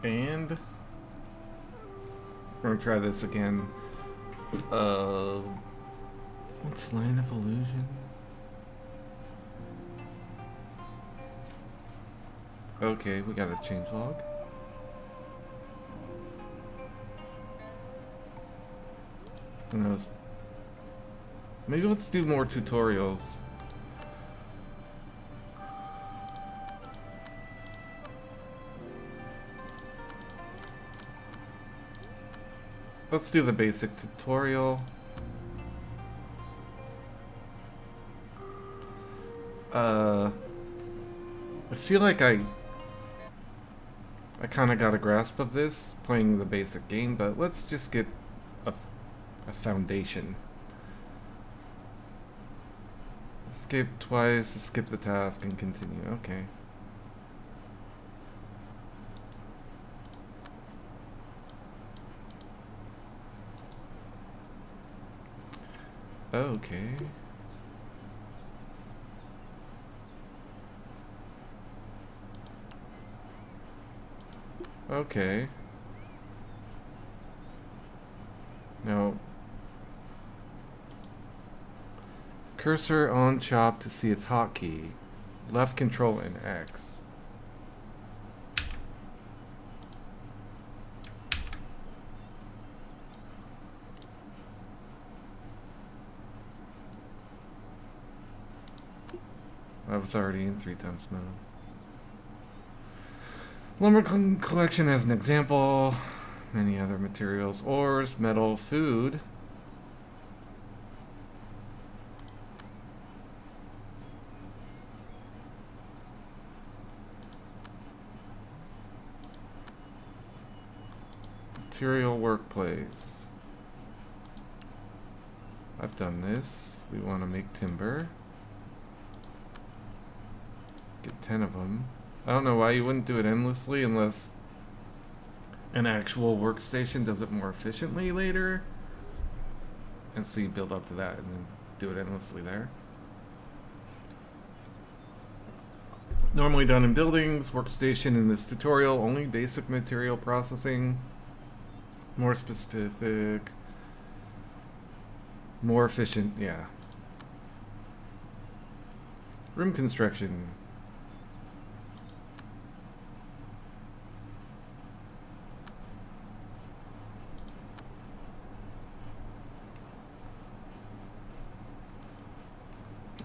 And we're gonna try this again. What's line of illusion? Okay, we got a changelog. Who knows? Maybe let's do more tutorials. Let's do the basic tutorial. I feel like I kind of got a grasp of this playing the basic game, but let's just get a foundation. Skip twice, skip the task, and continue. Okay. Okay. Okay. Now, cursor on chop to see its hotkey. Left control and X. I was already in 3x mode. Lumber collection as an example. Many other materials. Ores, metal, food. Material workplace. I've done this. We want to make timber. Get 10 of them. I don't know why you wouldn't do it endlessly unless an actual workstation does it more efficiently later. And so you build up to that and then do it endlessly there. Normally done in buildings, workstation in this tutorial, only basic material processing. More specific. More efficient, yeah. Room construction.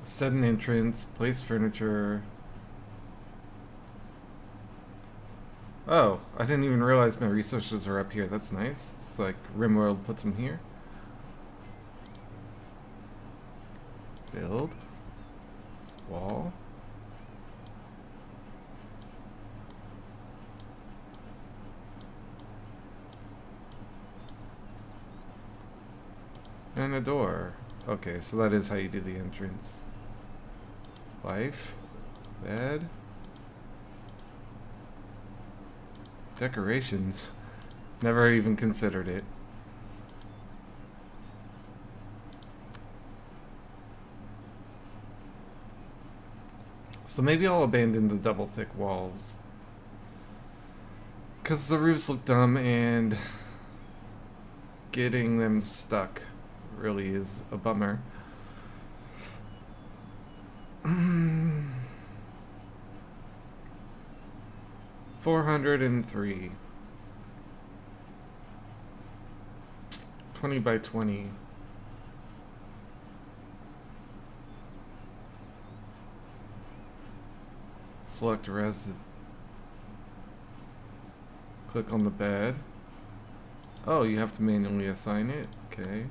Set an entrance, place furniture. Oh, I didn't even realize my resources are up here. That's nice. It's like RimWorld puts them here. Build. Wall. And a door. Okay, so that is how you do the entrance. Life. Bed. Decorations. Never even considered it. So maybe I'll abandon the double thick walls. Because the roofs look dumb and getting them stuck really is a bummer. 403. 20 by 20. Select res. Click on the bed. Oh, you have to manually assign it? Okay.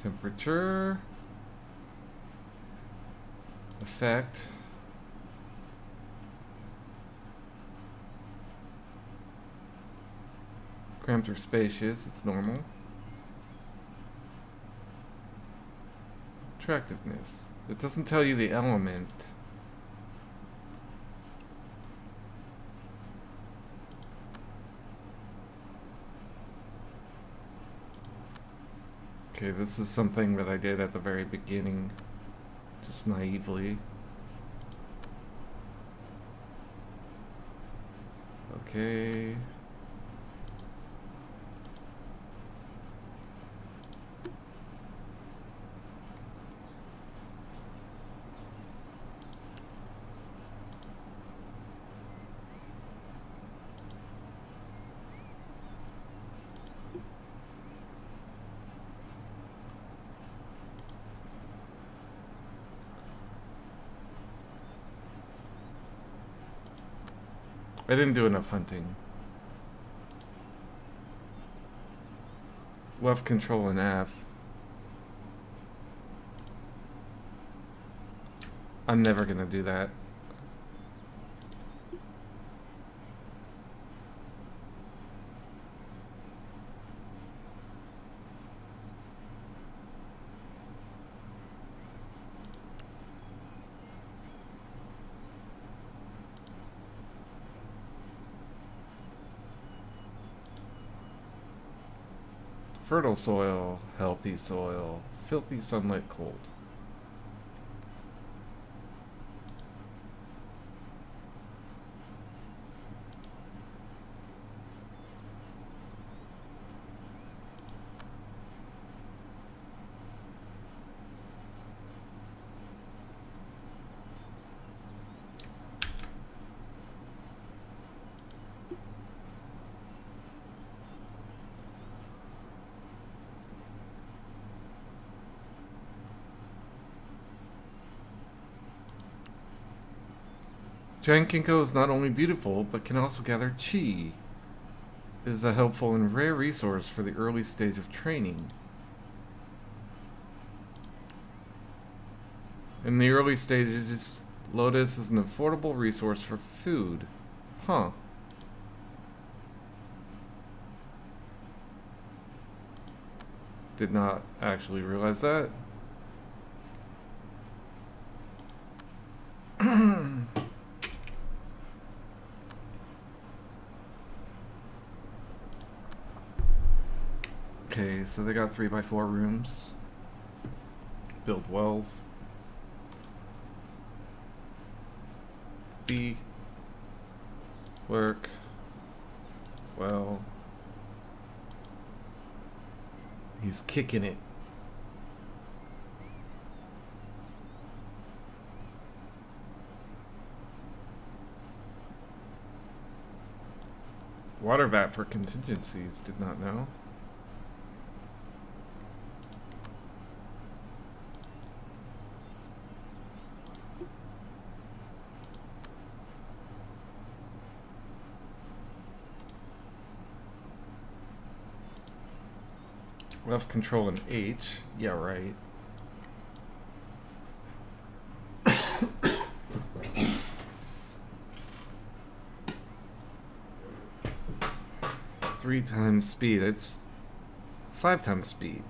Temperature. Effect. Cramped or spacious, it's normal. Attractiveness. It doesn't tell you the element. Okay, this is something that I did at the very beginning, just naively. Okay. I didn't do enough hunting. Left control and F. I'm never gonna do that. Fertile soil, healthy soil, filthy sunlit cold. Giant ginkgo is not only beautiful, but can also gather chi. It is a helpful and rare resource for the early stage of training. In the early stages, lotus is an affordable resource for food. Huh. Did not actually realize that. Okay, so they got 3x4 rooms. Build wells. B. Work. Well. He's kicking it. Water vat for contingencies, did not know. Left control and H. Yeah, right. Three times speed. It's 5 times speed.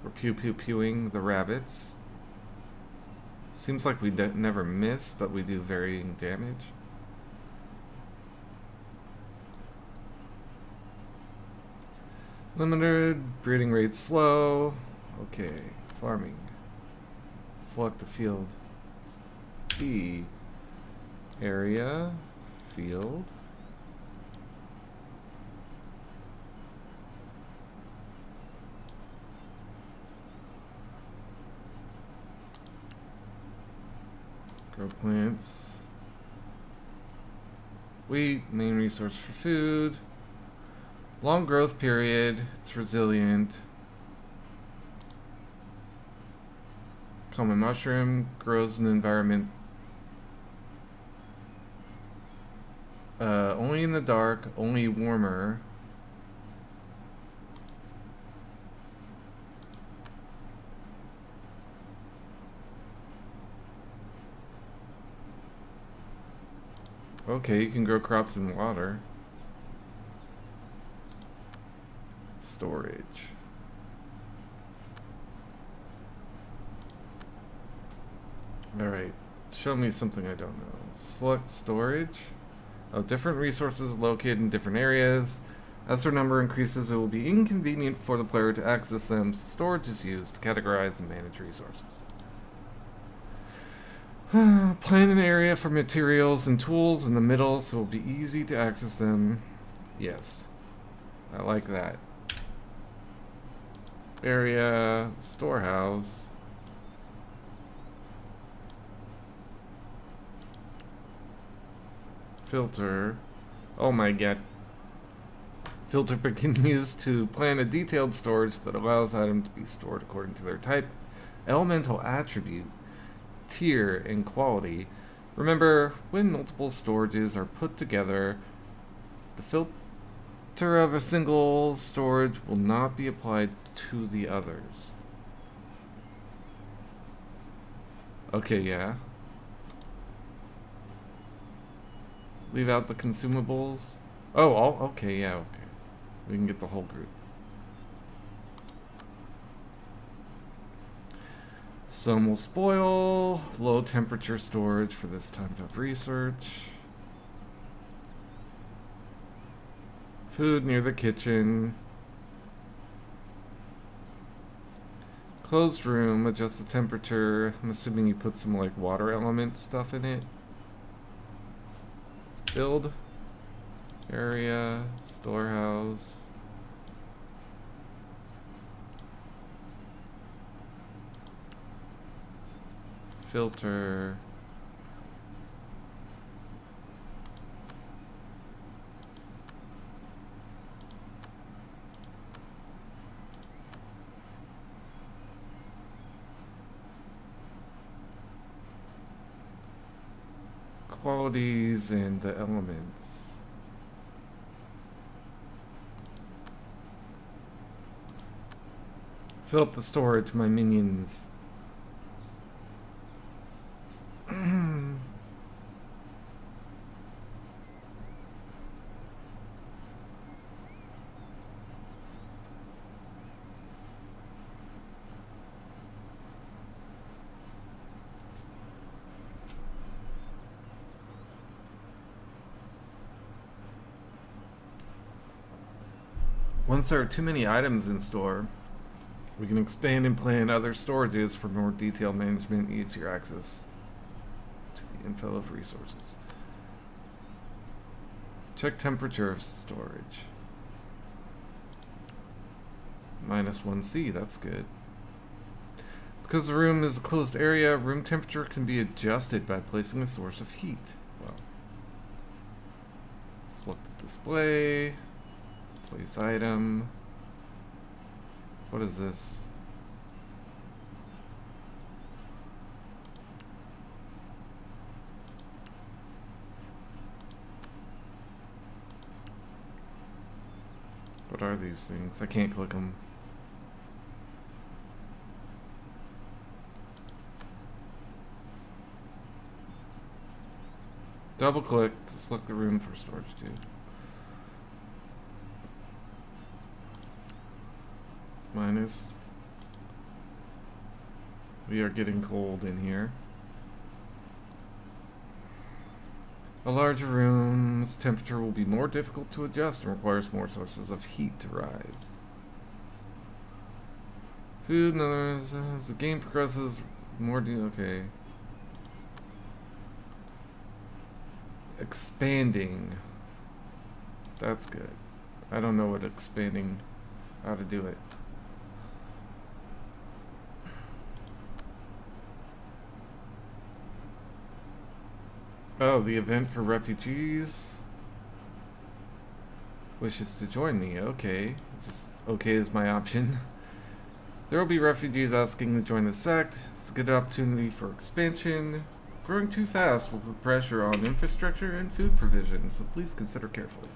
We're pew-pew-pewing the rabbits. Seems like we never miss, but we do varying damage. Limited, breeding rate slow. Okay, farming. Select the field. B. Area. Field. Grow plants. Wheat, main resource for food. Long growth period. It's resilient. Common mushroom grows in environment only in the dark, only warmer. Okay, you can grow crops in water. Storage. Alright, show me something I don't know. Select storage. Oh, different resources located in different areas. As their number increases, it will be inconvenient for the player to access them, so storage is used to categorize and manage resources. Plan an area for materials and tools in the middle so it will be easy to access them. Yes. I like that. Area, storehouse. Filter. Oh my god. Filter can be used to plan a detailed storage that allows items to be stored according to their type, elemental attribute, tier, and quality. Remember, when multiple storages are put together, the filter of a single storage will not be applied to the others. Okay, yeah. Leave out the consumables. Oh, okay, yeah, okay. We can get the whole group. Some will spoil. Low temperature storage for this type of research. Food near the kitchen. Closed room, adjust the temperature. I'm assuming you put some like water element stuff in it. Build. Area. Storehouse. Filter. Qualities and the elements. Fill up the storage, my minions. Once there are too many items in store, we can expand and plan other storages for more detailed management and easier access to the info of resources. Check temperature of storage. -1C, that's good. Because the room is a closed area, room temperature can be adjusted by placing a source of heat. Well, select the display, place item. What is this? What are these things? I can't click them. Double click to select the room for storage too. Minus. We are getting cold in here. A larger room's temperature will be more difficult to adjust and requires more sources of heat to rise. Food and others. As the game progresses, more okay. Expanding. That's good. I don't know what expanding, how to do it. Oh, the event for refugees wishes to join me. Okay. Just okay is my option. There will be refugees asking to join the sect. It's a good opportunity for expansion. Growing too fast will put pressure on infrastructure and food provision, so please consider carefully.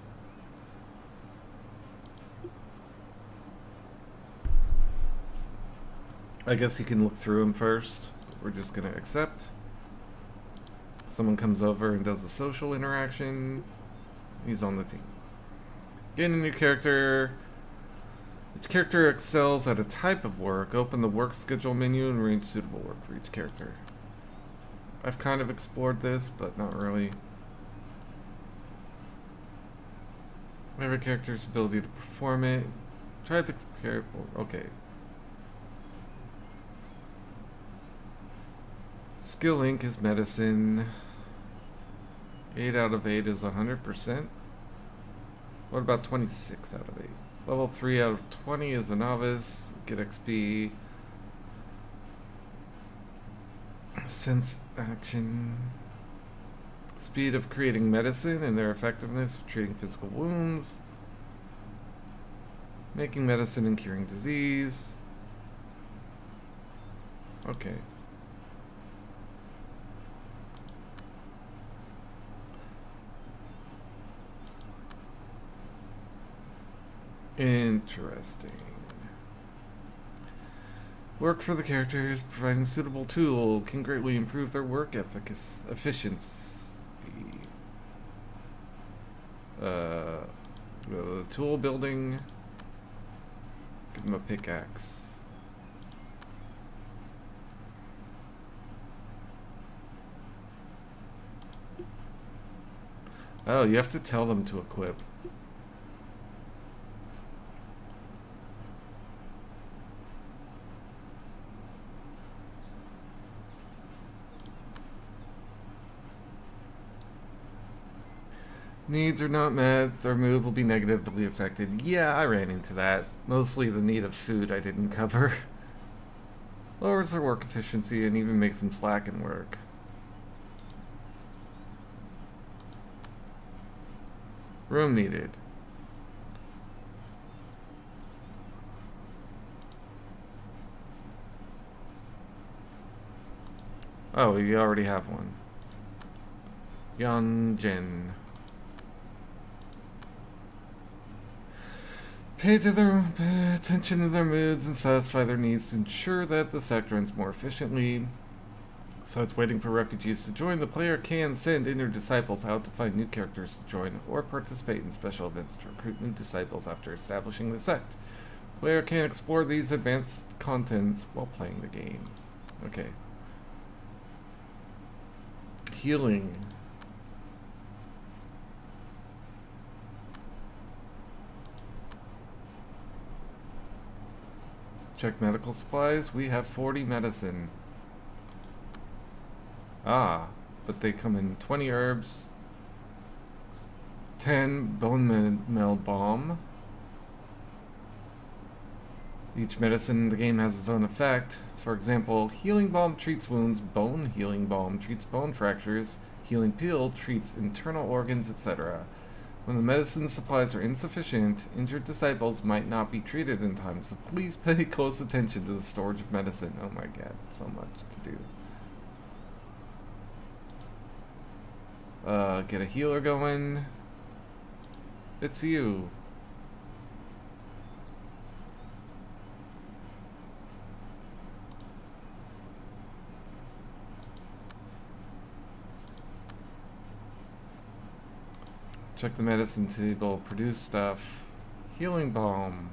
I guess you can look through them first. We're just gonna accept. Someone comes over and does a social interaction. He's on the team. Gain a new character. Each character excels at a type of work. Open the work schedule menu and arrange suitable work for each character. I've kind of explored this, but not really. Every character's ability to perform it. Try to pick the character. Okay. Skill link is medicine. 8 out of 8 is 100%. What about 26 out of 8? Level 3 out of 20 is a novice. Get XP. Sense action. Speed of creating medicine and their effectiveness of treating physical wounds. Making medicine and curing disease. Okay. Interesting. Work for the characters, providing a suitable tool can greatly improve their work efficiency. The tool building. Give them a pickaxe. Oh, you have to tell them to equip. Needs are not met, their mood will be negatively affected. Yeah, I ran into that. Mostly the need of food I didn't cover. Lowers their work efficiency and even makes them slack in work. Room needed. Oh, you already have one. Yanjin. Pay attention to their moods and satisfy their needs to ensure that the sect runs more efficiently. So it's waiting for refugees to join. The player can send in their disciples out to find new characters to join or participate in special events to recruit new disciples after establishing the sect. The player can explore these advanced contents while playing the game. Okay. Healing. Check medical supplies. We have 40 medicine. Ah, but they come in 20 herbs, 10 bone meld balm. Each medicine in the game has its own effect. For example, healing balm treats wounds, bone healing balm treats bone fractures, healing peel treats internal organs, etc. When the medicine supplies are insufficient, injured disciples might not be treated in time, so please pay close attention to the storage of medicine. Oh my god, so much to do. Get a healer going. It's you. Check the medicine table. Produce stuff. Healing balm.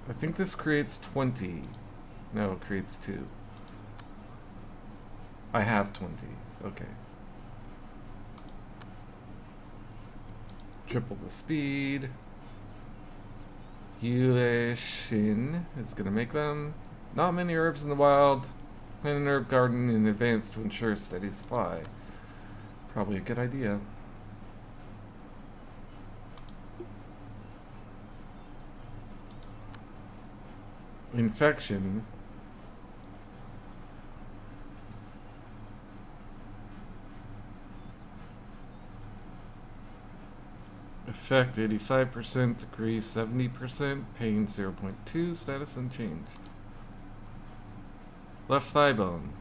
I think this creates 20. No, it creates 2. I have 20. Okay. Triple the speed. Yueshin is gonna make them. Not many herbs in the wild. Plant an herb garden in advance to ensure steady supply. Probably a good idea. Infection. Effect 85%, degree 70%, pain 0.2, status unchanged. Left thigh bone.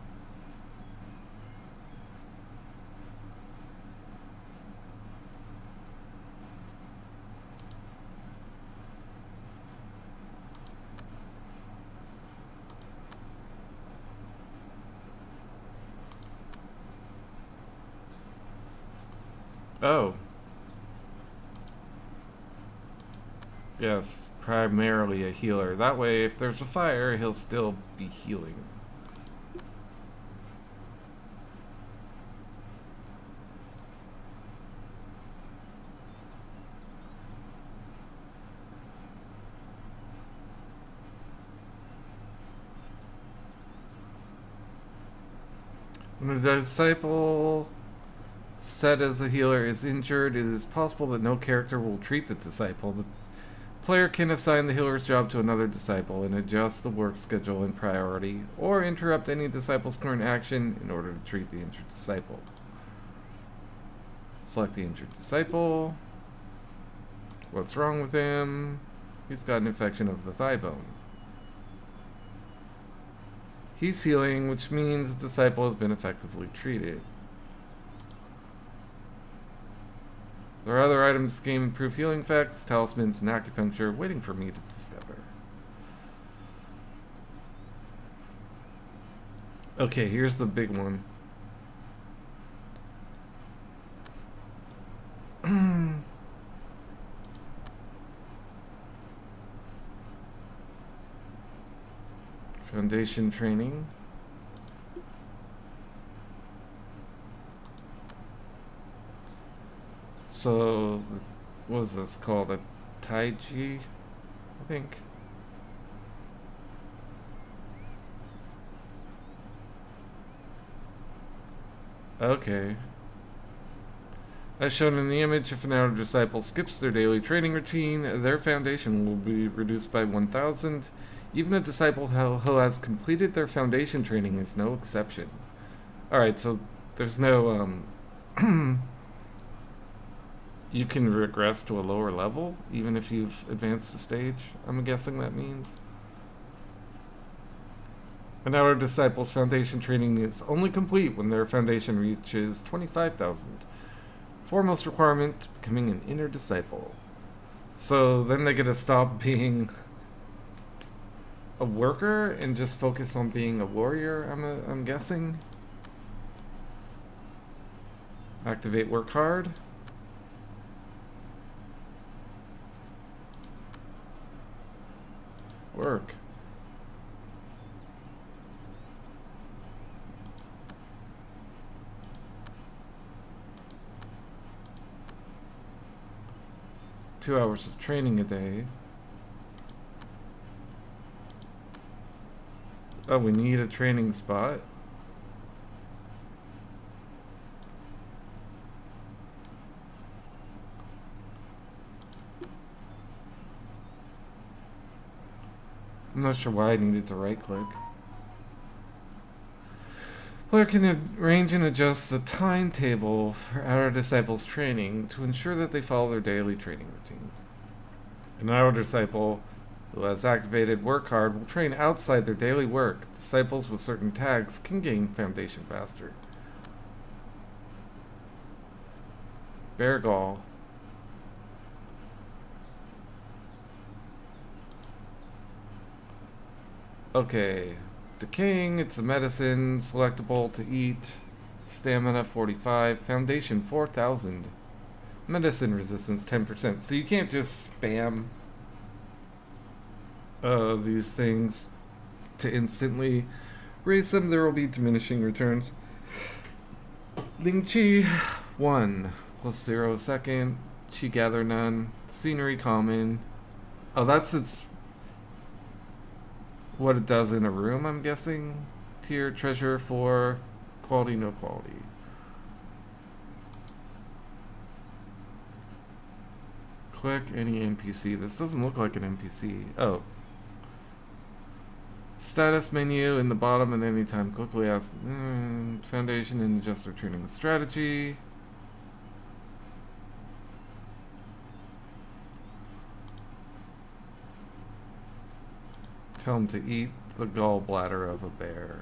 Oh. Yes, primarily a healer. That way, if there's a fire, he'll still be healing. When a disciple set as a healer is injured, it is possible that no character will treat the disciple. The player can assign the healer's job to another disciple and adjust the work schedule in priority, or interrupt any disciple's current action in order to treat the injured disciple. Select the injured disciple. What's wrong with him? He's got an infection of the thigh bone. He's healing, which means the disciple has been effectively treated. There are other items that game improve healing effects, talismans, and acupuncture waiting for me to discover. Okay, here's the big one. Foundation training. So, what is this called? A Tai Chi? I think. Okay. As shown in the image, if an outer disciple skips their daily training routine, their foundation will be reduced by 1,000. Even a disciple who has completed their foundation training is no exception. Alright, so there's no, you can regress to a lower level, even if you've advanced a stage, I'm guessing that means. An outer disciple's foundation training is only complete when their foundation reaches 25,000. Foremost requirement, becoming an inner disciple. So then they get to stop being a worker and just focus on being a warrior, I'm guessing. Activate work hard. Work. Two hours of training a day. Oh, we need a training spot. I'm not sure why I needed to right click. Player can arrange and adjust the timetable for outer disciples training to ensure that they follow their daily training routine. An outer disciple who has activated work hard will train outside their daily work. Disciples with certain tags can gain foundation faster. Bear Gall. Okay. Decaying, it's a medicine, selectable to eat. Stamina 45, foundation 4,000. Medicine resistance 10%. So you can't just spam these things to instantly raise them. There will be diminishing returns. Ling Chi 1 plus 0 second. Chi gather none. Scenery common. Oh, that's its what it does in a room, I'm guessing. Tier treasure 4, quality no quality. Click any NPC. This doesn't look like an NPC. Oh. Status menu in the bottom, and anytime quickly ask foundation and adjust their training strategy. Tell him to eat the gallbladder of a bear.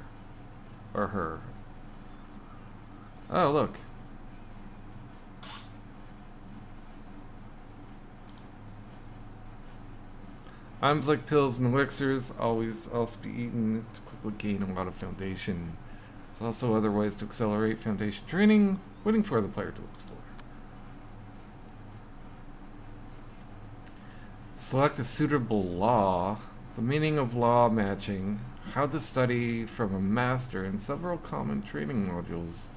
Or her. Oh, look. Items like pills and elixirs always also be eaten to quickly gain a lot of foundation. There's also other ways to accelerate foundation training, waiting for the player to explore. Select a suitable law. The meaning of law matching, how to study from a master, and several common training modules.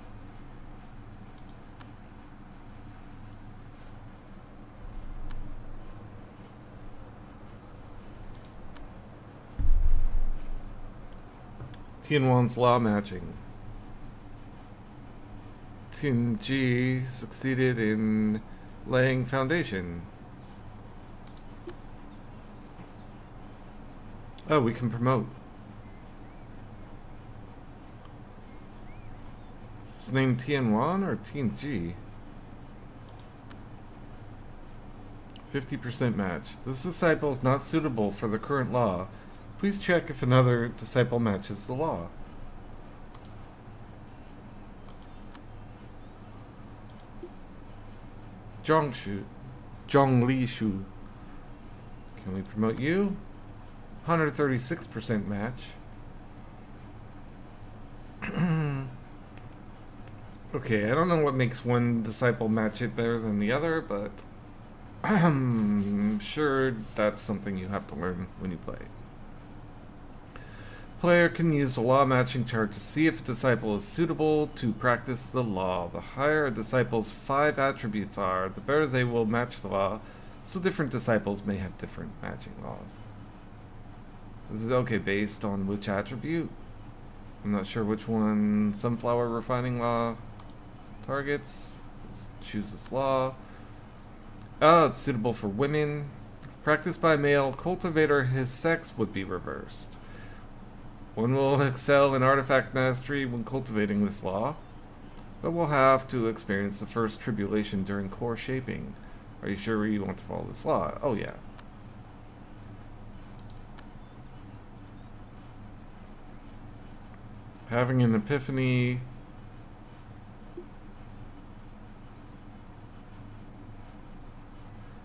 Tianwan's law matching. Team G succeeded in laying foundation. Oh, we can promote. Is his name TN1 or TNG? 50% match. This disciple is not suitable for the current law. Please check if another disciple matches the law. Zhongli Shu. Can we promote you? 136% match. Okay, I don't know what makes one disciple match it better than the other, but I'm sure that's something you have to learn when you play. Player can use the law matching chart to see if a disciple is suitable to practice the law. The higher a disciple's 5 attributes are, the better they will match the law, so different disciples may have different matching laws. This is okay based on which attribute? I'm not sure which one sunflower refining law targets. Let's choose this law. Oh, it's suitable for women. If practiced by a male cultivator, his sex would be reversed. One will excel in artifact mastery when cultivating this law, but will have to experience the first tribulation during core shaping. Are you sure you want to follow this law? Oh yeah. Having an epiphany.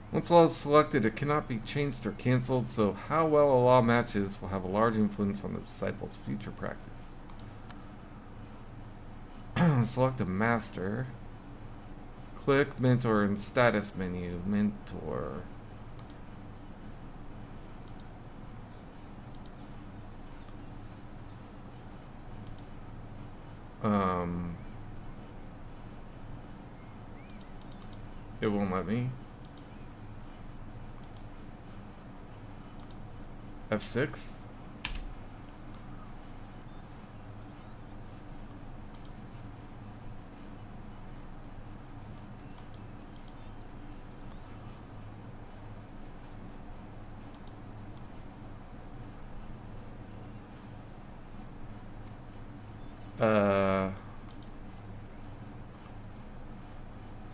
Once law is selected, it cannot be changed or cancelled, so how well a law matches will have a large influence on the disciple's future practice. Select a master. Click mentor in status menu. Mentor. It won't let me. F6?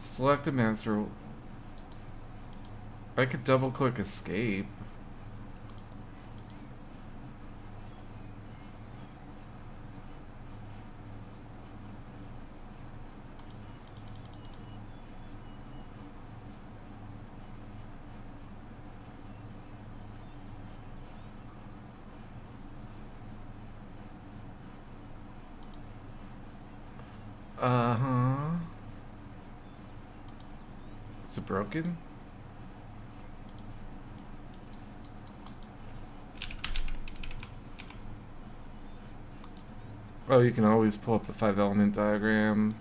Select a master. I could double click escape. Uh-huh. Is it broken? Oh, you can always pull up the 5-element diagram.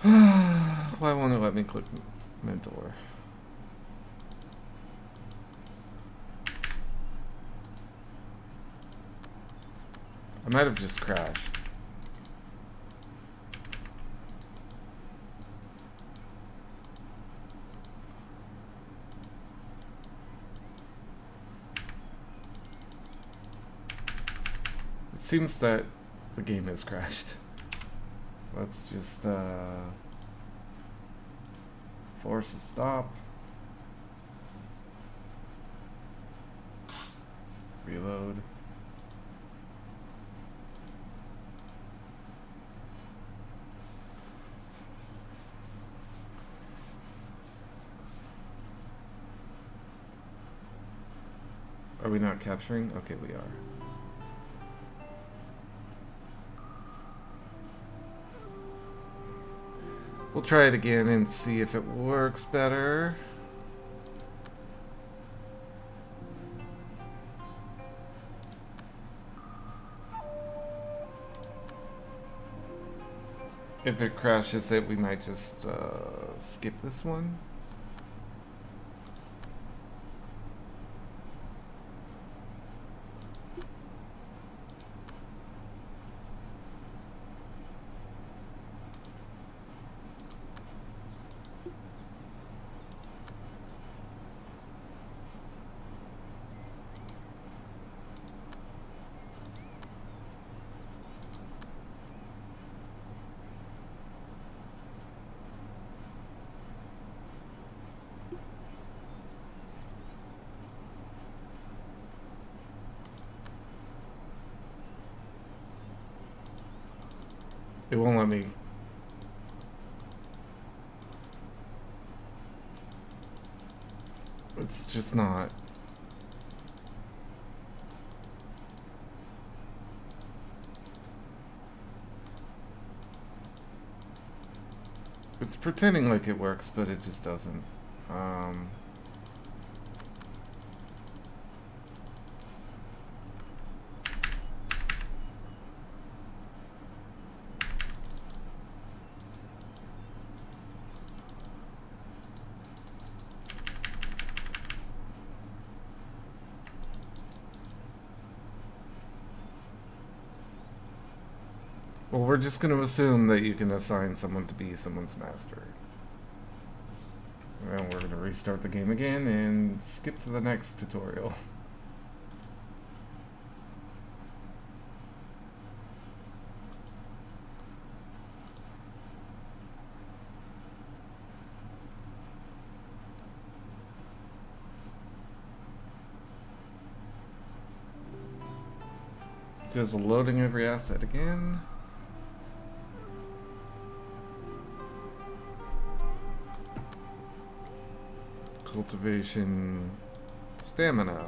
Why won't it let me click mentor? I might have just crashed. It seems that the game has crashed. Let's just force a stop. Reload. Are we not capturing? Okay, we are. We'll try it again and see if it works better. If it crashes it, we might just skip this one. It won't let me. It's just not. It's pretending like it works, but it just doesn't. Well, we're just going to assume that you can assign someone to be someone's master. And we're going to restart the game again and skip to the next tutorial. Just loading every asset again. Cultivation, stamina.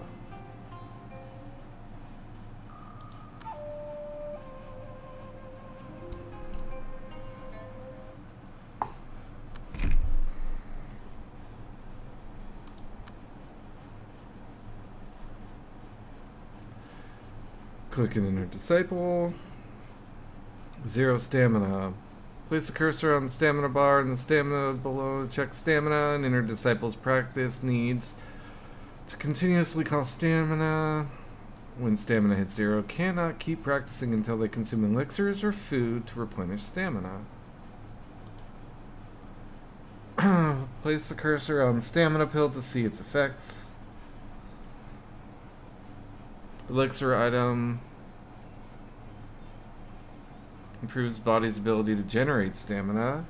Click an inner disciple. 0 stamina. Place the cursor on the stamina bar and the stamina below. Check stamina. An inner disciple's practice needs to continuously cost stamina. When stamina hits 0, cannot keep practicing until they consume elixirs or food to replenish stamina. Place the cursor on the stamina pill to see its effects. Elixir item improves body's ability to generate stamina.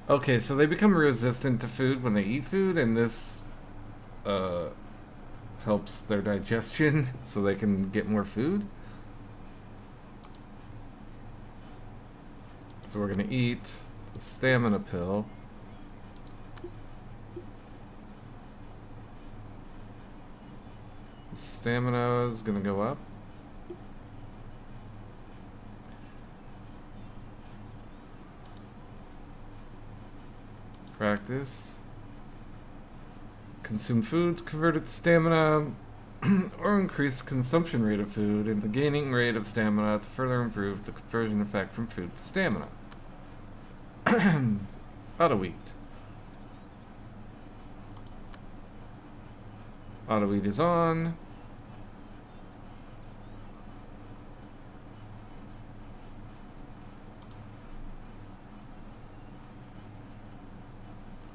Okay, so they become resistant to food when they eat food, and this helps their digestion so they can get more food. So we're gonna eat the stamina pill. The stamina is gonna go up. Practice. Consume food, convert it to stamina, or increase the consumption rate of food and the gaining rate of stamina to further improve the conversion effect from food to stamina. Auto eat. Auto eat is on.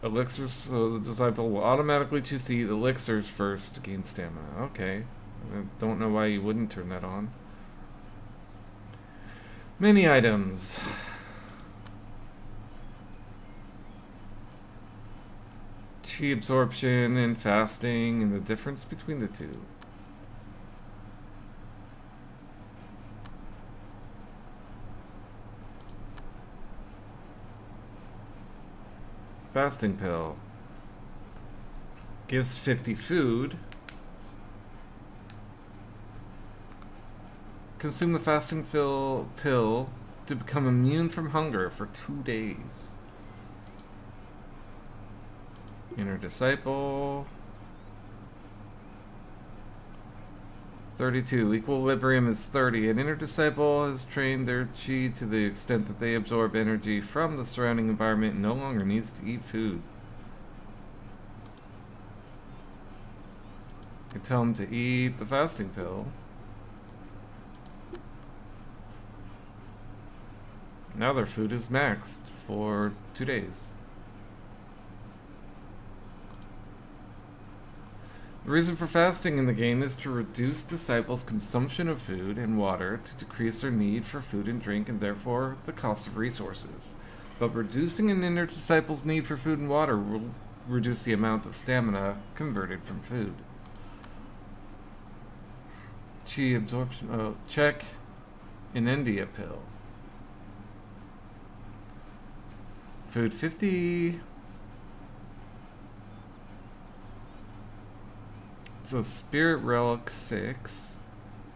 Elixirs, so the disciple will automatically choose to eat elixirs first to gain stamina. Okay. I don't know why you wouldn't turn that on. Many items. Chi absorption and fasting and the difference between the two. Fasting pill. Gives 50 food. Consume the fasting pill to become immune from hunger for 2 days. Inner disciple. 32. Equilibrium is 30. An inner disciple has trained their chi to the extent that they absorb energy from the surrounding environment and no longer needs to eat food. You can tell them to eat the fasting pill. Now their food is maxed for 2 days. The reason for fasting in the game is to reduce disciples' consumption of food and water to decrease their need for food and drink and therefore the cost of resources. But reducing an inner disciple's need for food and water will reduce the amount of stamina converted from food. Chi absorption, check. An India pill. Food 50. It's a Spirit Relic 6.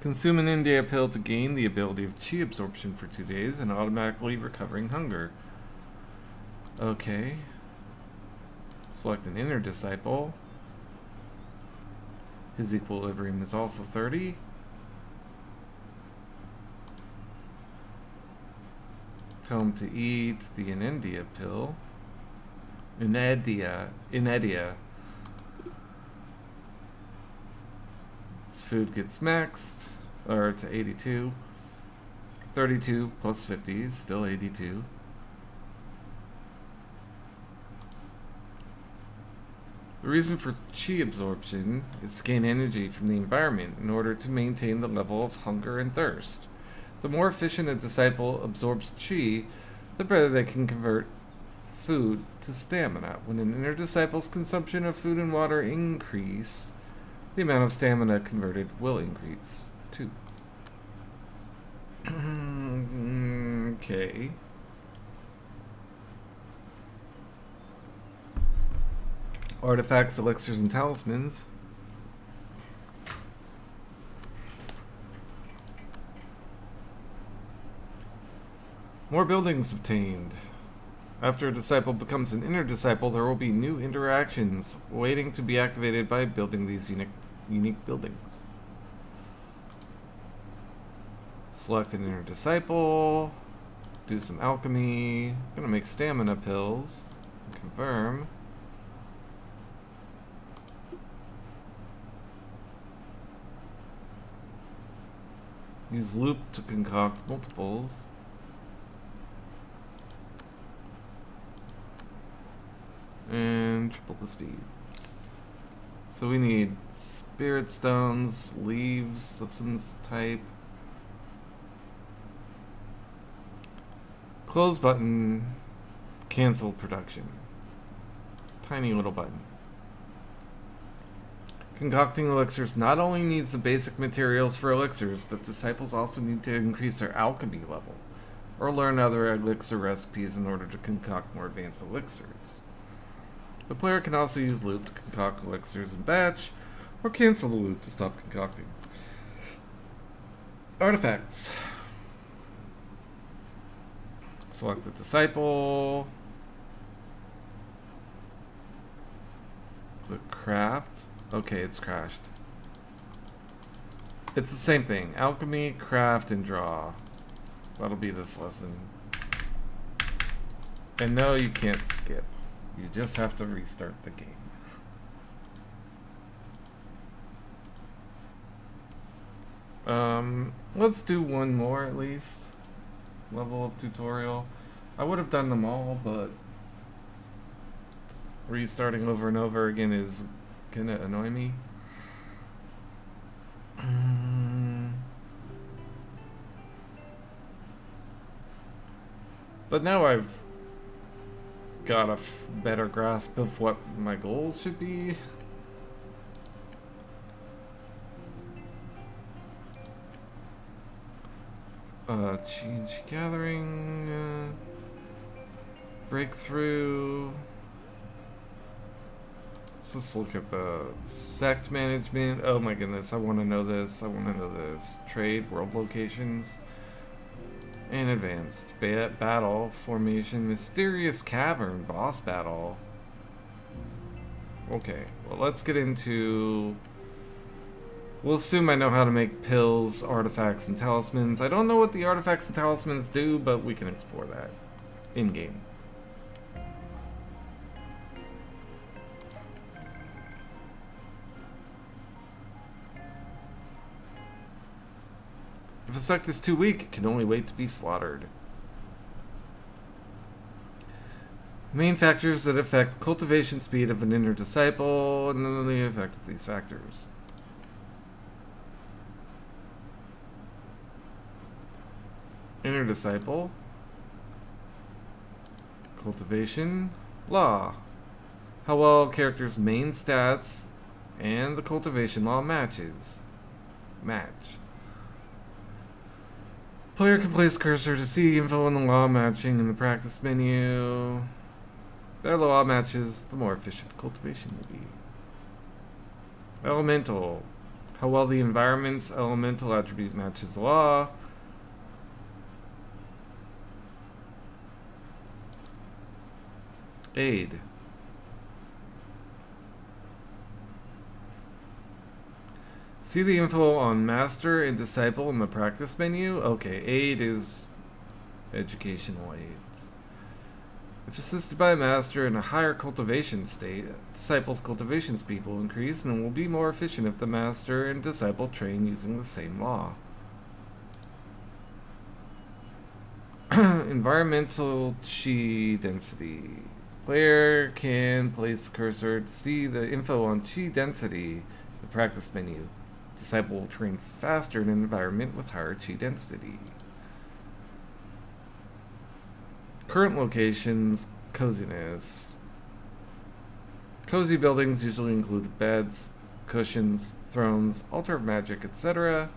Consume an India pill to gain the ability of chi absorption for 2 days and automatically recovering hunger. Okay. Select an inner disciple. His equilibrium is also 30. Tell him to eat the India pill. Inedia. His food gets maxed, or to 82. 32 plus 50 is still 82. The reason for chi absorption is to gain energy from the environment in order to maintain the level of hunger and thirst. The more efficient a disciple absorbs chi, the better they can convert food to stamina. When an inner disciple's consumption of food and water increase, the amount of stamina converted will increase too. Okay. Artifacts, elixirs, and talismans. More buildings obtained. After a disciple becomes an inner disciple, there will be new interactions waiting to be activated by building these unique buildings. Select an inner disciple. Do some alchemy. I'm gonna make stamina pills. Confirm. Use loop to concoct multiples. And triple the speed. So we need spirit stones, leaves of some type. Close button. Cancel production. Tiny little button. Concocting elixirs not only needs the basic materials for elixirs, but disciples also need to increase their alchemy level, or learn other elixir recipes in order to concoct more advanced elixirs. The player can also use loop to concoct elixirs in batch, or cancel the loop to stop concocting. Artifacts. Select the disciple. Click craft. Okay, it's crashed. It's the same thing. Alchemy, craft, and draw. That'll be this lesson. And no, you can't skip. You just have to restart the game. Let's do one more at least. Level of tutorial. I would have done them all, but restarting over and over again is gonna annoy me. But now I've got a better grasp of what my goals should be. Change gathering, breakthrough. Let's look at the sect management. Oh my goodness, I want to know this. Trade, world locations, and advanced battle formation, mysterious cavern, boss battle. Okay, well let's get into. We'll assume I know how to make pills, artifacts, and talismans. I don't know what the artifacts and talismans do, but we can explore that in-game. If a sect is too weak, it can only wait to be slaughtered. Main factors that affect cultivation speed of an inner disciple, and then the effect of these factors. Inner disciple, cultivation, law. How well a character's main stats and the cultivation law match. Player can place cursor to see info on the law matching in the practice menu. The better the law matches, the more efficient the cultivation will be. Elemental. How well the environment's elemental attribute matches the law. Aid. See the info on Master and Disciple in the practice menu? Okay, aid is educational aids. If assisted by a Master in a higher cultivation state, Disciple's cultivation speed will increase and will be more efficient if the Master and Disciple train using the same law. Environmental Chi density. Player can place cursor to see the info on Chi density in the practice menu. Disciple will train faster in an environment with higher Chi density. Current locations, coziness. Cozy buildings usually include beds, cushions, thrones, altar of magic, etc.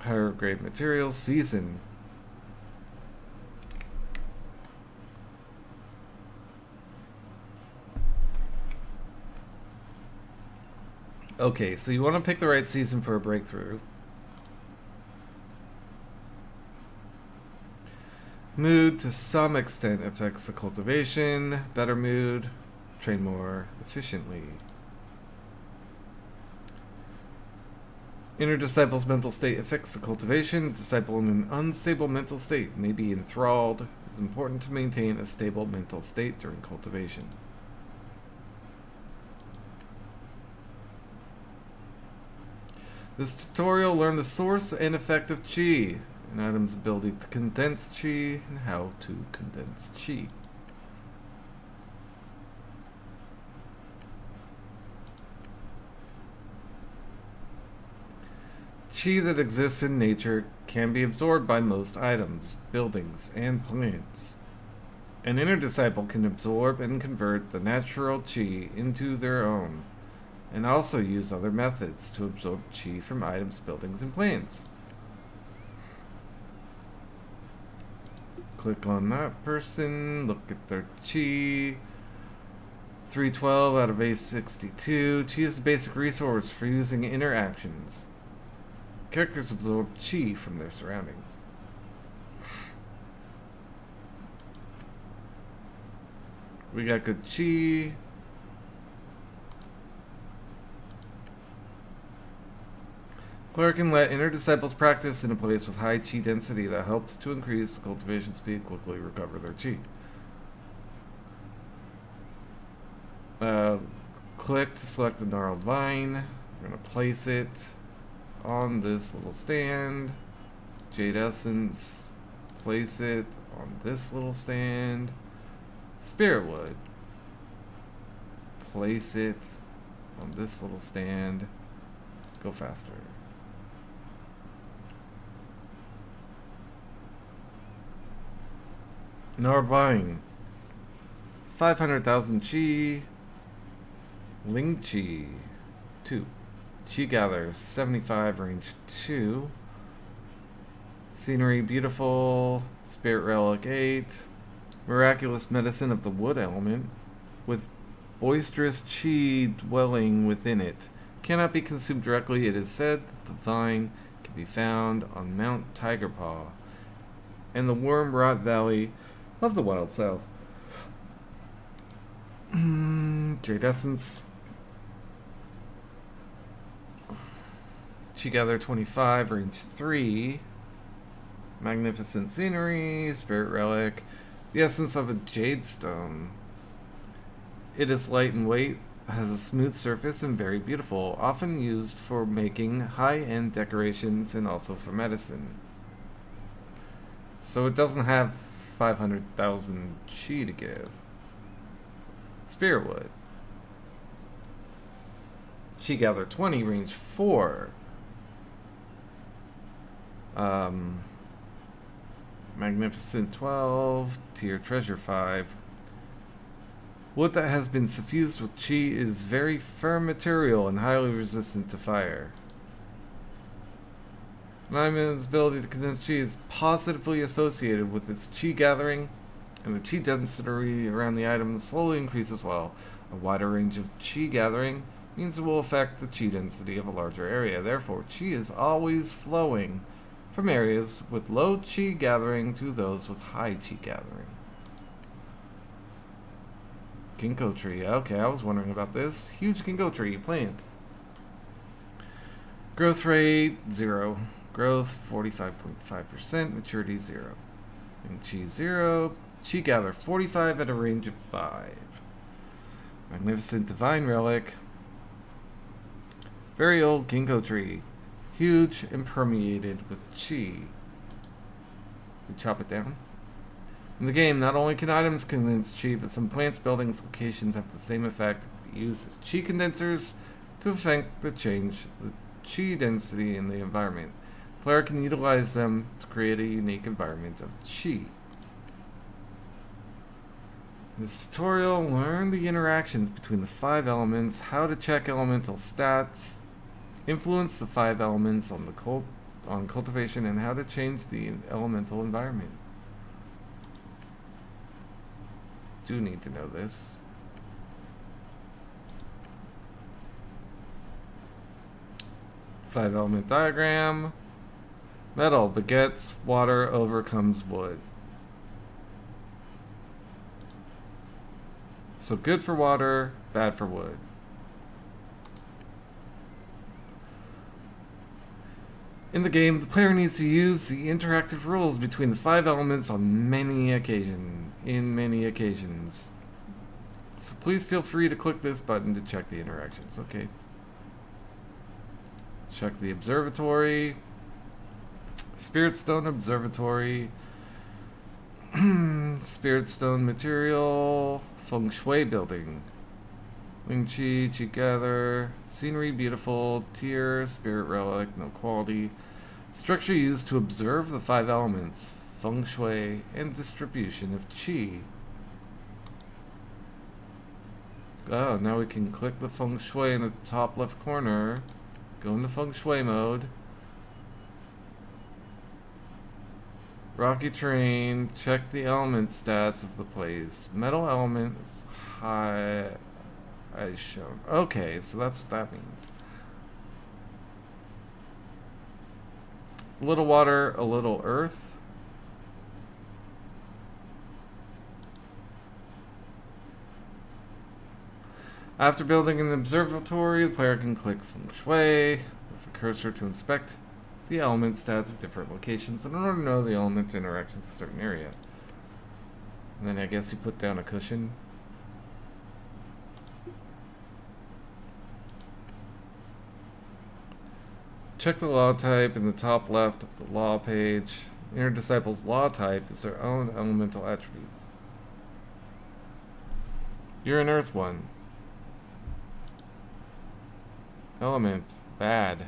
Higher grade materials, season. Okay, so you want to pick the right season for a breakthrough. Mood to some extent affects the cultivation. Better mood, train more efficiently. Inner disciple's mental state affects the cultivation. Disciple in an unstable mental state may be enthralled. It is important to maintain a stable mental state during cultivation. This tutorial learned the source and effect of Qi, an item's ability to condense Qi, and how to condense Qi. Qi that exists in nature can be absorbed by most items, buildings, and plants. An inner disciple can absorb and convert the natural Qi into their own, and also use other methods to absorb Qi from items, buildings, and plants. Click on that person, look at their Qi. 312 out of 862. Qi is the basic resource for using interactions. Characters absorb Qi from their surroundings. We got good Qi. Player can let inner disciples practice in a place with high Qi density that helps to increase the cultivation speed, quickly recover their Qi. Click to select the gnarled vine. We're going to place it on this little stand. Jade essence. Place it on this little stand. Spirit wood. Place it on this little stand. Go faster. Gnarled vine. 500,000 Qi. Ling Qi 2. Qi gather 75, range 2. Scenery beautiful. Spirit relic 8. Miraculous medicine of the wood element with boisterous Qi dwelling within it. Cannot be consumed directly. It is said that the vine can be found on Mount Tigerpaw and the Worm Rot Valley of the Wild South. Jade essence. Qi gather 25, range 3. Magnificent scenery, spirit relic. The essence of a jade stone. It is light in weight, has a smooth surface, and very beautiful. Often used for making high-end decorations and also for medicine. So it doesn't have 500,000 Qi to give. Spirit wood. Qi gather 20, range 4. Magnificent 12, tier treasure 5. Wood that has been suffused with Qi is very firm material and highly resistant to fire. An item's ability to condense chi is positively associated with its chi gathering, and the chi density around the item slowly increases well. A wider range of chi gathering means it will affect the chi density of a larger area. Therefore, chi is always flowing from areas with low chi gathering to those with high chi gathering. Ginkgo tree. Okay, I was wondering about this. Huge ginkgo tree plant. Growth rate 0. Growth 45.5%. Maturity 0. And chi 0. Chi gather 45 at a range of 5. Magnificent divine relic. Very old ginkgo tree. Huge and permeated with chi. We chop it down. In the game, not only can items condense chi, but some plants, buildings, locations have the same effect. We use as chi condensers to affect the chi density in the environment. The player can utilize them to create a unique environment of chi. In this tutorial, learn the interactions between the 5 elements, how to check elemental stats, influence the 5 elements on cultivation, and how to change the elemental environment. Do need to know this. Five element diagram. Metal begets water, overcomes wood. So good for water, bad for wood. In the game, the player needs to use the interactive rules between the 5 elements in many occasions. So please feel free to click this button to check the interactions. Okay. Check the observatory. Spirit Stone Observatory. Spirit Stone Material. Feng Shui Building. Wing Chi, Chi Gather. Scenery beautiful. Tier. Spirit Relic. No quality. Structure used to observe the 5 elements. Feng Shui and distribution of Chi. Oh, now we can click the Feng Shui in the top left corner. Go into Feng Shui mode. Rocky terrain. Check the element stats of the place. Metal elements high as shown. Okay, so that's what that means. A little water, a little earth. After building an observatory, the player can click Feng Shui with the cursor to inspect the element stats of different locations in order to know the element interactions in a certain area. And then I guess you put down a cushion. Check the law type in the top left of the law page. Inner Disciple's law type is their own elemental attributes. You're an Earth one. Element. Bad.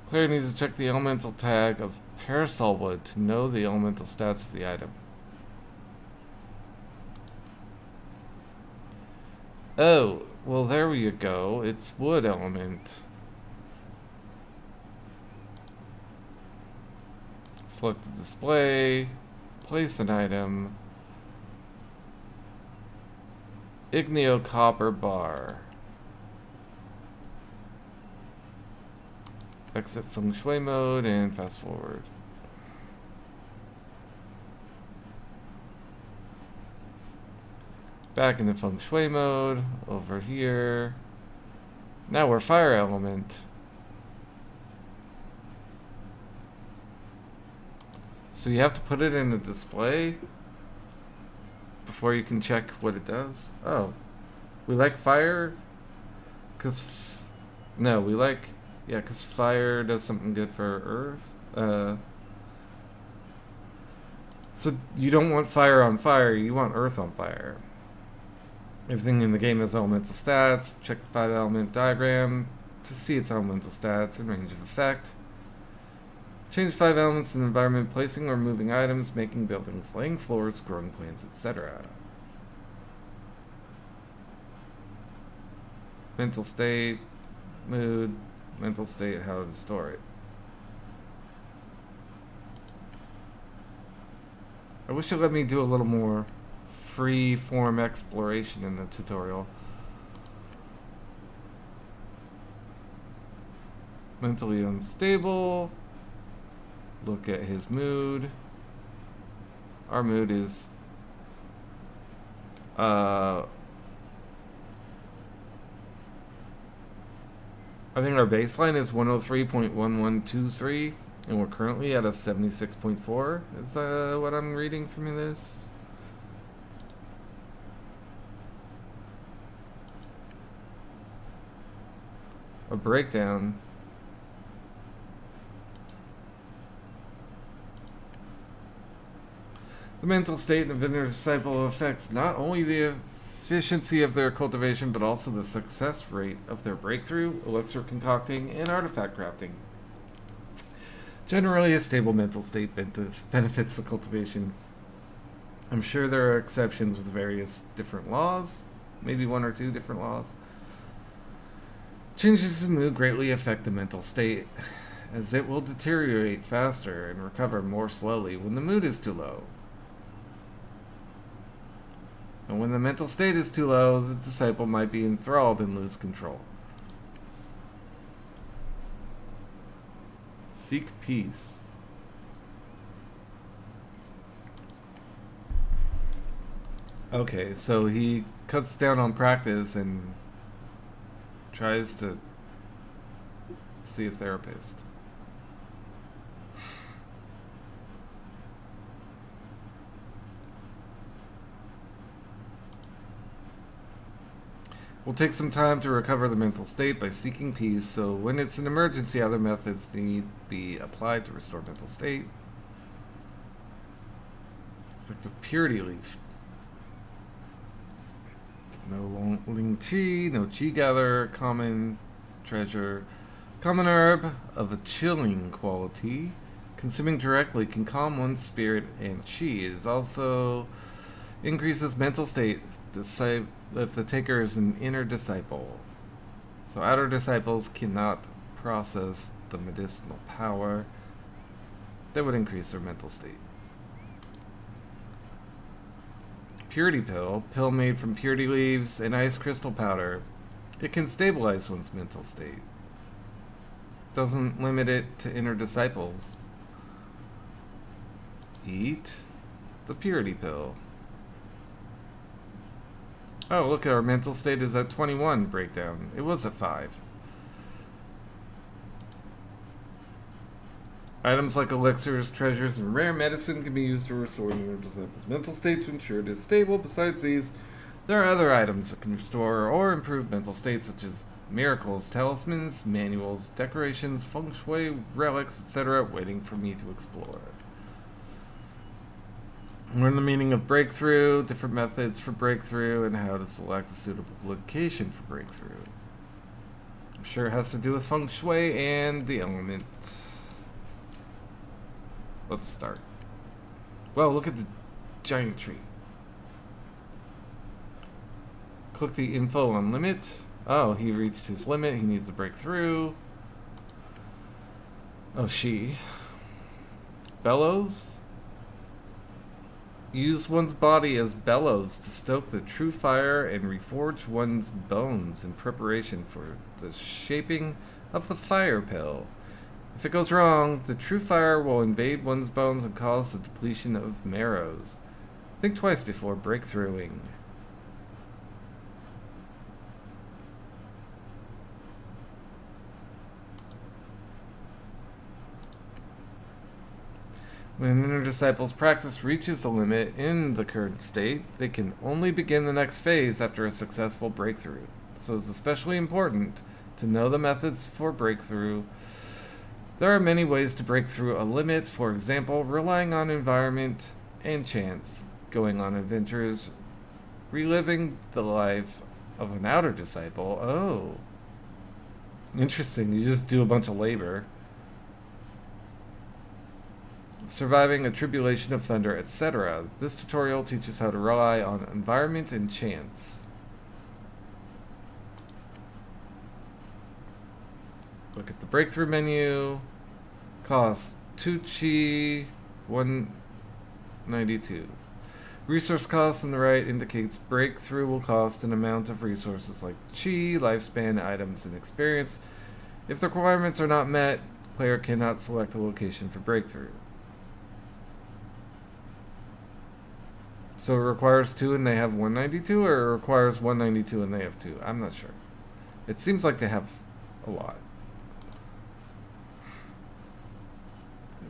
Player needs to check the elemental tag of parasol wood to know the elemental stats of the item. Oh, well there you go. It's wood element. Select the display. Place an item. Igneo copper bar. Exit Feng Shui mode and fast forward. Back into Feng Shui mode, over here. Now we're fire element. So you have to put it in the display before you can check what it does. Oh, we like fire? No, we like, yeah, because fire does something good for Earth. So you don't want fire on fire, you want Earth on fire. Everything in the game has elemental stats. Check the 5 element diagram to see its elemental stats and range of effect. Change 5 elements in the environment, placing or moving items, making buildings, laying floors, growing plants, etc. mental state, mood, mental state, how to store it. I wish it let me do a little more free form exploration in the tutorial. Mentally unstable. Look at his mood. Our mood is I think our baseline is 103.1123, and we're currently at a 76.4. Is what I'm reading from this? A breakdown. The mental state of inner disciple affects not only the efficiency of their cultivation, but also the success rate of their breakthrough, elixir concocting, and artifact crafting. Generally, a stable mental state benefits the cultivation. I'm sure there are exceptions with various different laws, maybe one or two different laws. Changes in mood greatly affect the mental state, as it will deteriorate faster and recover more slowly when the mood is too low. And when the mental state is too low, the disciple might be enthralled and lose control. Seek peace. Okay, so he cuts down on practice and tries to see a therapist. We'll take some time to recover the mental state by seeking peace, so when it's an emergency, other methods need be applied to restore mental state. Effective purity leaf. No Ling Chi, no Chi gather, common treasure. Common herb of a chilling quality. Consuming directly can calm one's spirit and chi. It is also increases mental state if the taker is an inner disciple. So outer disciples cannot process the medicinal power. That would increase their mental state. Purity pill made from purity leaves and ice crystal powder. It can stabilize one's mental state. Doesn't limit it to inner disciples. Eat the purity pill. Oh, look, our mental state is at 21 breakdown. It was at 5. Items like elixirs, treasures, and rare medicine can be used to restore an inner disciple's mental state to ensure it is stable. Besides these, there are other items that can restore or improve mental states, such as miracles, talismans, manuals, decorations, feng shui, relics, etc., waiting for me to explore. Learn the meaning of breakthrough, different methods for breakthrough, and how to select a suitable location for breakthrough. I'm sure it has to do with feng shui and the elements. Let's start. Well, look at the giant tree. Click the info on limit. Oh, he reached his limit. He needs to break through. Oh, she. Bellows. Use one's body as bellows to stoke the true fire and reforge one's bones in preparation for the shaping of the fire pill. If it goes wrong, the true fire will invade one's bones and cause the depletion of marrows. Think twice before breakthroughing. When an inner disciple's practice reaches a limit in the current state, they can only begin the next phase after a successful breakthrough. So it's especially important to know the methods for breakthrough. There are many ways to break through a limit, for example, relying on environment and chance, going on adventures, reliving the life of an outer disciple. Oh. Interesting, you just do a bunch of labor. Surviving a tribulation of thunder, etc. This tutorial teaches how to rely on environment and chance. Look at the breakthrough menu. Cost 2 chi, 192. Resource cost on the right indicates breakthrough will cost an amount of resources like chi, lifespan, items, and experience. If the requirements are not met, player cannot select a location for breakthrough. So it requires 2 and they have 192, or it requires 192 and they have 2? I'm not sure. It seems like they have a lot.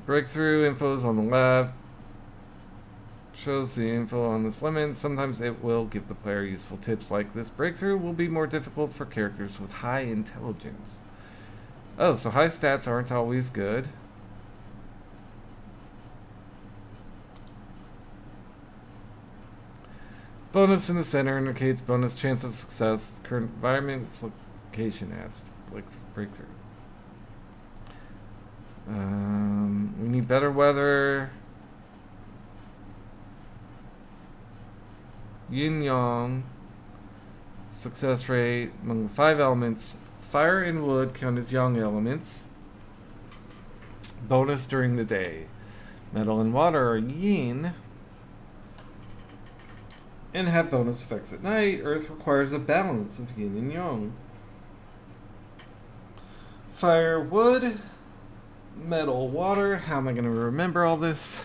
Breakthrough info is on the left. Shows the info on this limit. Sometimes it will give the player useful tips like this breakthrough will be more difficult for characters with high intelligence. Oh, so high stats aren't always good. Bonus in the center indicates bonus chance of success. Current environment's location adds like breakthrough. We need better weather. Yin Yang. Success rate among the 5 elements. Fire and wood count as yang elements. Bonus during the day. Metal and water are yin and have bonus effects at night. Earth requires a balance of yin and yang. Fire, wood, metal, water. How am I going to remember all this?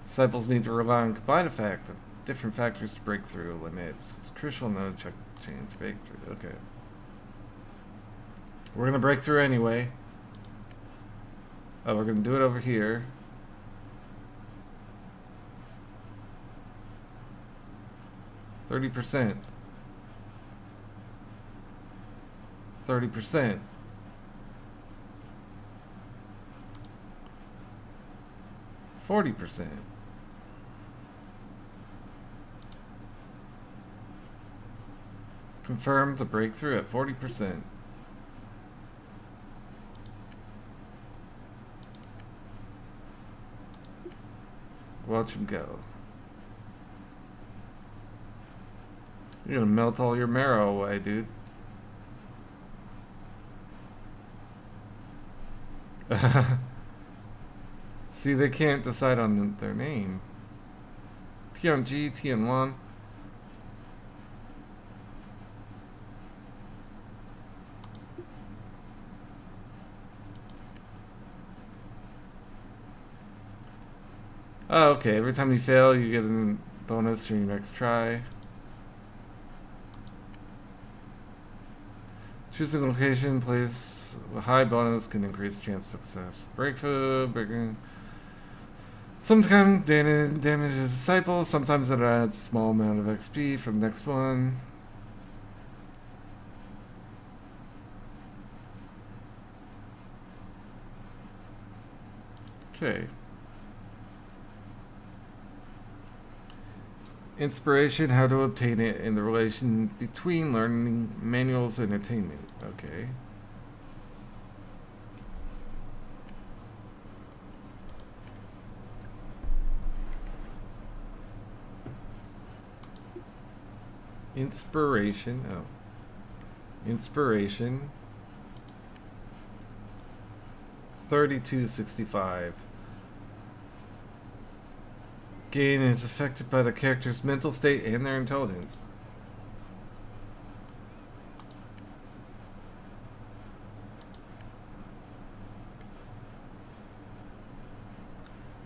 Disciples need to rely on combined effect of different factors to break through limits. It's crucial to check change breakthrough. Okay. We're going to break through anyway. Oh, we're going to do it over here. %. 30%. 40%. Confirm the breakthrough at 40%. Watch him go. You're gonna melt all your marrow away, dude. See, they can't decide on their name. Tianji, Tianwan. Oh, okay. Every time you fail, you get a bonus for your next try. Choosing a location, place a high bonus can increase chance of success. Breakthrough, breaking. Sometimes damages a disciple, sometimes it adds a small amount of XP for the next one. Okay. Inspiration, how to obtain it, and the relation between learning manuals and attainment. Okay. Inspiration. Oh. Inspiration. 3265. Gain is affected by the character's mental state and their intelligence.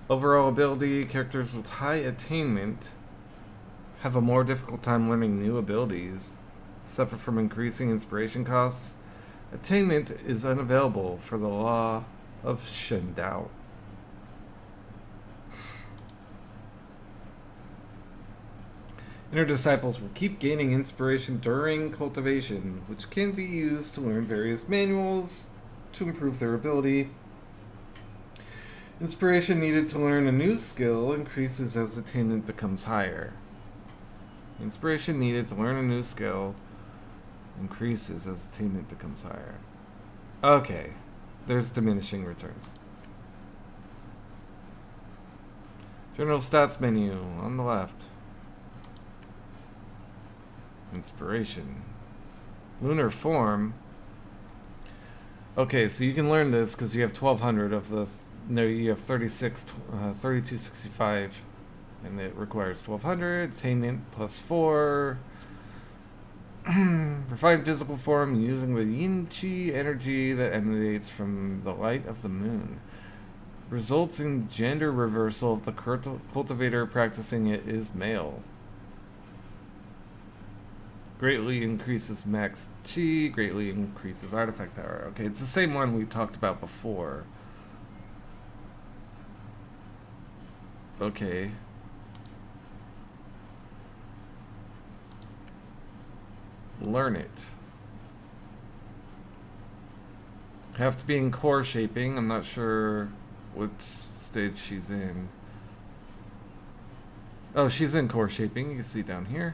Overall ability, characters with high attainment have a more difficult time learning new abilities, suffer from increasing inspiration costs. Attainment is unavailable for the law of Shendao. Inner disciples will keep gaining inspiration during cultivation, which can be used to learn various manuals to improve their ability. Inspiration needed to learn a new skill increases as attainment becomes higher. Inspiration needed to learn a new skill increases as attainment becomes higher. Okay, there's diminishing returns. General stats menu on the left. Inspiration. Lunar form. Okay, so you can learn this because you have 1200 of the. No, you have 3265, and it requires 1200. Attainment plus 4. Refined physical form using the yin chi energy that emanates from the light of the moon. Results in gender reversal if the cultivator practicing it is male. Greatly increases max chi, greatly increases artifact power. Okay, it's the same one we talked about before. Okay. Learn it. Have to be in core shaping. I'm not sure what stage she's in. Oh, she's in core shaping. You can see down here.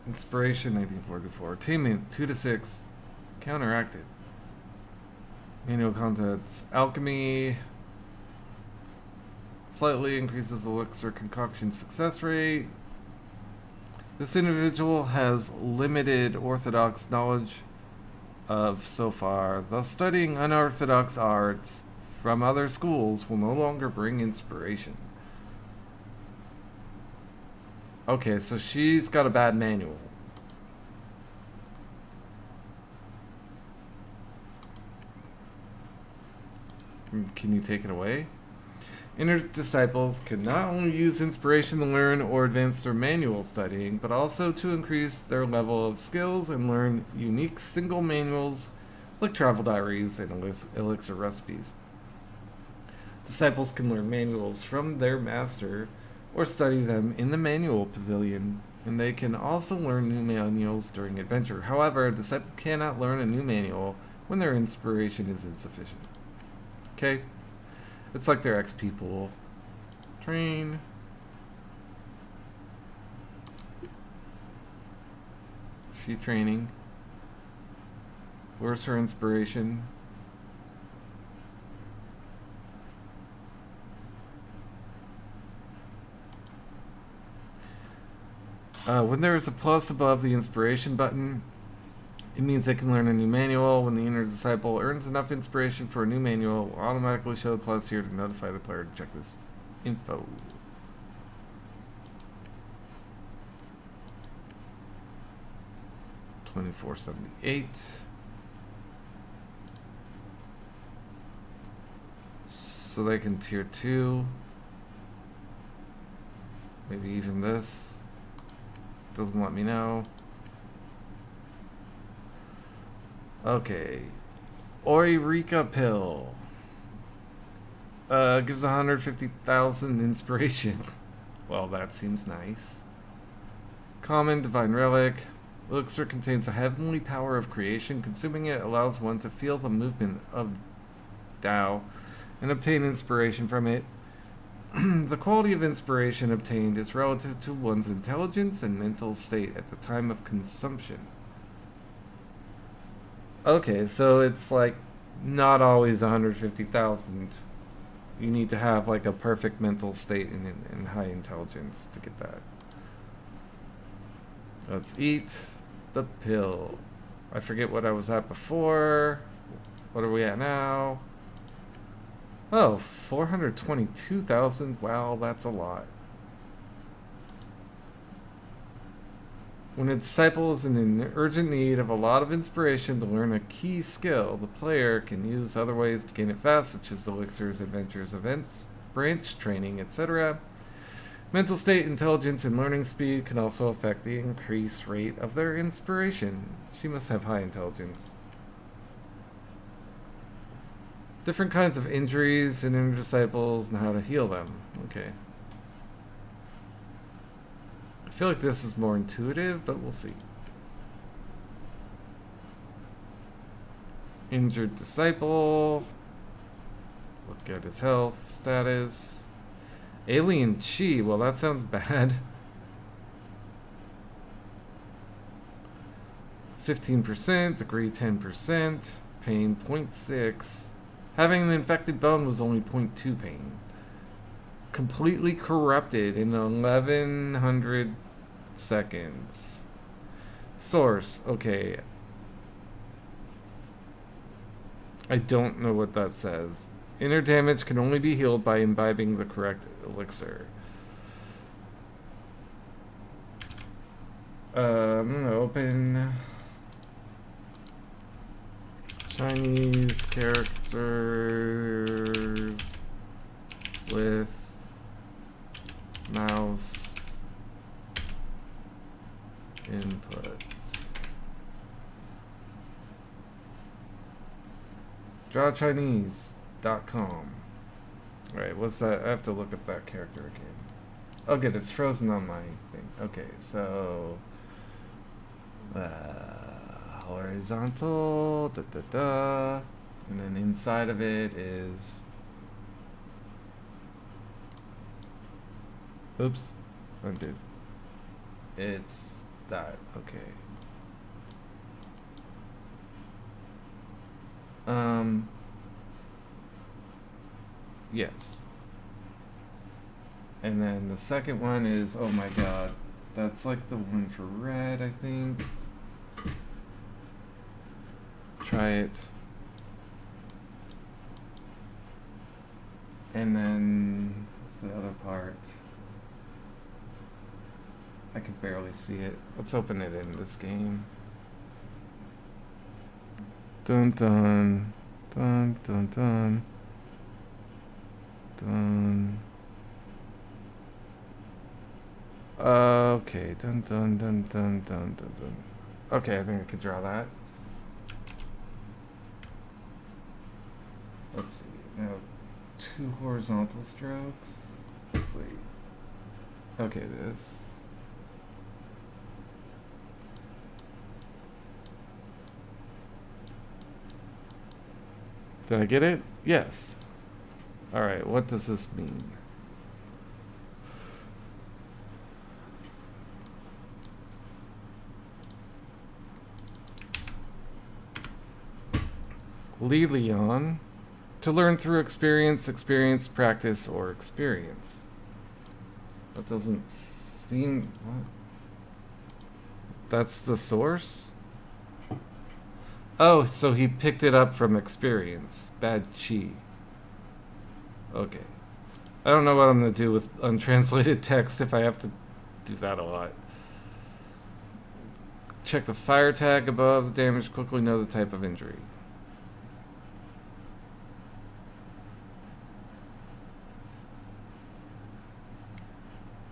Inspiration 1944. Attainment 2 to 6. Counteracted. Manual contents. Alchemy. Slightly increases elixir concoction success rate. This individual has limited orthodox knowledge of so far, thus studying unorthodox arts from other schools will no longer bring inspiration. Okay, so she's got a bad manual. Can you take it away? Inner disciples can not only use inspiration to learn or advance their manual studying, but also to increase their level of skills and learn unique single manuals like travel diaries and elixir recipes. Disciples can learn manuals from their master or study them in the manual pavilion, and they can also learn new manuals during adventure. However, a disciple cannot learn a new manual when their inspiration is insufficient. Okay? It's like their XP pool. Train. She training. Where's her inspiration? When there is a plus above the inspiration button, it means they can learn a new manual. When the inner disciple earns enough inspiration for a new manual, it will automatically show the plus here to notify the player to check this info. $24.78. So they can tier 2. Maybe even this. Doesn't let me know. Okay. Eureka Pill. Gives 150,000 inspiration. Well, that seems nice. Common Divine Relic. Elixir contains a heavenly power of creation. Consuming it allows one to feel the movement of Tao and obtain inspiration from it. The quality of inspiration obtained is relative to one's intelligence and mental state at the time of consumption. Okay, so it's like not always 150,000. You need to have like a perfect mental state and high intelligence to get that. Let's eat the pill. I forget what I was at before. What are we at now? Oh, 422,000. Wow, that's a lot. When a disciple is in urgent need of a lot of inspiration to learn a key skill, the player can use other ways to gain it fast, such as elixirs, adventures, events, branch training, etc. Mental state, intelligence, and learning speed can also affect the increased rate of their inspiration. She must have high intelligence. Different kinds of injuries in inner disciples and how to heal them. Okay. I feel like this is more intuitive, but we'll see. Injured disciple. Look at his health status. Alien chi. Well, that sounds bad. 15%. Degree 10%. Pain 0.6. Having an infected bone was only 0.2 pain. Completely corrupted in 1100 seconds. Source. Okay. I don't know what that says. Inner damage can only be healed by imbibing the correct elixir. I'm gonna open Chinese characters with mouse input. DrawChinese.com. Alright, what's that? I have to look up that character again. Oh, good, it's frozen on my thing. Okay, so horizontal, and then inside of it is, oops, undo. It's that, okay. Yes. And then the second one is, oh my god, that's like the one for red, I think. Try it. And then, what's the other part? I can barely see it. Let's open it in this game. Dun dun. Dun dun dun. Dun. Okay. Dun dun dun dun dun dun dun. Okay, I think I could draw that. Let's see. Now, 2 horizontal strokes. Wait. Okay, this. Did I get it? Yes. Alright, what does this mean? Lilion. To learn through experience, practice, or experience. That doesn't seem... What? That's the source? Oh, so he picked it up from experience. Bad chi. Okay. I don't know what I'm going to do with untranslated text if I have to do that a lot. Check the fire tag above the damage. Quickly know the type of injury.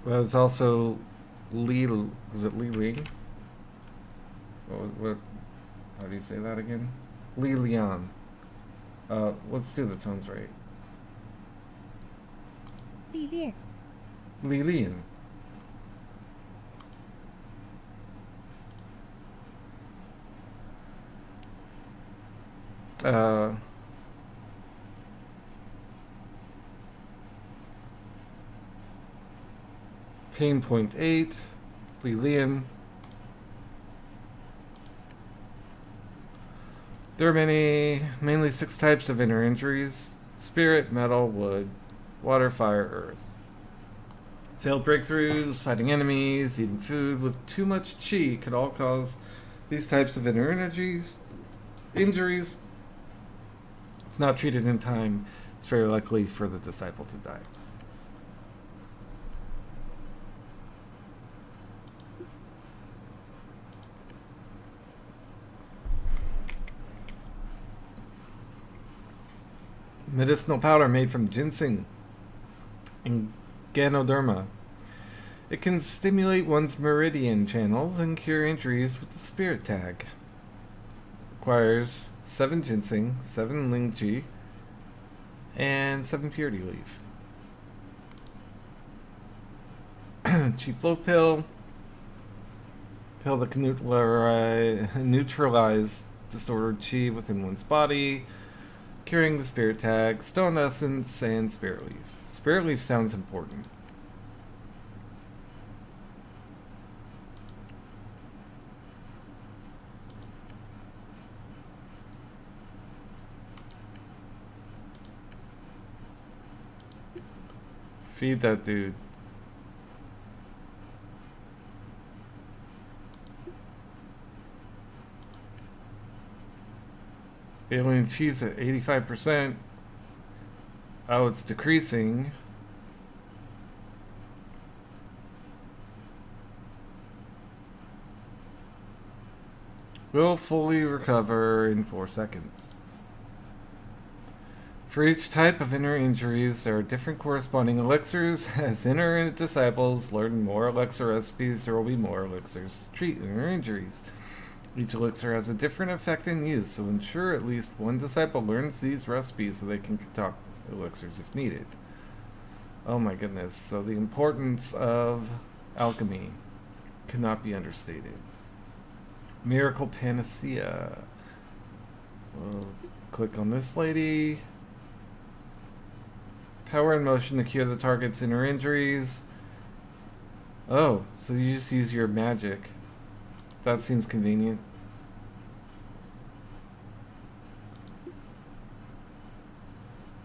Well, it's also Li... Was it Li Ling? What? How do you say that again? Li Lian. Let's do the tones right. Li Lian. Li Lian. Pain point 8. Li Lian. There are mainly 6 types of inner injuries: spirit, metal, wood, water, fire, earth. Failed breakthroughs, fighting enemies, eating food with too much chi could all cause these types of inner injuries. If not treated in time, it's very likely for the disciple to die. Medicinal powder made from ginseng and Ganoderma. It can stimulate one's meridian channels and cure injuries with the spirit tag. Requires 7 ginseng, 7 lingji, and 7 purity leaf. Chi flow pill. Pill that can neutralize disordered chi within one's body. Curing the spirit tag, stone essence, and spirit leaf. Spirit leaf sounds important. Feed that dude. Alien cheese at 85%. Oh, it's decreasing. Will fully recover in 4 seconds. For each type of inner injuries, there are different corresponding elixirs. As inner disciples learn more elixir recipes, there will be more elixirs to treat inner injuries. Each elixir has a different effect and use, so ensure at least one disciple learns these recipes so they can concoct elixirs if needed. Oh my goodness, so the importance of alchemy cannot be understated. Miracle Panacea. We'll click on this lady. Power and motion to cure the target's inner injuries. Oh, so you just use your magic. That seems convenient.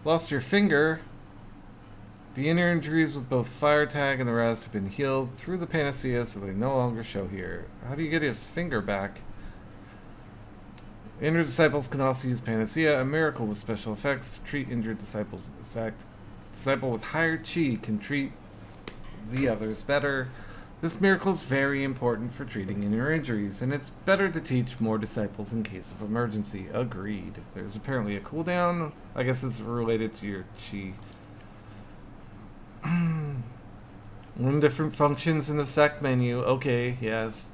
Lost your finger. The inner injuries with both fire tag and the rest have been healed through the panacea, so they no longer show here. How do you get his finger back? Inner disciples can also use panacea, a miracle with special effects, to treat injured disciples with the sect. Disciple with higher chi can treat the others better. This miracle is very important for treating inner injuries, and it's better to teach more disciples in case of emergency. Agreed. There's apparently a cooldown. I guess it's related to your chi. One different functions in the sect menu. Okay, yes.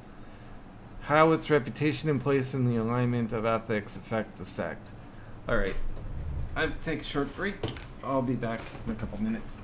How its reputation and place in the alignment of ethics affect the sect. Alright. I have to take a short break. I'll be back in a couple minutes.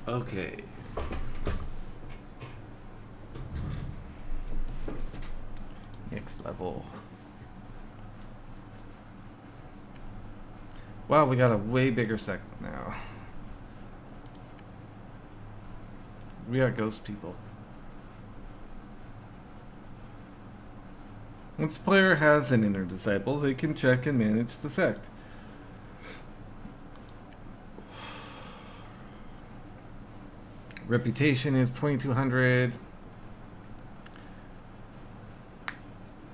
Okay. Next level. Wow, we got a way bigger sect now. We got ghost people. Once a player has an inner disciple, they can check and manage the sect. Reputation is 2200.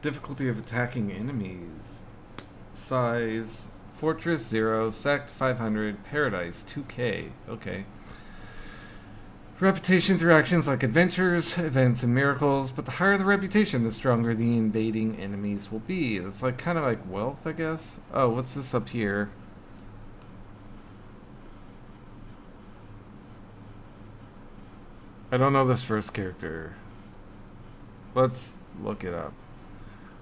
Difficulty of attacking enemies. Size. Fortress 0. Sect 500. Paradise 2k. Okay. Reputation through actions like adventures, events, and miracles, but the higher the reputation, the stronger the invading enemies will be. It's like kind of like wealth, I guess. Oh, what's this up here? I don't know this first character. Let's look it up.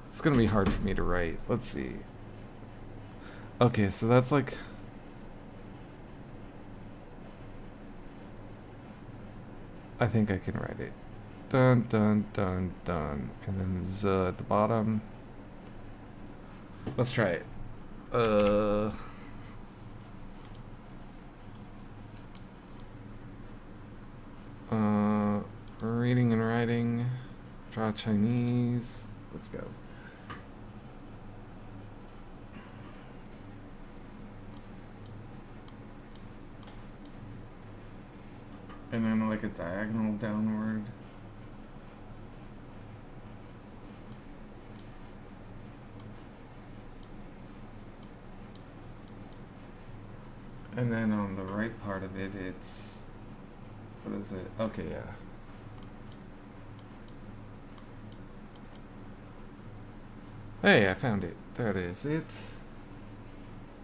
It's gonna be hard for me to write. Let's see. Okay, so that's like... I think I can write it. Dun dun dun dun. And then Z at the bottom. Let's try it. Reading and writing. Draw Chinese. Let's go. And then like a diagonal downward. And then on the right part of it, it's, what is it? Okay, yeah. Hey, I found it. There it is. This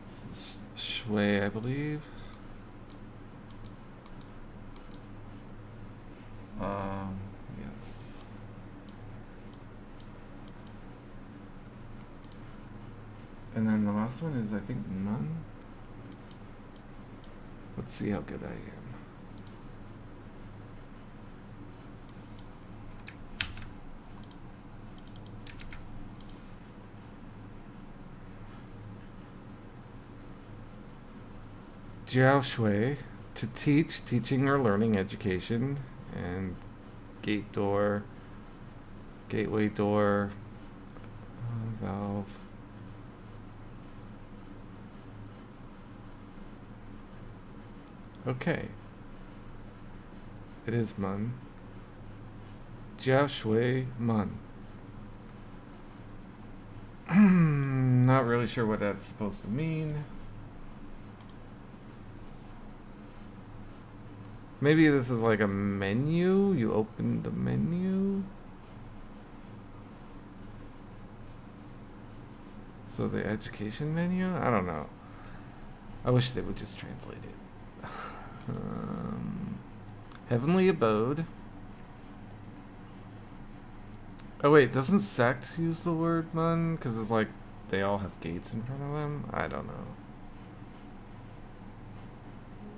is Shui, I believe. Yes. And then the last one is, I think, none. Let's see how good I am. Jiao Shui, to teach, teaching or learning education, and gate door, gateway door, valve. Okay. It is Mun. Jiao Shui Mun. Not really sure what that's supposed to mean. Maybe this is like a menu. You open the menu. So the education menu? I don't know. I wish they would just translate it. Heavenly Abode. Oh wait, doesn't sect use the word mun? Because it's like they all have gates in front of them? I don't know.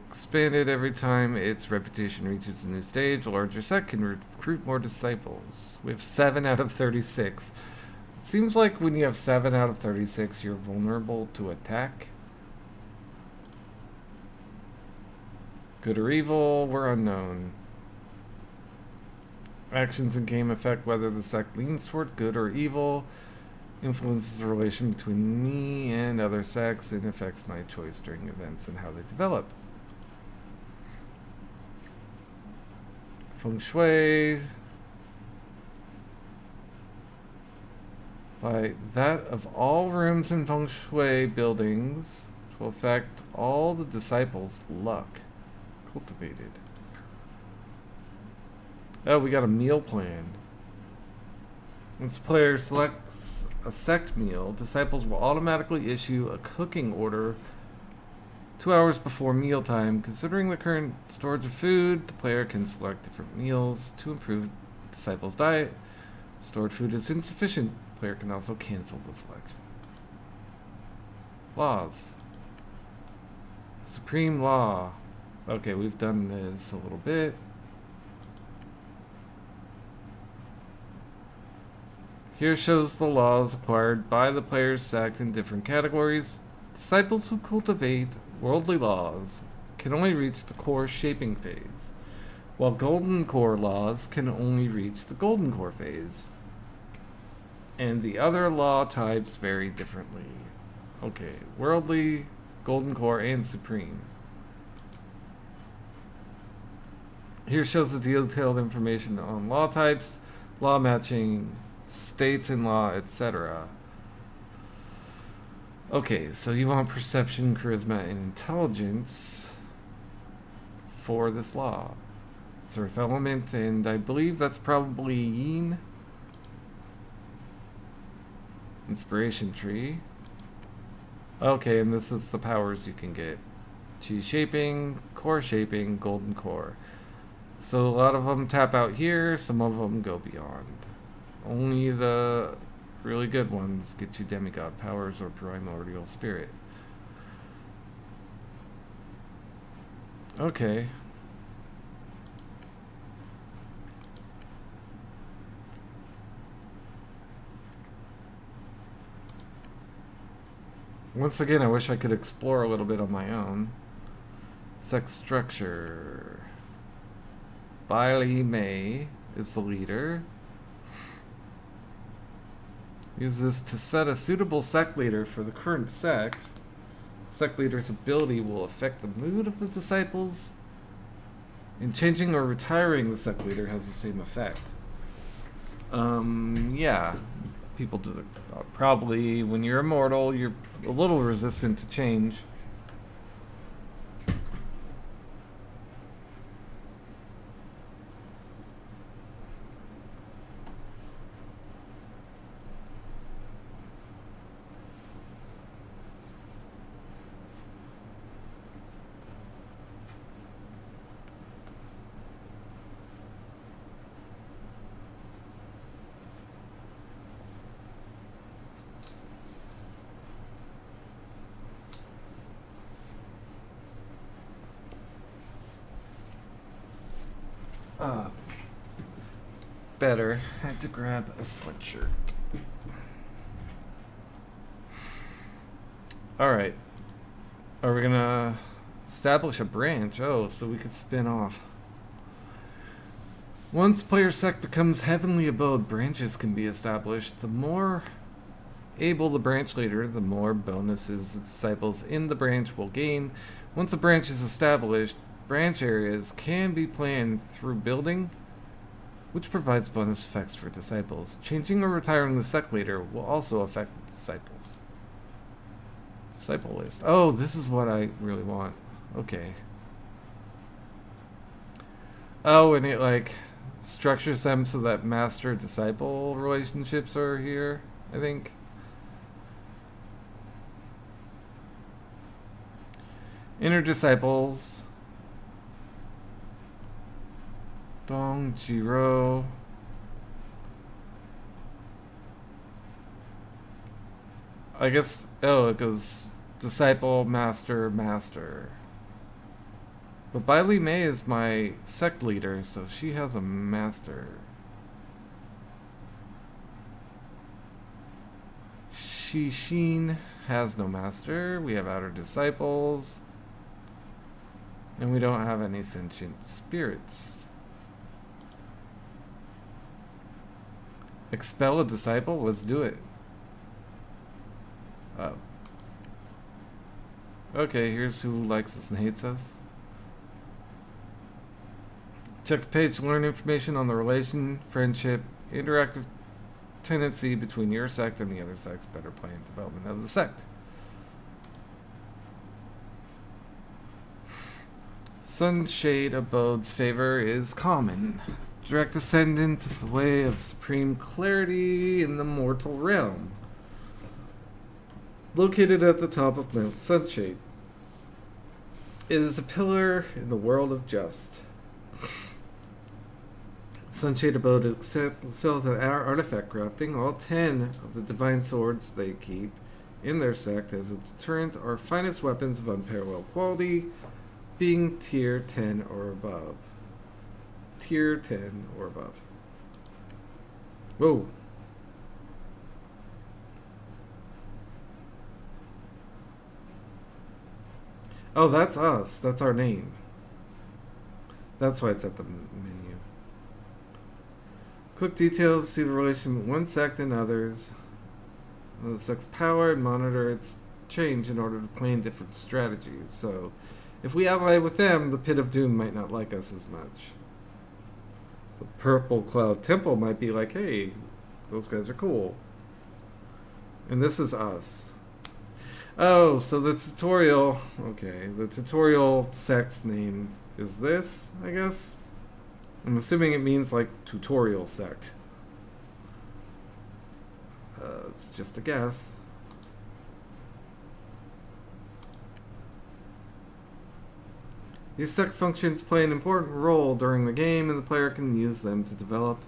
Expanded every time its reputation reaches a new stage. A larger sect can recruit more disciples. We have 7 out of 36. It seems like when you have 7 out of 36, you're vulnerable to attack. Good or evil were unknown. Actions in game affect whether the sect leans toward good or evil, influences the relation between me and other sects, and affects my choice during events and how they develop. Feng Shui. By that of all rooms in Feng Shui buildings, which will affect all the disciples' luck. Cultivated. Oh, we got a meal plan. Once the player selects a sect meal, disciples will automatically issue a cooking order 2 hours before mealtime. Considering the current storage of food, the player can select different meals to improve disciples' diet. Stored food is insufficient. The player can also cancel the selection. Laws. Supreme Law. Okay, we've done this a little bit. Here shows the laws acquired by the player's sect in different categories. Disciples who cultivate worldly laws can only reach the core shaping phase, while golden core laws can only reach the golden core phase. And the other law types vary differently. Okay, worldly, golden core, and supreme. Here shows the detailed information on law types, law matching, states in law, etc. Okay, so you want perception, charisma, and intelligence for this law. It's earth element, and I believe that's probably yin. Inspiration tree. Okay, and this is the powers you can get. Chi shaping, golden core. So a lot of them tap out here, some of them go beyond. Only the really good ones get you demigod powers or primordial spirit. Okay. Once again, I wish I could explore a little bit on my own. Sex structure. Bailey May is the leader. Use this to set a suitable sect leader for the current sect. Sect leader's ability will affect the mood of the disciples And changing or retiring the sect leader has the same effect. Yeah. People do it. Probably when you're immortal, you're a little resistant to change. Uh, Better. Had to grab a sweatshirt. Alright. Are we gonna establish a branch? Oh, so we could spin off. Once player sect becomes heavenly abode, branches can be established. The more able the branch leader, the more bonuses the disciples in the branch will gain. Once a branch is established, branch areas can be planned through building, which provides bonus effects for disciples. Changing or retiring the sect leader will also affect the disciples. Disciple list. Oh, this is what I really want. Okay. Oh, and it like structures them so that master-disciple relationships are here, I think. Inner disciples. Dong Jiro. I guess, oh, it goes disciple, master, master. But Bai Li Mei is my sect leader, so she has a master. Shishin has no master. We have outer disciples. And we don't have any sentient spirits. Expel a disciple? Let's do it. Oh. Okay, here's who likes us and hates us. Check the page to learn information on the relation, friendship, interactive tendency between your sect and the other sect's better plan development of the sect. Sunshade Abode's favor is common. Direct descendant of the way of supreme clarity in the mortal realm. Located at the top of Mount Sunshade. It is a pillar in the world of just. Sunshade Abode excels at artifact crafting. All 10 of the divine swords they keep in their sect as a deterrent are finest weapons of unparalleled quality, being tier 10 or above. Tier 10 or above. Whoa. Oh, that's us. That's our name. That's why it's at the menu. Quick details, see the relation between one sect and others. The sect's power and monitor its change in order to plan different strategies. So, if we ally with them, the Pit of Doom might not like us as much. The Purple Cloud Temple might be like, hey, those guys are cool. And this is us. Oh, so the tutorial... Okay, the tutorial sect's name is this, I guess? I'm assuming it means, like, tutorial sect. It's just a guess. These sect functions play an important role during the game, and the player can use them to develop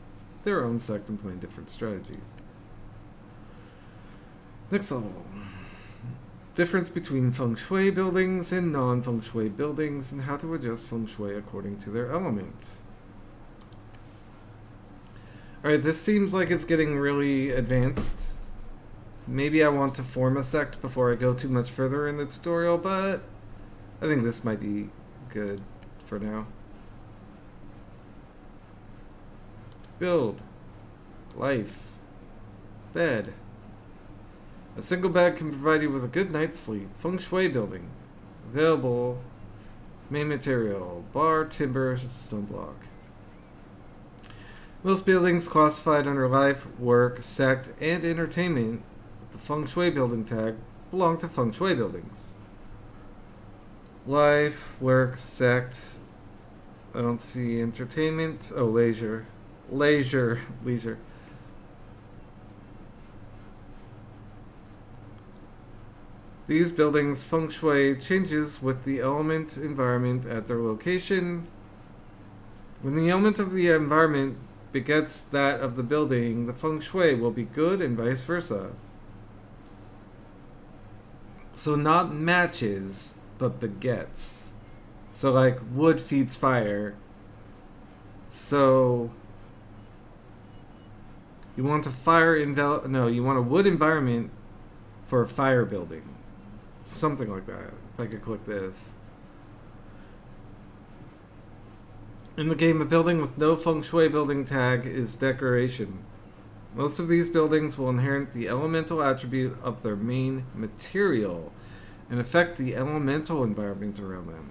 their own sect and plan different strategies. Next level. Difference between feng shui buildings and non-feng shui buildings, and how to adjust feng shui according to their element. Alright, this seems like it's getting really advanced. Maybe I want to form a sect before I go too much further in the tutorial, but I think this might be good for now. Build. Life. Bed. A single bed can provide you with a good night's sleep. Feng Shui building. Available Main material, bar, timber, stone block. Most buildings classified under life, work, sect, and entertainment with the feng shui building tag belong to feng shui buildings. Life, work, sect. I don't see entertainment. Oh, leisure. Leisure. These buildings' feng shui changes with the element environment at their location. When the element of the environment begets that of the building, the feng shui will be good and vice versa. So not matches, but begets. So like wood feeds fire. So you want a you want a wood environment for a fire building. Something like that. If I could click this. In the game, a building with no feng shui building tag is decoration. Most of these buildings will inherit the elemental attribute of their main material and affect the elemental environment around them.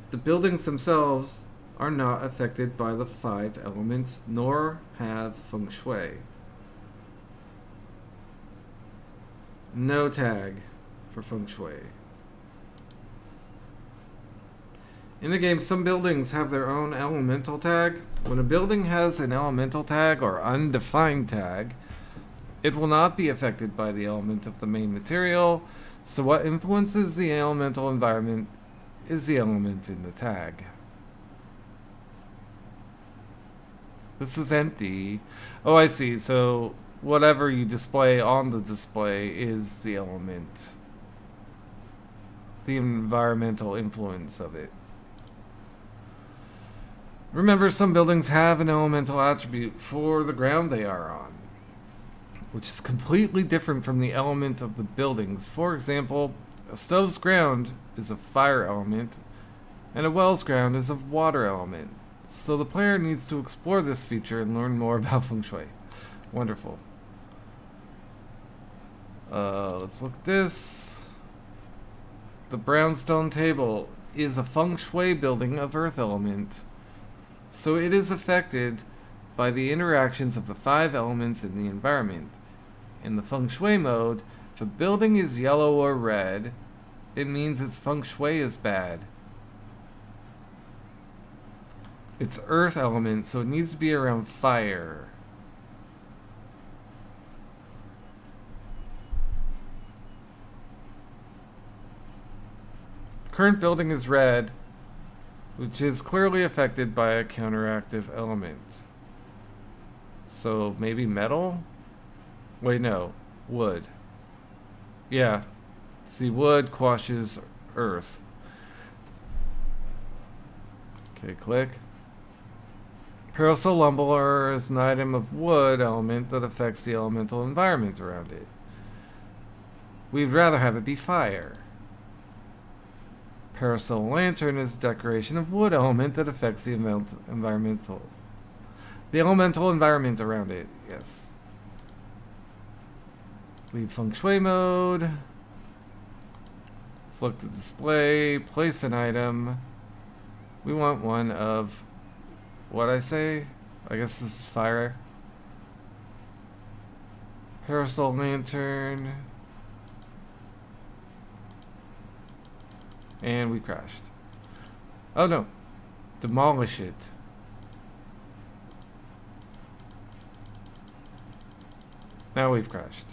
The buildings themselves are not affected by the 5 elements, nor have feng shui. No tag for feng shui. In the game, some buildings have their own elemental tag. When a building has an elemental tag or undefined tag, it will not be affected by the element of the main material, so what influences the elemental environment is the element in the tag. This is empty. Oh, I see. So whatever you display on the display is the element. The environmental influence of it. Remember, some buildings have an elemental attribute for the ground they are on, which is completely different from the element of the buildings. For example, a stove's ground is a fire element, and a well's ground is a water element. So the player needs to explore this feature and learn more about feng shui. Wonderful. Let's look at this. The brownstone table is a feng shui building of earth element. So it is affected by the interactions of the 5 elements in the environment. In the feng shui mode, if a building is yellow or red, it means its feng shui is bad. It's earth element, so it needs to be around fire. Current building is red, which is clearly affected by a counteractive element. So maybe metal? Wait, no. Wood. Yeah. See, wood quashes earth. Okay, click. Parasol lumber is an item of wood element that affects the elemental environment around it. We'd rather have it be fire. Parasol lantern is a decoration of wood element that affects the elemental environment around it. Yes. Leave feng shui mode. Select the display. Place an item. We want one of what I say. I guess this is fire. Parasol lantern. And we crashed. Oh no. Demolish it. Now we've crashed.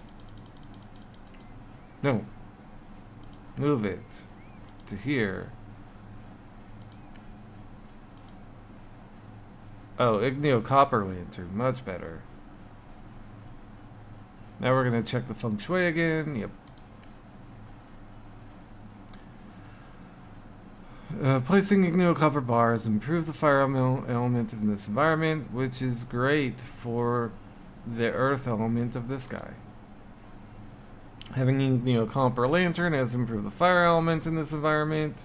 No. Move it to here. Oh, Igneo Copper Lantern. Much better. Now we're going to check the feng shui again. Yep. Placing Igneo Copper bars improve the fire element in this environment, which is great for the earth element of this guy. Having Igneo Copper Lantern has improved the fire element in this environment.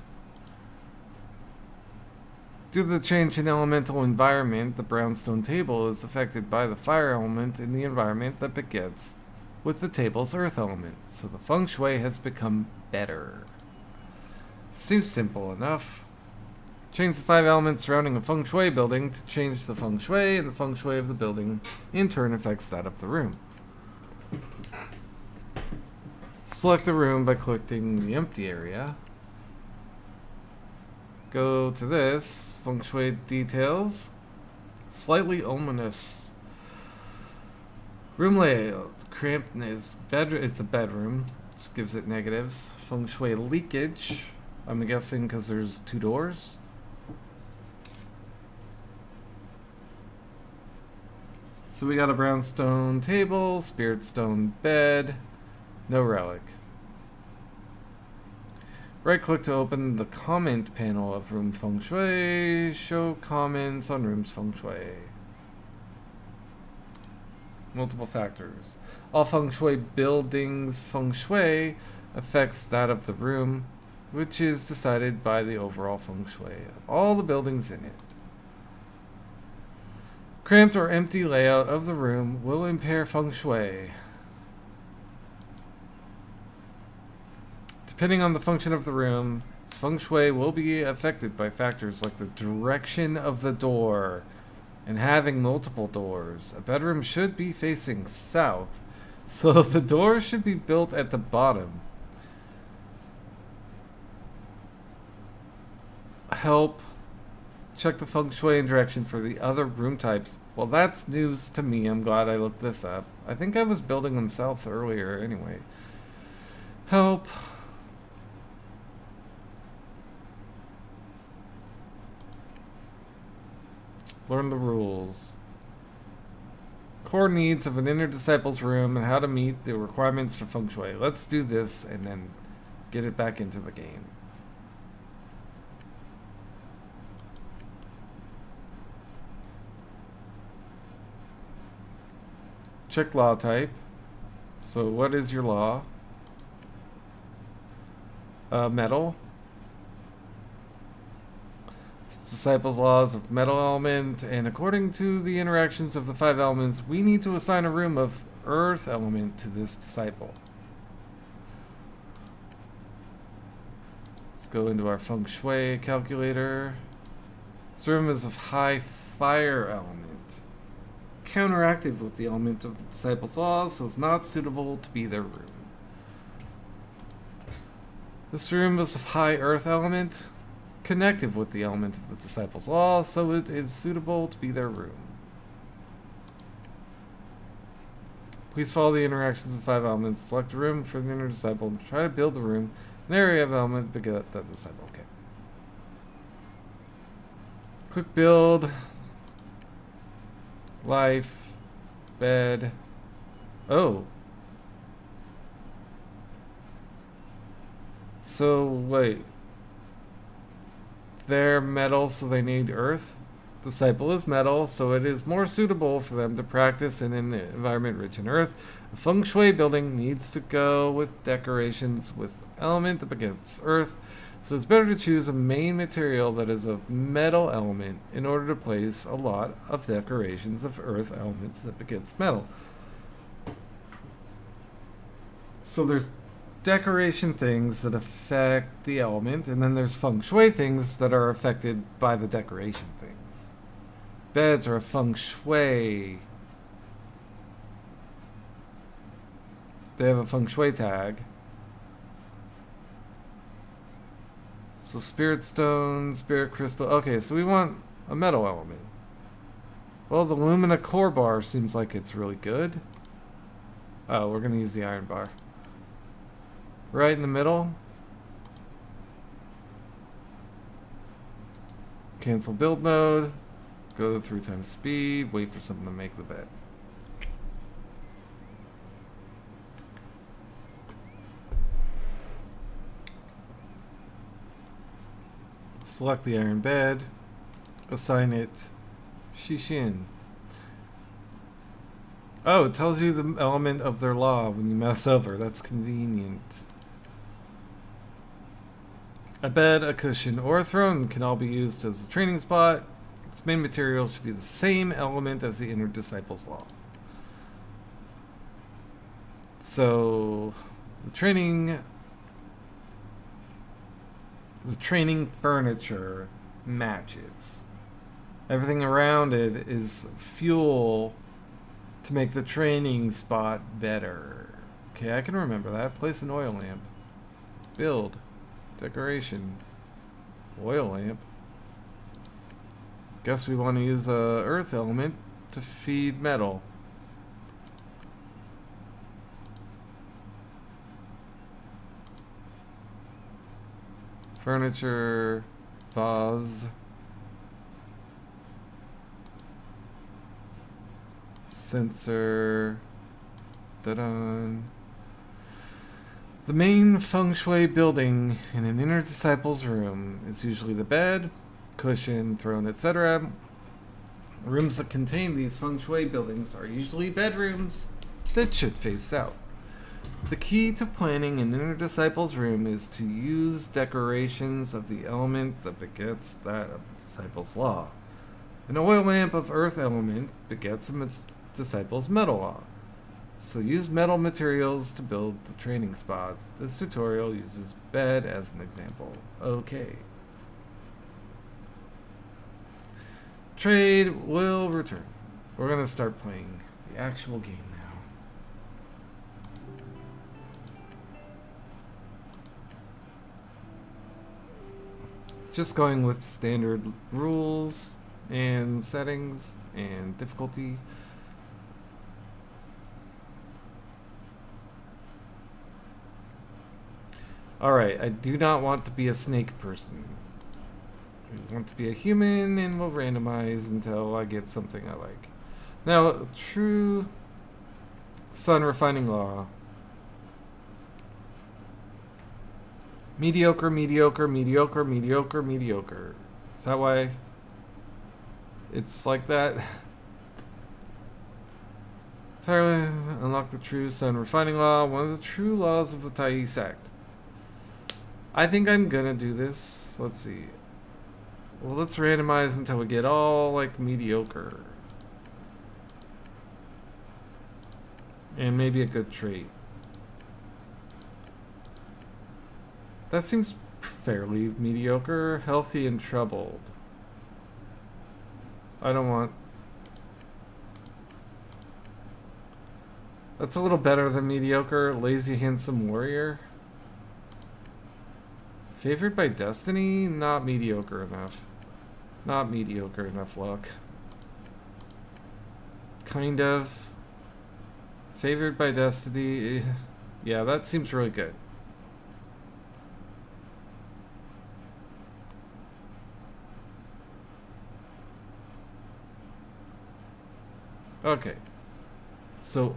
Due to the change in elemental environment, the brownstone table is affected by the fire element in the environment that begets with the table's earth element, so the feng shui has become better. Seems simple enough. Change the 5 elements surrounding a feng shui building to change the feng shui, and the feng shui of the building in turn affects that of the room. Select the room by clicking the empty area. Go to this, feng shui details, slightly ominous. Room layout, crampedness, it's a bedroom, which gives it negatives. Feng shui leakage, I'm guessing because there's 2 doors. So we got a brownstone table, spirit stone bed, no relic. Right click to open the comment panel of room feng shui. Show comments on room's feng shui. Multiple factors. All feng shui buildings feng shui affects that of the room, which is decided by the overall feng shui of all the buildings in it. Cramped or empty layout of the room will impair feng shui. Depending on the function of the room, feng shui will be affected by factors like the direction of the door and having multiple doors. A bedroom should be facing south, so the door should be built at the bottom. Help. Check the feng shui and direction for the other room types. Well, that's news to me. I'm glad I looked this up. I think I was building them south earlier anyway. Help. Learn the rules. Core needs of an inner disciple's room and how to meet the requirements for feng shui. Let's do this and then get it back into the game. Check law type. So what is your law? Metal. Disciples' laws of metal element, and according to the interactions of the 5 elements, we need to assign a room of earth element to this disciple. Let's go into our feng shui calculator. This room is of high fire element. Counteractive with the element of the disciples' laws, so it's not suitable to be their room. This room is of high earth element. Connective with the element of the disciples' law, so it is suitable to be their room. Please follow the interactions of 5 elements. Select a room for the inner disciple and try to build the room. An area of element beget that disciple. Okay. Click build. Life. Bed. Oh. So, wait. They're metal, so they need earth. Disciple is metal, so it is more suitable for them to practice in an environment rich in earth. A feng shui building needs to go with decorations with element that begets earth, so it's better to choose a main material that is of metal element in order to place a lot of decorations of earth elements that begets metal. So there's decoration things that affect the element, and then there's feng shui things that are affected by the decoration things. Beds are a feng shui. They have a feng shui tag. So spirit stone, spirit crystal. Okay, so we want a metal element. Well, the Lumina core bar seems like it's really good. Oh, we're going to use the iron bar. Right in the middle. Cancel build mode. Go to 3 times speed. Wait for something to make the bed. Select the iron bed. Assign it Shishin. Oh, it tells you the element of their law when you mouse over. That's convenient. A bed, a cushion, or a throne can all be used as a training spot. Its main material should be the same element as the inner disciple's law. So, the training furniture matches. Everything around it is fuel to make the training spot better. Okay, I can remember that. Place an oil lamp. Build. Decoration. Oil lamp. Guess we want to use a earth element to feed metal. Furniture. Vase. Sensor. Da-dun. The main feng shui building in an inner disciple's room is usually the bed, cushion, throne, etc. Rooms that contain these feng shui buildings are usually bedrooms that should face south. The key to planning an inner disciple's room is to use decorations of the element that begets that of the disciple's law. An oil lamp of earth element begets a disciple's metal law. So use metal materials to build the training spot. This tutorial uses bed as an example. Okay. Trade will return. We're going to start playing the actual game now. Just going with standard rules and settings and difficulty. Alright, I do not want to be a snake person. I want to be a human, and we'll randomize until I get something I like. Now, true sun refining law. Mediocre, mediocre, mediocre, mediocre, mediocre. Is that why it's like that? Entirely unlock the true sun refining law, one of the true laws of the Tai sect. I think I'm gonna do this. Let's see. Well, let's randomize until we get all, like, mediocre. And maybe a good trait. That seems fairly mediocre. Healthy and troubled. I don't want... That's a little better than mediocre. Lazy, handsome warrior. Favored by destiny? Not mediocre enough. Not mediocre enough luck. Kind of. Favored by destiny. Yeah, that seems really good. Okay. So,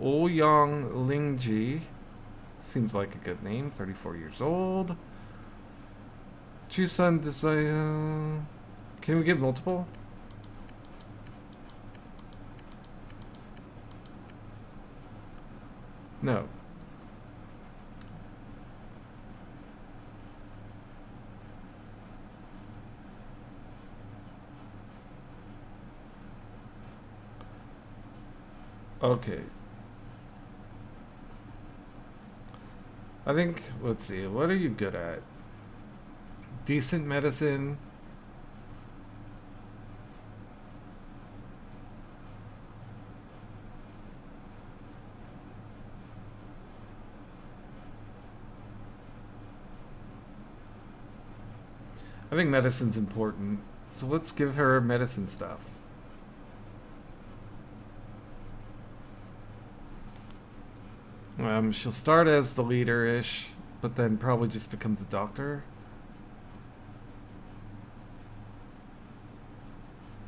Ouyang Lingji. Seems like a good name. 34 years old. Chusan Desire. Can we get multiple? No. Okay. I think, let's see, what are you good at? Decent medicine. I think medicine's important, so let's give her medicine stuff. She'll start as the leader-ish, but then probably just become the doctor.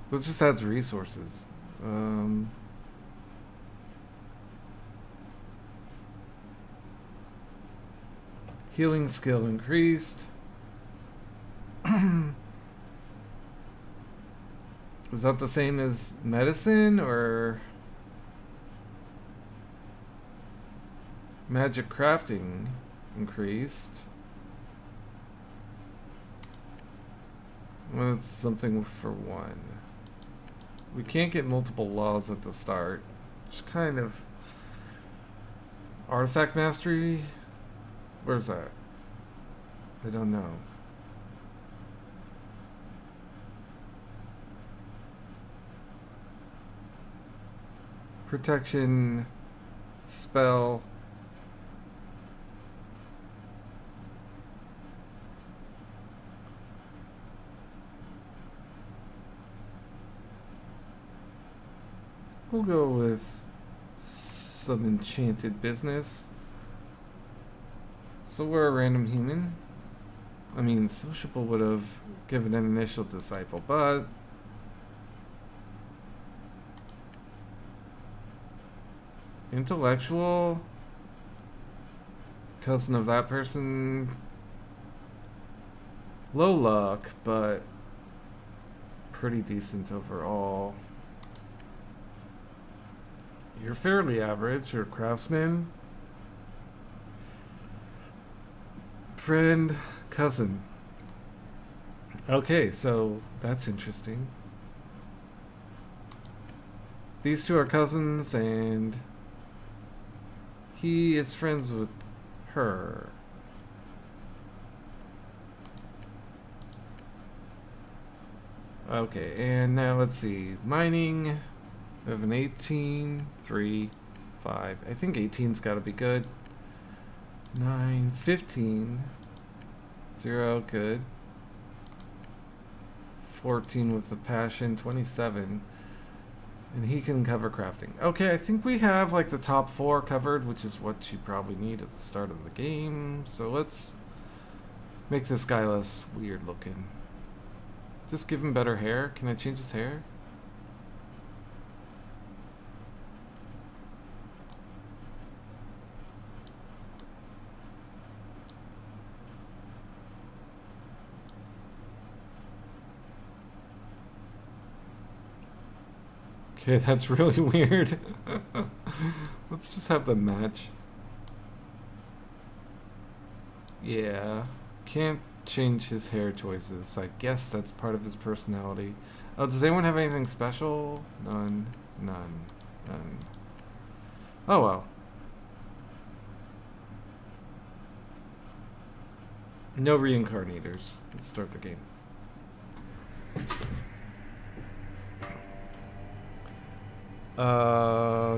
That just adds resources. Healing skill increased. Is that the same as medicine, or... Magic crafting increased. Well, it's something for one. We can't get multiple laws at the start. Which kind of... Artifact mastery? Where's that? I don't know. 1 I don't know. Protection spell. We'll go with some enchanted business. So we're a random human. I mean, sociable would have given an initial disciple, but intellectual, cousin of that person, low luck, but pretty decent overall. You're fairly average. You're a craftsman. Friend, cousin. Okay, so that's interesting. These two are cousins, and he is friends with her. Okay, and now let's see. Mining. We have an 18, 3, 5. I think 18's got to be good. 9, 15. 0, good. 14 with the passion, 27. And he can cover crafting. Okay, I think we have like the top 4 covered, which is what you probably need at the start of the game. So let's make this guy less weird looking. Just give him better hair. Can I change his hair? Okay, that's really weird. Let's just have them match. Yeah. Can't change his hair choices. I guess that's part of his personality. Oh, does anyone have anything special? None. None. None. Oh well. No reincarnators. Let's start the game.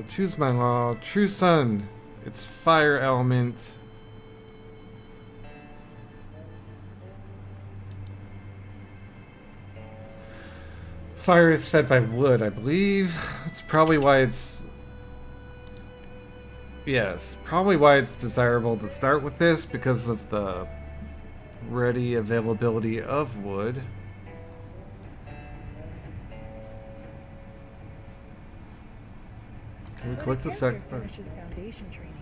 Choose my law. True Sun. It's fire element. Fire is fed by wood, I believe. That's probably why it's... Yes, probably why it's desirable to start with this, because of the ready availability of wood. Can we click the second? Finishes foundation training,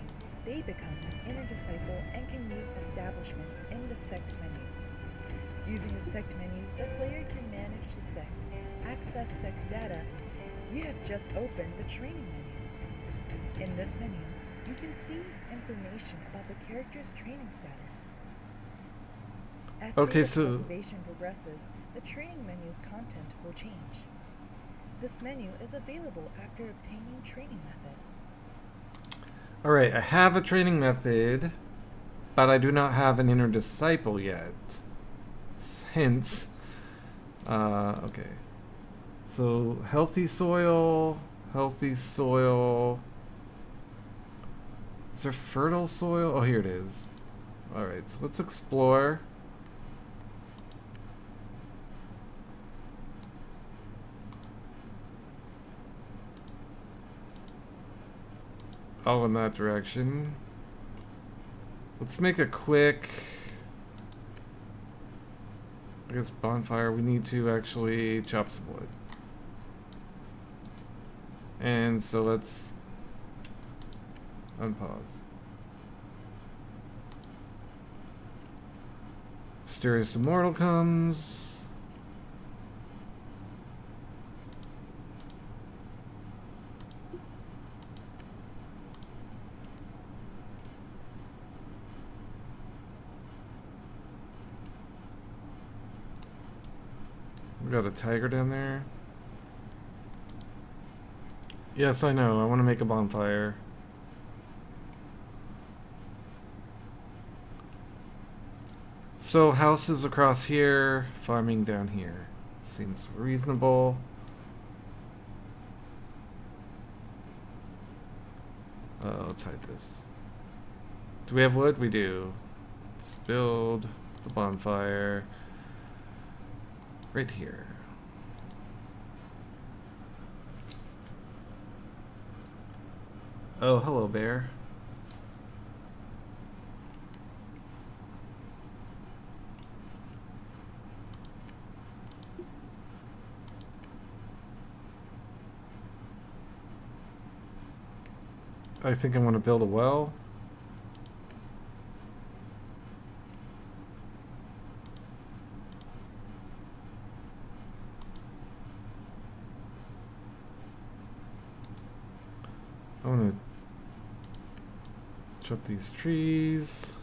they become an inner disciple and can use establishment in the sect menu. Using the sect menu, the player can manage the sect, access sect data. You have just opened the training menu. In this menu, you can see information about the character's training status. As cultivation progresses, the training menu's content will change. This menu is available after obtaining training methods. Alright, I have a training method, but I do not have an inner disciple yet. Hence, okay. So, healthy soil. Is there fertile soil? Oh, here it is. Alright, so let's explore. All in that direction. Let's make a quick... I guess bonfire. We need to actually chop some wood. And so let's unpause. Mysterious Immortal comes. We got a tiger down there. Yes, I know. I want to make a bonfire. So houses across here, farming down here. Seems reasonable. Let's hide this. Do we have wood? We do. Let's build the bonfire right here. Oh, hello, bear. I think I want to build a well. I want to chop these trees.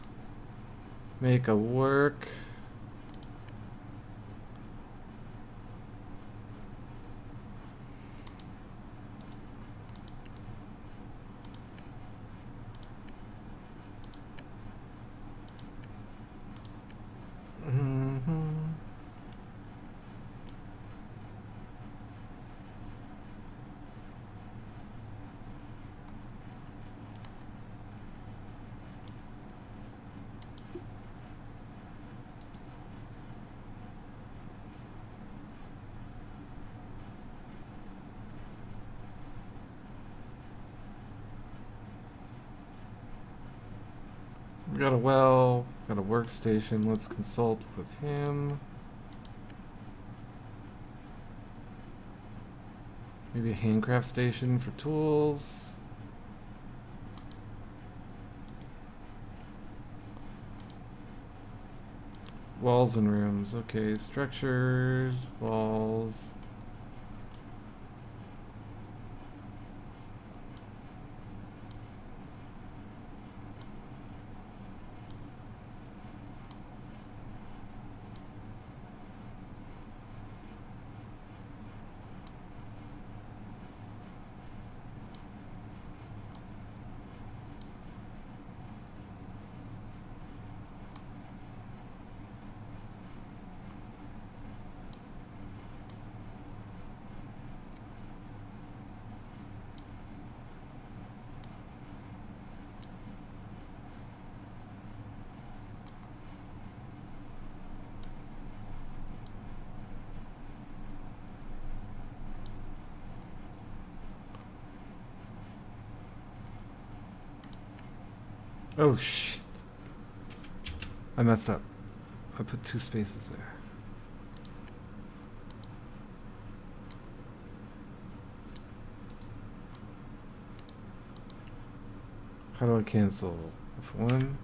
Make a work. We got a well, got a workstation. Let's consult with him. Maybe a handcraft station for tools. Walls and rooms. Okay, structures, walls. Oh, shh. I messed up. I put 2 spaces there. How do I cancel? F1?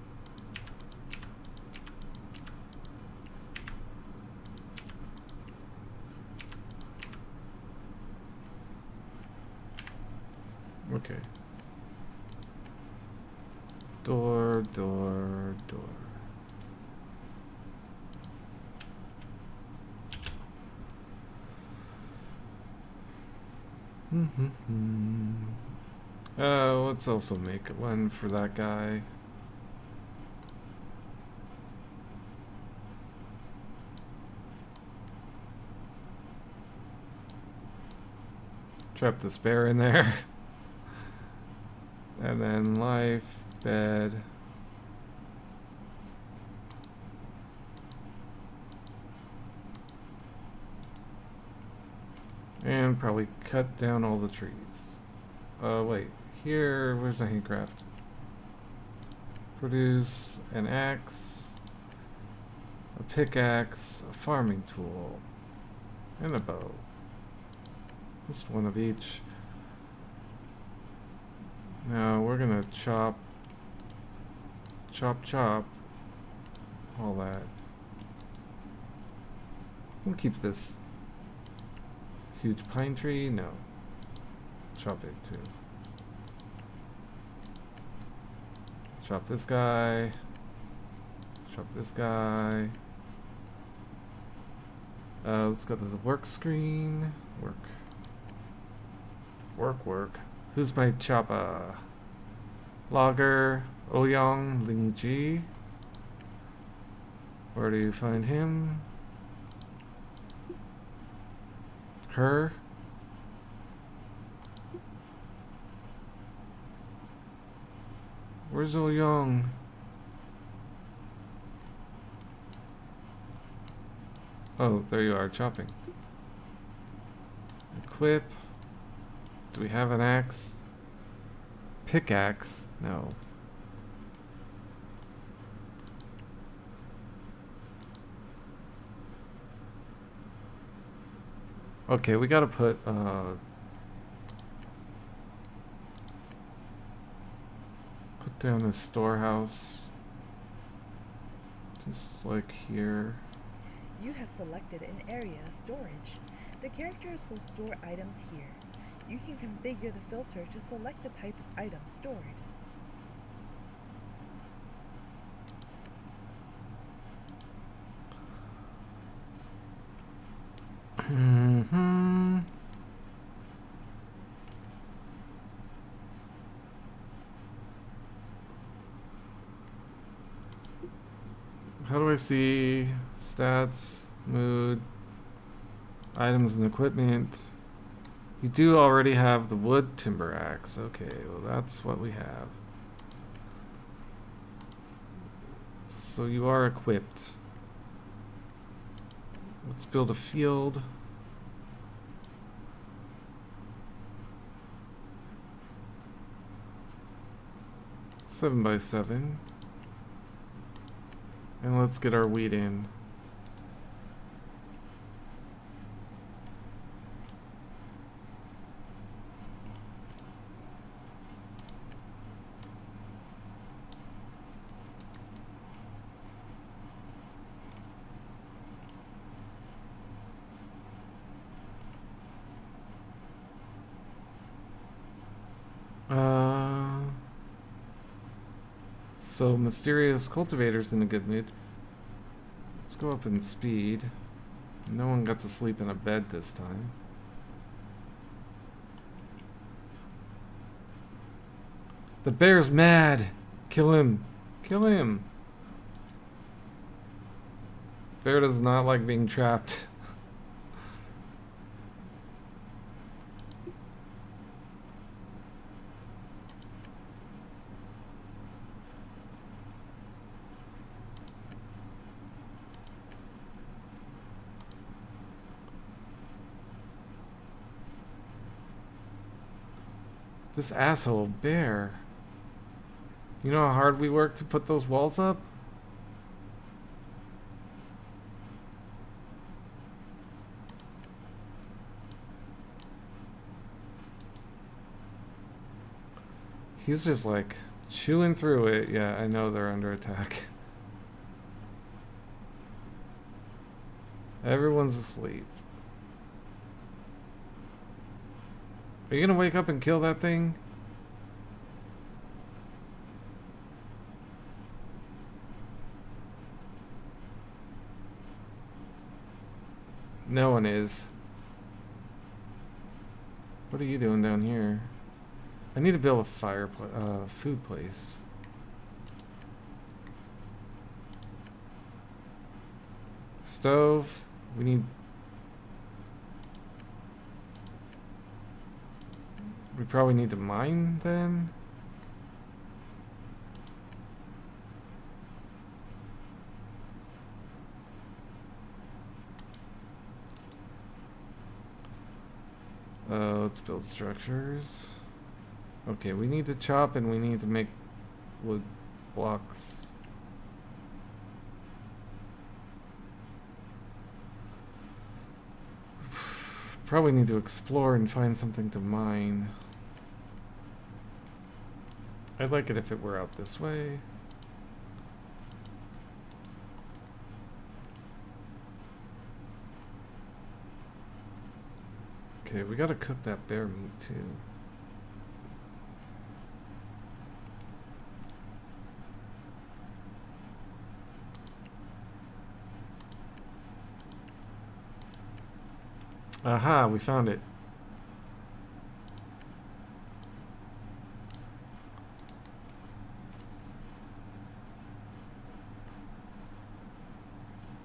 Okay. Door, door, door. Let's also make one for that guy. Trap this bear in there. And then life, bed. And probably cut down all the trees. Wait. Here, where's the handcraft? Produce an axe, a pickaxe, a farming tool, and a bow. Just one of each. Now we're gonna chop, all that. We'll keep this huge pine tree. No, chop it too. Chop this guy. Chop this guy. Let's go to the work screen. Work. Work. Who's my chopper? Logger, Ouyang Lingji. Where do you find him? Her. Where's Oh Young? Oh, there you are, chopping. Equip. Do we have an axe? Pickaxe? No. Okay, we gotta put down the storehouse. Just like here. You have selected an area of storage. The characters will store items here. You can configure the filter to select the type of item stored. Mm-hmm. How do I see stats, mood, items and equipment? You do already have the wood timber axe. Okay, well that's what we have. So you are equipped. Let's build a field. Seven by 7. And let's get our wheat in. So mysterious cultivator's in a good mood. Let's go up in speed. No one got to sleep in a bed this time. The bear's mad! Kill him! Kill him! Bear does not like being trapped. This asshole bear. You know how hard we worked to put those walls up? He's just like chewing through it. Yeah, I know they're under attack. Everyone's asleep. Are you gonna wake up and kill that thing? No one is. What are you doing down here? I need to build a food place. Stove. We need... We probably need to mine then? Let's build structures. Okay, we need to chop and we need to make wood blocks. Probably need to explore and find something to mine. I'd like it if it were out this way. Okay, we gotta cook that bear meat too. Aha, we found it.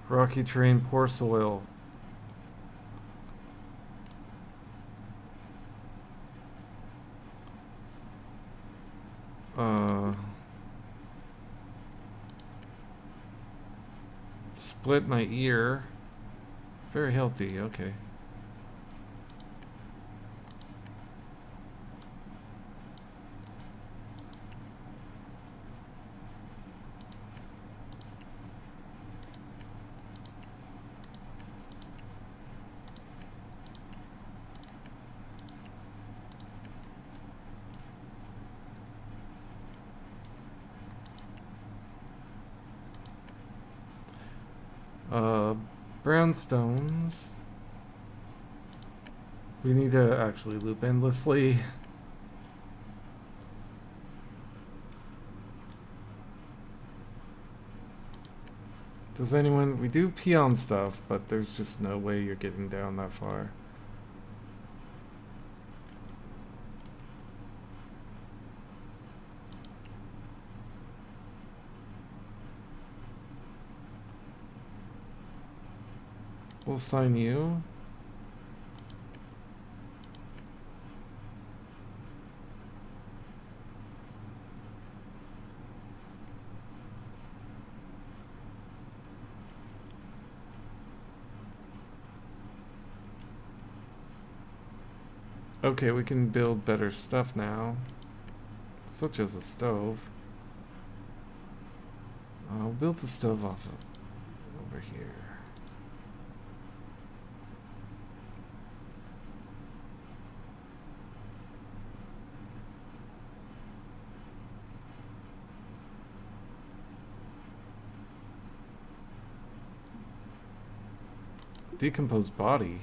Rocky terrain, poor soil. split my ear. Very healthy, okay. Brownstones. We need to actually loop endlessly. Does anyone... We do peon stuff, but there's just no way you're getting down that far. We'll sign you. Okay, we can build better stuff now, such as a stove. I'll build the stove off of over here. Decomposed body.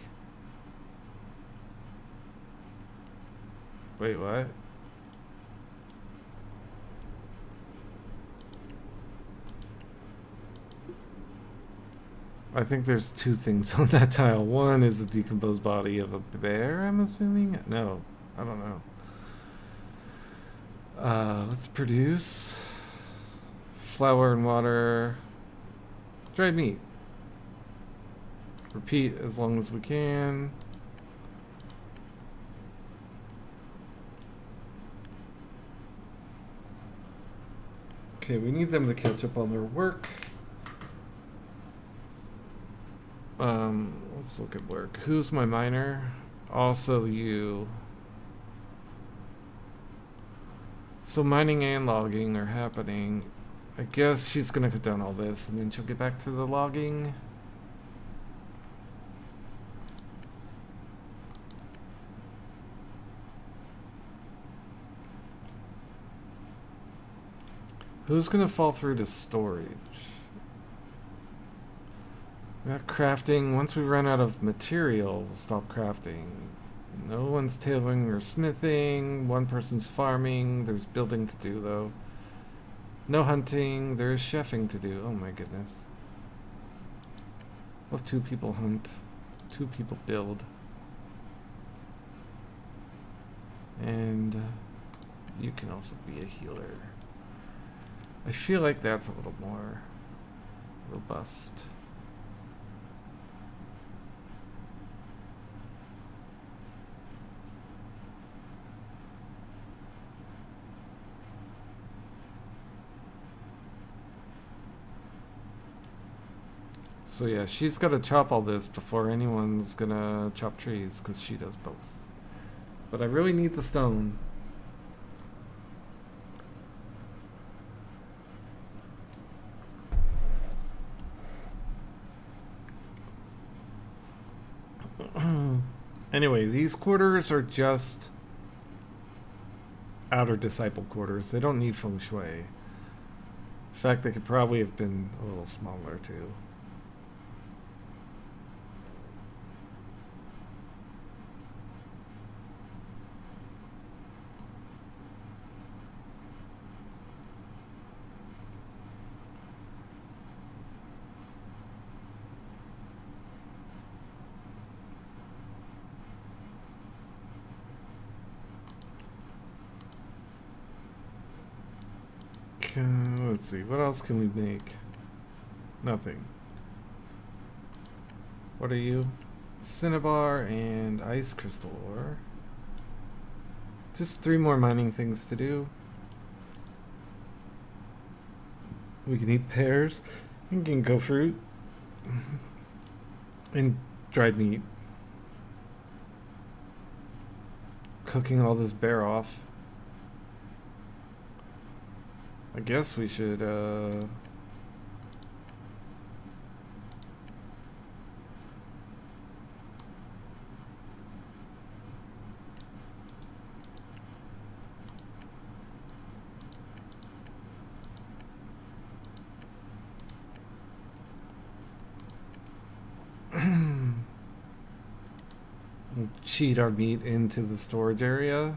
Wait, what? I think there's two things on that tile. One is the decomposed body of a bear, I'm assuming? No, I don't know. Let's produce flour and water. Dried meat. Repeat as long as we can. Okay, we need them to catch up on their work. Let's look at work. Who's my miner? Also you. So mining and logging are happening. I guess she's gonna cut down all this and then she'll get back to the logging. Who's gonna fall through to storage? We got crafting. Once we run out of material, we'll stop crafting. No one's tailoring or smithing. One person's farming. There's building to do, though. No hunting. There is chefing to do. Oh my goodness. We'll have 2 people hunt. 2 people build. And you can also be a healer. I feel like that's a little more robust. So yeah, she's got to chop all this before anyone's gonna chop trees, because she does both. But I really need the stone. Anyway, these quarters are just outer disciple quarters. They don't need feng shui. In fact, they could probably have been a little smaller too. Let's see, what else can we make? Nothing. What are you? Cinnabar and ice crystal ore. Just 3 more mining things to do. We can eat pears and ginkgo fruit. And dried meat. Cooking all this bear off. I guess we should, cheat our meat into the storage area.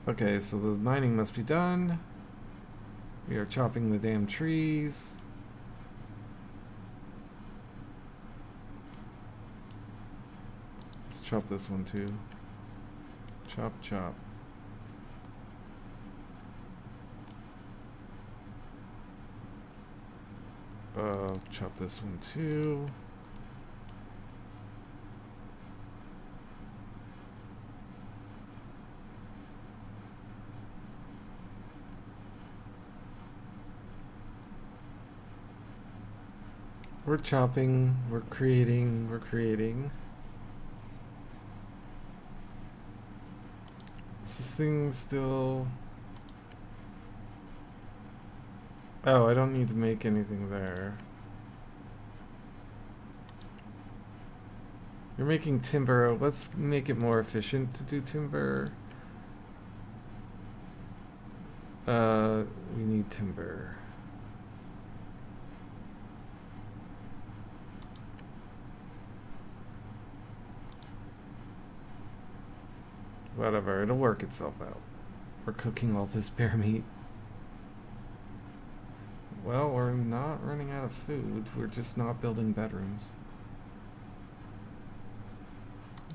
Okay, so the mining must be done. We are chopping the damn trees. Let's chop this one too. Chop, chop. Chop this one too. We're chopping, we're creating, we're creating. Is this thing still... Oh, I don't need to make anything there. You're making timber. Let's make it more efficient to do timber. We need timber. Whatever, it'll work itself out. We're cooking all this bear meat. Well, we're not running out of food. We're just not building bedrooms.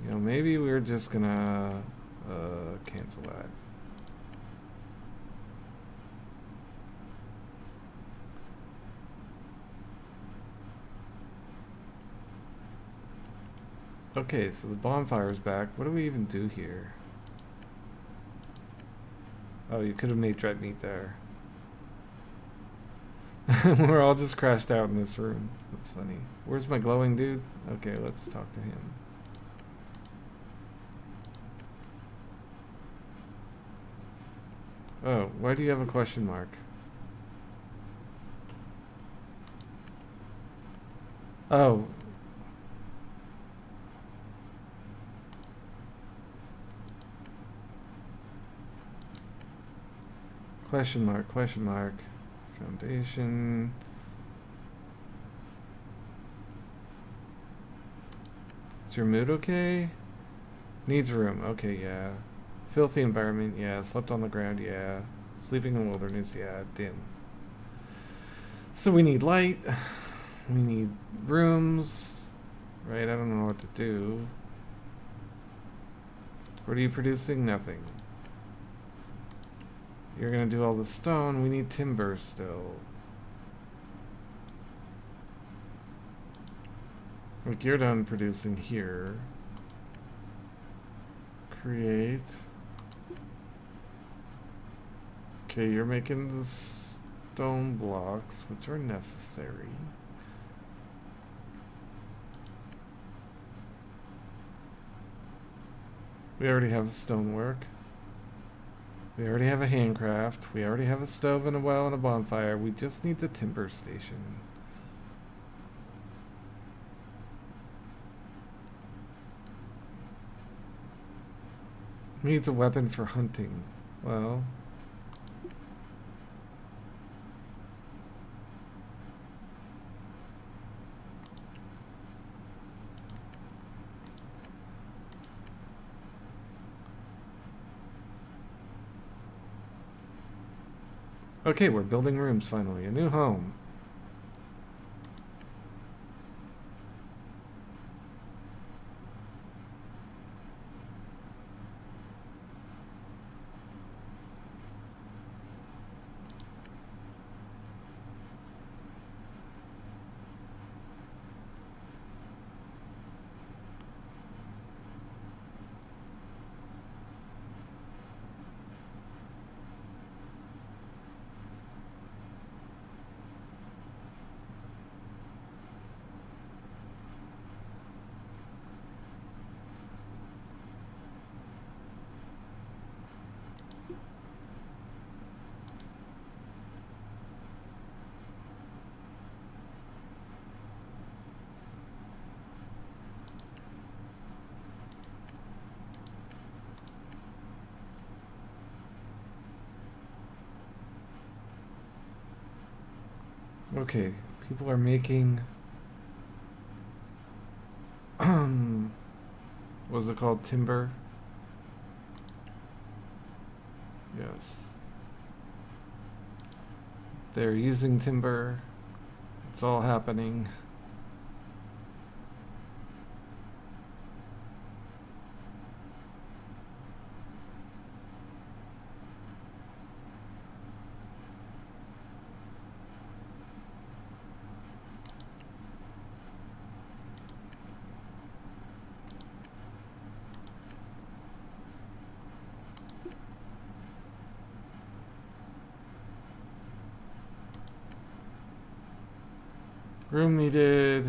You know, maybe we're just gonna cancel that. Okay, so the bonfire's back. What do we even do here? Oh, you could have made dried meat there. We're all just crashed out in this room. That's funny. Where's my glowing dude? Okay, let's talk to him. Oh, why do you have a question mark? Oh. Question mark, question mark. Foundation. Is your mood okay? Needs room. Okay, yeah. Filthy environment, yeah. Slept on the ground, yeah. Sleeping in the wilderness, yeah. Dim. So we need light. We need rooms. Right, I don't know what to do. What are you producing? Nothing. You're gonna do all the stone. We need timber still. Like, you're done producing here. Create. Okay, you're making the stone blocks, which are necessary. We already have stonework. We already have a handcraft. We already have a stove and a well and a bonfire. We just need the timber station. Needs a weapon for hunting. Well... Okay, we're building rooms finally. A new home. Okay, people are making what's it called? Timber? Yes. They're using timber. It's all happening. Room needed.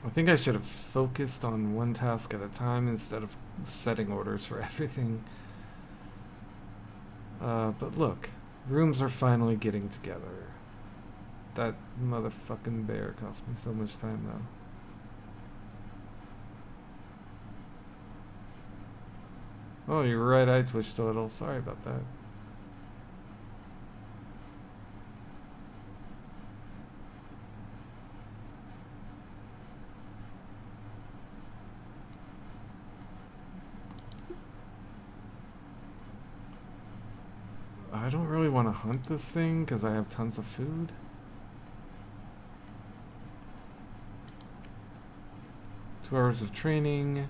I think I should have focused on one task at a time instead of setting orders for everything. But look, rooms are finally getting together. That motherfucking bear cost me so much time though. Oh, you're right, I twitched a little. Sorry about that. I don't really want to hunt this thing because I have tons of food. Two hours of training.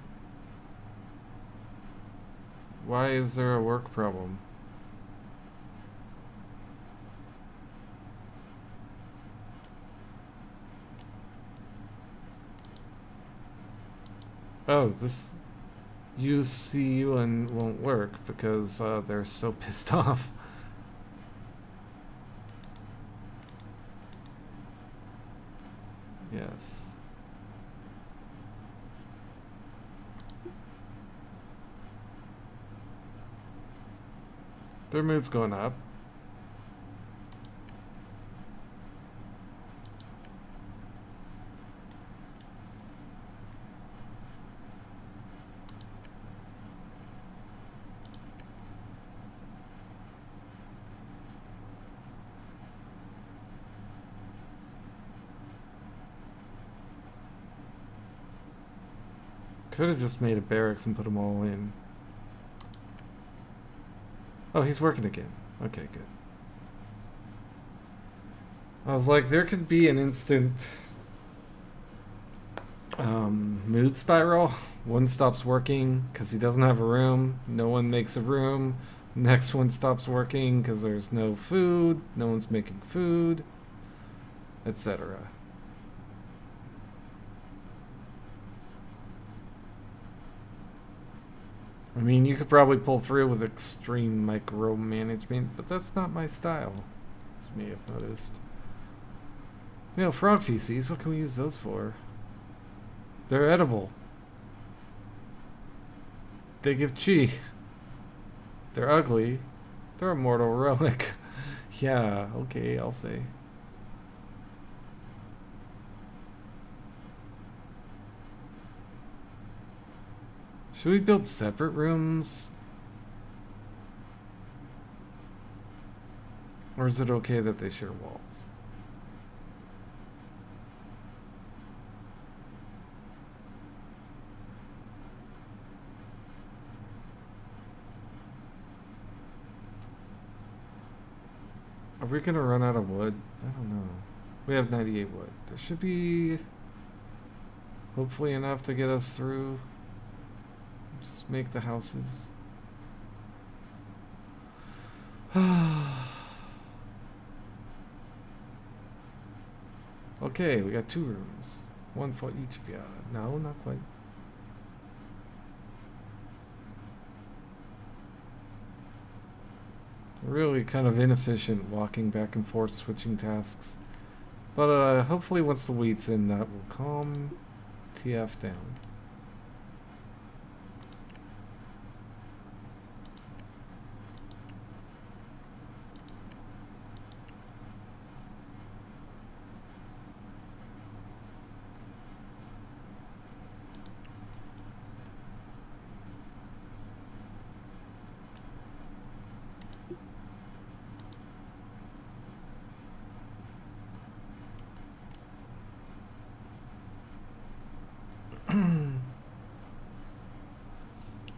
Why is there a work problem? Oh, this UCU and won't work because they're so pissed off. Yes. Their mood's going up. Could have just made a barracks and put them all in. Oh, he's working again. Okay, good. I was like, there could be an instant mood spiral. One stops working because he doesn't have a room. No one makes a room. Next one stops working because there's no food. No one's making food, etc. I mean, you could probably pull through with extreme micromanagement, but that's not my style, as you may have noticed. You know, frog feces, what can we use those for? They're edible. They give chi. They're ugly. They're a mortal relic. Yeah, okay, I'll say. Should we build separate rooms? Or is it okay that they share walls? Are we gonna run out of wood? I don't know. We have 98 wood. There should be hopefully enough to get us through. Just make the houses. Okay, we got 2 rooms. One for each of you. No, not quite. Really kind of inefficient walking back and forth switching tasks. But hopefully once the wheat's in, that will calm TF down.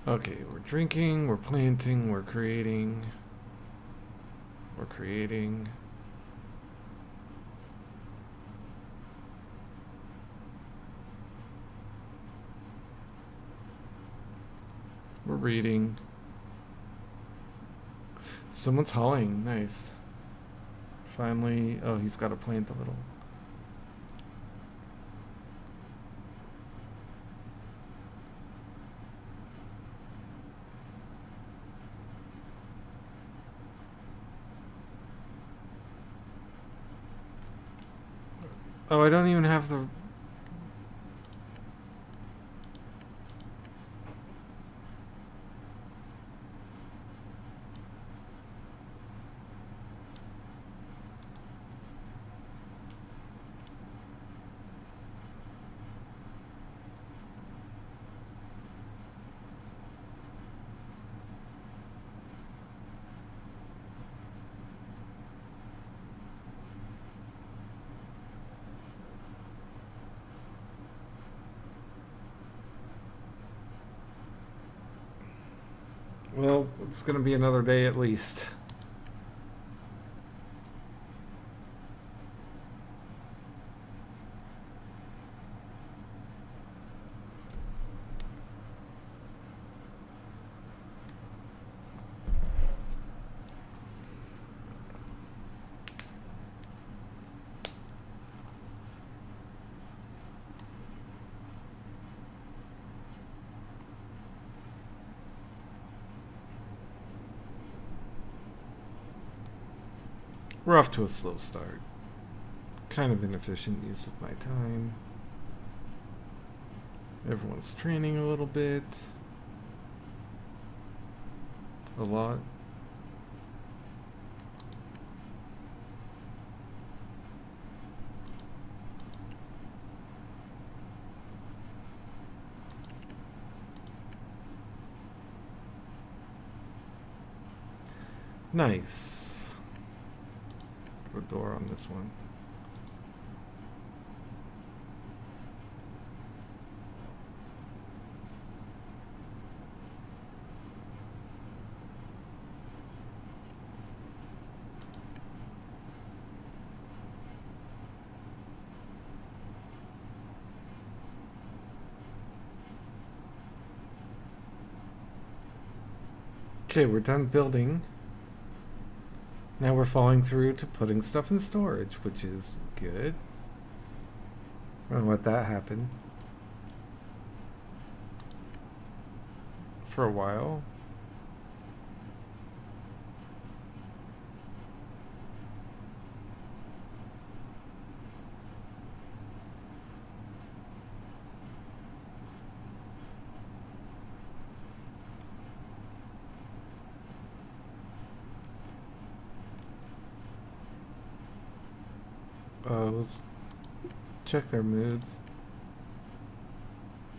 Okay, we're drinking, we're planting, we're creating. We're creating. We're reading. Someone's hauling. Nice. Finally. Oh, he's got to plant a little. Oh, I don't even have the. Well, it's gonna be another day at least. We're off to a slow start. Kind of inefficient use of my time. Everyone's training a little bit. A lot. Nice. Put a door on this one. Okay, we're done building. Now we're falling through to putting stuff in storage, which is good. I don't let that happen. For a while. Let's check their moods.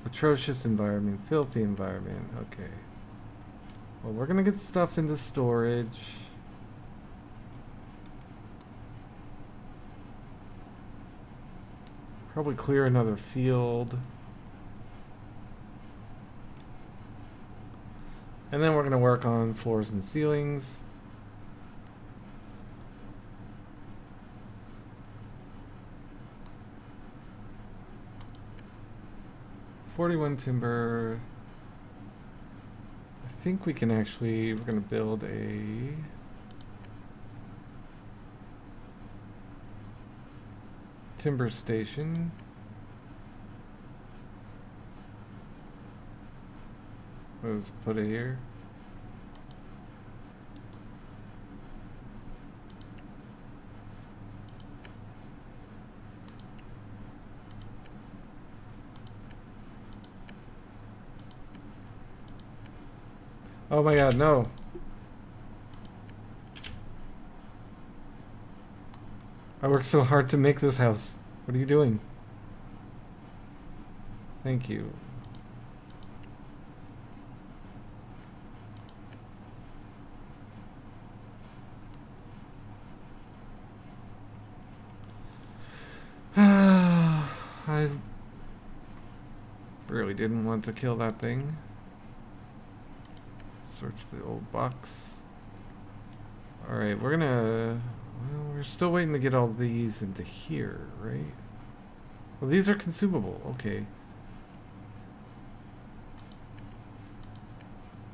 Atrocious environment, filthy environment. Okay. Well, we're gonna get stuff into storage. Probably clear another field. And then we're gonna work on floors and ceilings. $41 timber. I think we can actually, we're gonna build a timber station. Let's put it here. Oh my god, no. I worked so hard to make this house. What are you doing? Thank you. I really didn't want to kill that thing. Search the old box. Alright, we're gonna... Well, we're still waiting to get all these into here, right? Well, these are consumable. Okay.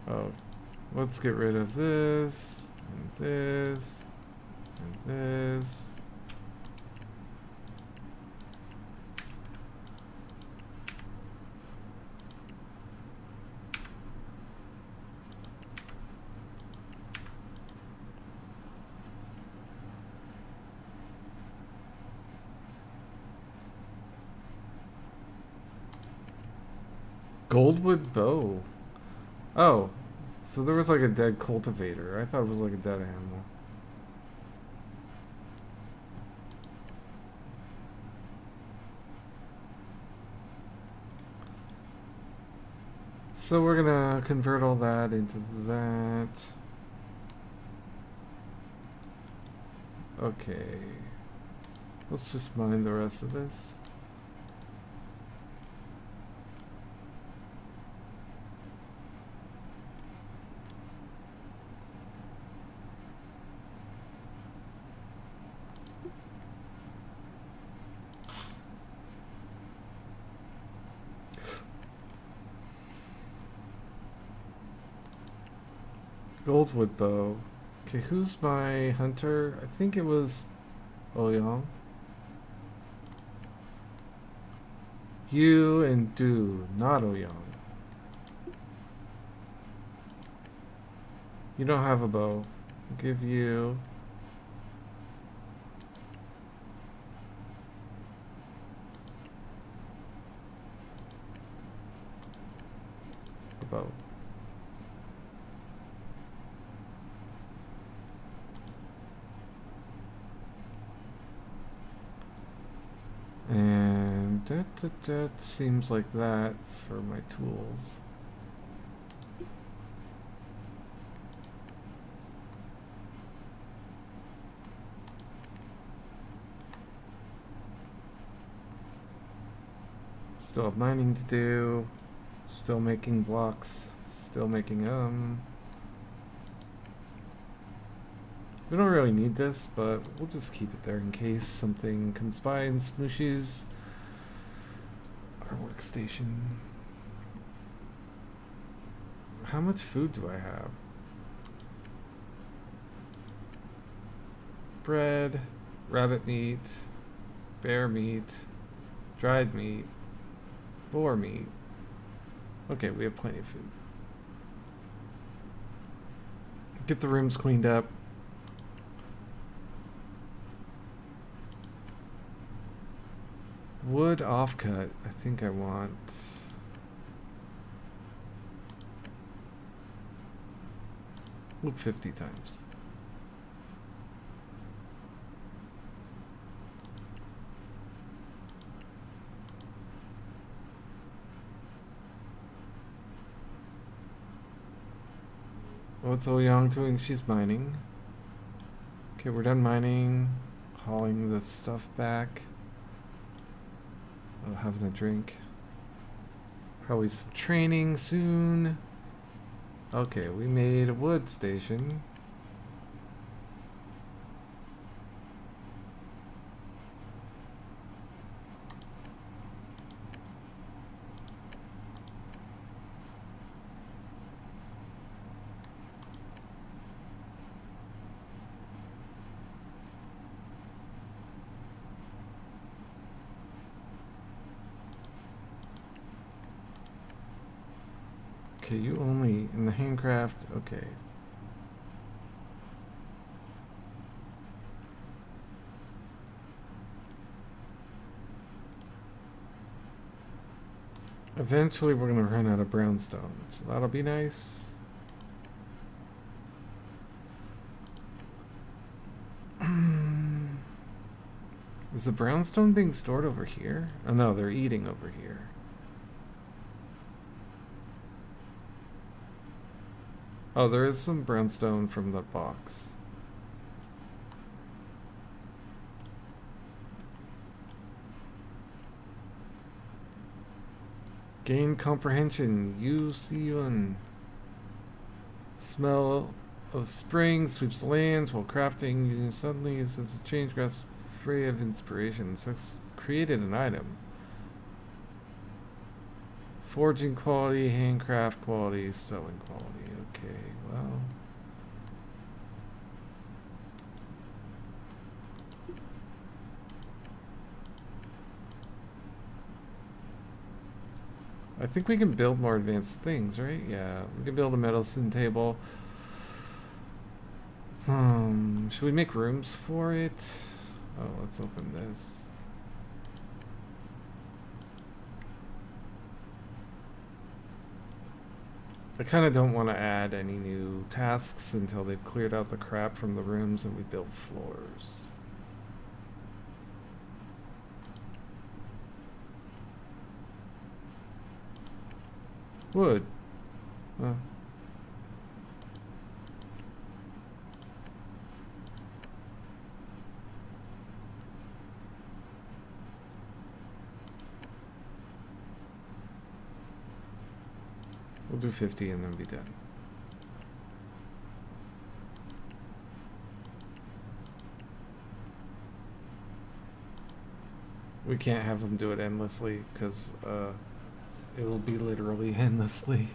Oh, let's get rid of this, and this, and this. Goldwood bow. Oh, so there was like a dead cultivator. I thought it was like a dead animal. So we're gonna convert all that into that. Okay. Let's just mine the rest of this. Goldwood bow. Okay, who's my hunter? I think it was Ouyang. You and Du, not Ouyang. You don't have a bow. I'll give you a bow. And that seems like that for my tools. Still have mining to do. Still making blocks. Still making we don't really need this, but we'll just keep it there in case something comes by and smooshes our workstation. How much food do I have? Bread, rabbit meat, bear meat, dried meat, boar meat. Okay, we have plenty of food. Get the rooms cleaned up. Wood offcut. I think I want... Loop 50 times. What's Ouyang doing? She's mining. Okay, we're done mining. Hauling the stuff back. Oh, having a drink. Probably some training soon. Okay, we made a wood station. Okay, you only in the handcraft. Okay. Eventually, we're gonna run out of brownstone, so that'll be nice. Is the brownstone being stored over here? Oh no, they're eating over here. Oh, there is some brownstone from the box. Gain comprehension. You see one. Smell of spring sweeps lands while crafting. You suddenly it says a change grass free of inspiration. So it's created an item. Forging quality, handcraft quality, selling quality. Okay, well. I think we can build more advanced things, right? Yeah, we can build a medicine table. Should we make rooms for it? Oh, let's open this. I kind of don't want to add any new tasks until they've cleared out the crap from the rooms and we build floors. Wood. We'll do 50 and then be done. We can't have them do it endlessly because it will be literally endlessly.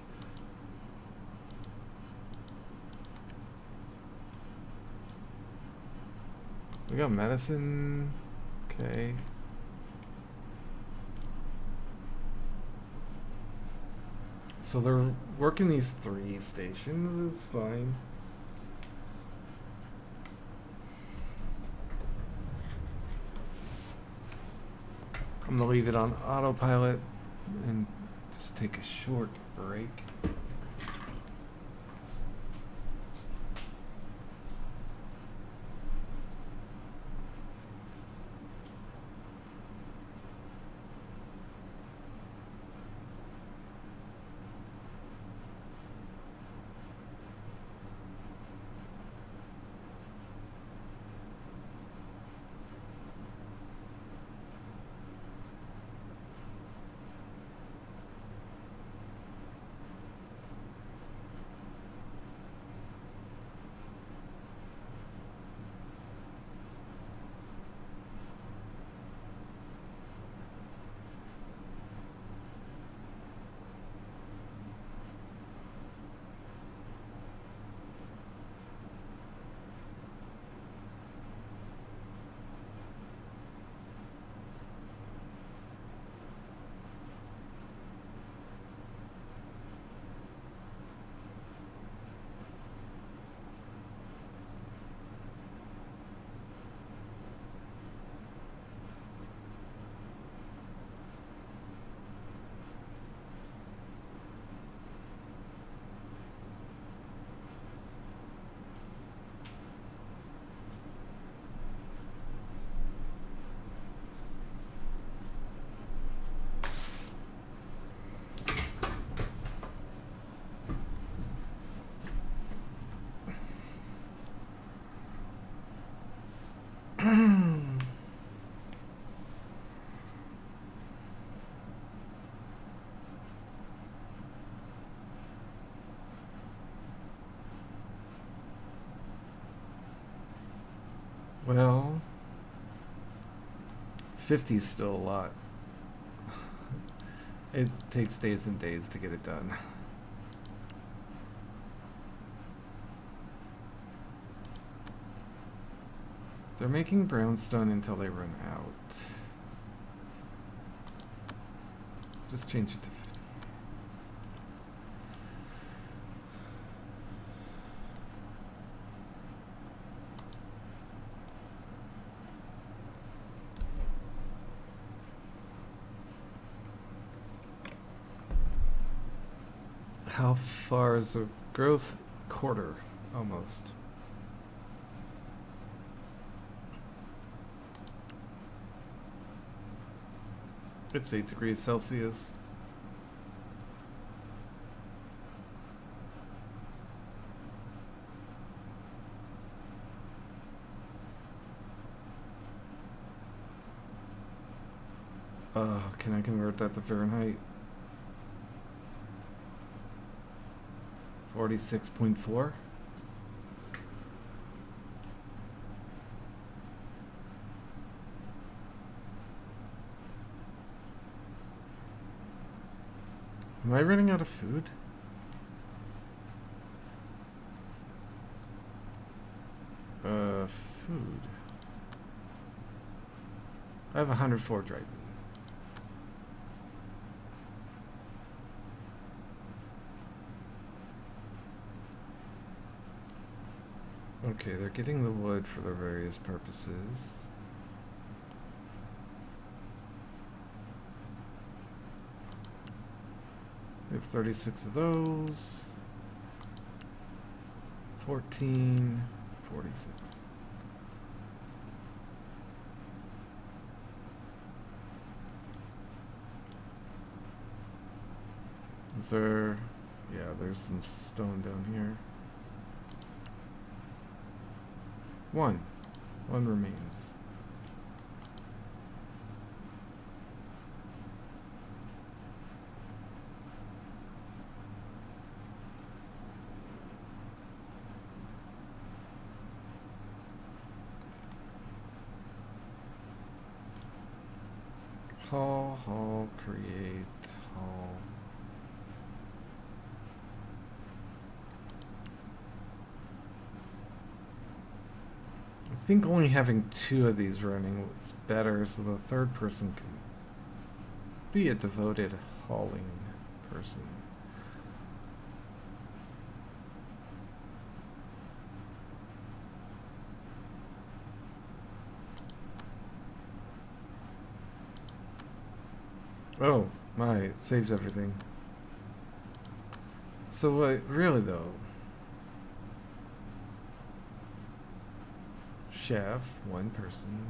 We got medicine. Okay. So they're working these 3 stations is fine. I'm gonna leave it on autopilot and just take a short break. Well, 50 is still a lot. It takes days and days to get it done. They're making brownstone until they run out. Just change it to 50. How far is the growth? Quarter, almost. It's 8 degrees Celsius. Can I convert that to Fahrenheit? 46.4. Am I running out of food? Food. I have 104 dried meat. Okay, they're getting the wood for their various purposes. We have 36 of those. 14, 46. Is there... Yeah, there's some stone down here. One remains. Haul, create, haul. I think only having 2 of these running is better so the third person can be a devoted hauling person. Oh my, it saves everything. So really though, chef, 1 person.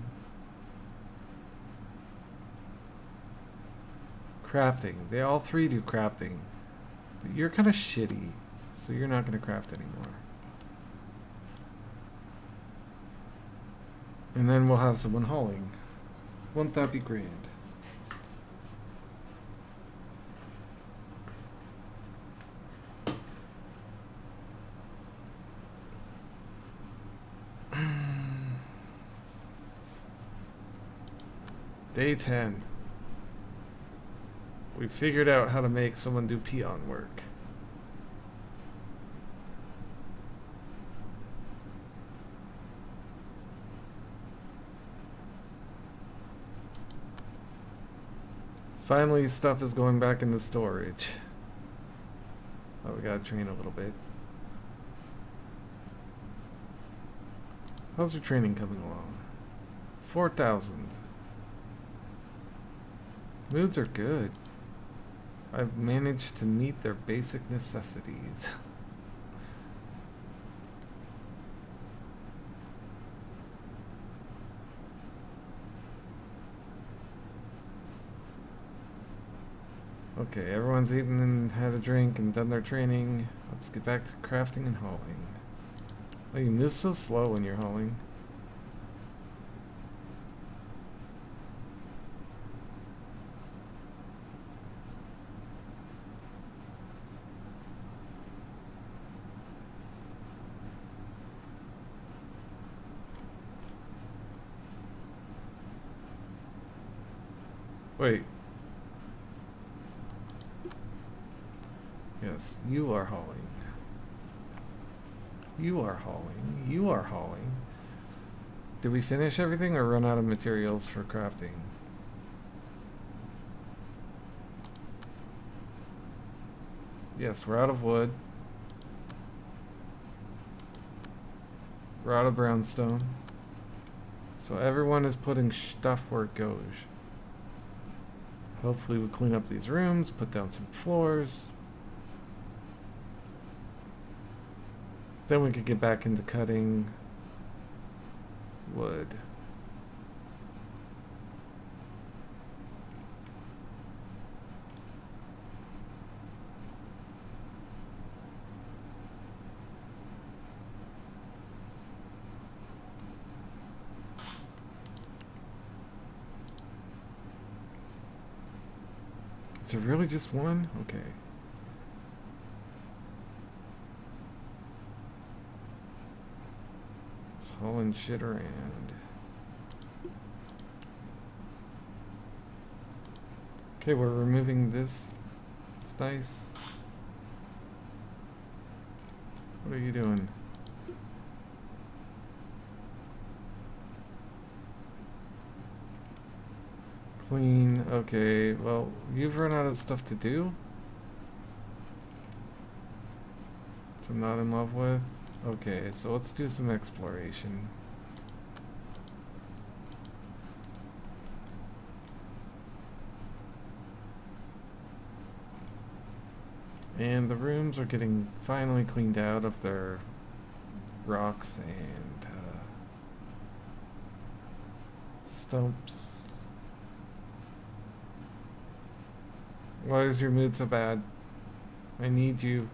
Crafting, they all 3 do crafting, but you're kind of shitty, so you're not going to craft anymore. And then we'll have someone hauling. Won't that be grand? Day 10. We figured out how to make someone do peon work. Finally, stuff is going back into storage. Oh, we gotta train a little bit. How's your training coming along? 4,000. Moods are good. I've managed to meet their basic necessities. Okay, everyone's eaten and had a drink and done their training. Let's get back to crafting and hauling. Oh, you move so slow when you're hauling. Wait. Yes, you are hauling. You are hauling. You are hauling. Did we finish everything or run out of materials for crafting? Yes, we're out of wood. We're out of brownstone. So everyone is putting stuff where it goes. Hopefully we clean up these rooms, put down some floors. Then we could get back into cutting wood. Is there really just one? Okay. hauling shit around. Okay, we're removing this. It's nice. What are you doing? Clean. Okay, well, you've run out of stuff to do, which I'm not in love with. Okay, so let's do some exploration. And the rooms are getting finally cleaned out of their rocks and stumps. Why is your mood so bad? I need you.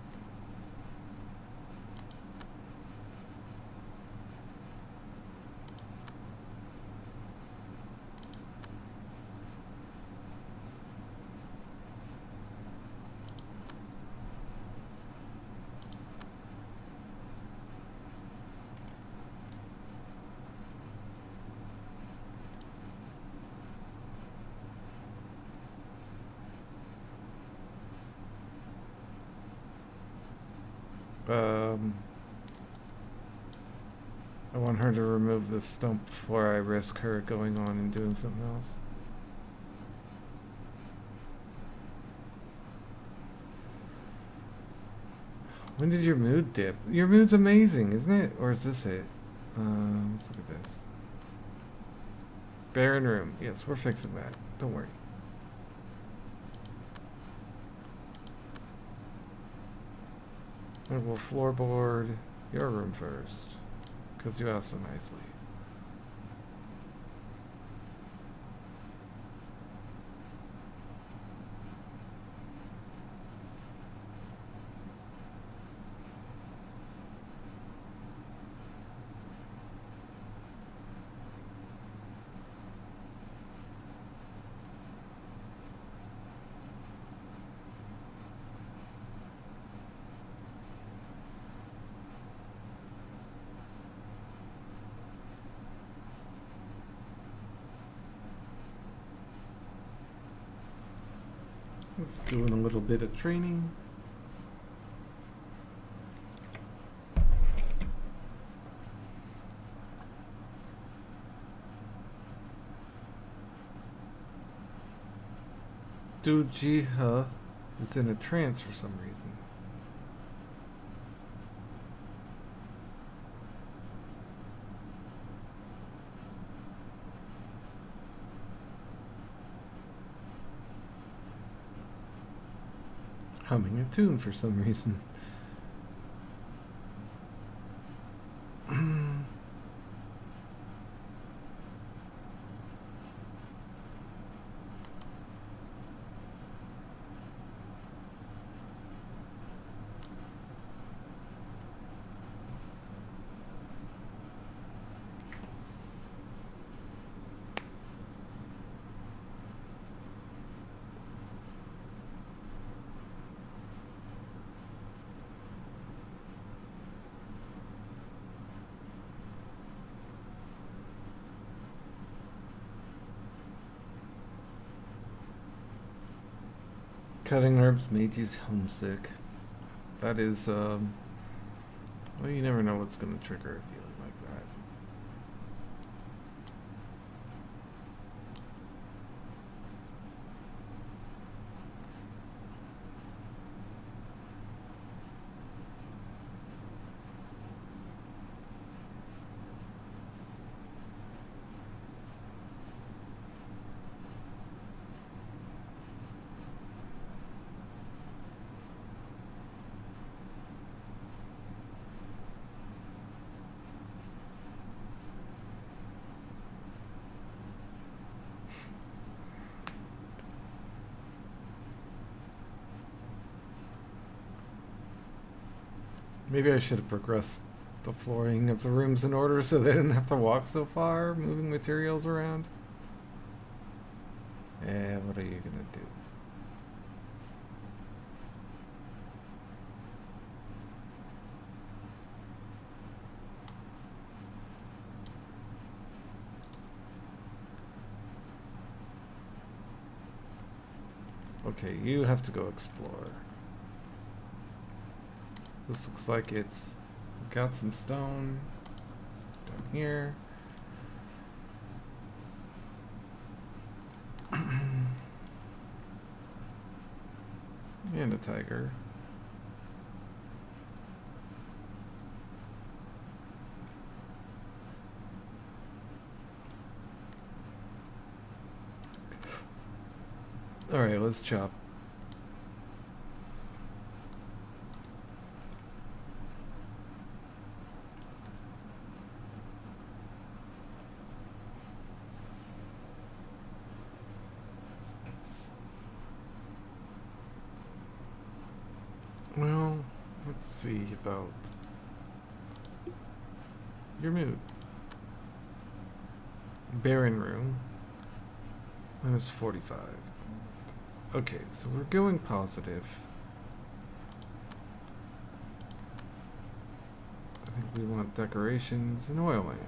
I want her to remove this stump before I risk her going on and doing something else. When did your mood dip? Your mood's amazing, isn't it? Or is this it? Let's look at this. Barren room. Yes, we're fixing that. Don't worry. And we'll floorboard your room first, because you asked so nicely. Just doing a little bit of training. Dujiha is in a trance for some reason. Humming a tune for some reason. Cutting herbs made you homesick. That is, well, you never know what's going to trigger a feeling like that. Maybe I should have progressed the flooring of the rooms in order so they didn't have to walk so far, moving materials around. What are you gonna do? Okay, you have to go explore. This looks like it's got some stone down here. And a tiger. Alright, let's chop. Well, let's see about your mood. Barren room. Minus 45. Okay, so we're going positive. I think we want decorations and oil lamp.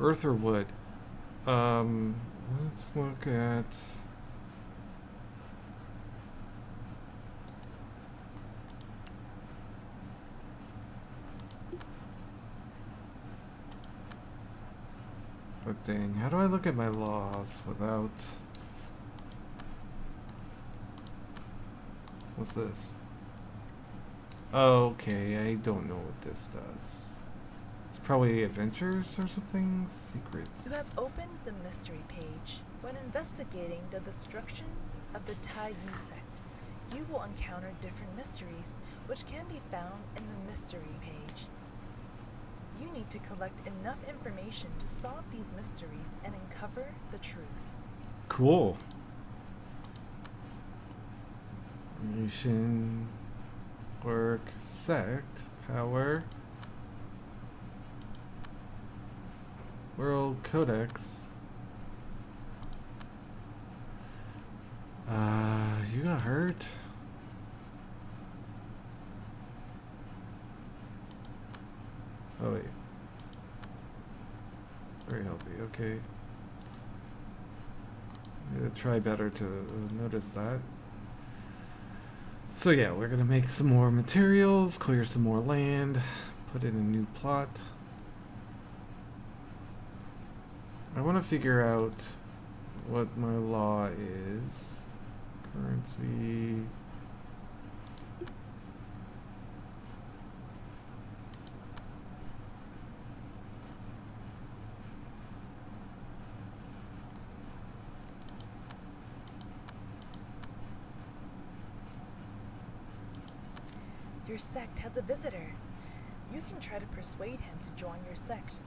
Earth or wood? Let's look at... But dang, how do I look at my laws without... What's this? Okay, I don't know what this does. It's probably adventures or something? Secrets. You have opened the mystery page. When investigating the destruction of the Tai Yi sect, you will encounter different mysteries, which can be found in the mystery page. You need to collect enough information to solve these mysteries and uncover the truth. Cool. Nation, work, sect, power, world codex. You got hurt? Oh wait. Very healthy, okay. I'm gonna try better to notice that. So yeah, we're gonna make some more materials, clear some more land, put in a new plot. I want to figure out what my law is. Currency. Your sect has a visitor. You can try to persuade him to join your sect.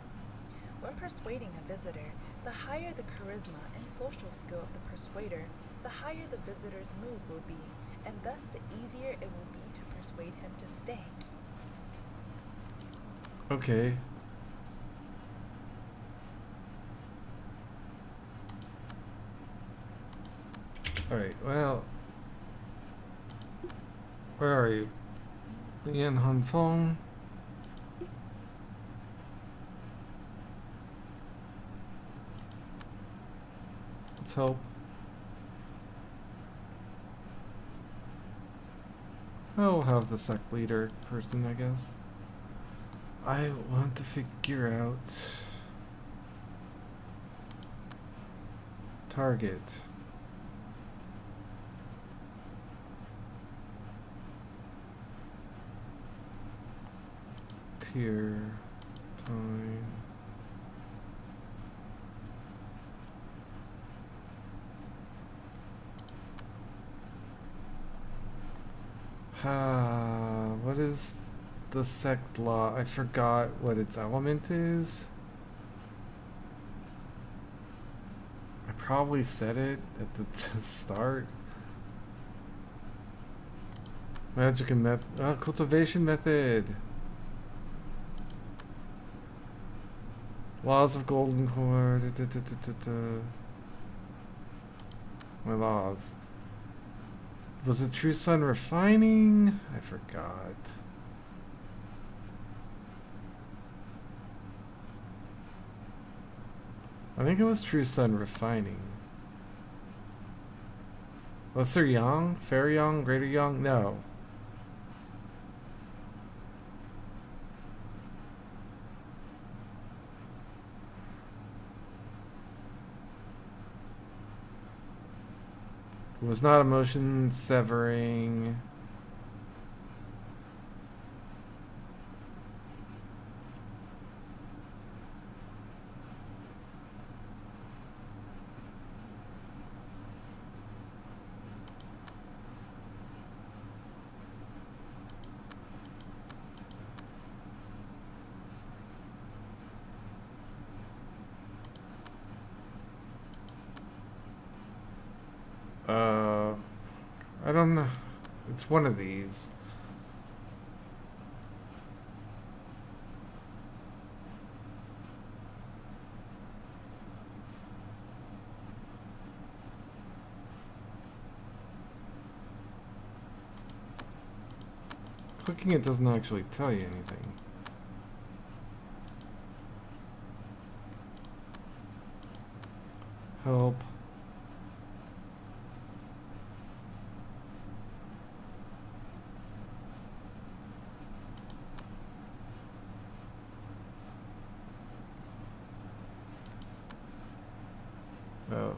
When persuading a visitor, the higher the charisma and social skill of the persuader, the higher the visitor's mood will be, and thus the easier it will be to persuade him to stay. Okay. Alright, well. Where are you? Lian Hanfeng? Let's hope. I'll have the sect leader person, I guess. I want to figure out target. Tier time. What is the sect law? I forgot what its element is. I probably said it at the start. Magic and method. Cultivation method. Laws of golden core. My laws. Was it true sun refining? I forgot. I think it was True Sun Refining. Lesser Yang? Fair Yang? Greater Yang? No. It was not emotion severing. I don't know. It's one of these. Clicking it doesn't actually tell you anything. Help. Oh.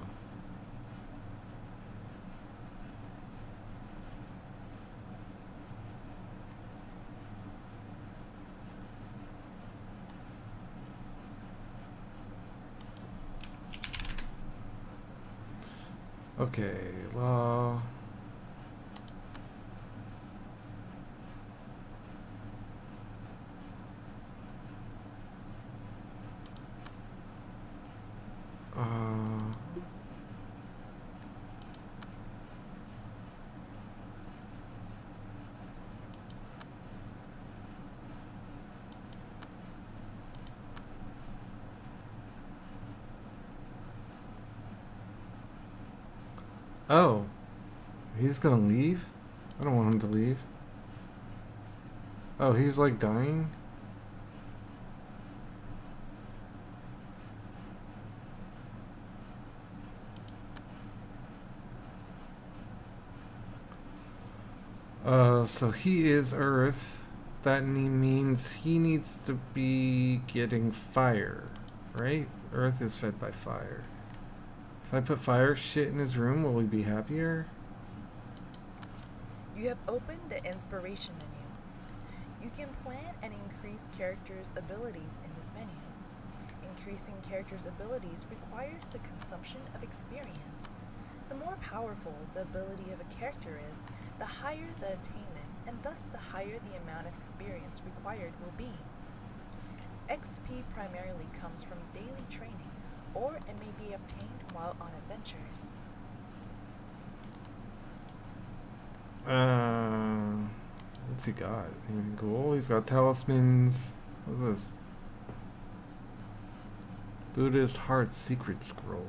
Okay, well... Uh... Oh. He's gonna leave? I don't want him to leave. Oh, he's like dying? So he is Earth. That means he needs to be getting fire, right? Earth is fed by fire. If I put fire shit in his room, will he be happier? You have opened the inspiration menu. You can plan and increase characters' abilities in this menu. Increasing characters' abilities requires the consumption of experience. The more powerful the ability of a character is, the higher the attainment, and thus the higher the amount of experience required will be. XP primarily comes from daily training, or it may be obtained while on adventures. What's he got? Anything cool? He's got talismans. What's this? Buddhist Heart Secret Scroll.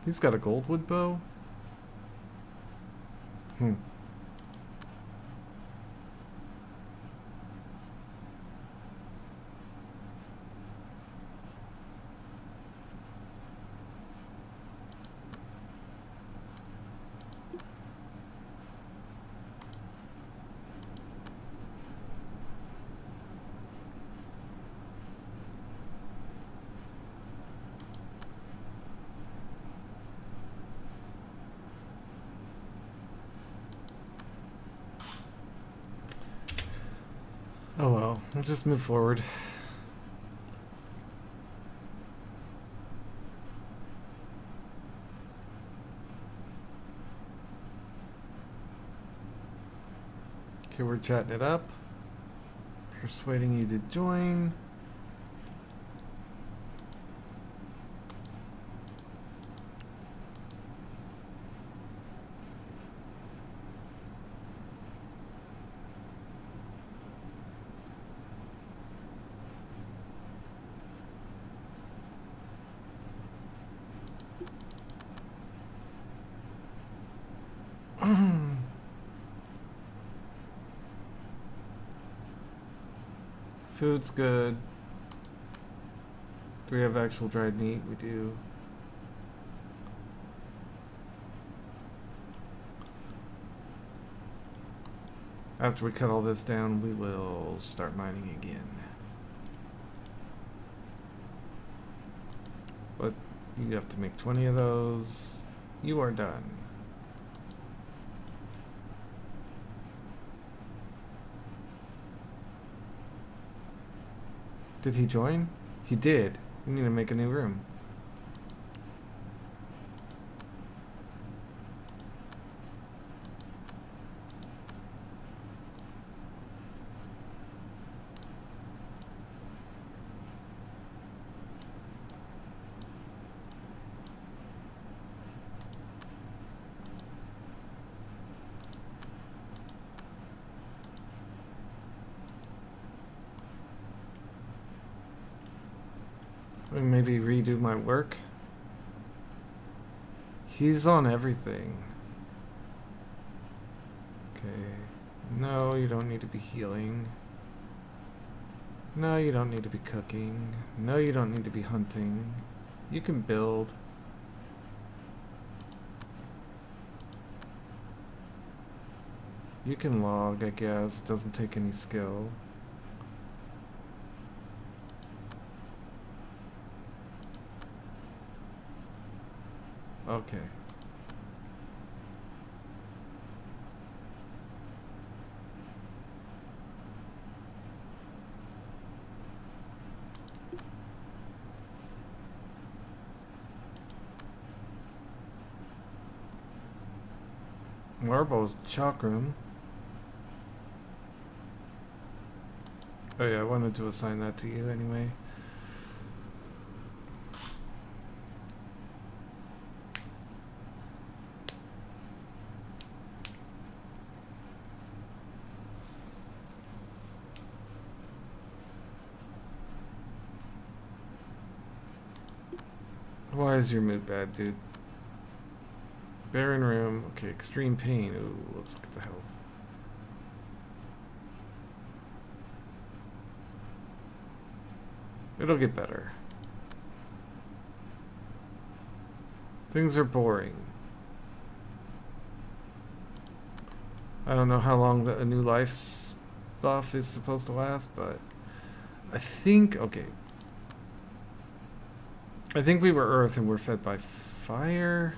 He's got a goldwood bow? Hmm. Oh well, we'll just move forward. Okay, we're chatting it up. Persuading you to join. Food's good. Do we have actual dried meat? We do. After we cut all this down, we will start mining again. But you have to make 20 of those. You are done. Did he join? He did. We need to make a new room. Maybe redo my work. He's on everything. Okay. No, you don't need to be healing. No, you don't need to be cooking. No, you don't need to be hunting. You can build. You can log, I guess. Doesn't take any skill. Okay. Marbles chalk room. Oh yeah, I wanted to assign that to you anyway. Why is your mood bad, dude? Barren room. Okay, extreme pain. Ooh, let's look at the health. It'll get better. Things are boring. I don't know how long a new life buff is supposed to last, but I think, okay. I think we were Earth and we're fed by fire.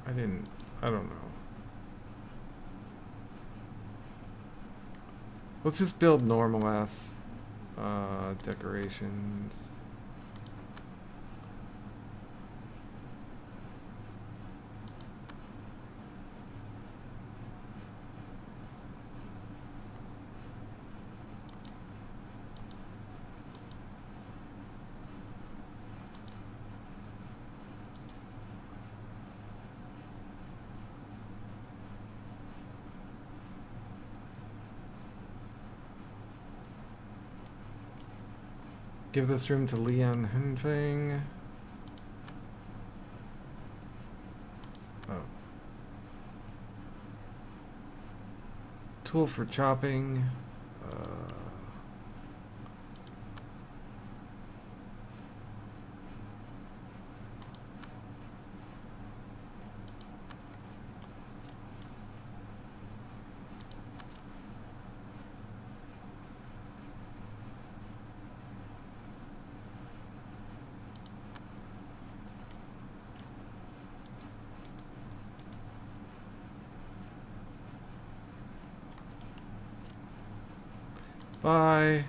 I don't know. Let's just build normal ass decorations. Give this room to Leon Henfeng. Oh. Tool for chopping. Bye.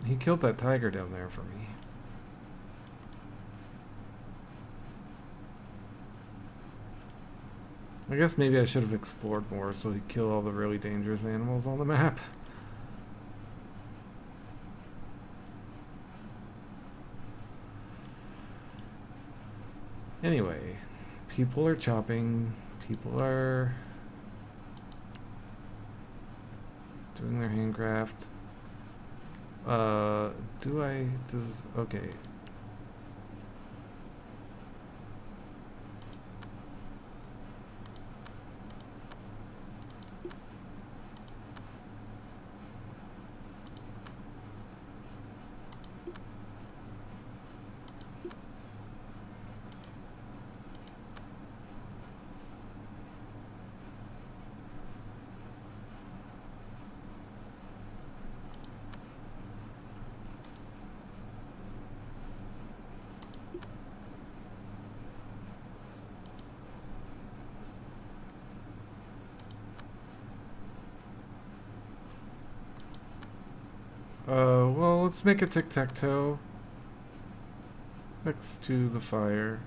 He killed that tiger down there for me. I guess maybe I should have explored more so he'd kill all the really dangerous animals on the map. Anyway, people are chopping, people are doing their handcraft. Okay. Well, let's make a tic-tac-toe next to the fire.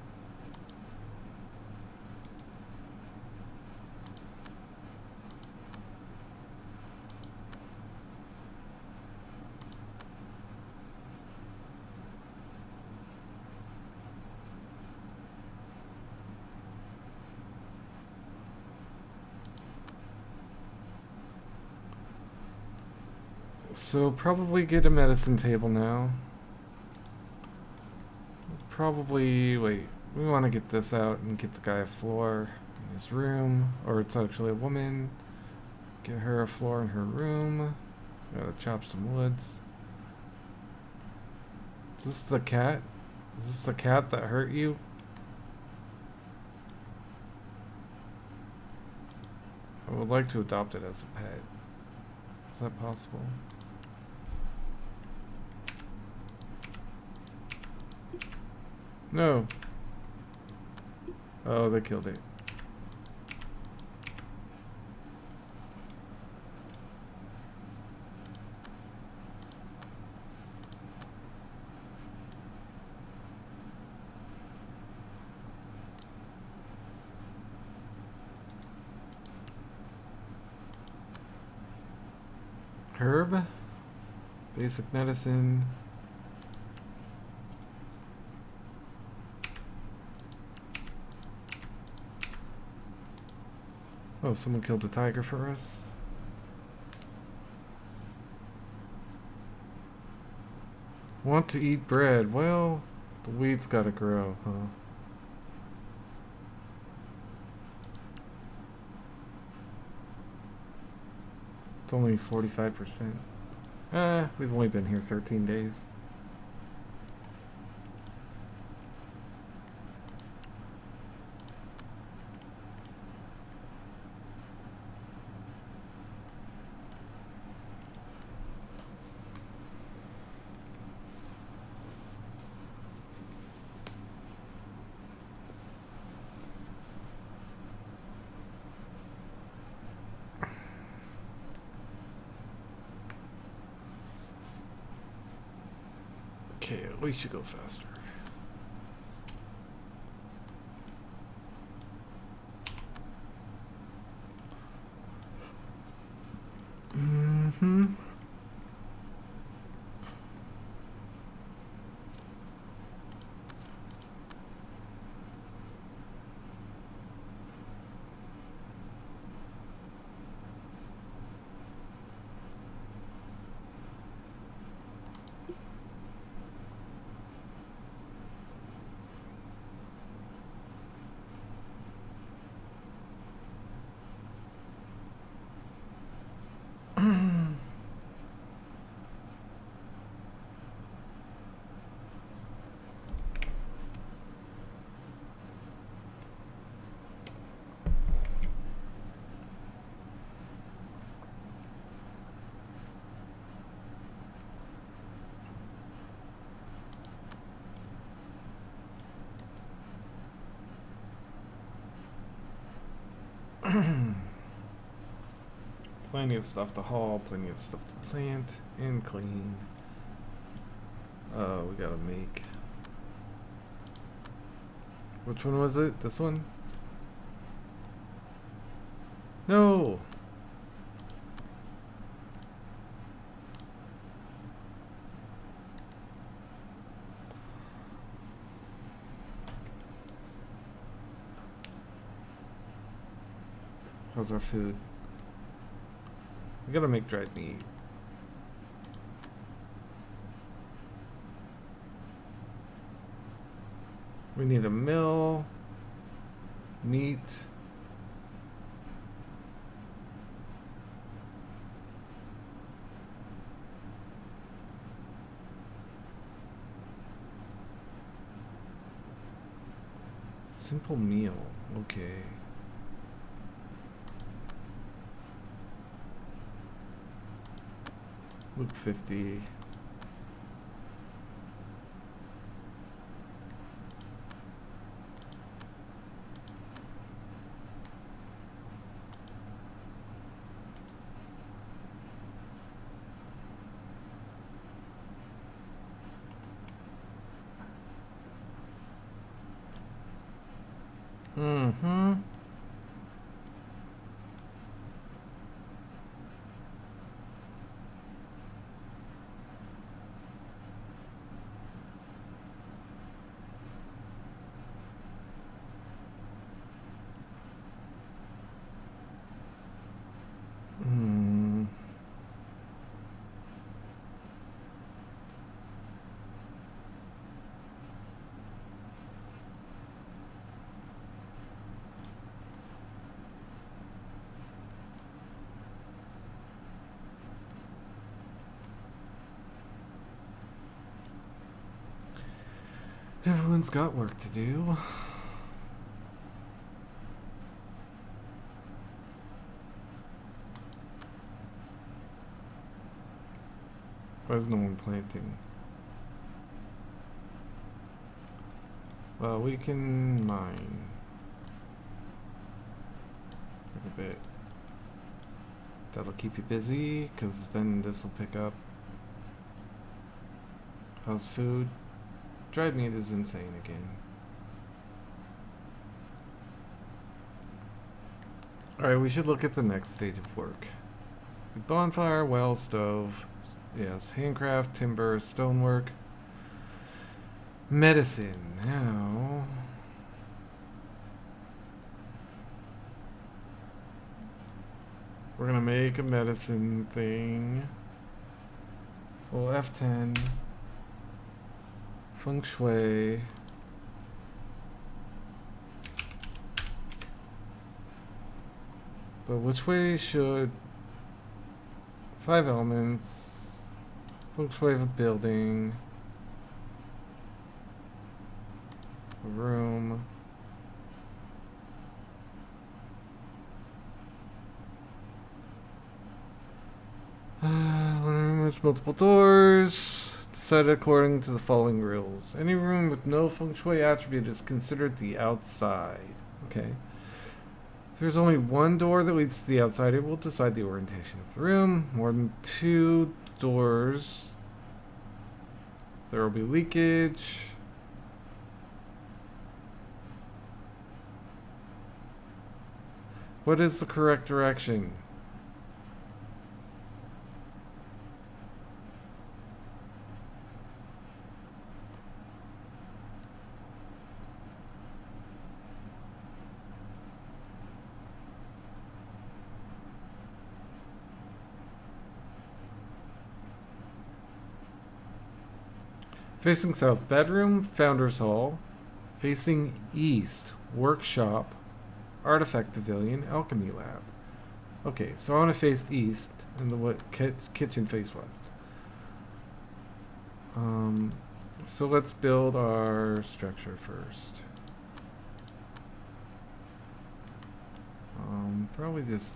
So probably get a medicine table now. Probably, wait, we want to get this out and get the guy a floor in his room. Or it's actually a woman. Get her a floor in her room. Gotta chop some woods. Is this the cat? Is this the cat that hurt you? I would like to adopt it as a pet. Is that possible? No. Oh, they killed it. Herb? Basic medicine. Oh, someone killed the tiger for us. Want to eat bread. Well, the weeds gotta grow, huh? It's only 45%. We've only been here 13 days. Okay, we should go faster. Mm-hmm. Plenty of stuff to haul, plenty of stuff to plant and clean. We gotta make. Which one was it? This one? No! How's our food? We gotta make dried meat. We need a mill, meat. Simple meal, okay. Luke 50. Mm-hmm. Hmm. Everyone's got work to do. Why is no one planting? Well, we can mine a bit. That'll keep you busy, because then this will pick up. How's food? Dried meat is insane again. Alright, we should look at the next stage of work. Bonfire, well, stove. Yes, handcraft, timber, stonework. Medicine. Now... we're gonna make a medicine thing. Full F10. Feng Shui. But which way should... 5 elements. Feng Shui of a building. A room. Room with multiple doors. Decided according to the following rules. Any room with no feng shui attribute is considered the outside. Okay. If there's only one door that leads to the outside, it will decide the orientation of the room. More than 2 doors, there will be leakage. What is the correct direction? Facing south, bedroom, founder's hall. Facing east, workshop, artifact pavilion, alchemy lab. Okay, so I want to face east, and the kitchen face west. So let's build our structure first. Probably just...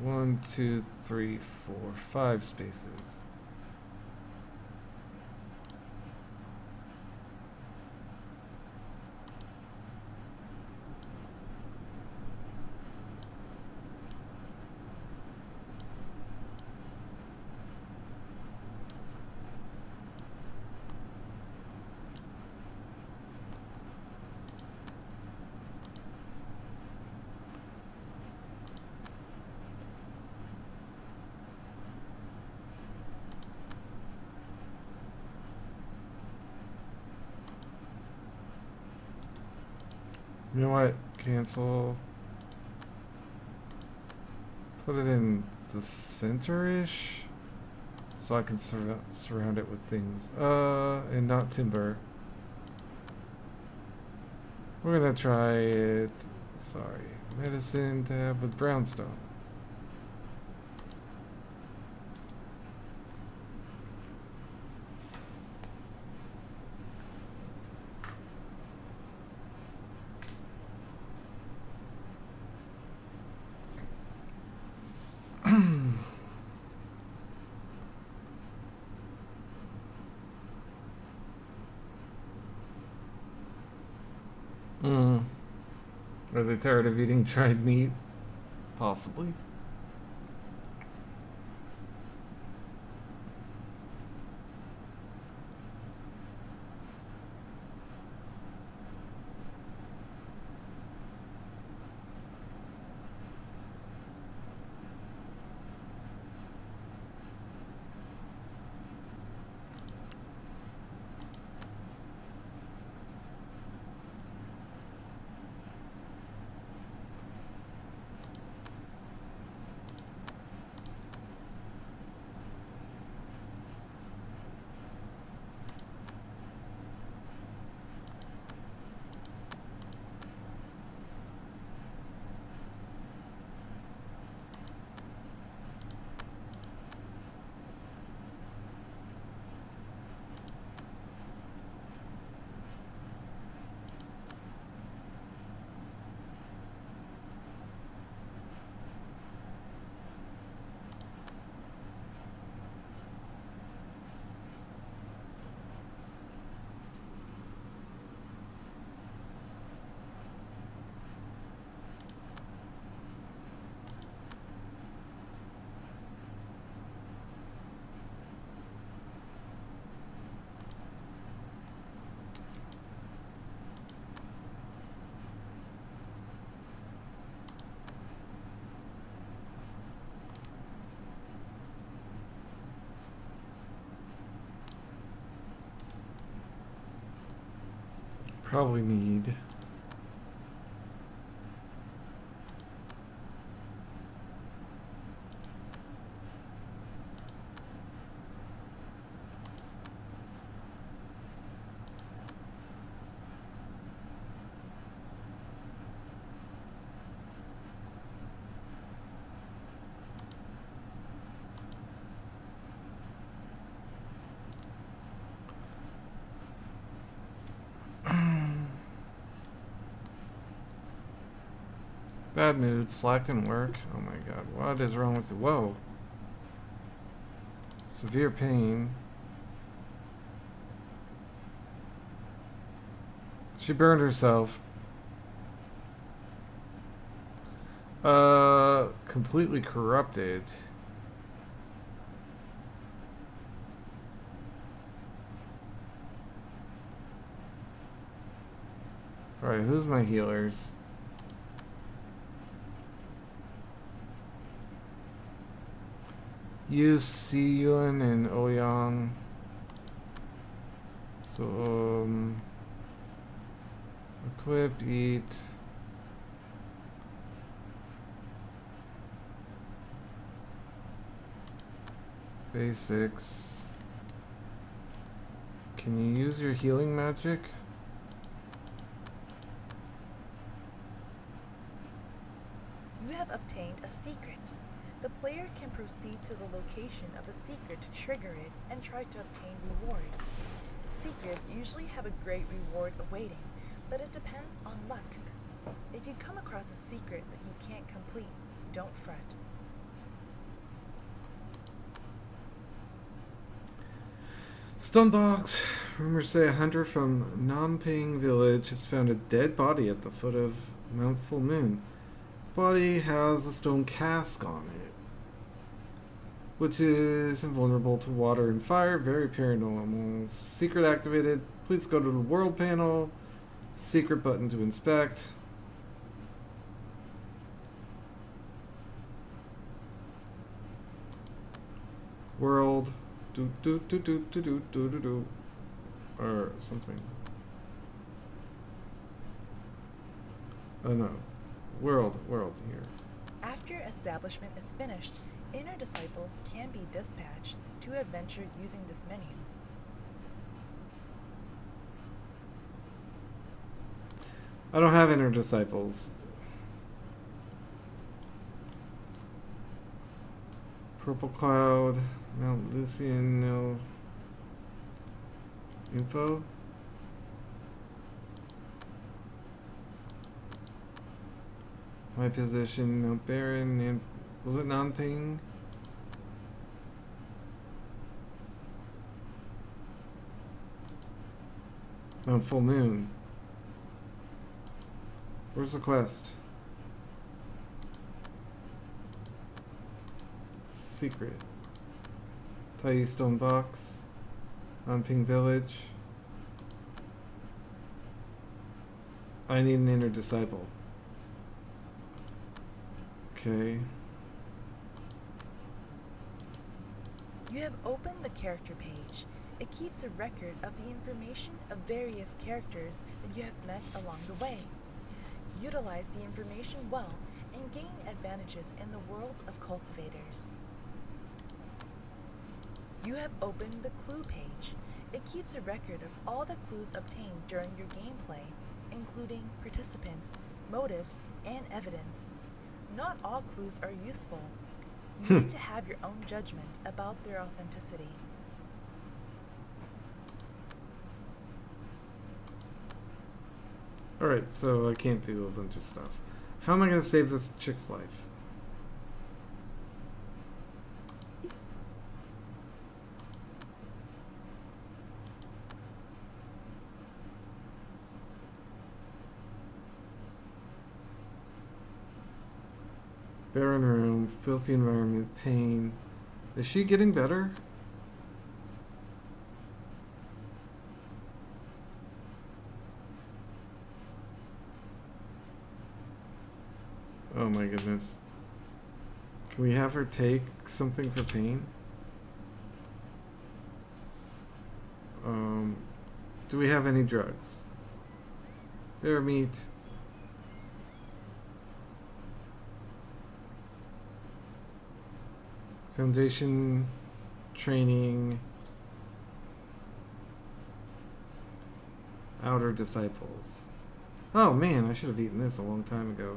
1, 2, 3, 4, 5 spaces. You know what? Cancel. Put it in the center-ish, so I can surround it with things. And not timber. We're gonna try it. Sorry, medicine tab with brownstone. Are they tired of eating dried meat? Possibly. Probably need. Bad mood, slacked in work. Oh my god, what is wrong with you? Whoa. Severe pain. She burned herself. Completely corrupted. Alright, who's my healers? Use Siyun and Ouyang. So, equip, eat. Basics. Can you use your healing magic? You have obtained a secret. The player can proceed to the location of a secret to trigger it and try to obtain reward. Secrets usually have a great reward awaiting, but it depends on luck. If you come across a secret that you can't complete, don't fret. Stonebox. Rumors say a hunter from Nanping village has found a dead body at the foot of Mount Full Moon. The body has a stone cask on it, which is invulnerable to water and fire. Very paranormal. Secret activated. Please go to the world panel. Secret button to inspect. World. Do. Or something. Oh no. World here. After establishment is finished, inner disciples can be dispatched to adventure using this menu. I don't have inner disciples. Purple Cloud, Mount Lucian, no info. My position, Mount Baron, and was it Nanping? Mount Full Moon. Where's the quest? Secret. Tai Stone Box. Nanping Village. I need an inner disciple. Okay. You have opened the character page. It keeps a record of the information of various characters that you have met along the way. Utilize the information well and gain advantages in the world of cultivators. You have opened the clue page. It keeps a record of all the clues obtained during your gameplay, including participants, motives, and evidence. Not all clues are useful. You need to have your own judgment about their authenticity. Alright, so I can't do a bunch of stuff. How am I going to save this chick's life? Barren room, filthy environment, pain. Is she getting better? Oh my goodness. Can we have her take something for pain? Do we have any drugs? Bear meat. Foundation training. Outer disciples. Oh man, I should have eaten this a long time ago.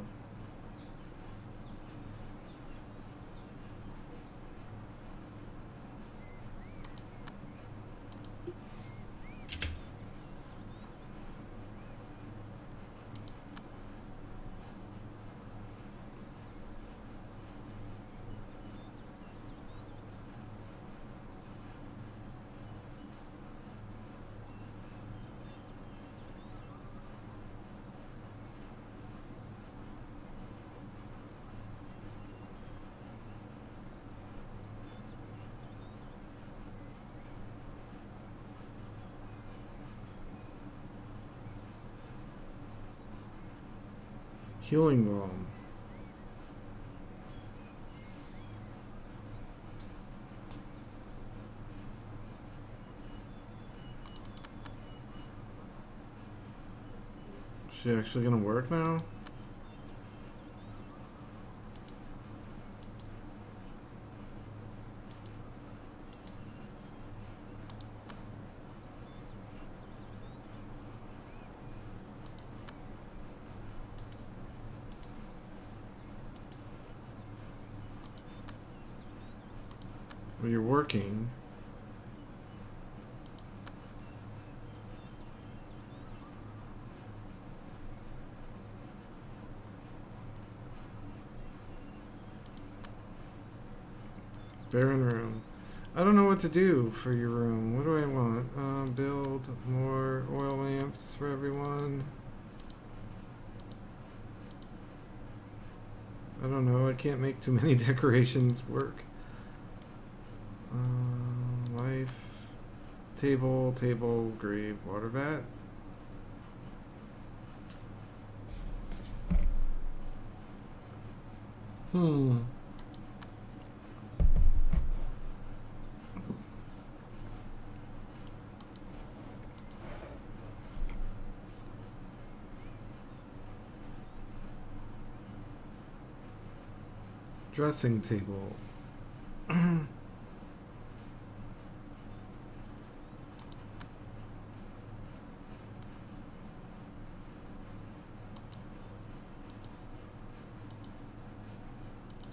Healing balm. Is she actually gonna work now? Well, you're working. Barren room. I don't know what to do for your room. What do I want? Build more oil lamps for everyone. I don't know. I can't make too many decorations work. Life. Table, grave, water vat. Dressing table.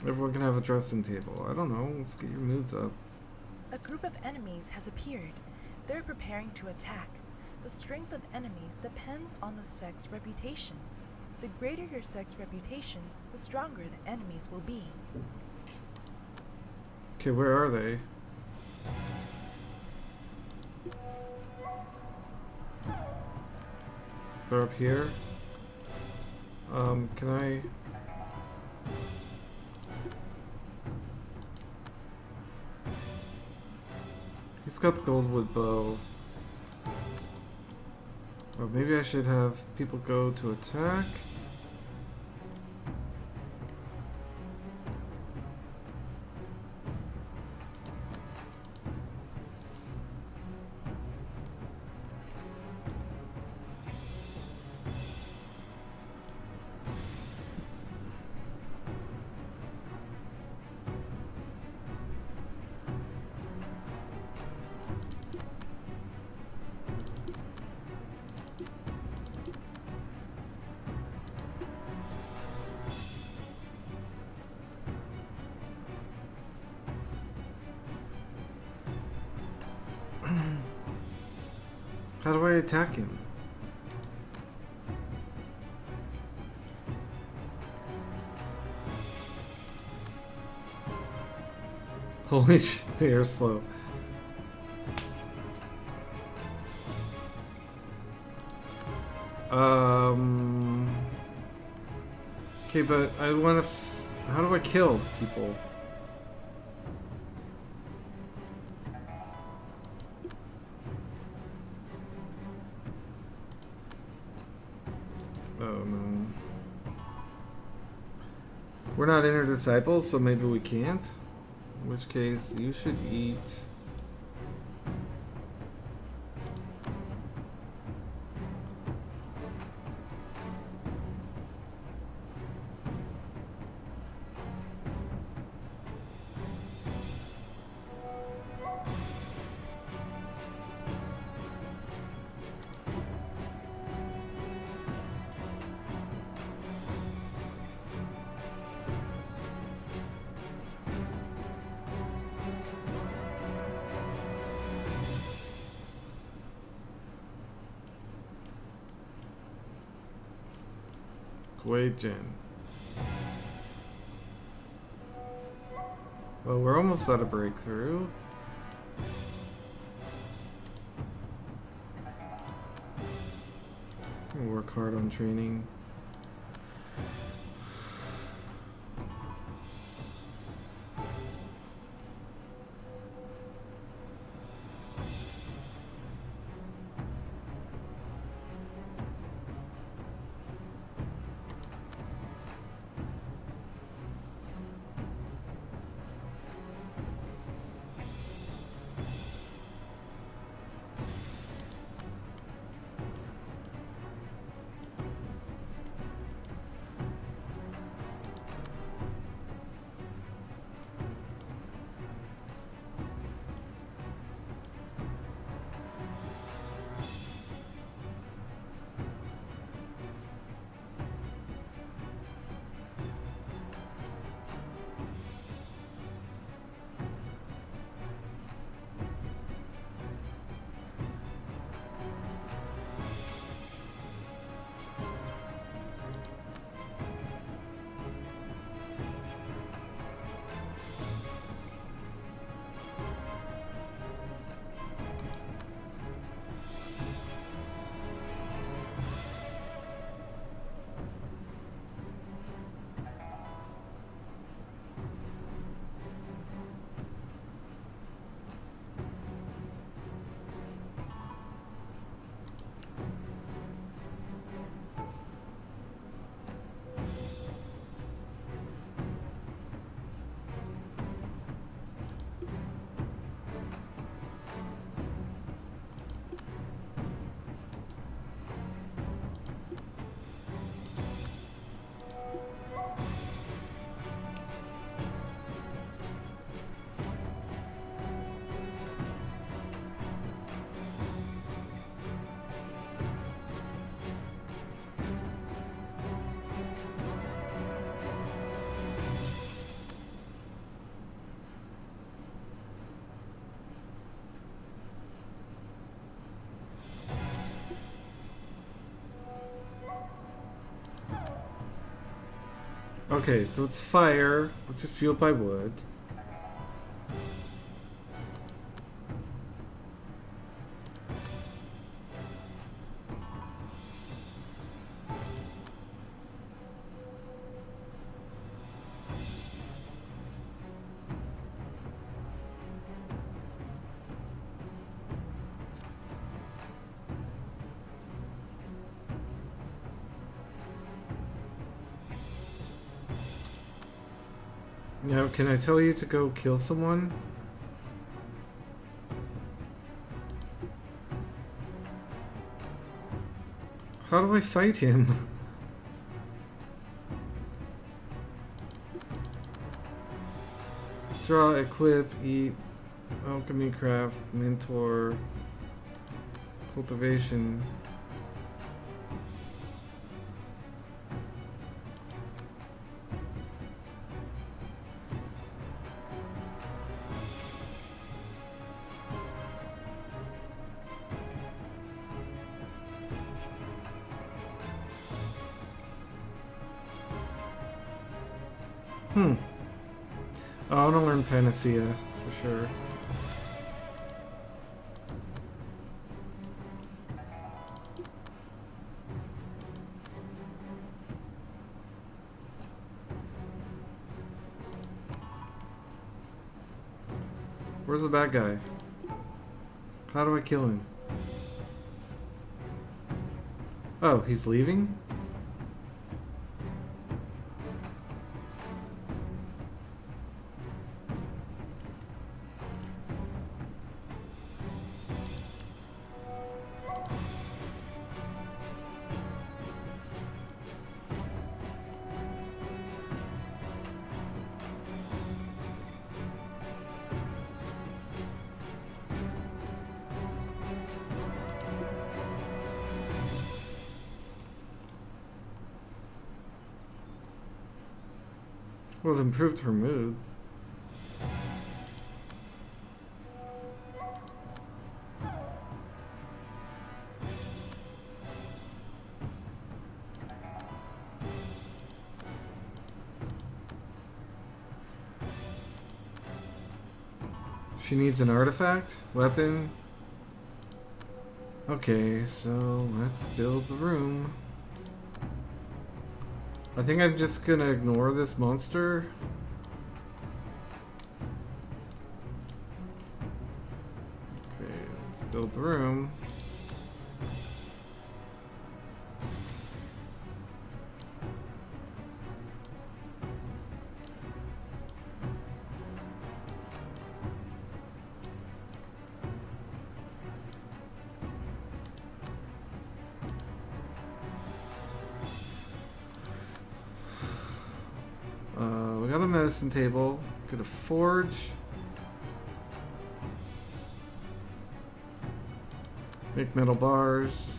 Everyone can have a dressing table. I don't know. Let's get your moods up. A group of enemies has appeared. They're preparing to attack. The strength of enemies depends on the sect's reputation. The greater your sect's reputation, the stronger the enemies will be. Okay, where are they? They're up here. Can I... He's got the goldwood bow. Or maybe I should have people go to attack. How do I attack him? Holy shit, they are slow. Okay, but I want to... How do I kill people? Oh no. We're not inner disciples, so maybe we can't. In which case, you should eat... Cultivation. Well, we're almost at a breakthrough. We'll work hard on training. Okay, so it's fire, which is fueled by wood. Now, can I tell you to go kill someone? How do I fight him? Draw, equip, eat, alchemy, craft, mentor, cultivation. Oh, I want to learn Panacea, for sure. Where's the bad guy? How do I kill him? Oh, he's leaving? Well, it improved her mood. She needs an artifact? Weapon? Okay, so let's build the room. I think I'm just gonna ignore this monster. Okay, let's build the room. We got a medicine table. Got a forge. Make metal bars.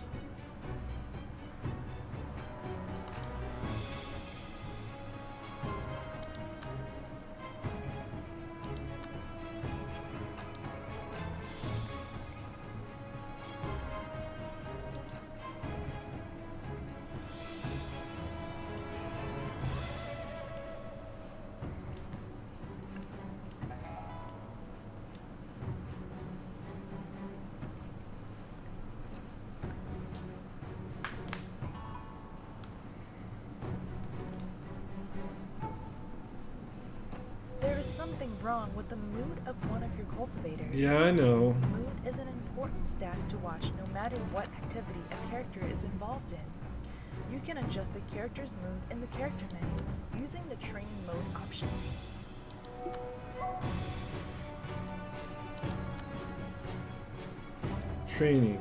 There is something wrong with the mood of one of your cultivators. Yeah, I know. Mood is an important stat to watch no matter what activity a character is involved in. You can adjust a character's mood in the character menu using the training mode options. Training.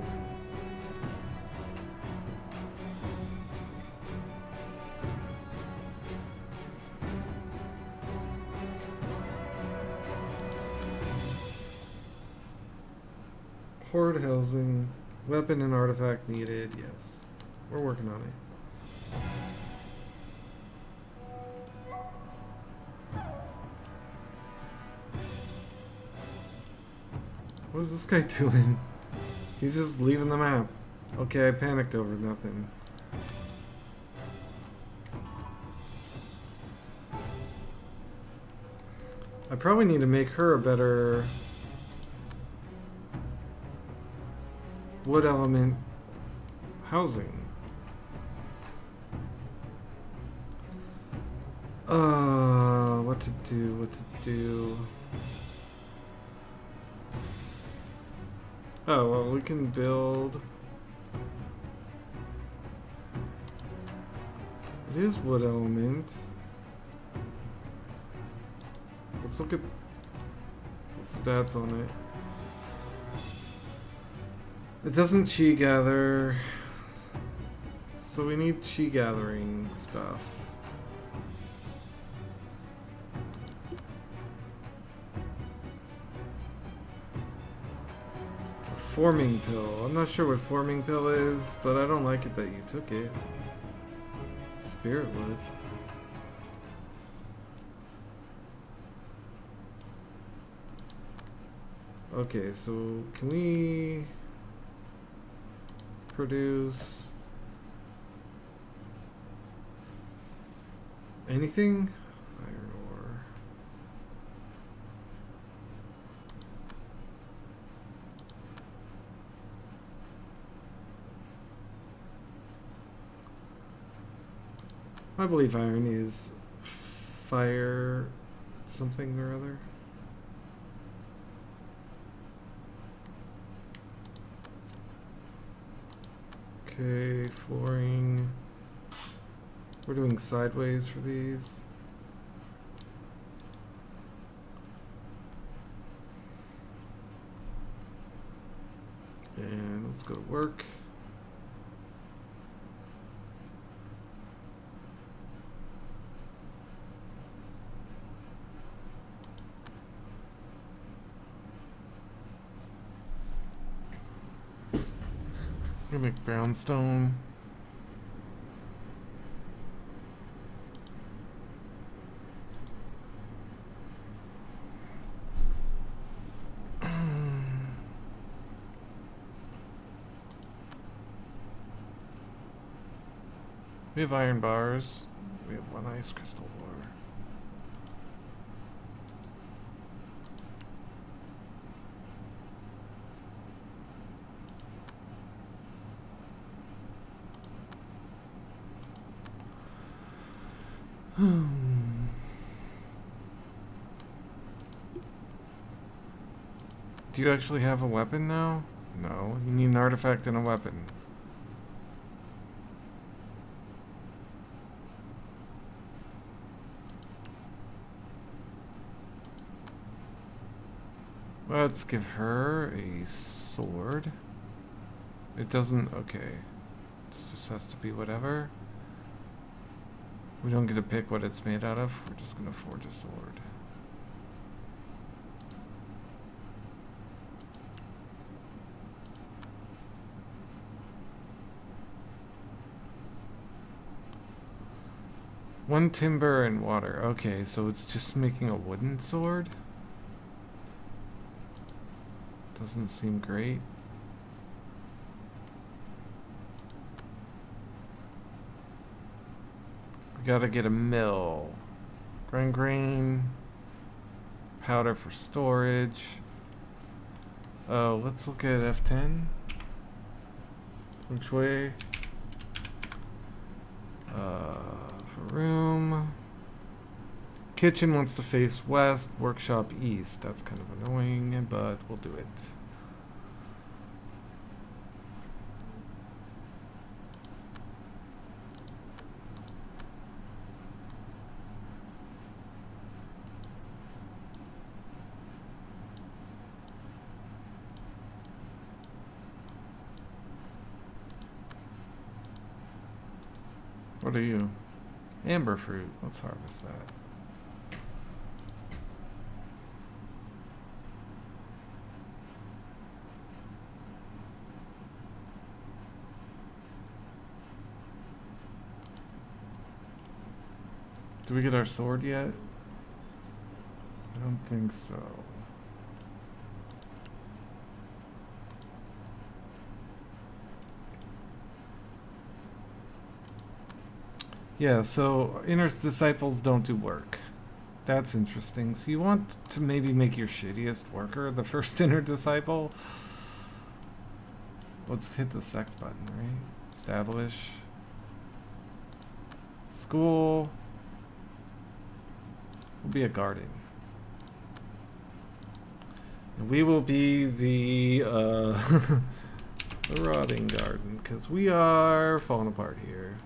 Horde housing. Weapon and artifact needed. Yes. We're working on it. What is this guy doing? He's just leaving the map. Okay, I panicked over nothing. I probably need to make her a better wood element housing. What to do, what to do. Oh, well, we can build. It is wood elements. Let's look at the stats on it. It doesn't chi gather, so we need chi gathering stuff. Forming pill. I'm not sure what forming pill is, but I don't like it that you took it. Spirit wood. Okay, so can we produce anything? Iron ore. I believe iron is fire something or other. Okay, flooring. We're doing sideways for these. And let's go to work. I'm gonna make brownstone. We have iron bars. We have one ice crystal ore. Do you actually have a weapon now? No, you need an artifact and a weapon. Let's give her a sword. It doesn't, okay. It just has to be whatever. We don't get to pick what it's made out of. We're just gonna forge a sword. One timber and water. Okay, so it's just making a wooden sword? Doesn't seem great. We gotta get a mill. Grind grain. Powder for storage. Oh, let's look at F10. Which way? For room. Kitchen wants to face west, workshop east. That's kind of annoying, but we'll do it. What are you? Amber fruit. Let's harvest that. Do we get our sword yet? I don't think so. Yeah, so inner disciples don't do work. That's interesting. So you want to maybe make your shittiest worker the first inner disciple? Let's hit the sect button, right? Establish. School. We'll be a garden. And we will be the, the rotting garden, because we are falling apart here.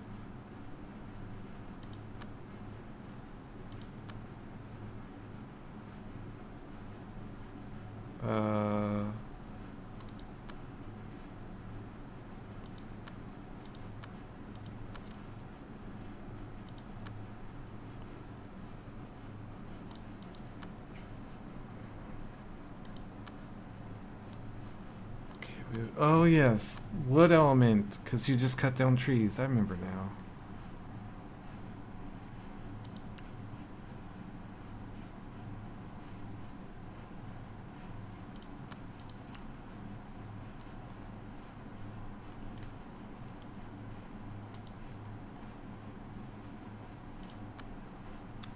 Oh yes, wood element, because you just cut down trees. I remember now.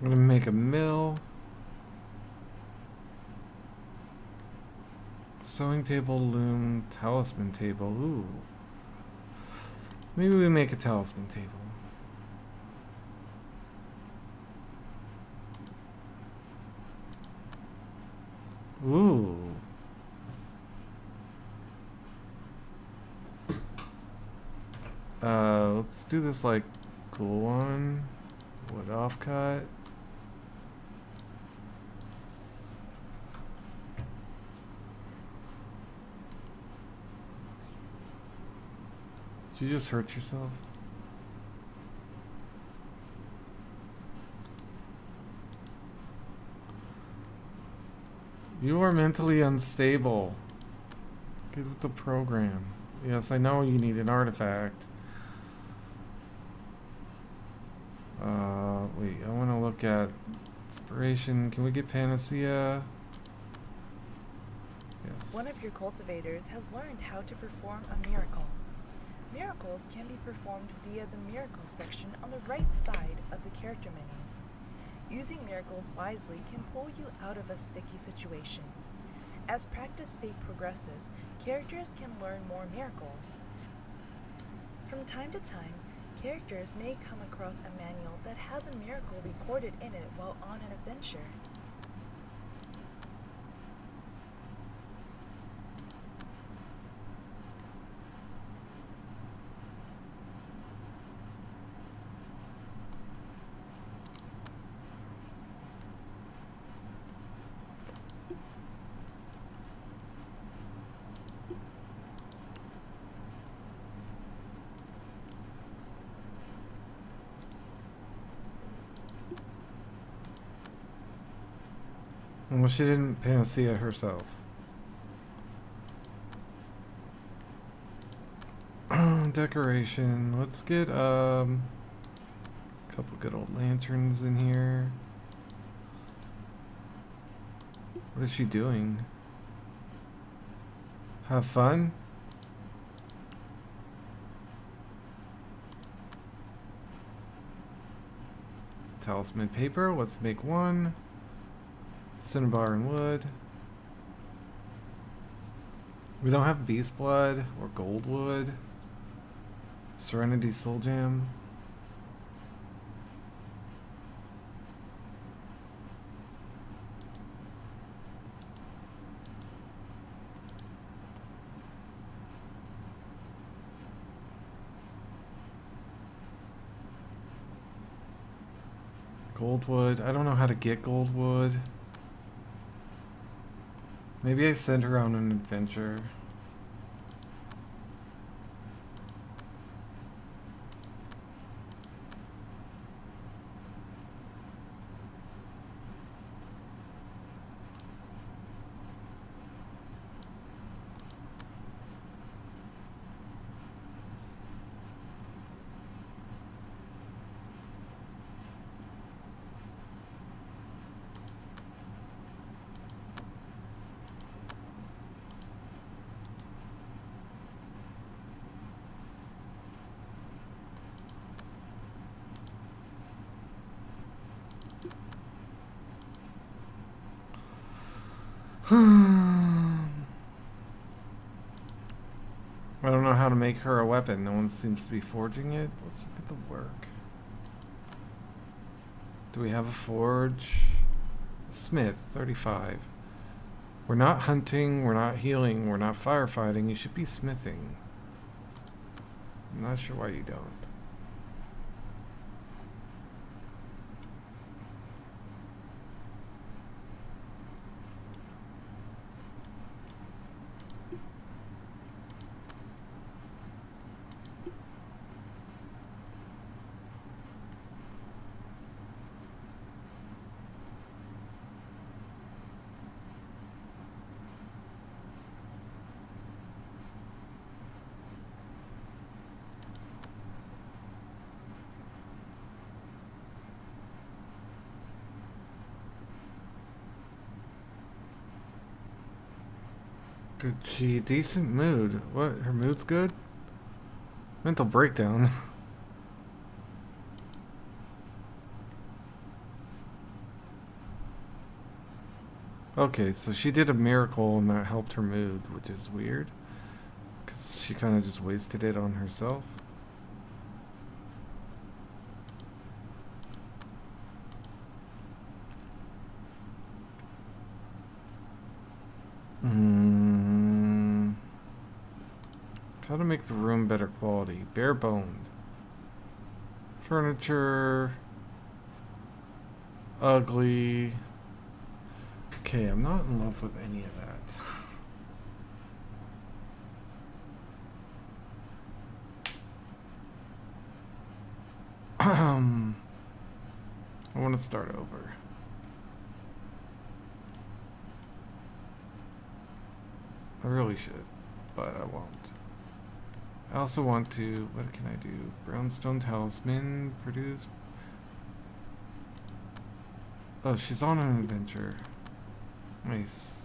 I'm gonna make a mill. Sewing table, loom, talisman table. Ooh. Maybe we make a talisman table. Ooh. Let's do this like cool one. Wood offcut. Did you just hurt yourself? You are mentally unstable. Get with the program. Yes, I know you need an artifact. Wait, I want to look at inspiration. Can we get Panacea? Yes. One of your cultivators has learned how to perform a miracle. Miracles can be performed via the Miracles section on the right side of the character menu. Using miracles wisely can pull you out of a sticky situation. As practice state progresses, characters can learn more miracles. From time to time, Characters may come across a manual that has a miracle recorded in it while on an adventure. Well, she didn't panacea herself. Decoration. Let's get a couple good old lanterns in here. What is she doing? Have fun? Talisman paper. Let's make one. Cinnabar and wood. We don't have beast blood or gold wood. Serenity soul gem. Goldwood. I don't know how to get goldwood. Maybe I send her on an adventure. I don't know how to make her a weapon. No one seems to be forging it. Let's look at the work. Do we have a forge? Smith, 35. We're not hunting, we're not healing, we're not firefighting. You should be smithing. I'm not sure why you don't. Good, she decent mood. What? Her mood's good? Mental breakdown. Okay, so she did a miracle and that helped her mood, which is weird. Because she kind of just wasted it on herself. How to make the room better quality. Bare boned. Furniture. Ugly. Okay, I'm not in love with any of that. I want to start over. I really should, but I won't. I also want to, what can I do? Brownstone talisman, produce. Oh, she's on an adventure. Nice.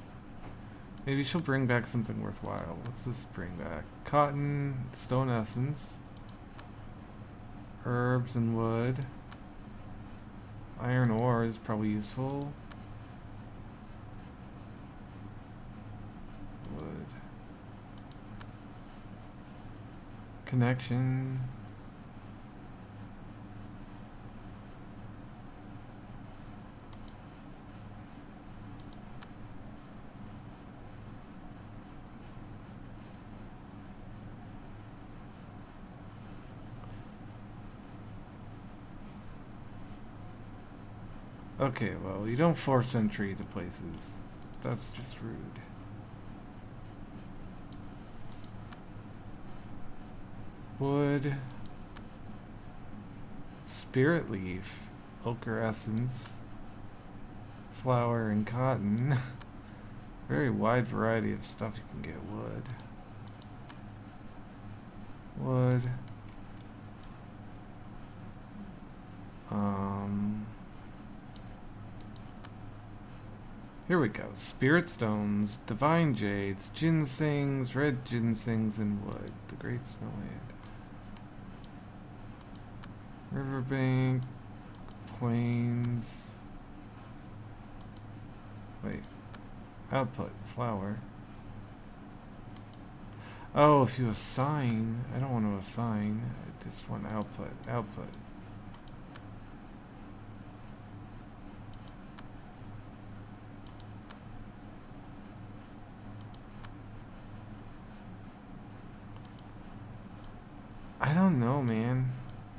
Maybe she'll bring back something worthwhile. What's this bring back? Cotton, stone essence, herbs and wood. Iron ore is probably useful. Wood. Connection. Okay, well, you don't force entry to places. That's just rude. Wood. Spirit leaf. Ochre essence. Flour and cotton. Very wide variety of stuff you can get. Wood. Here we go. Spirit stones, divine jades, ginsengs, red ginsengs, and wood. The Great Snowland. Riverbank, plains. Wait. Output, flower. Oh, if you assign, I don't want to assign. I just want output. Output. I don't know, man.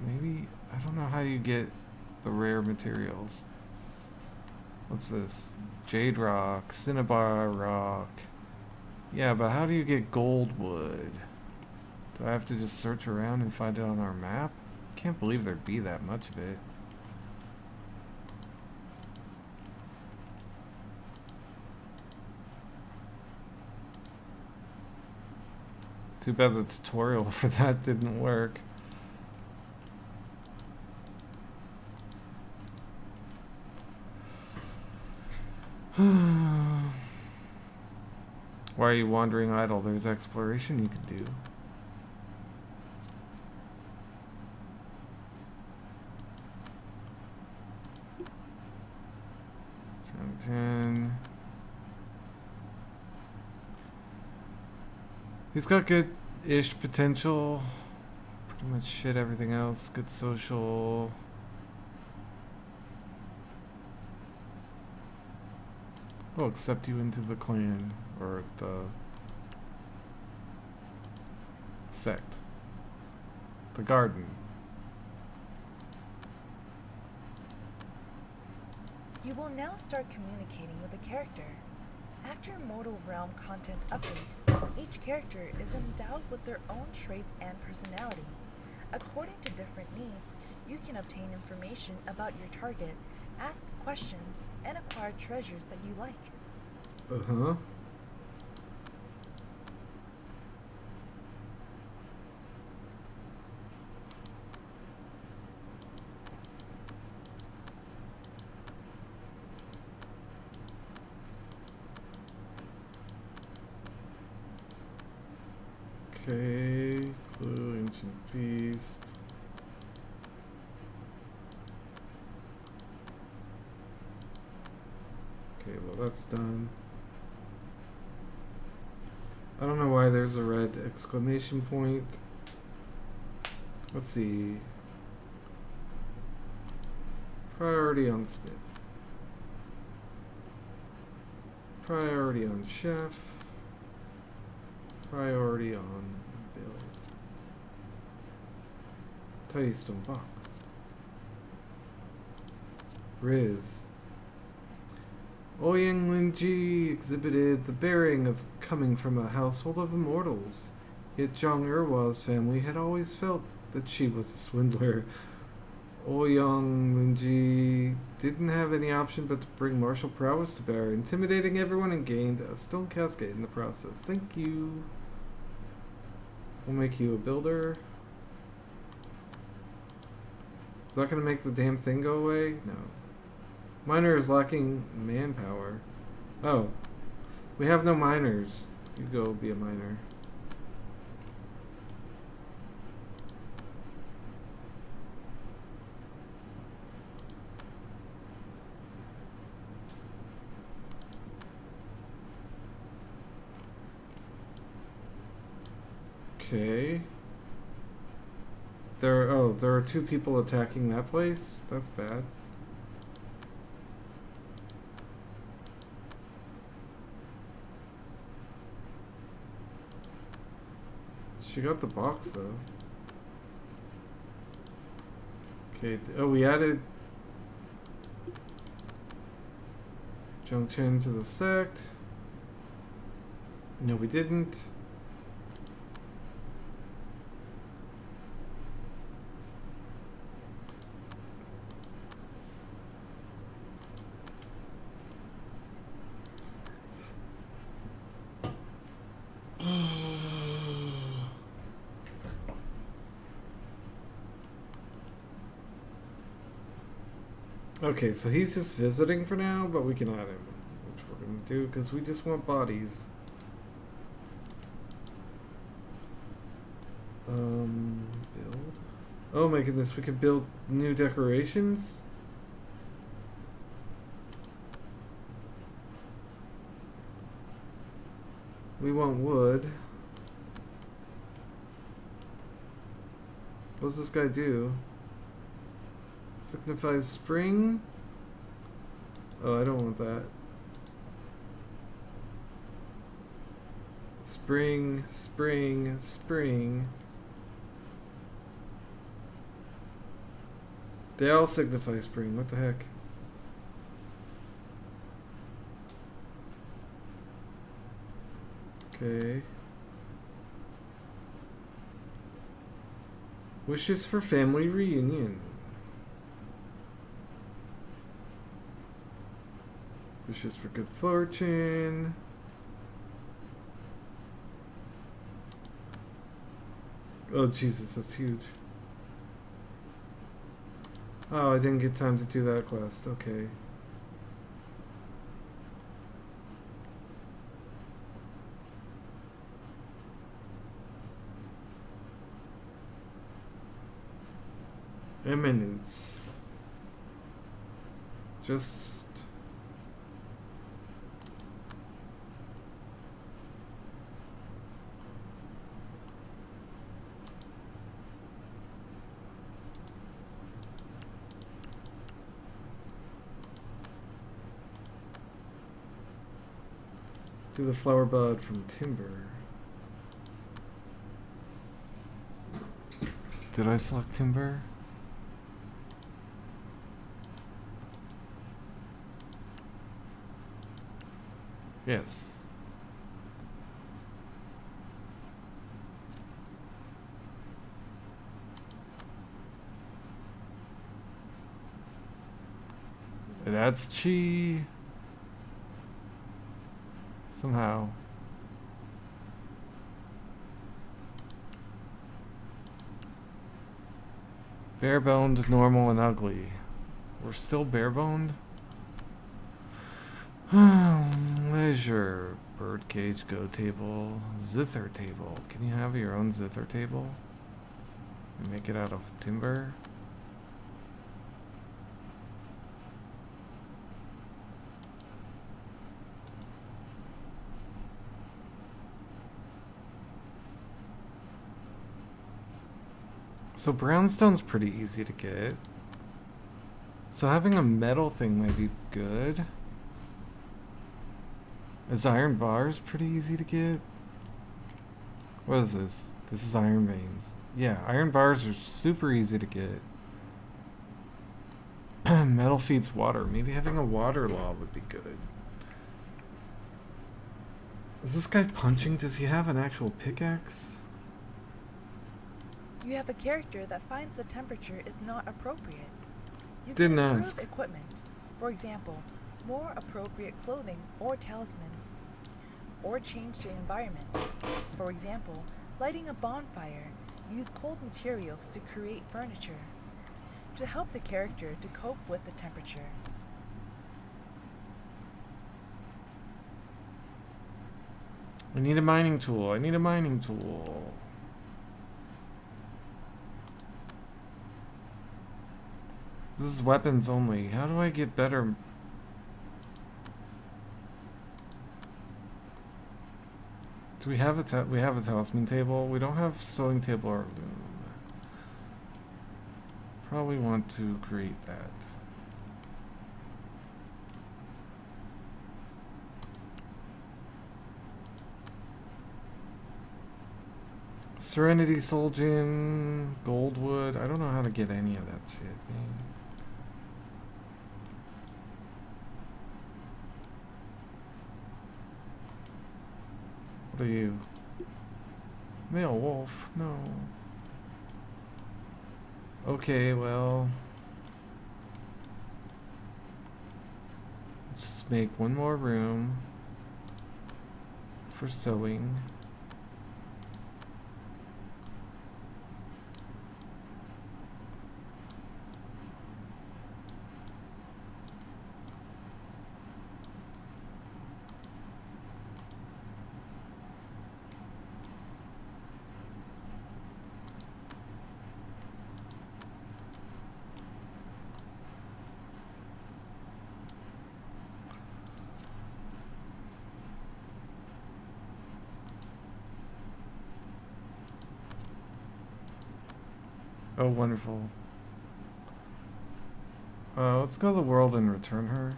Maybe, I don't know how you get the rare materials. What's this? Jade rock, cinnabar rock. Yeah, but how do you get gold wood? Do I have to just search around and find it on our map? Can't believe there'd be that much of it. Too bad the tutorial for that didn't work. Why are you wandering idle? There's exploration you could do. Ten. He's got good-ish potential. Pretty much shit everything else. Good social. We'll accept you into the clan. Or the sect. The garden. You will now start communicating with a character. After Mortal Realm content update, each character is endowed with their own traits and personality. According to different needs, you can obtain information about your target, ask questions, and acquire treasures that you like. Uh-huh. Okay, Clue, Ancient Feast. Okay, well that's done. I don't know why there's a red exclamation point. Let's see. Priority on Smith. Priority on Chef. Priority on Bill. Tiny stone box. Riz. Ouyang Linji exhibited the bearing of coming from a household of immortals. Yet Zhang Erwa's family had always felt that she was a swindler. Ouyang Linji didn't have any option but to bring martial prowess to bear, intimidating everyone and gained a stone cascade in the process. Thank you. We'll make you a builder. Is that gonna make the damn thing go away? No. Miner is lacking manpower. Oh. We have no miners. You go be a miner. Okay. There are two people attacking that place? That's bad. She got the box though. Okay, oh we added Junction to the sect. No, we didn't. Okay, so he's just visiting for now, but we can add him, which we're gonna do because we just want bodies. Build. Oh my goodness, we can build new decorations? We want wood. What does this guy do? Signifies spring? Oh, I don't want that. Spring, spring, spring. They all signify spring. What the heck? Okay. Wishes for family reunion. Wishes for good fortune. Oh Jesus, that's huge. Oh, I didn't get time to do that quest. Okay. Eminence. Just... do the flower bud from timber. Did I select timber? Yes. It adds chi. Somehow. Bare-boned, normal, and ugly. We're still bare-boned? Leisure. Birdcage, go table. Zither table. Can you have your own zither table? And make it out of timber? So brownstone's pretty easy to get. So having a metal thing might be good. Is iron bars pretty easy to get? What is this? This is iron veins. Yeah, iron bars are super easy to get. Metal feeds water. Maybe having a water law would be good. Is this guy punching? Does he have an actual pickaxe? You have a character that finds the temperature is not appropriate. You Didn't can improve ask. equipment. For example, more appropriate clothing or talismans. Or change the environment. For example, lighting a bonfire. Use cold materials to create furniture. To help the character to cope with the temperature. I need a mining tool. I need a mining tool. This is weapons only. How do I get better? Do we have we have a talisman table? We don't have sewing table or loom. Probably want to create that. Serenity Soul Gem, Goldwood. I don't know how to get any of that shit, man. What are you? Male wolf? No. Okay, well. Let's just make one more room for sewing. Oh, wonderful. Let's go to the world and return her.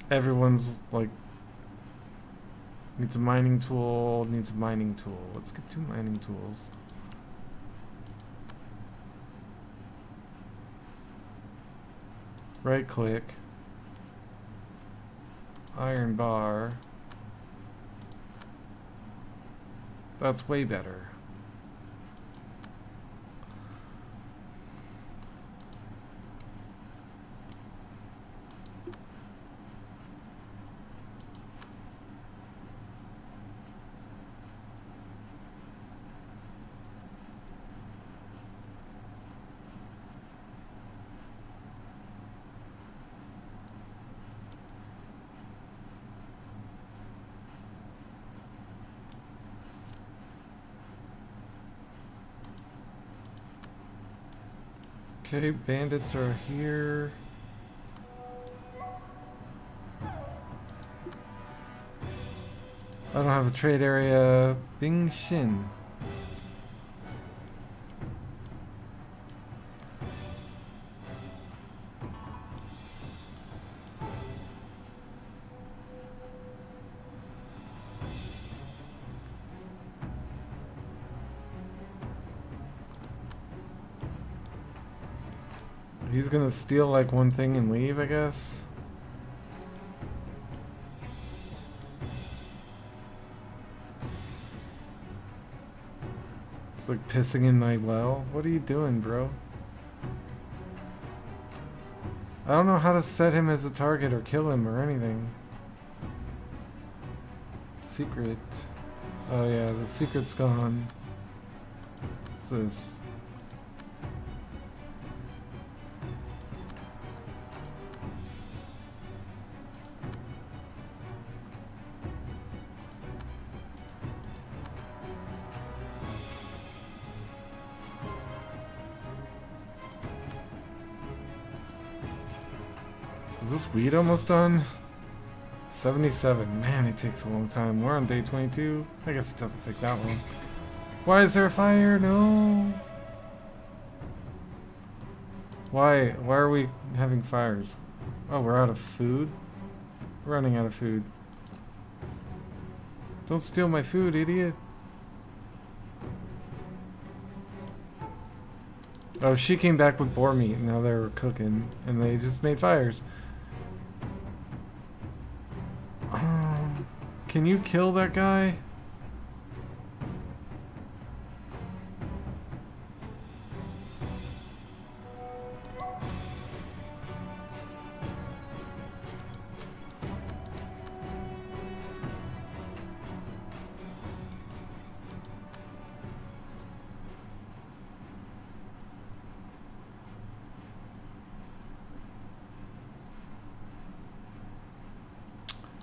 Everyone's like, needs a mining tool, needs a mining tool. Let's get 2 mining tools. Right click. Iron bar. That's way better. Okay, bandits are here. I don't have a trade area. Bing Shin. He's gonna steal like one thing and leave, I guess. It's like pissing in my well. What are you doing, bro? I don't know how to set him as a target or kill him or anything. Secret. Oh yeah, the secret's gone. What's this? Is this weed almost done? 77. Man, it takes a long time. We're on day 22. I guess it doesn't take that long. Why is there a fire? No. Why? Why are we having fires? Oh, we're out of food? We're running out of food. Don't steal my food, idiot. Oh, she came back with boar meat and now they were cooking and they just made fires. Can you kill that guy?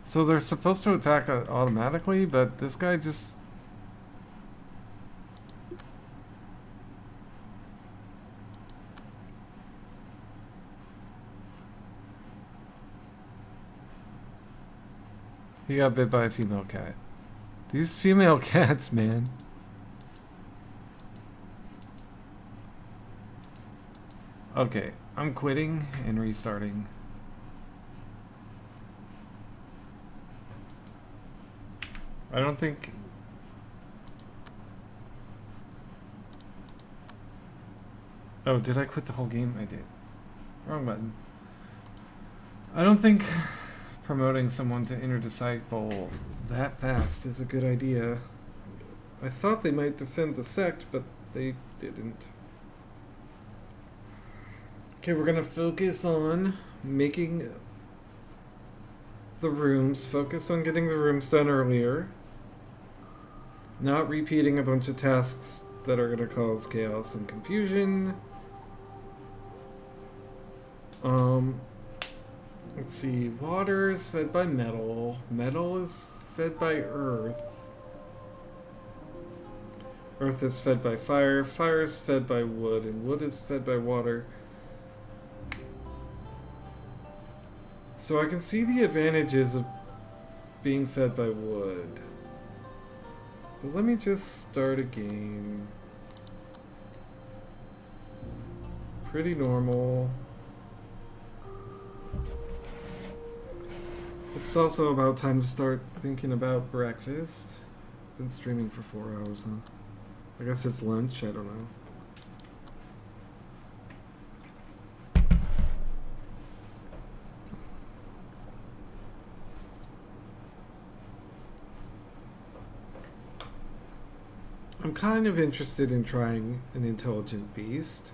So they're supposed to attack automatically, but this guy just... He got bit by a female cat. These female cats, man. Okay, I'm quitting and restarting. I don't think... Oh, did I quit the whole game? I did. Wrong button. I don't think promoting someone to inner disciple that fast is a good idea. I thought they might defend the sect, but they didn't. Okay, we're gonna focus on making the rooms, focus on getting the rooms done earlier. Not repeating a bunch of tasks that are gonna cause chaos and confusion. Let's see, water is fed by metal. Metal is fed by earth. Earth is fed by fire. Fire is fed by wood, and wood is fed by water. So I can see the advantages of being fed by wood. But let me just start a game. Pretty normal. It's also about time to start thinking about breakfast. Been streaming for 4 hours, huh? I guess it's lunch, I don't know. I'm kind of interested in trying an intelligent beast.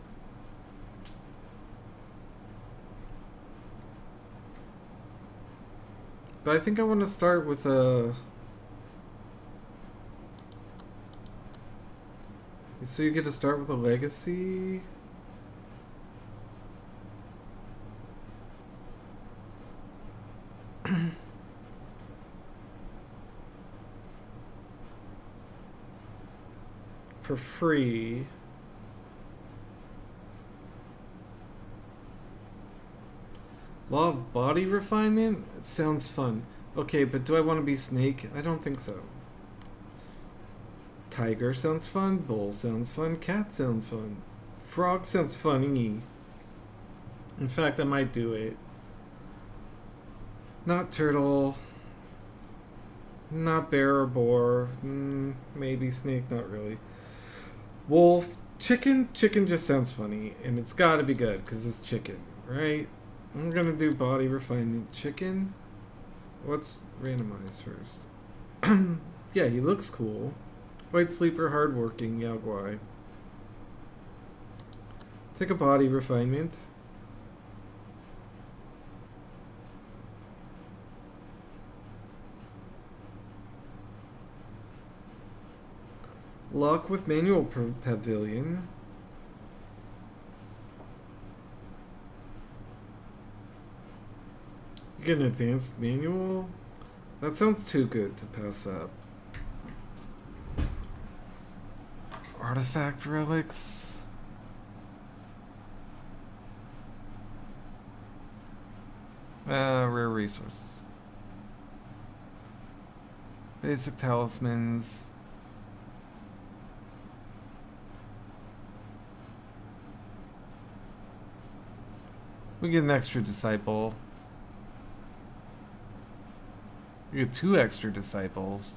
But I think I want to start with a... So you get to start with a legacy? For free. Law of body refinement? It sounds fun. Okay, but do I want to be snake? I don't think so. Tiger sounds fun. Bull sounds fun. Cat sounds fun. Frog sounds funny. In fact, I might do it. Not turtle. Not bear or boar. Maybe snake, not really. Wolf. Chicken? Chicken just sounds funny. And it's gotta be good, because it's chicken, right? I'm gonna do body refinement. Chicken? What's randomized first? Yeah, he looks cool. White sleeper, hardworking, Yao Guai. Take a body refinement. Lock with manual pavilion. You get an advanced manual? That sounds too good to pass up. Artifact relics? Rare resources. Basic talismans. We get an extra disciple. We get 2 extra disciples.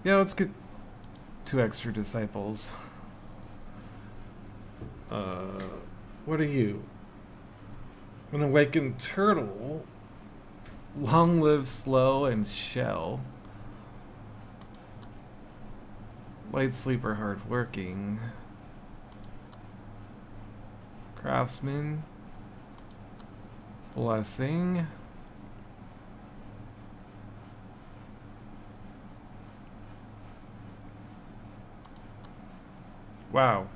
Yeah, let's get 2 extra disciples. What are you? An awakened turtle. Long live slow and shell. Light sleeper, hard working. Craftsman. Blessing. Wow.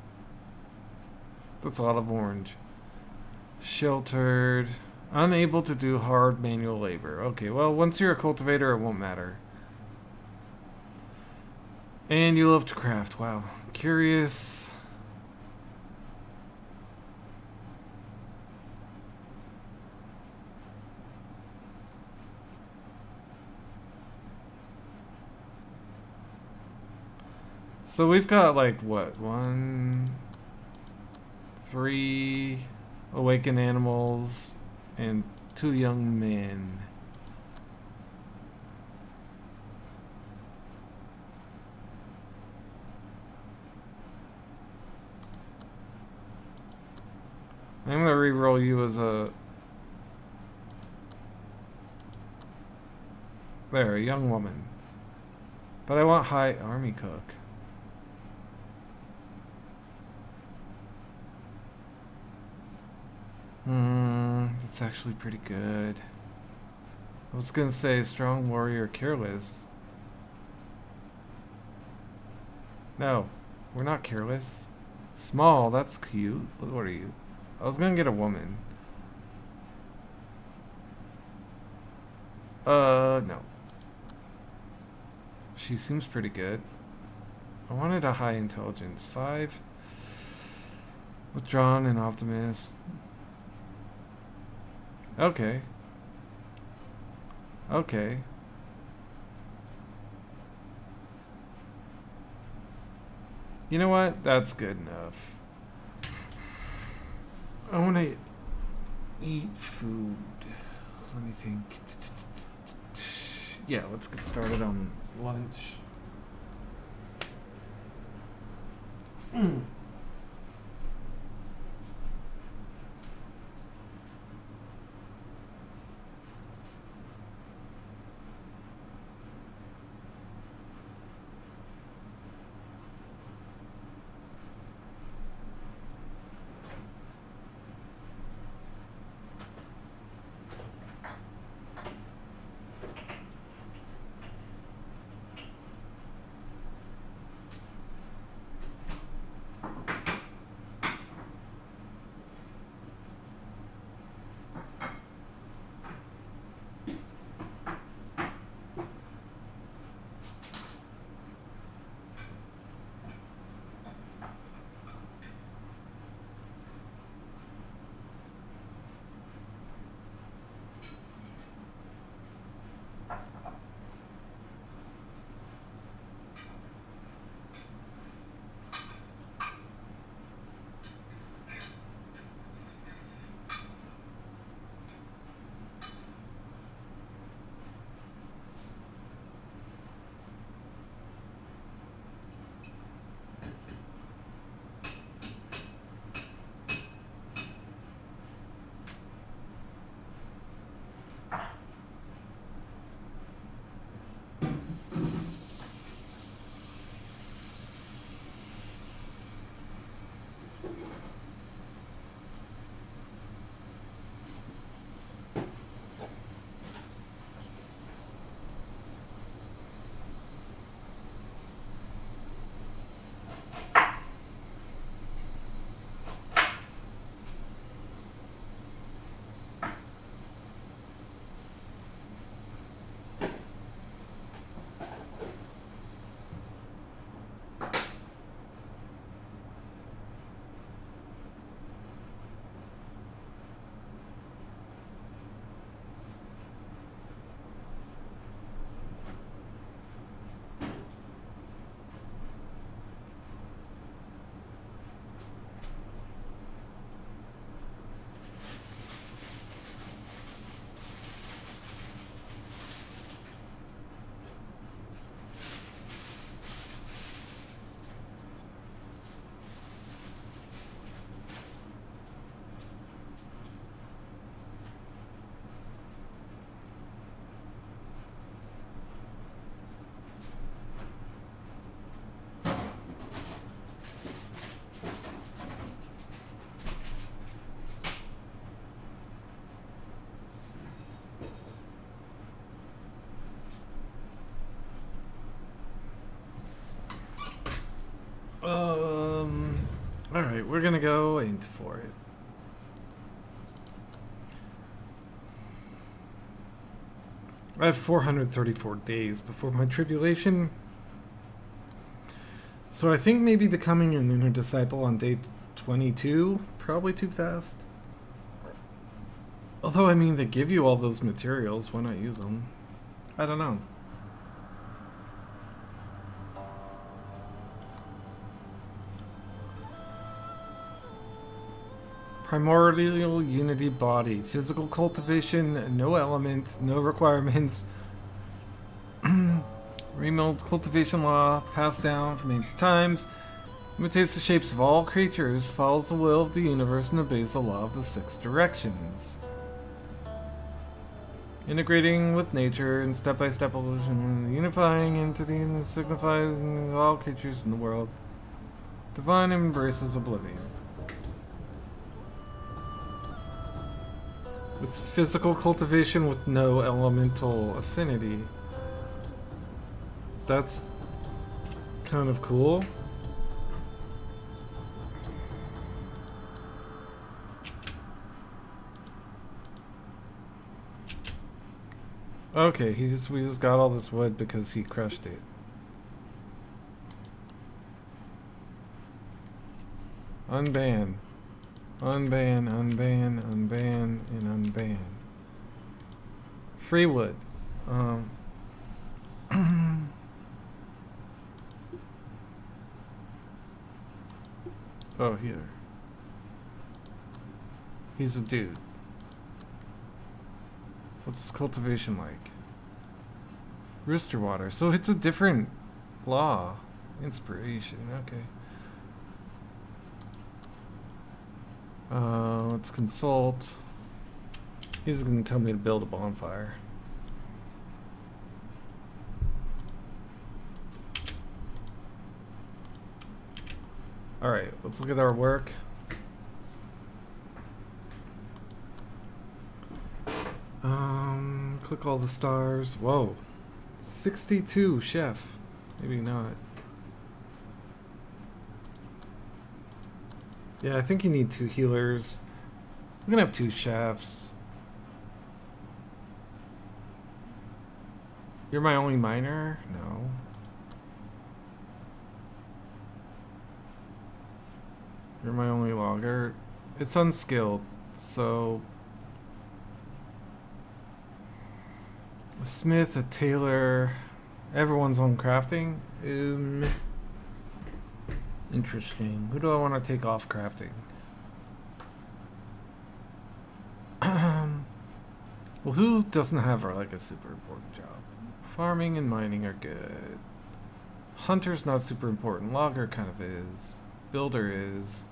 That's a lot of orange. Sheltered. Unable to do hard manual labor. Okay, well, once you're a cultivator, it won't matter. And you love to craft. Wow. Curious. So we've got like what? 1, 3 awakened animals and Two young men. I'm gonna reroll you as a... There, a young woman. But I want high army cook. That's actually pretty good. I was gonna say strong warrior careless. No, we're not careless. Small, that's cute. What are you? I was gonna get a woman. No. She seems pretty good. I wanted a high intelligence. 5. Withdrawn and optimist. Okay. Okay. You know what? That's good enough. I want to eat food. Let me think. Yeah, let's get started on lunch. Alright, we're gonna go aim for it. I have 434 days before my tribulation. So I think maybe becoming an inner disciple on day 22, probably too fast. Although, I mean, they give you all those materials, why not use them? I don't know. Primordial unity body. Physical cultivation, no element, no requirements. Remold cultivation law, passed down from ancient times. Imitates the shapes of all creatures, follows the will of the universe, and obeys the law of the six directions. Integrating with nature in step-by-step evolution, unifying entity and signifies all creatures in the world. Divine embraces oblivion. It's physical cultivation with no elemental affinity. That's kind of cool. Okay, we just got all this wood because he crushed it. Unban. Unban, unban, unban, and unban. Free wood. Oh, here. He's a dude. What's his cultivation like? Rooster water. So it's a different law. Inspiration. Okay. Let's consult. He's gonna tell me to build a bonfire. Alright, let's look at our work. Click all the stars. Whoa. 62 chef. Maybe not. Yeah, I think you need 2 healers. I'm gonna have 2 chefs. You're my only miner? No. You're my only logger. It's unskilled, so... A smith, a tailor, everyone's on crafting. Interesting. Who do I want to take off crafting? Well, who doesn't have like a super important job? Farming and mining are good. Hunter's not super important. Logger kind of is. Builder is.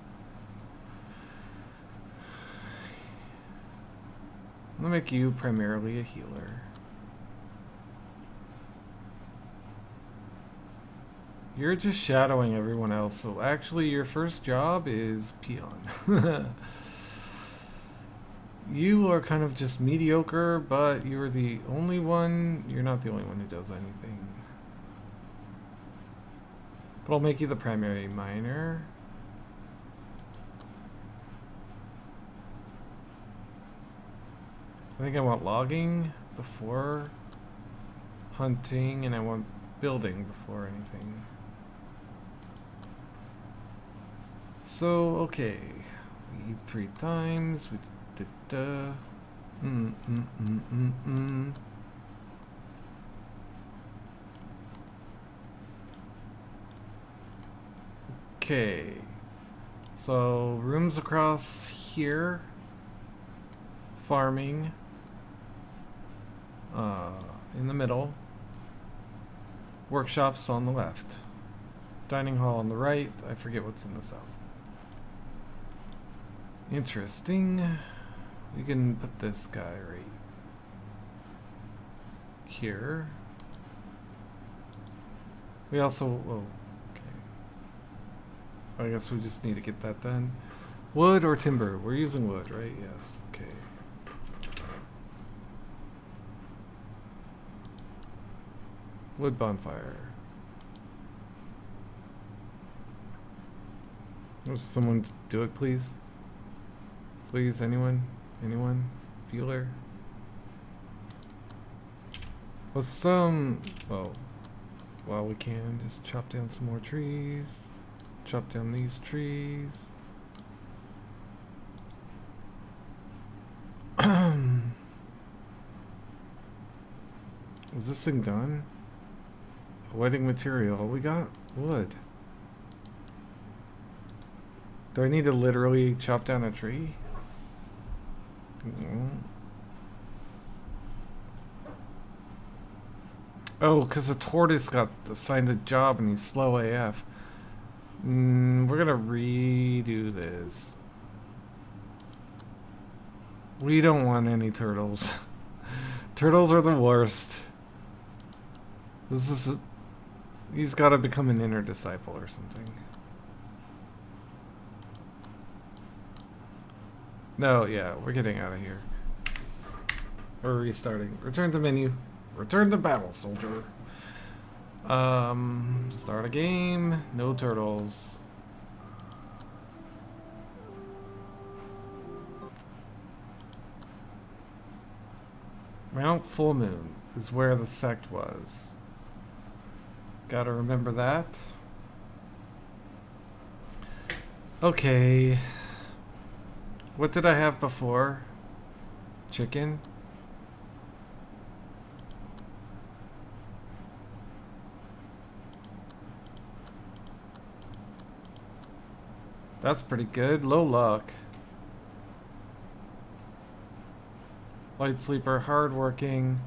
I'm gonna make you primarily a healer. You're just shadowing everyone else, so actually your first job is peon. You are kind of just mediocre, but you're the only one. You're not the only one who does anything. But I'll make you the primary miner. I think I want logging before hunting, and I want building before anything. So, okay. We eat 3 times. We did Okay. So, rooms across here. Farming. In the middle. Workshops on the left. Dining hall on the right. I forget what's in the south. Interesting. We can put this guy right here. We also... Oh, okay. I guess we just need to get that done. Wood or timber? We're using wood, right? Yes. Okay. Wood bonfire. Will someone do it, please? Please, anyone? Anyone? Bueller? Let's well, while we can, just chop down some more trees. Chop down these trees. Is this thing done? Wedding material. We got wood. Do I need to literally chop down a tree? Oh, because the tortoise got assigned a job and he's slow AF. We're gonna redo this. We don't want any turtles. Turtles are the worst. This is... He's gotta become an inner disciple or something. No, yeah, we're getting out of here. We're restarting. Return to menu. Return to battle, soldier. Start a game. No turtles. Mount Full Moon is where the sect was. Gotta remember that. Okay. What did I have before? Chicken? That's pretty good. Low luck. Light sleeper, hardworking.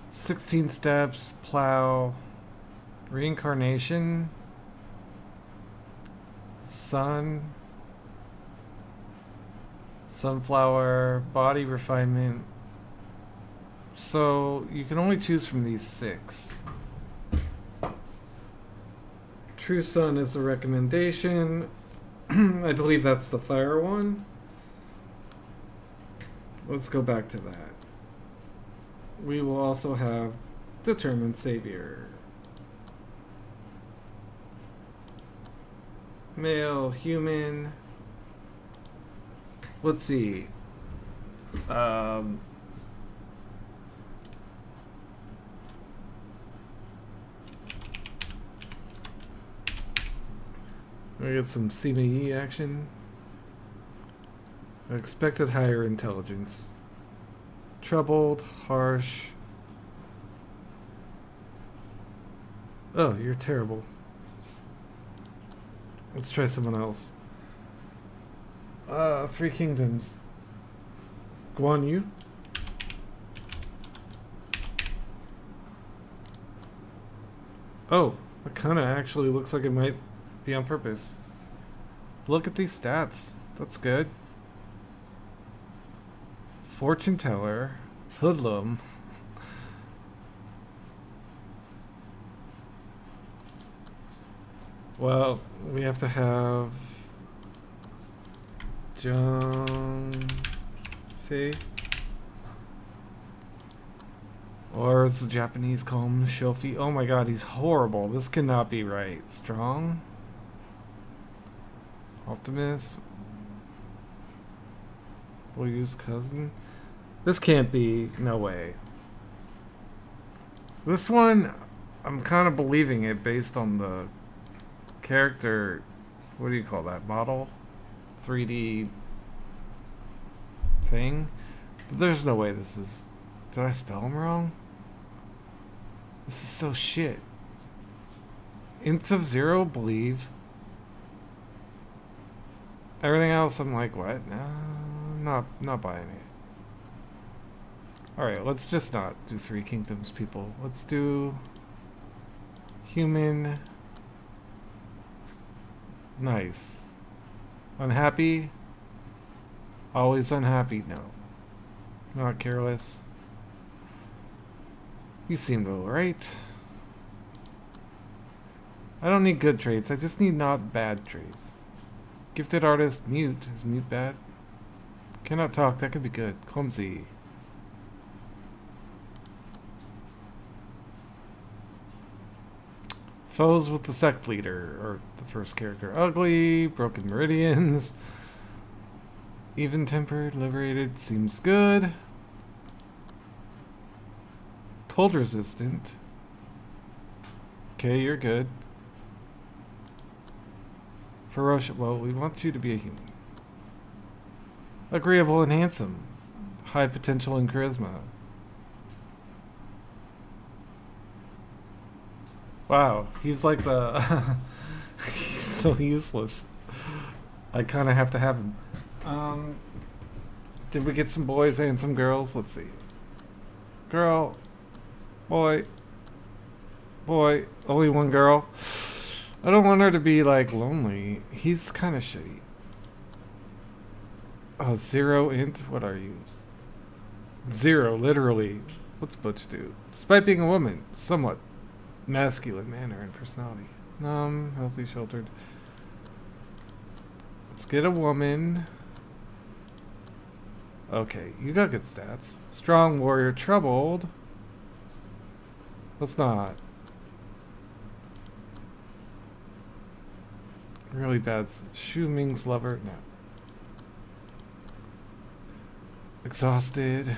16 steps, plow. Reincarnation. Sun. Sunflower, body refinement. So you can only choose from these 6. True Sun is a recommendation. I believe that's the fire one. Let's go back to that. We will also have Determined Savior. Male, human. Let's see. We get some CME action. Expected higher intelligence. Troubled, harsh. Oh, you're terrible. Let's try someone else. 3 Kingdoms. Guan Yu? Oh, that kinda actually looks like it might be on purpose. Look at these stats. That's good. Fortune teller. Hoodlum. Well, we have to have John Fei. Or as the Japanese call him, Shofi. Oh my god, he's horrible. This cannot be right. Strong? Optimus? We'll use cousin? This can't be. No way. This one, I'm kind of believing it based on the character. What do you call that? Model? 3D thing? But there's no way this is... Did I spell him wrong? This is so shit. Ints of 0, believe. Everything else, I'm like, what? No, not buying it. Alright, let's just not do 3 Kingdoms, people. Let's do... Human... Nice. Unhappy? Always unhappy? No. Not careless. You seem alright. I don't need good traits, I just need not bad traits. Gifted artist, mute. Is mute bad? Cannot talk, that could be good. Clumsy. Foes with the sect leader, or the first character. Ugly, broken meridians. Even-tempered, liberated, seems good. Cold resistant. Okay, you're good. Ferocious, well, we want you to be a human. Agreeable and handsome. High potential and charisma. Wow, he's like the... he's so useless. I kind of have to have him. Did we get some boys and some girls? Let's see. Girl. Boy. Boy. Only one girl. I don't want her to be, like, lonely. He's kind of shitty. Oh, 0 int? What are you? 0, literally. What's Butch do? Despite being a woman, somewhat masculine manner and personality. Healthy, sheltered. Let's get a woman. Okay, you got good stats. Strong warrior, troubled. Let's not. Really bad. Shu Ming's lover. No. Exhausted.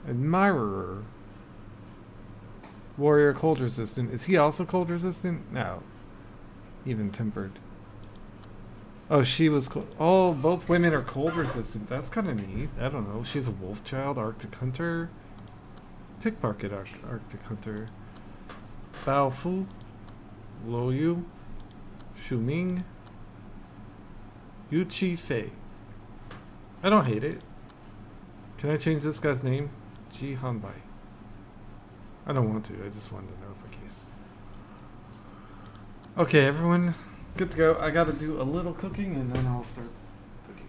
Admirer. Warrior, cold resistant. Is he also cold resistant? No. Even tempered. Oh, she was cold. Oh, both women are cold resistant. That's kind of neat. I don't know. She's a wolf child, Arctic hunter. Pickpocket Arctic hunter. Bao Fu. Lo Yu. Shu Ming. Yu Chi Fei. I don't hate it. Can I change this guy's name? Ji Hanbai. I don't want to. I just wanted to know if I can. Okay, everyone. Good to go. I gotta do a little cooking and then I'll start cooking.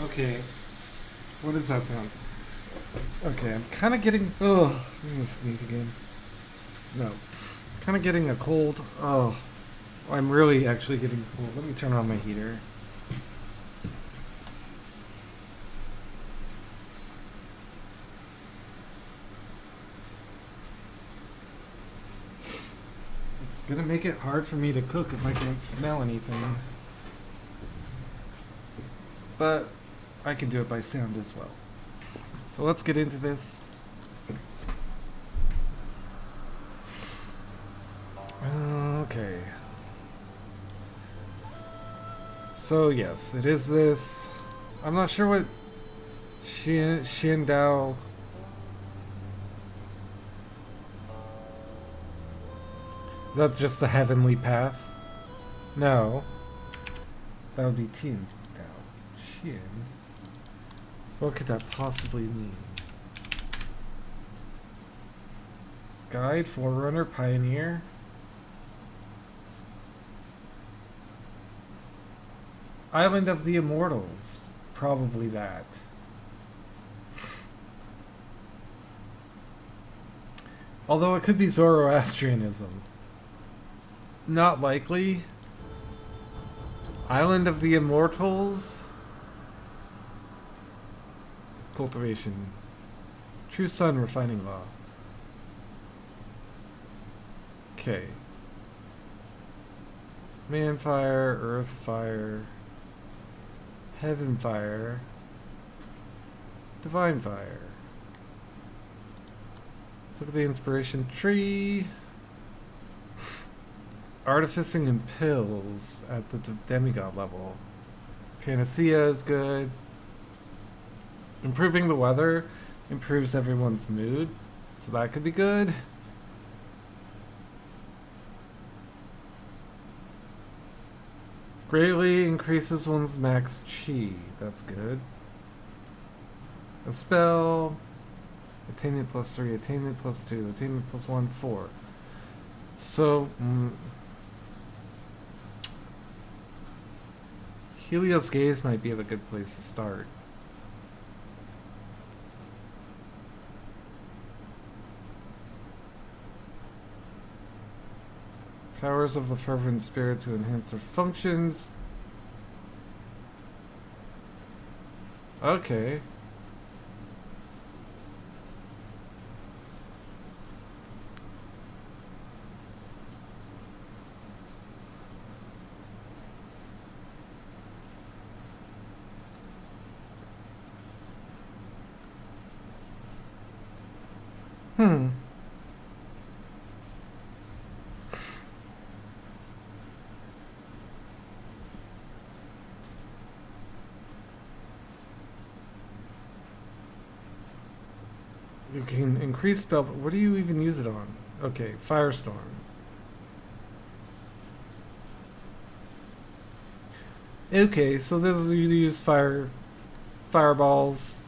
Okay. What does that sound? Okay, I'm kind of getting. Oh, I'm gonna sneeze again. No. Kind of getting a cold. Oh. I'm really actually getting cold. Let me turn on my heater. It's gonna make it hard for me to cook if I can't smell anything. But I can do it by sound as well. So let's get into this. Okay. So yes, it is this. I'm not sure what Xin Dao. Is that just the heavenly path? No. That would be Tian Dao. Xian. What could that possibly mean? Guide, Forerunner, Pioneer. Island of the Immortals. Probably that. Although it could be Zoroastrianism. Not likely. Island of the Immortals. Cultivation. True Sun Refining Law. Okay. Man Fire, Earth Fire, Heaven Fire, Divine Fire. Let's look at the inspiration tree. Artificing and pills at the demigod level. Panacea is good. Improving the weather. Improves everyone's mood, so that could be good. Greatly increases one's max chi. That's good. A spell. Attainment plus 3, attainment plus 2, attainment plus 1, 4. So, Helios Gaze might be a good place to start. Powers of the Fervent Spirit to enhance their functions. Okay. Hmm. You can increase spell. What do you even use it on? Okay, Firestorm. Okay, so this is you use fireballs,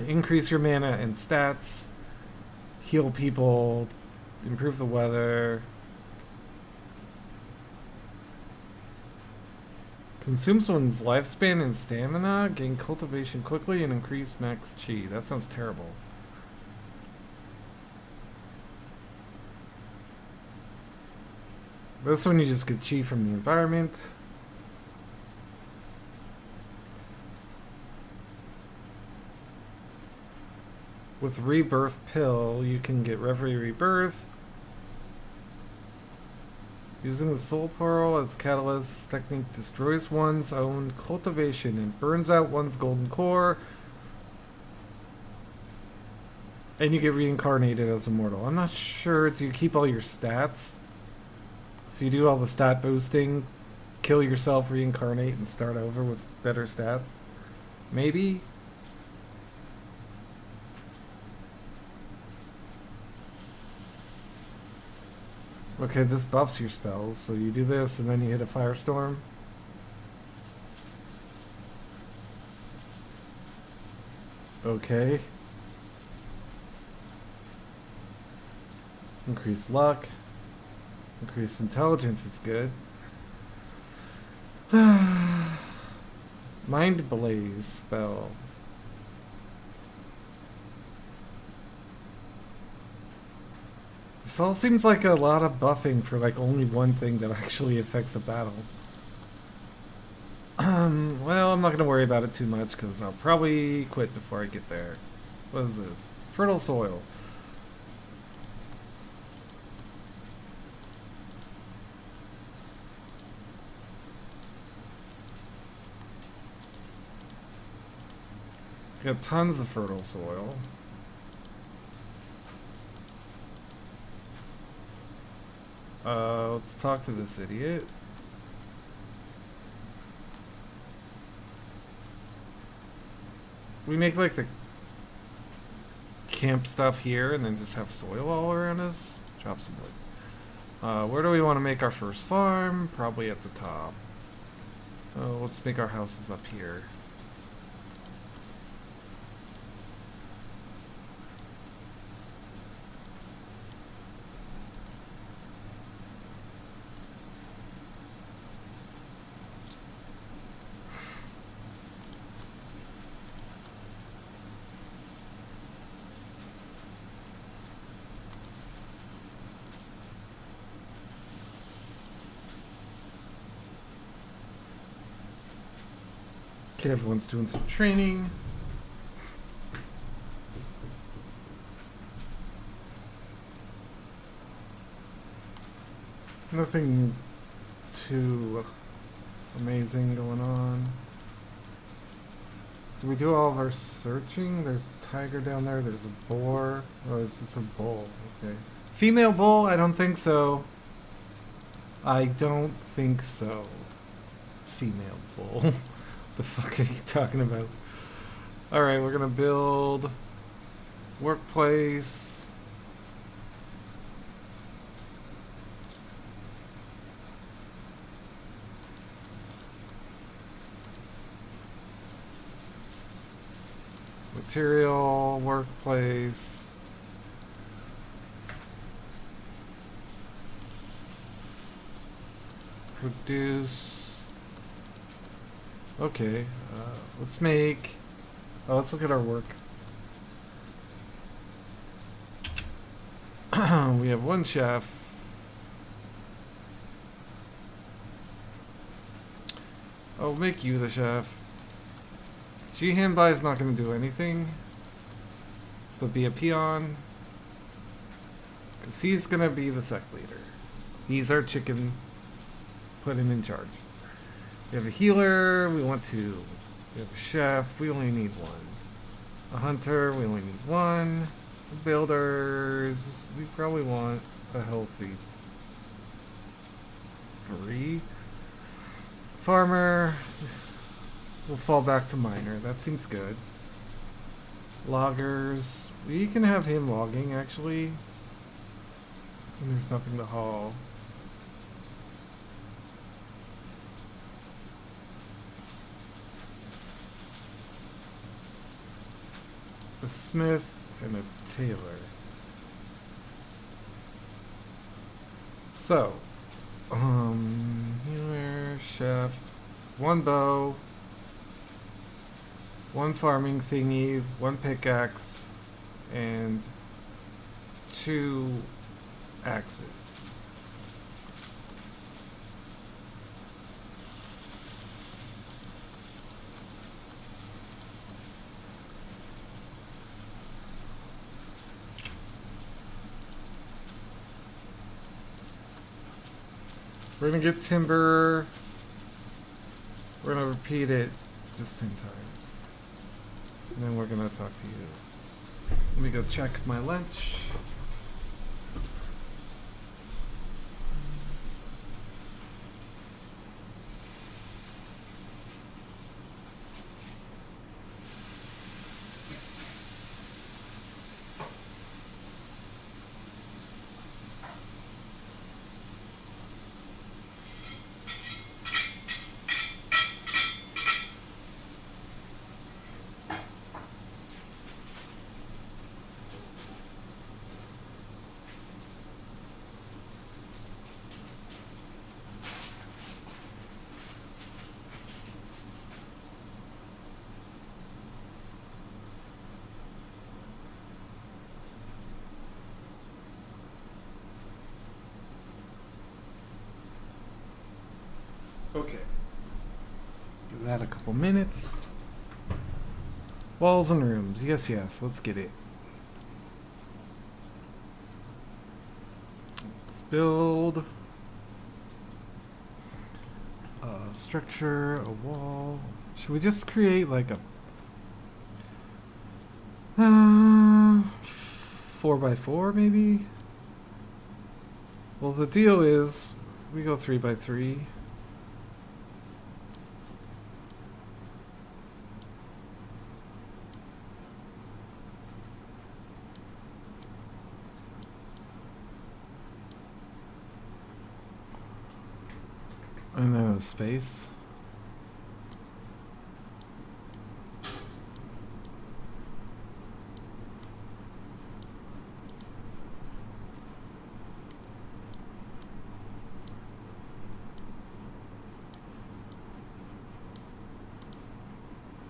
increase your mana and stats, heal people, improve the weather. Consumes one's lifespan and stamina, gain cultivation quickly, and increase max chi. That sounds terrible. This one you just get chi from the environment. With Rebirth Pill, you can get Reverie Rebirth. Using the Soul Pearl as catalyst, this technique destroys one's own cultivation and burns out one's golden core. And you get reincarnated as immortal. I'm not sure, do you keep all your stats? So you do all the stat boosting, kill yourself, reincarnate, and start over with better stats? Maybe? Okay, this buffs your spells, so you do this and then you hit a firestorm. Okay. Increase luck. Increase intelligence is good. Mind Blaze spell. This all seems like a lot of buffing for like only one thing that actually affects a battle. Well, I'm not going to worry about it too much because I'll probably quit before I get there. What is this? Fertile soil. Got tons of fertile soil. Let's talk to this idiot. We make like the camp stuff here and then just have soil all around us. Chop some wood. Where do we want to make our first farm? Probably at the top. Let's make our houses up here. Okay, everyone's doing some training. Nothing too amazing going on. Did we do all of our searching? There's a tiger down there, there's a boar. Oh, is this a bull? Okay. Female bull? I don't think so. I don't think so. Female bull. The fuck are you talking about? Alright, we're gonna build Workplace. Material, workplace. Produce. Okay, let's make. Oh, let's look at our work. We have one chef. I'll make you the chef. Jihanbai is not going to do anything, but be a peon. Because he's going to be the sect leader. He's our chicken. Put him in charge. We have a healer. We have a chef. We only need one. A hunter. We only need one. Builders. We probably want a healthy 3. Farmer. We'll fall back to miner. That seems good. Loggers. We can have him logging, actually. And there's nothing to haul. A smith and a tailor. So, healer, chef, 1 bow, 1 farming thingy, 1 pickaxe, and 2 axes. We're gonna get timber. We're gonna repeat it just 10 times. And then we're gonna talk to you. Let me go check my lunch. Okay. Give that a couple minutes. Walls and rooms. Yes, yes. Let's get it. Let's build a structure, a wall. Should we just create like a 4x4 maybe? Well, the deal is we go 3x3. And then a space.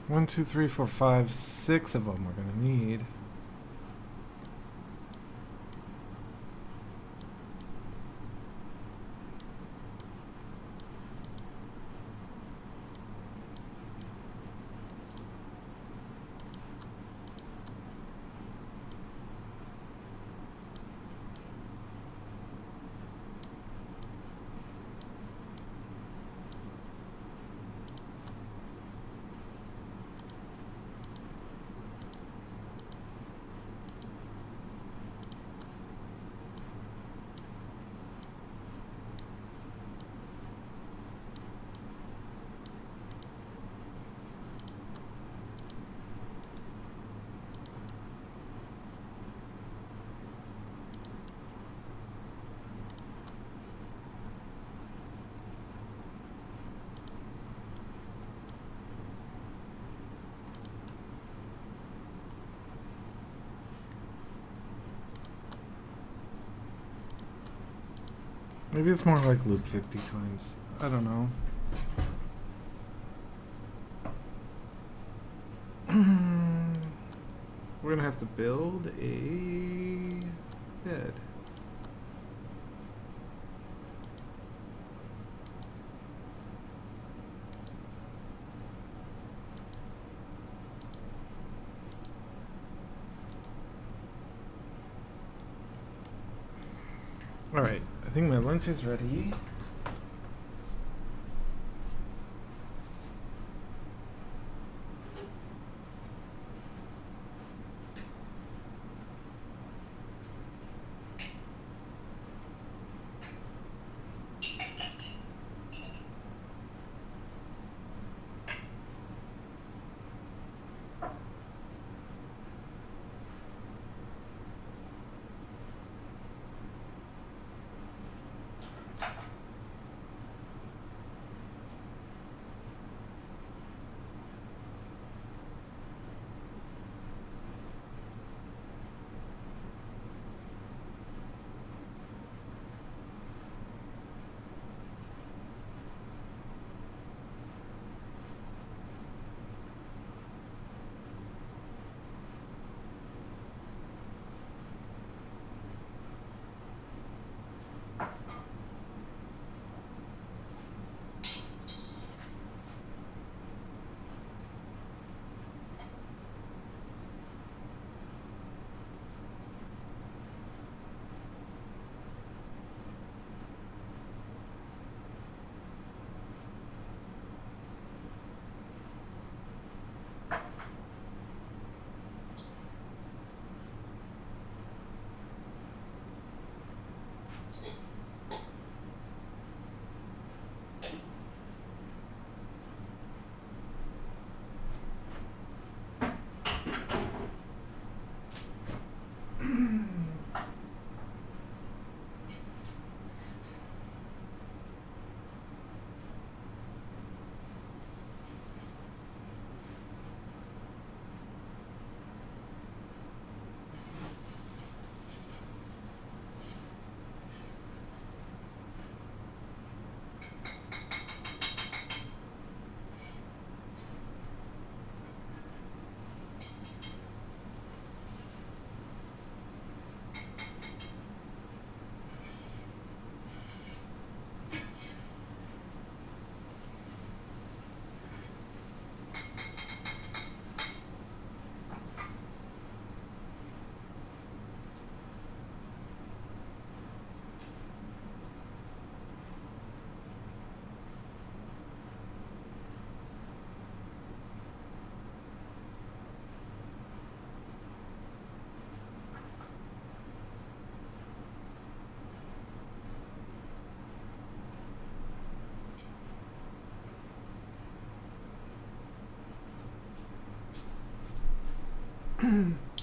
One, two, three, four, five, 6 of them we're gonna need. Maybe it's more like loop 50 times. I don't know. We're gonna have to build a bed. Alright, I think my lunch is ready.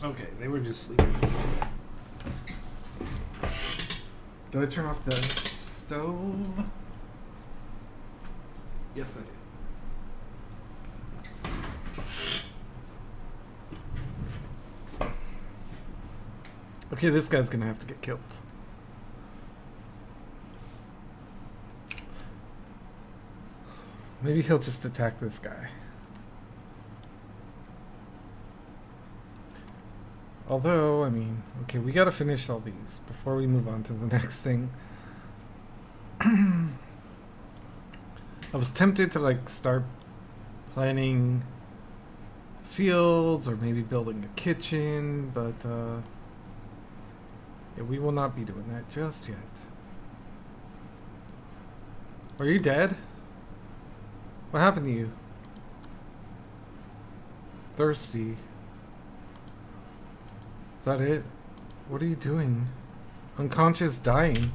Okay, they were just sleeping. Did I turn off the stove? Yes, I did. Okay, this guy's gonna have to get killed. Maybe he'll just attack this guy. Although, I mean, okay, we gotta finish all these before we move on to the next thing. I was tempted to like start planning fields or maybe building a kitchen, but yeah, we will not be doing that just yet. Are you dead? What happened to you? Thirsty. Is that it? What are you doing? Unconscious, dying.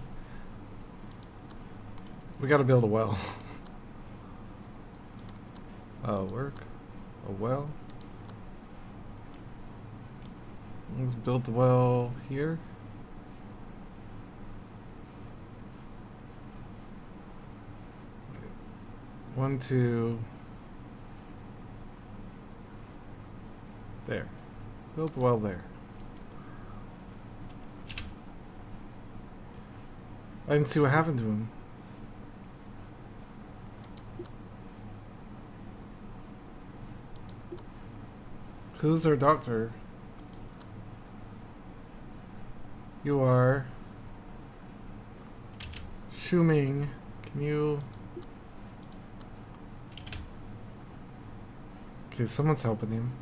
We gotta build a well. Work. A well. Let's build the well here. One, two. There. Build the well there. I didn't see what happened to him. Who's our doctor? You are. Shuming. Can you... Okay, someone's helping him.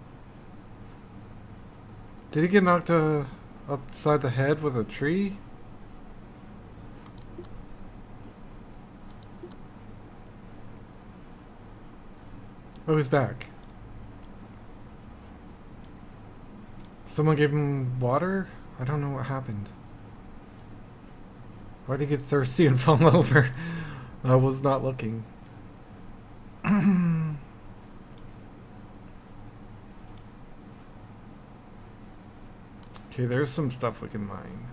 Did he get knocked upside the head with a tree? Oh, he's back. Someone gave him water? I don't know what happened. Why'd he get thirsty and fall over? I was not looking. Okay, there's some stuff we can mine.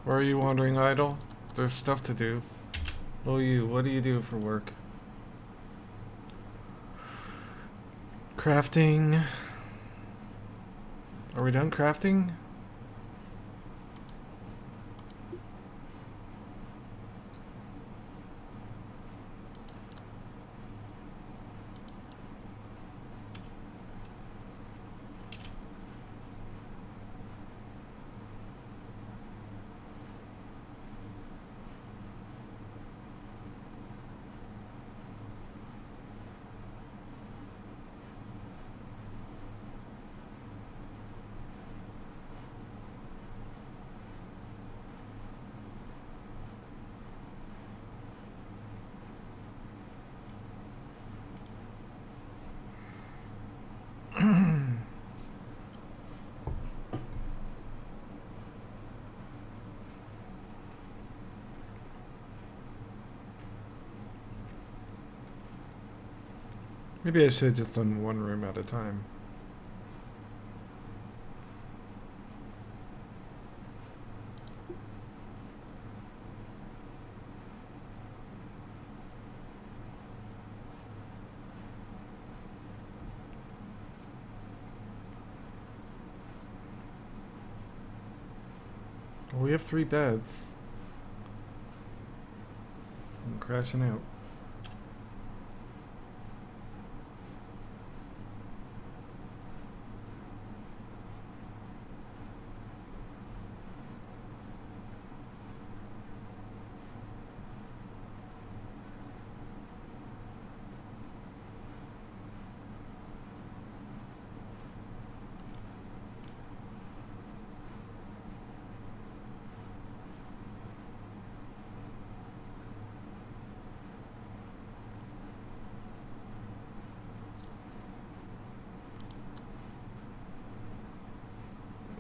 Why are you wandering idle? There's stuff to do. Oh, you, what do you do for work? Crafting. Are we done crafting? Maybe I should have just done one room at a time. Well, we have 3 beds. I'm crashing out.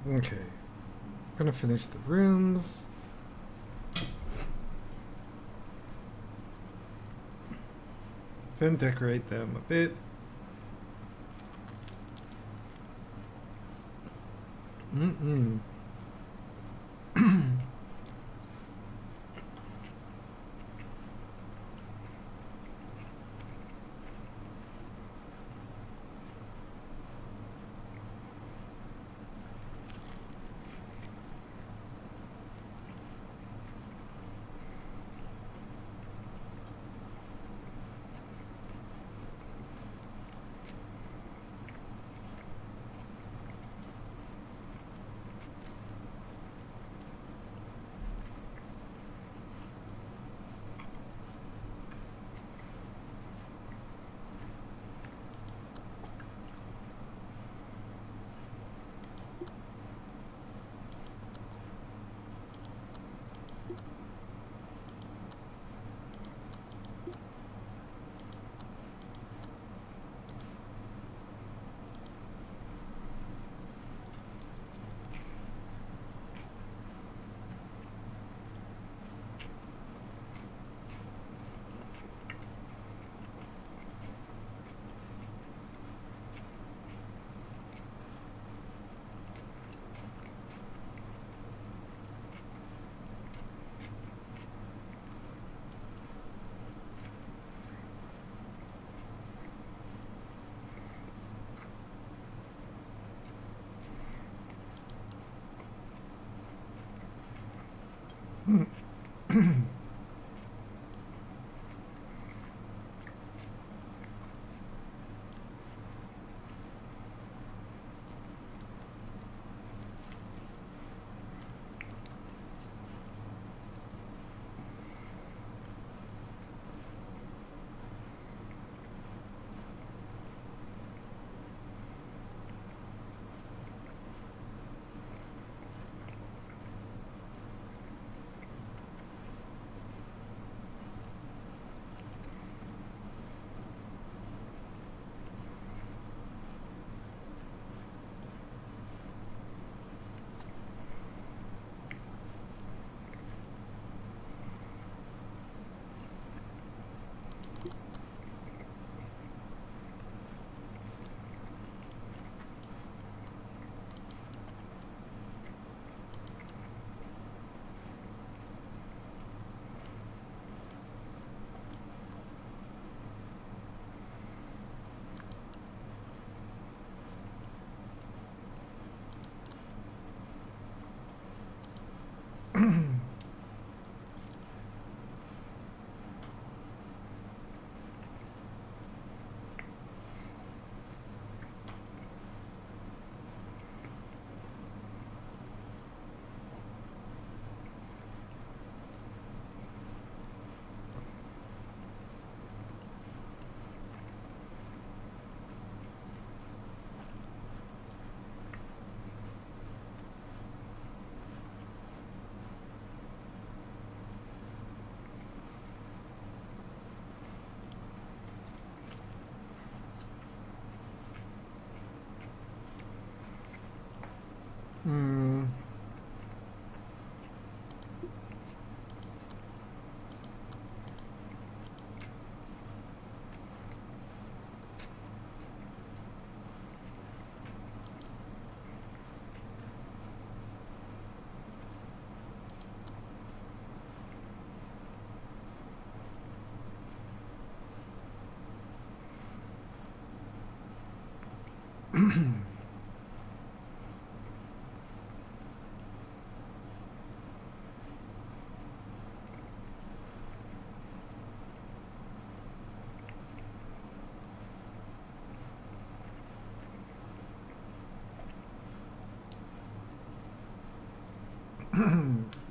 Okay. I'm gonna finish the rooms. Then decorate them a bit. Mm-mm.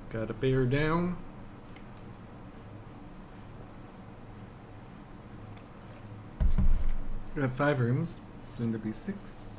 Got a bear down. Got 5 rooms, soon to be 6.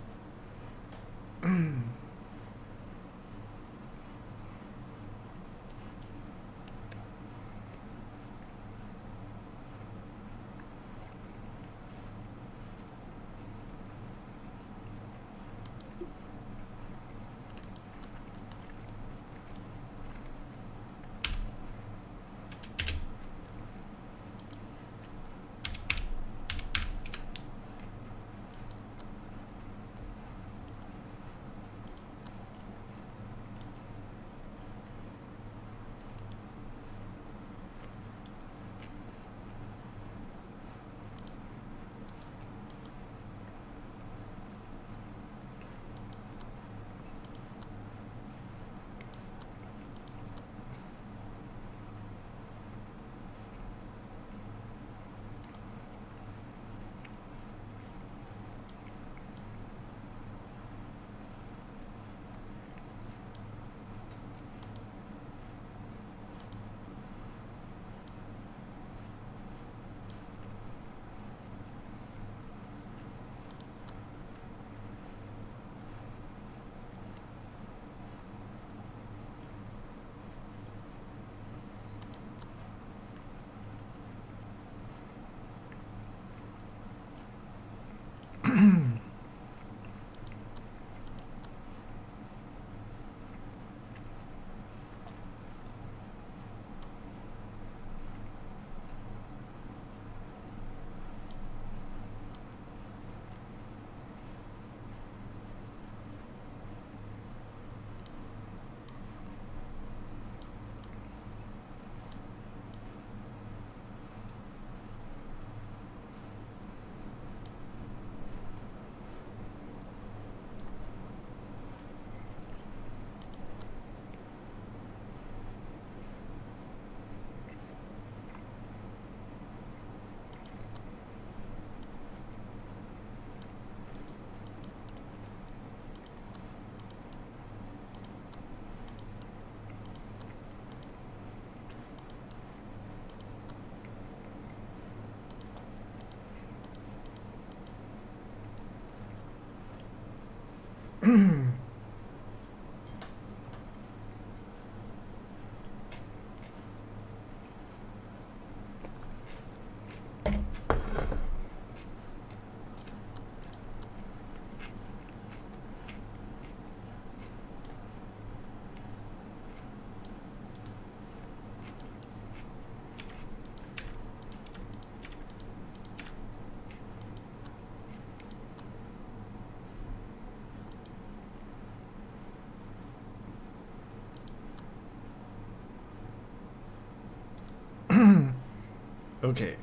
Okay.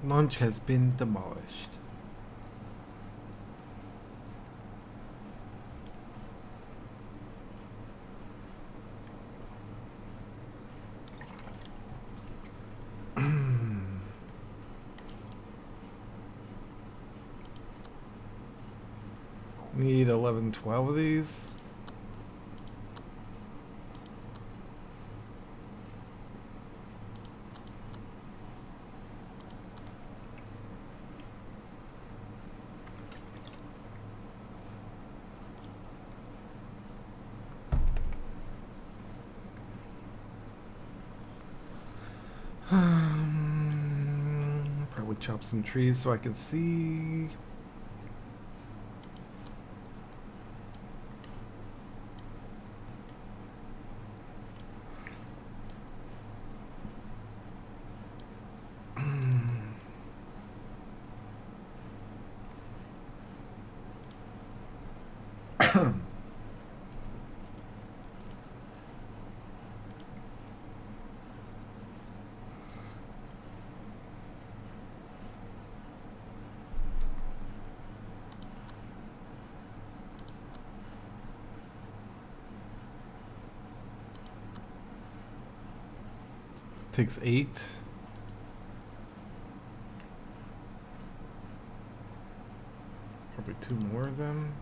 Launch has been demolished. Need 11, 12 of these. Probably chop some trees so I can see. Takes 8. Probably 2 more of them.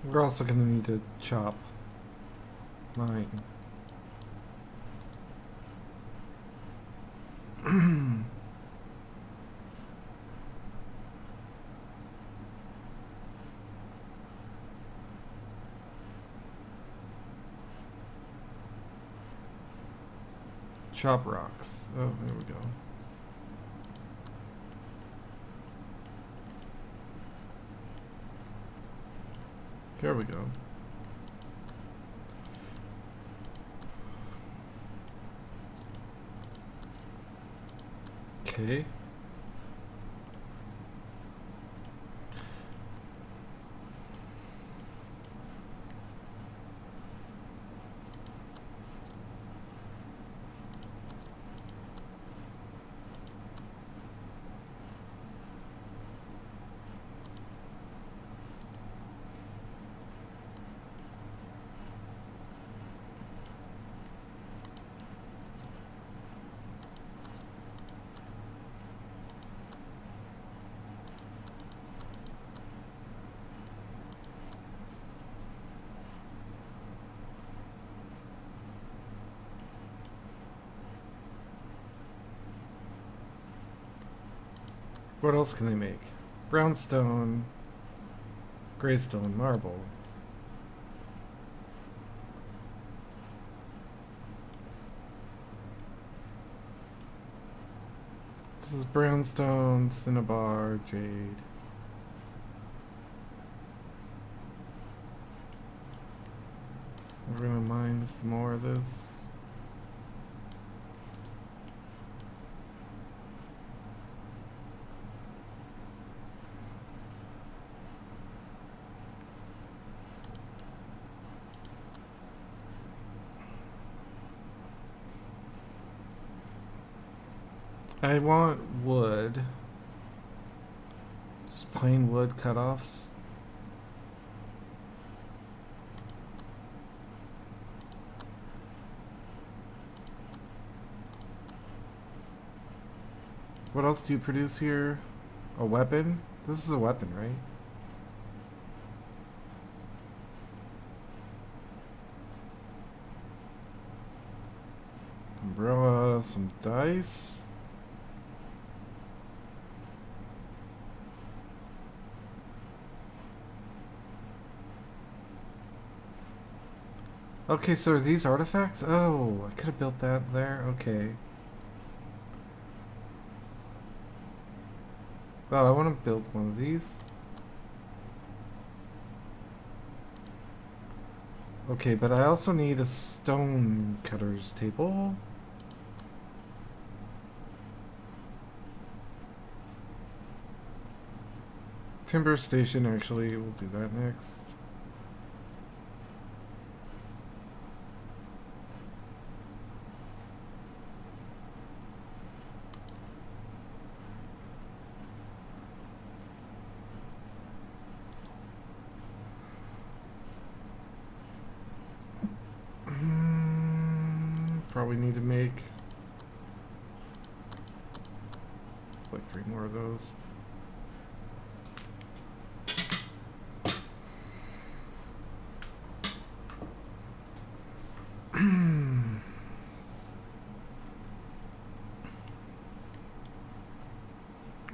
We're also gonna need to chop mine. Chop rocks. Oh, there we go. Here we go. Okay. What else can they make? Brownstone, graystone, marble. This is brownstone, cinnabar, jade. We're gonna mine some more of this. I want wood. Just plain wood cutoffs. What else do you produce here? A weapon? This is a weapon, right? Umbrella, some dice. Okay, so are these artifacts? Oh, I could have built that there. Okay. Well, I want to build one of these. Okay, but I also need a stone cutter's table. Timber station, actually, we'll do that next. probably need to make like 3 more of those.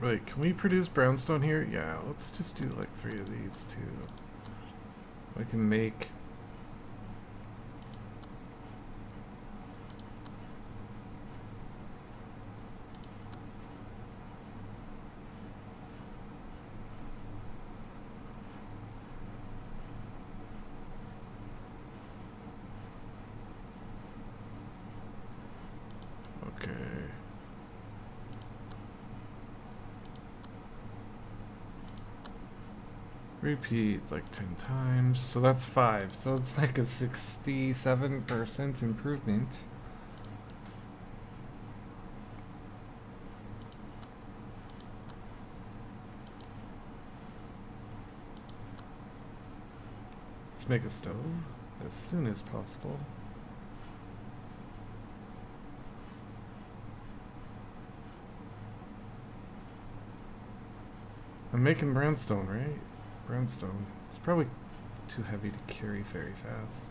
Wait, can we produce brownstone here? Yeah, let's just do like 3 of these too. I can make... Okay. Repeat like 10 times. So that's 5. So it's like a 67% improvement. Let's make a stove as soon as possible. I'm making brownstone, right? Brownstone. It's probably too heavy to carry very fast.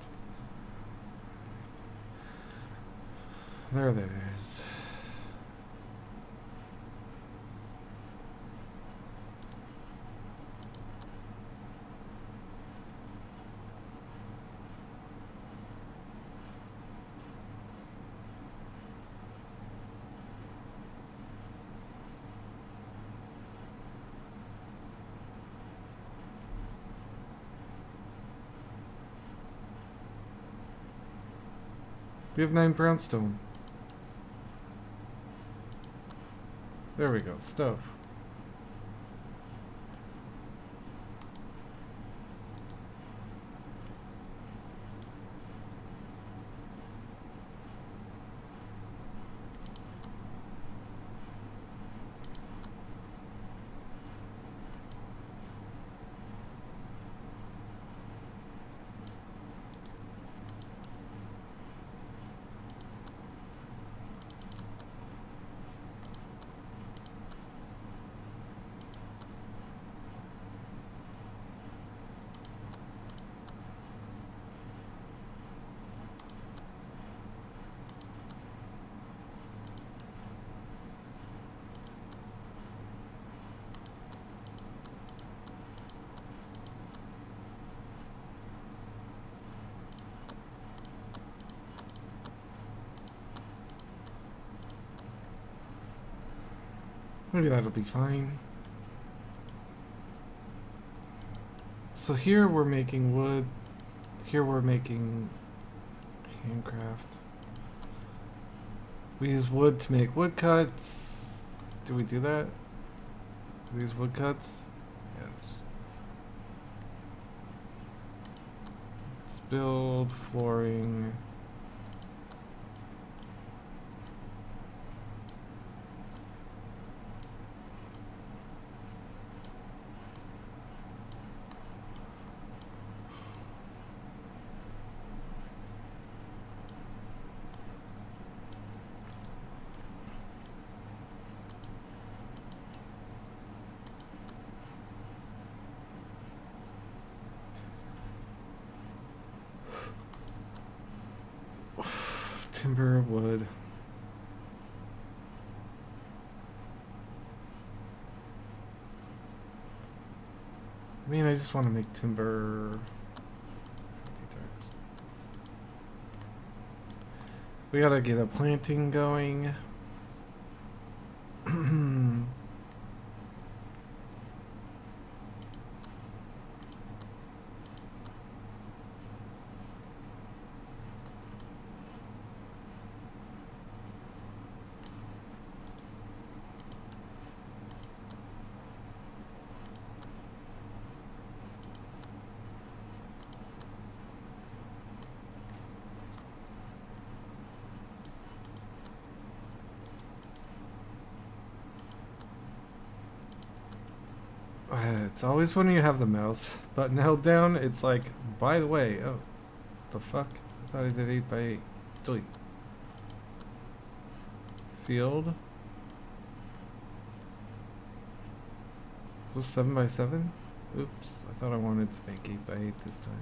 There that is. We have 9 brownstone. There we go, stove. Maybe that'll be fine. So here we're making wood. Here we're making handcraft. We use wood to make woodcuts. Do we do that? We use woodcuts? Yes. Let's build flooring. Timber, wood. I mean, I just want to make timber 50 times. We gotta get a planting going. It's always when you have the mouse button held down, it's like, by the way, oh, the fuck? I thought I did 8 by 8. Delete. field. Is this 7x7? Oops, I thought I wanted to make 8x8 this time.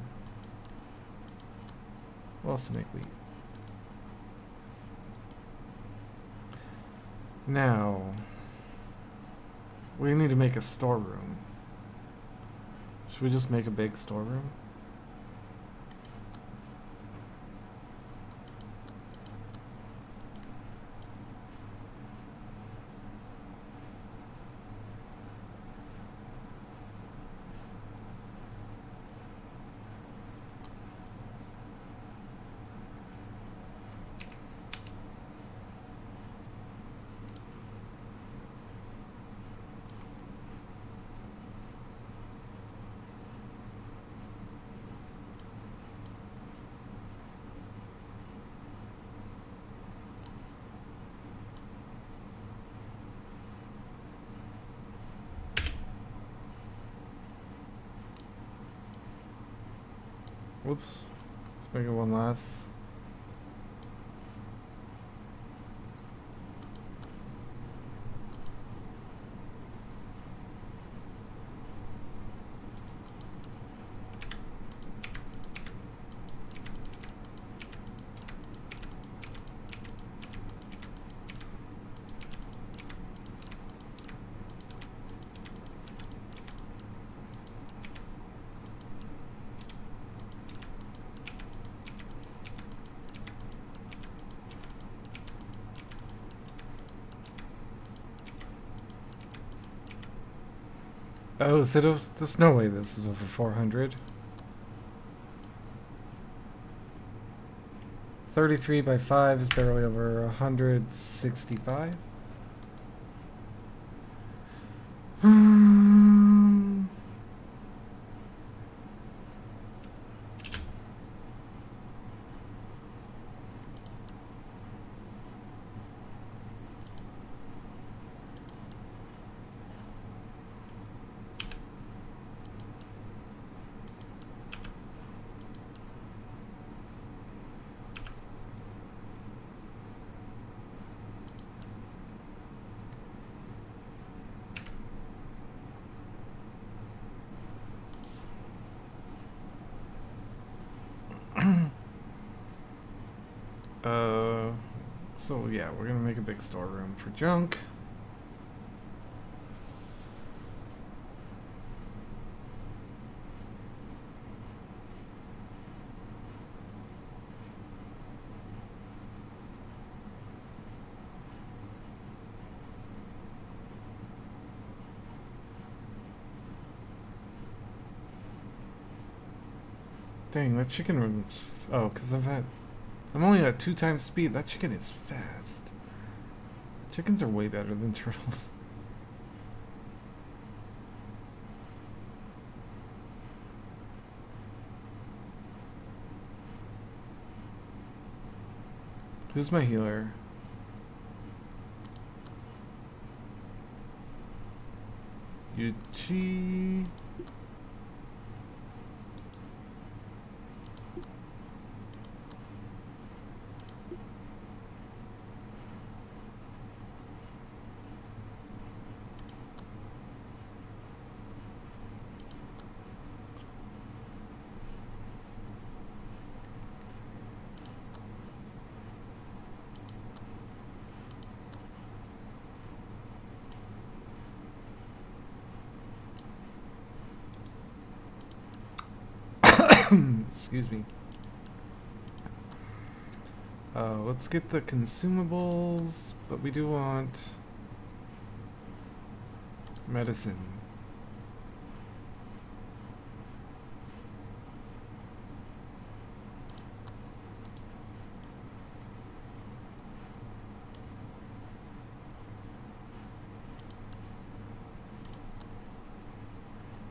We'll also make wheat. Now, we need to make a storeroom. Should we just make a big storeroom? Whoops. Let's make it one last. Oh, is it? There's no way this is over 400. 33 by 5 is barely over 165. So yeah, we're gonna make a big storeroom for junk. Dang, that chicken runs. Oh, because I'm only at 2 times speed. That chicken is fast. Chickens are way better than turtles. Who's my healer? Yuchi. Excuse me. Let's get the consumables, but we do want medicine.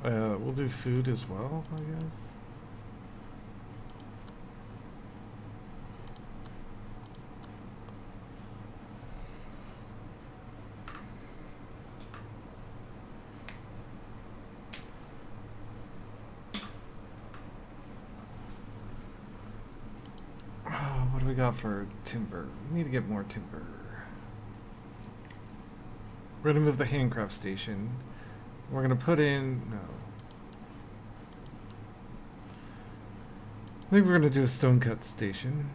We'll do food as well, I guess. What do we got for timber? We need to get more timber. We're gonna move the handcraft station. We're gonna put in no. I think we're gonna do a stone cut station.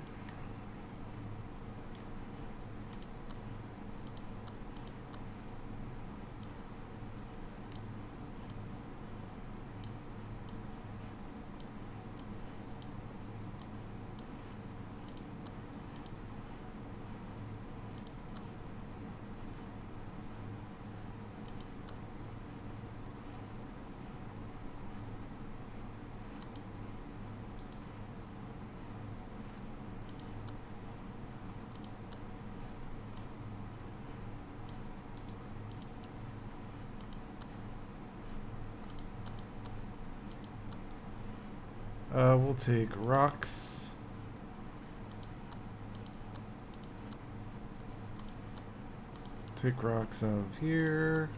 We'll take rocks. Take rocks out of here.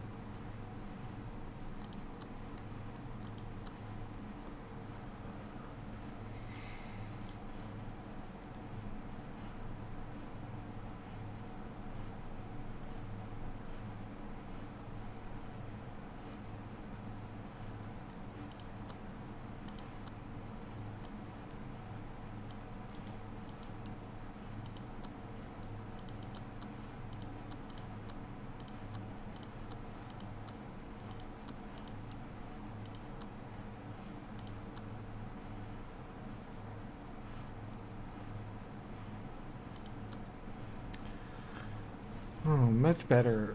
Oh, much better.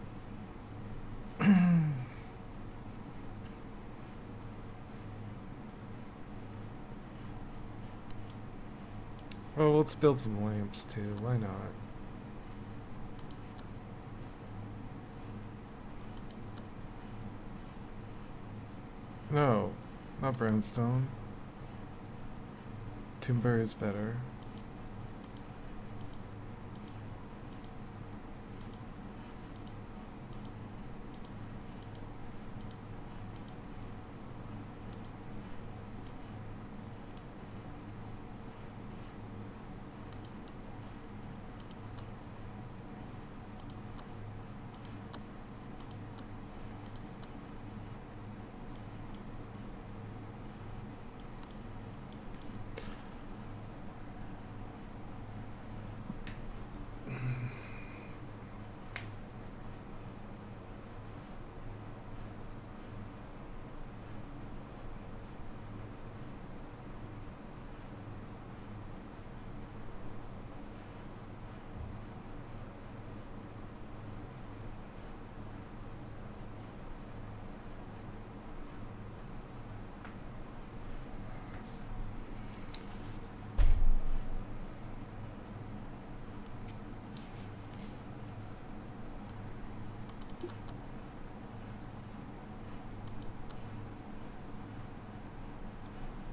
Oh, let's build some lamps too. Why not? No, not brownstone. Timber is better.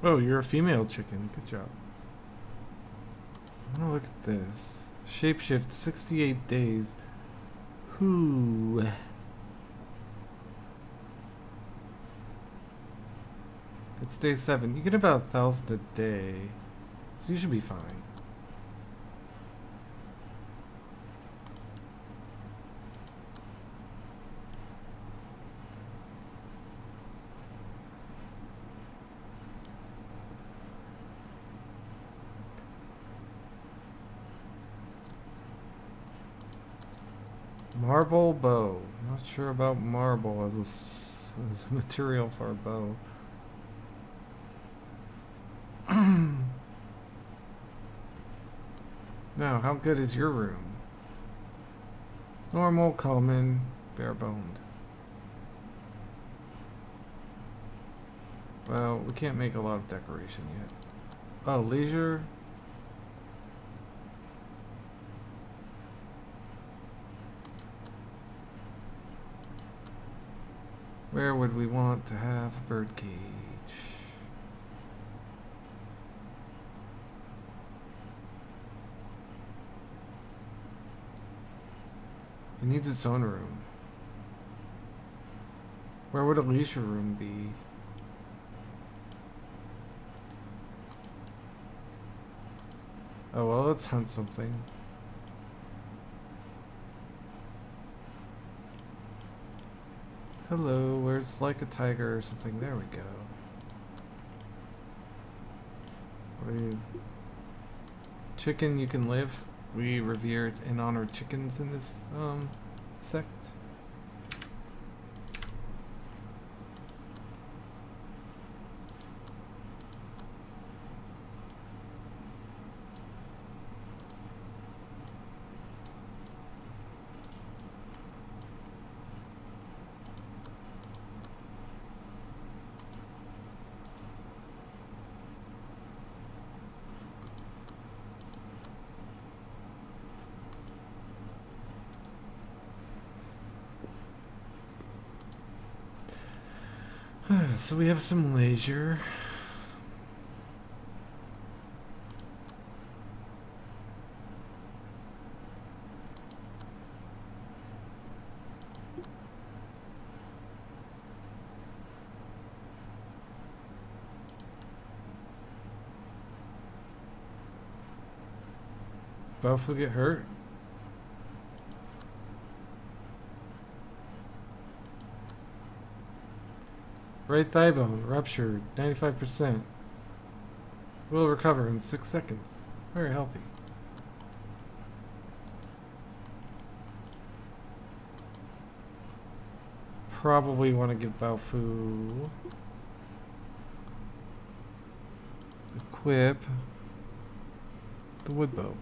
Oh, you're a female chicken. Good job. I'm gonna look at this. Shapeshift 68 days. Whoo. It's day 7. You get about 1,000 a day. So you should be fine. Marble bow. Not sure about marble as a material for a bow. Now, how good is your room? Normal, common, bare boned. Well, we can't make a lot of decoration yet. Oh, leisure. Where would we want to have a birdcage? It needs its own room. Where would a leisure room be? Oh well, let's hunt something. Hello, where's like a tiger or something? There we go. What are you? Chicken, you can live. We revere and honor chickens in this sect. So we have some leisure. Buffalo get hurt? Right thigh bone ruptured, 95%. Will recover in 6 seconds. Very healthy. Probably want to give Baofu equip the wood bow.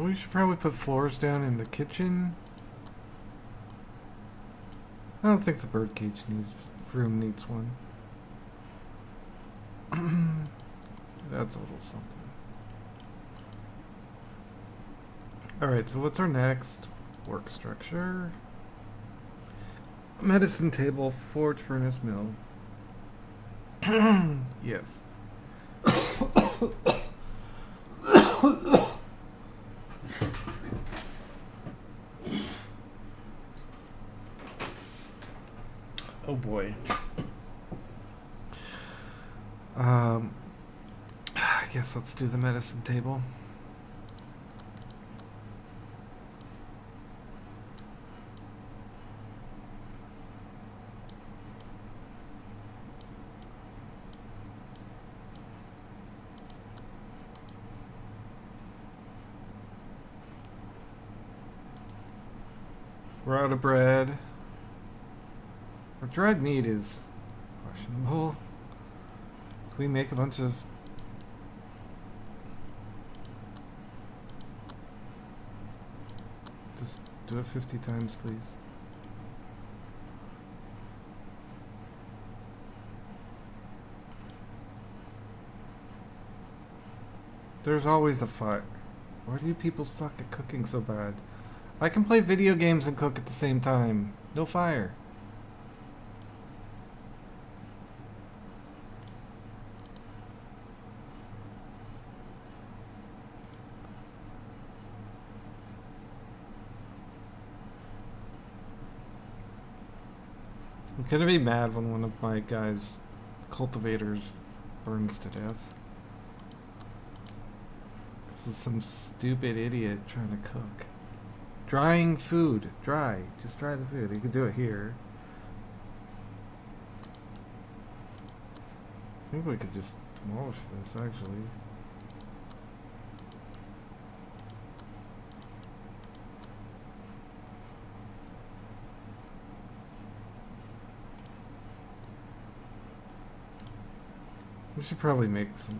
We should probably put floors down in the kitchen. I don't think the birdcage needs one. That's a little something. Alright, so what's our next work structure? Medicine table, forge, furnace, mill. Yes. Oh boy. I guess let's do the medicine table. We're out of bread. Our dried meat is questionable. Can we make a bunch of... Just do it 50 times, please. There's always a fire. Why do you people suck at cooking so bad? I can play video games and cook at the same time. No fire. I'm gonna be mad when one of my guys' cultivators burns to death. This is some stupid idiot trying to cook. Drying food. Dry. Just dry the food. You can do it here. I think we could just demolish this, actually. We should probably make some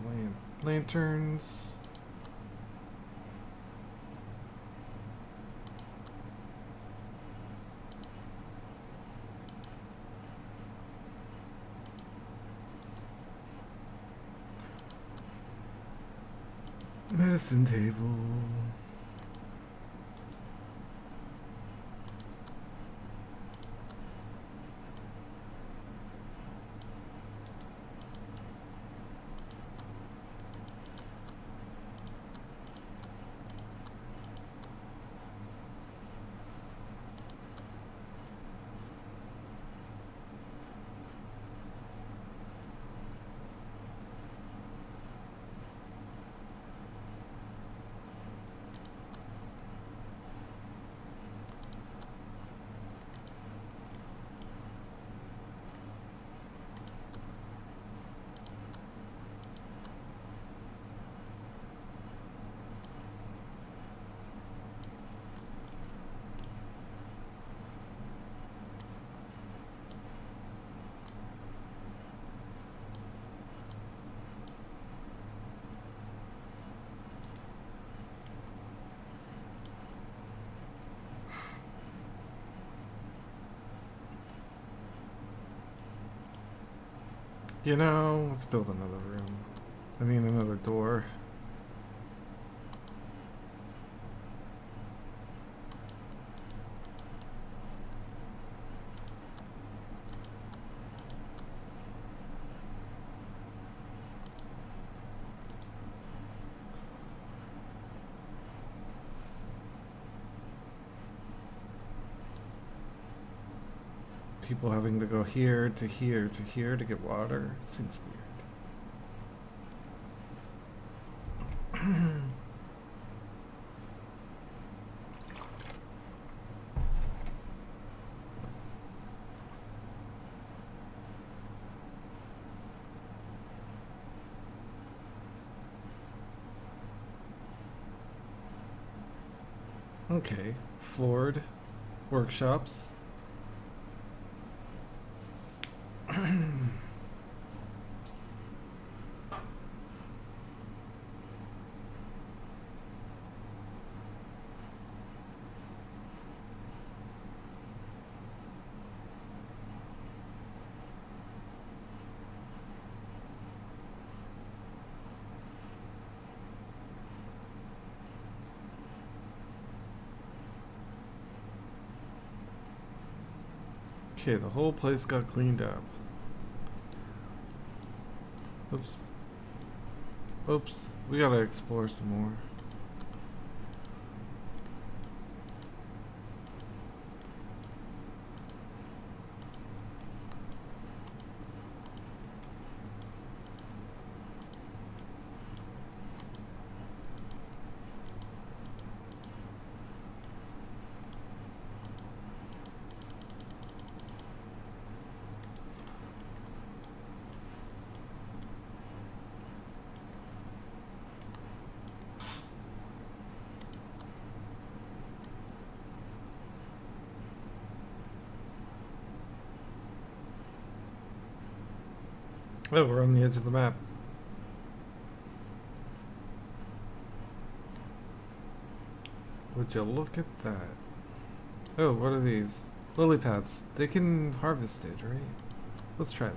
lanterns. Medicine table. You know, let's build another room. I mean, another door. People having to go here to here to here to get water. It seems weird. Okay, floored workshops. Okay, the whole place got cleaned up. Oops. Oops. We gotta explore some more. Oh, we're on the edge of the map. Would you look at that? Oh, what are these? Lily pads. They can harvest it, right? Let's try that.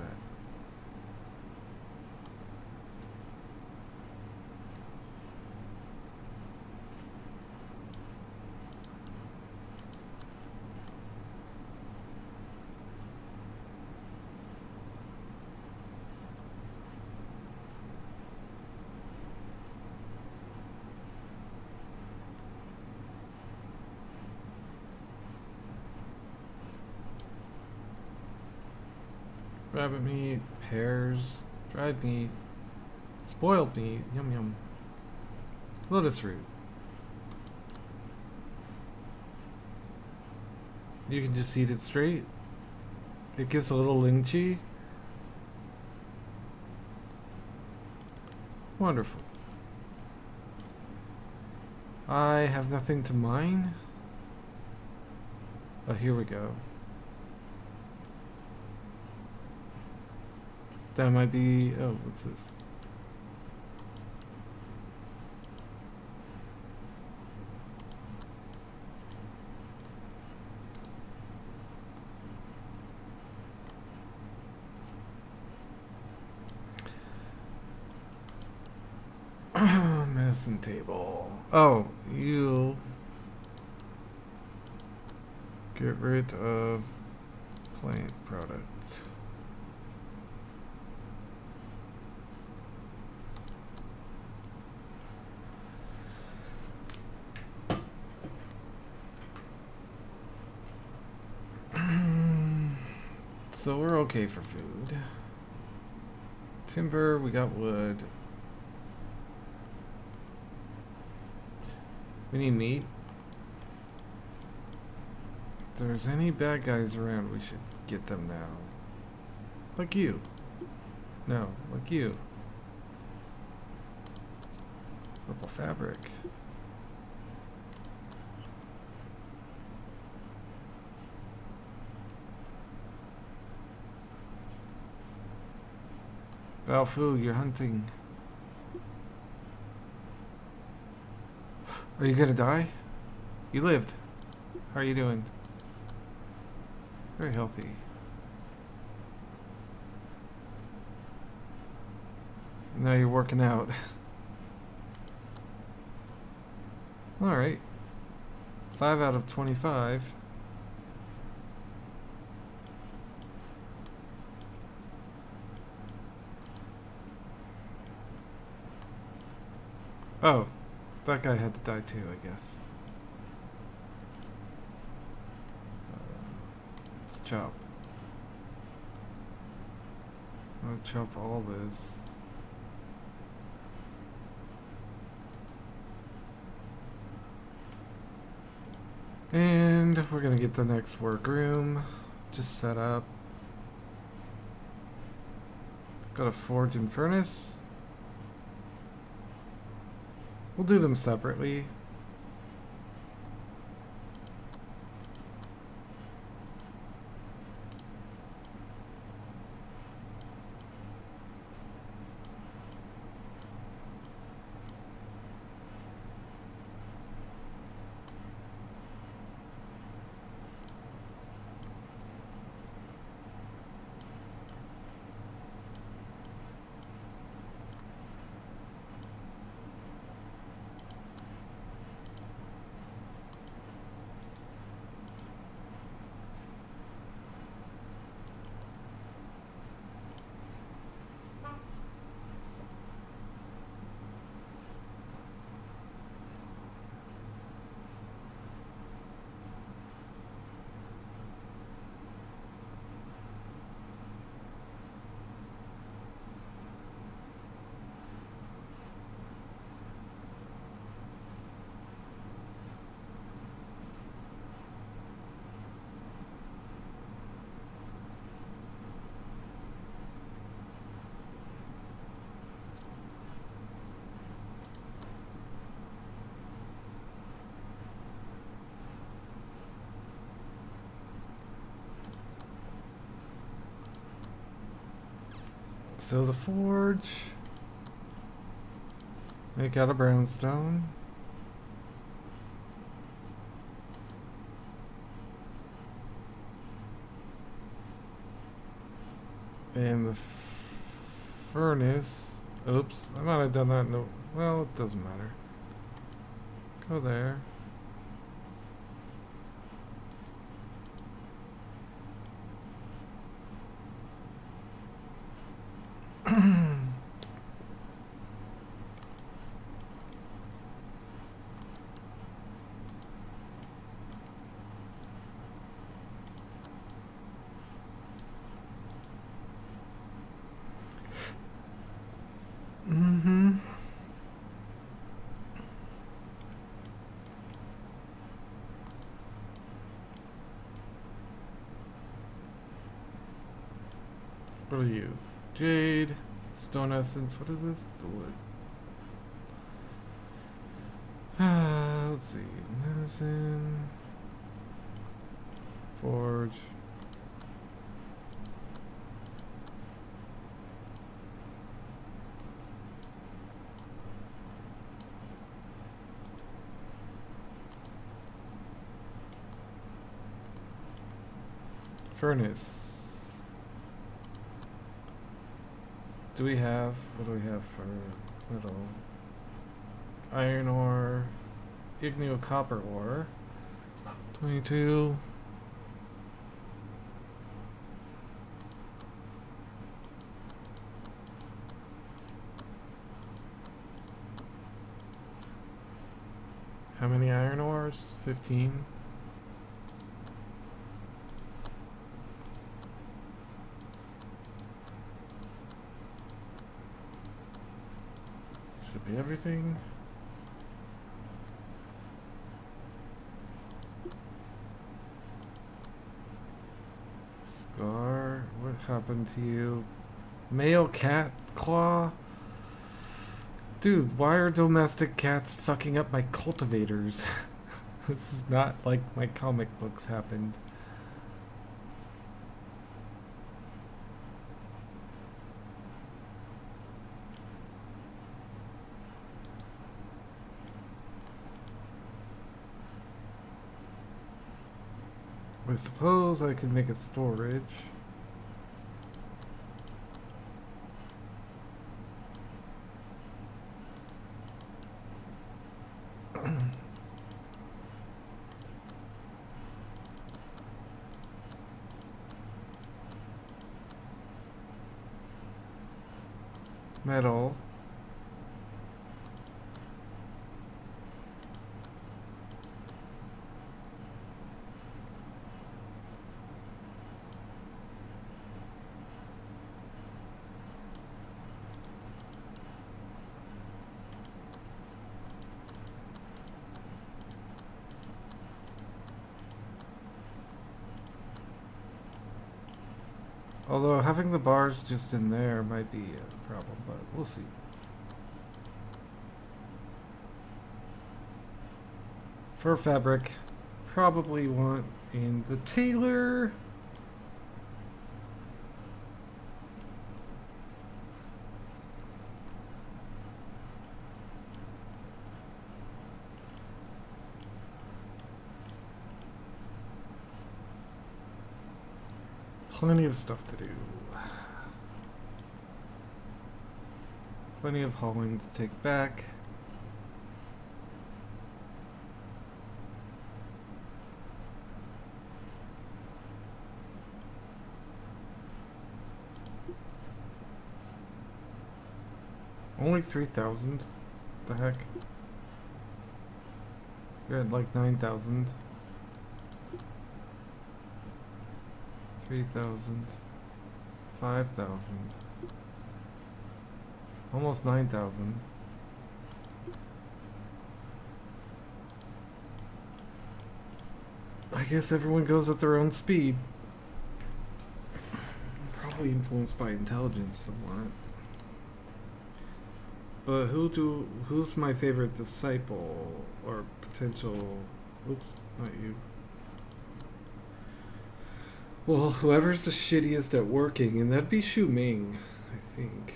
Rabbit meat, pears, dried meat, spoiled meat, yum yum. Lotus root. You can just eat it straight. It gives a little lychee. Wonderful. I have nothing to mine. Oh, here we go. That might be. Oh, what's this? Medicine table. Oh, you get rid of plant product. So we're okay for food. Timber, we got wood. We need meat. If there's any bad guys around, we should get them now. Like you. No, like you. Purple fabric. Balfu, you're hunting. Are you gonna die? You lived. How are you doing? Very healthy. Now you're working out. Alright. 5 out of 25. Oh, that guy had to die too, I guess. Let's chop. I'll chop all this. And we're gonna get the next workroom just set up. Got a forge and furnace. We'll do them separately. So the forge, make out of brownstone. And the furnace, oops, I might have done that, no, well, it doesn't matter. Go there. Mm-hmm. What are you? Jade, stone essence, what is this? The wood. Let's see. Medicine. Forge. Furnace. Do we have, what do we have for metal? Iron ore, igneo copper ore. 22. How many iron ores? 15. Should be everything. Scar, what happened to you? Male cat claw? Dude, why are domestic cats fucking up my cultivators? This is not like my comic books happened. I suppose I could make a storage. Metal. Although having the bars just in there might be a problem, but we'll see. Fur fabric, probably want in the tailor. Plenty of stuff to do. Plenty of hauling to take back. Only 3,000? The heck? You had like 9,000. 3,000. 5,000. Almost 9,000. I guess everyone goes at their own speed. Probably influenced by intelligence somewhat. But who's my favorite disciple or potential? Oops, not you. Well, whoever's the shittiest at working, and that'd be Shu Ming, I think.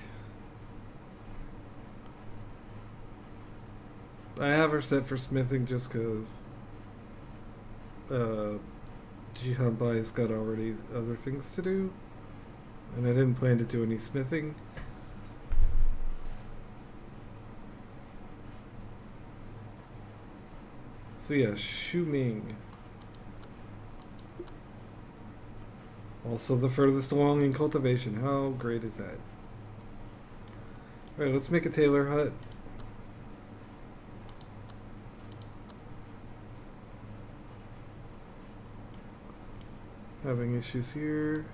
I have her set for smithing just because Jihan Bai's got already other things to do, and I didn't plan to do any smithing. So yeah, Shu Ming. Also the furthest along in cultivation. How great is that? Alright, let's make a tailor hut. Having issues here.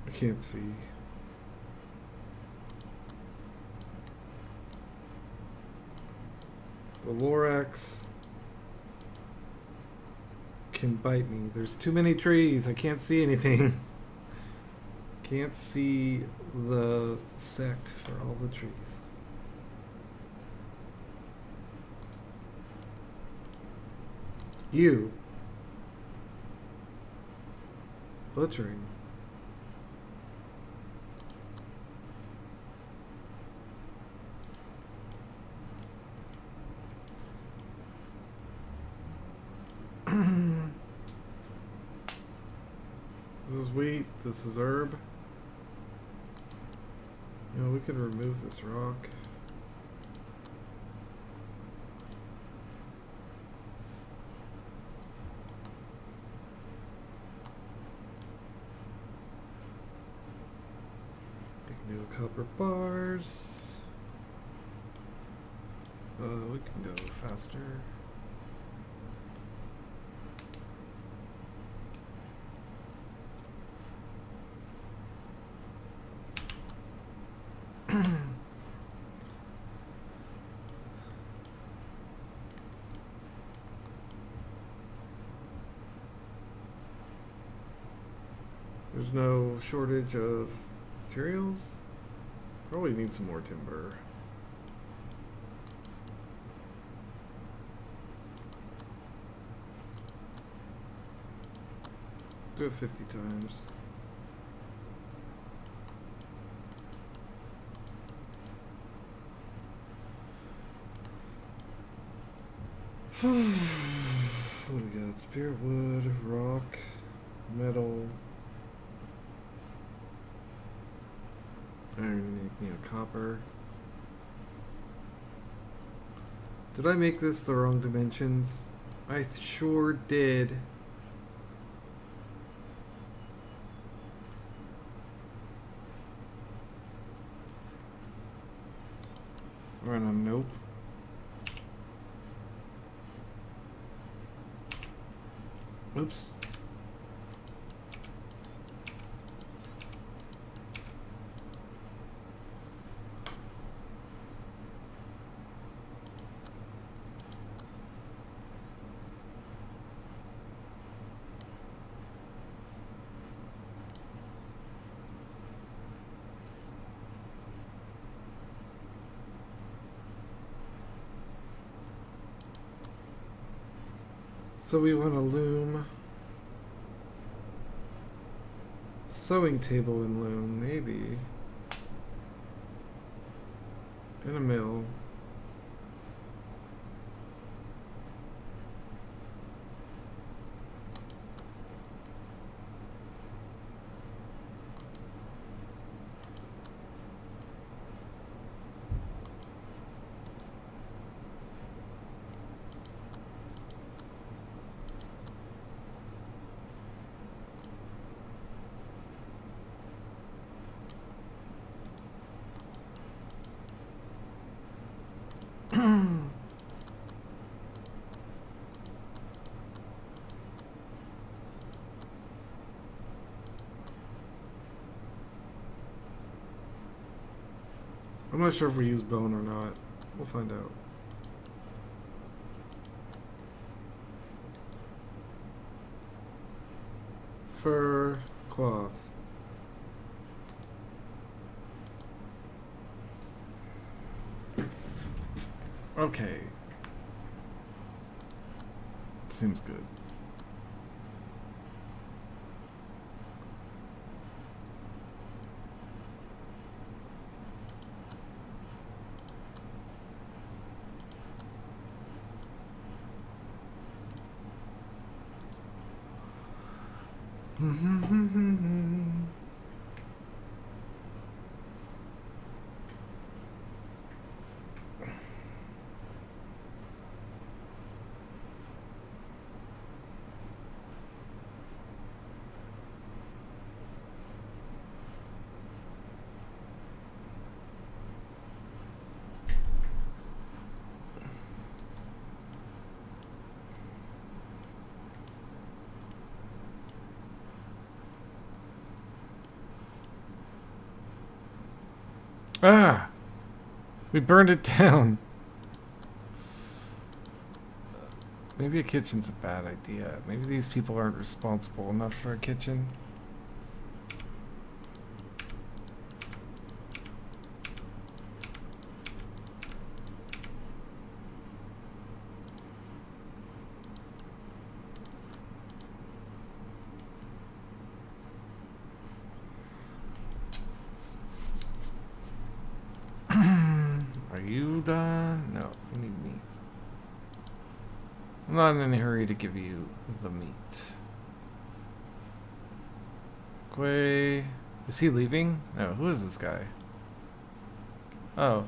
I can't see. The Lorax can bite me. There's too many trees. I can't see anything. Can't see the sect for all the trees. You. Butchering. This is wheat, this is herb. You know, we could remove this rock. We can do a copper bars. We can go faster. There's no shortage of materials. Probably need some more timber. Do it 50 times. What do we got? Spear wood, rock, metal, iron, copper. Did I make this the wrong dimensions? I sure did. Run a nope. Oops. So we want a loom. Sewing table and loom, maybe. And a mill. I'm not sure if we use bone or not. We'll find out. Fur, cloth. Okay. Seems good. Ah! We burned it down. Maybe a kitchen's a bad idea. Maybe these people aren't responsible enough for a kitchen. done? No, we need meat. I'm not in any hurry to give you the meat. Quay. Is he leaving? No, who is this guy? Oh.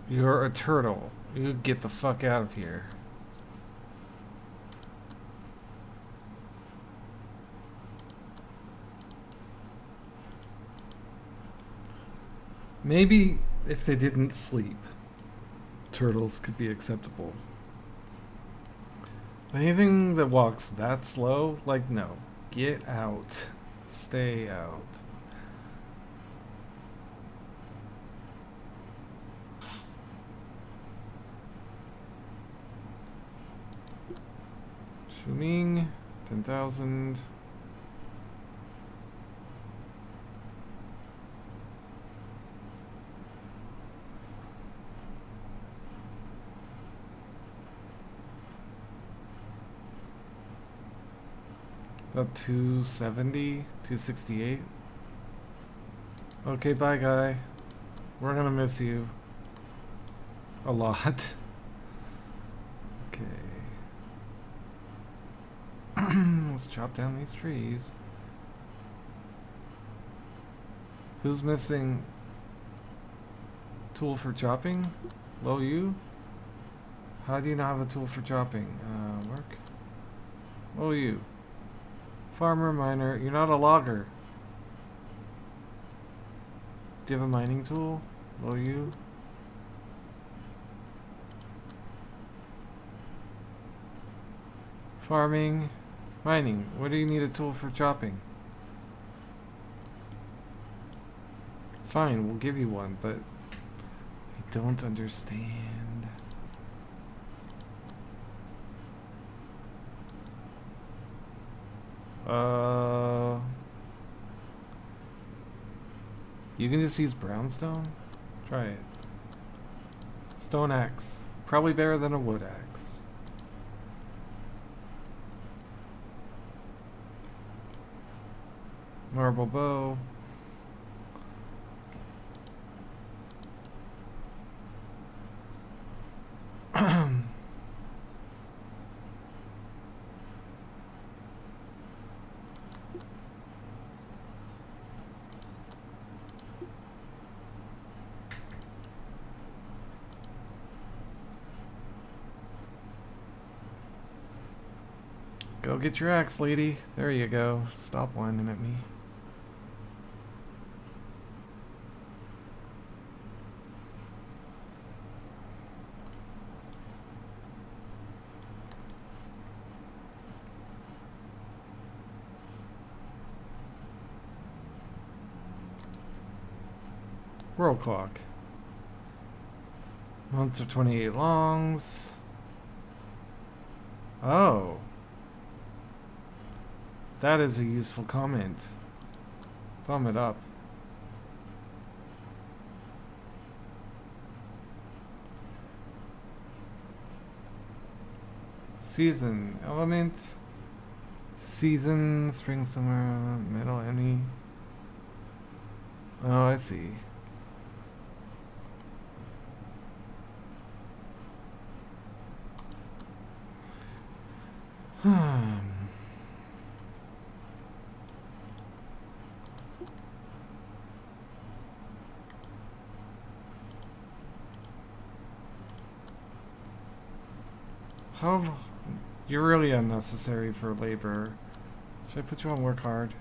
You're a turtle. You get the fuck out of here. Maybe if they didn't sleep, turtles could be acceptable. Anything that walks that slow, like, no. Get out. Stay out. Shuming, 10,000. About 270, 268. Okay, bye, guy. We're gonna miss you. A lot. Okay. Let's chop down these trees. Who's missing tool for chopping? Low you? How do you not have a tool for chopping? Work? Low you. Farmer, miner, you're not a logger. Do you have a mining tool? Low you? Farming, mining. What do you need a tool for chopping? Fine, we'll give you one, but I don't understand. You can just use brownstone? Try it. Stone axe. Probably better than a wood axe. Marble bow. Go get your axe, lady. There you go. Stop whining at me. World clock. Months are 28 longs. Oh. That is a useful comment. Thumb it up. Season. Element. Season. Spring, summer. Metal, any. Oh, I see. How? You're really unnecessary for labor. Should I put you on work hard?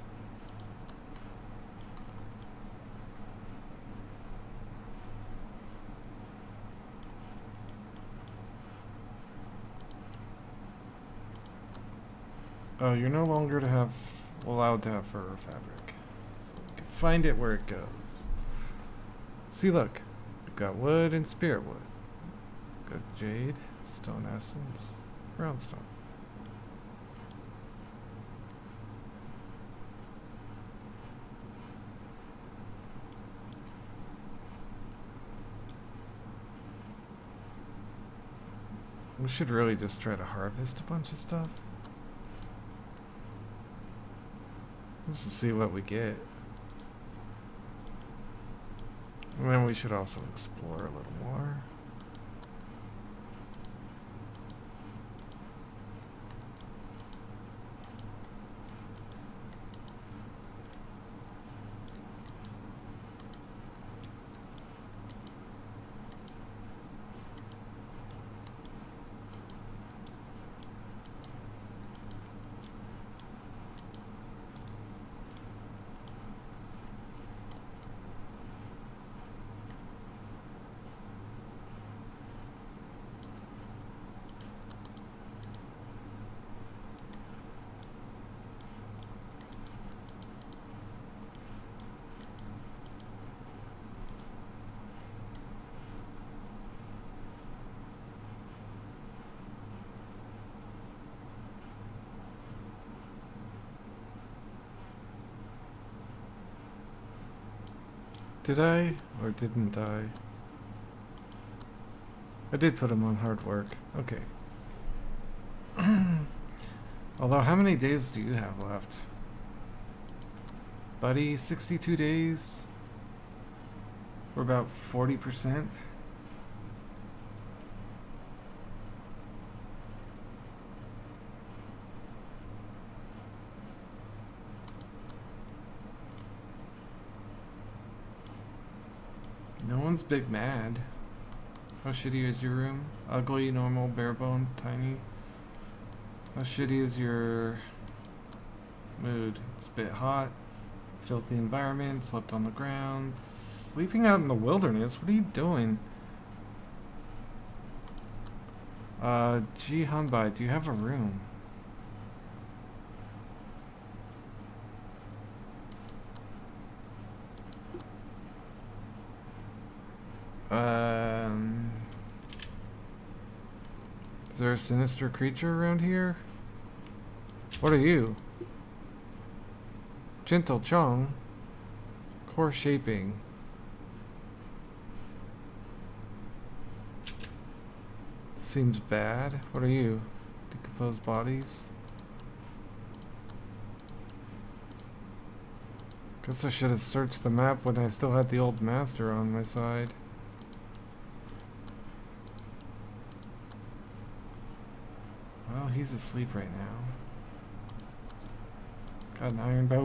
Oh, you're no longer allowed to have fur or fabric. So we can find it where it goes. See, look. We've got wood and spirit wood. Got jade, stone essence, brownstone. We should really just try to harvest a bunch of stuff. Let's just see what we get. And then we should also explore a little more. Did I or didn't I? I did put him on hard work. Okay. Although, how many days do you have left? Buddy, 62 days? We're about 40%. No one's big mad. How shitty is your room? Ugly, normal, barebone, tiny. How shitty is your mood? It's a bit hot. Filthy environment, slept on the ground. Sleeping out in the wilderness? What are you doing? Gee Hunbai, do you have a room? Is there a sinister creature around here? What are you? Gentle Chong. Core shaping. Seems bad. What are you? Decomposed bodies? Guess I should have searched the map when I still had the old master on my side. Well, he's asleep right now. Got an iron bow.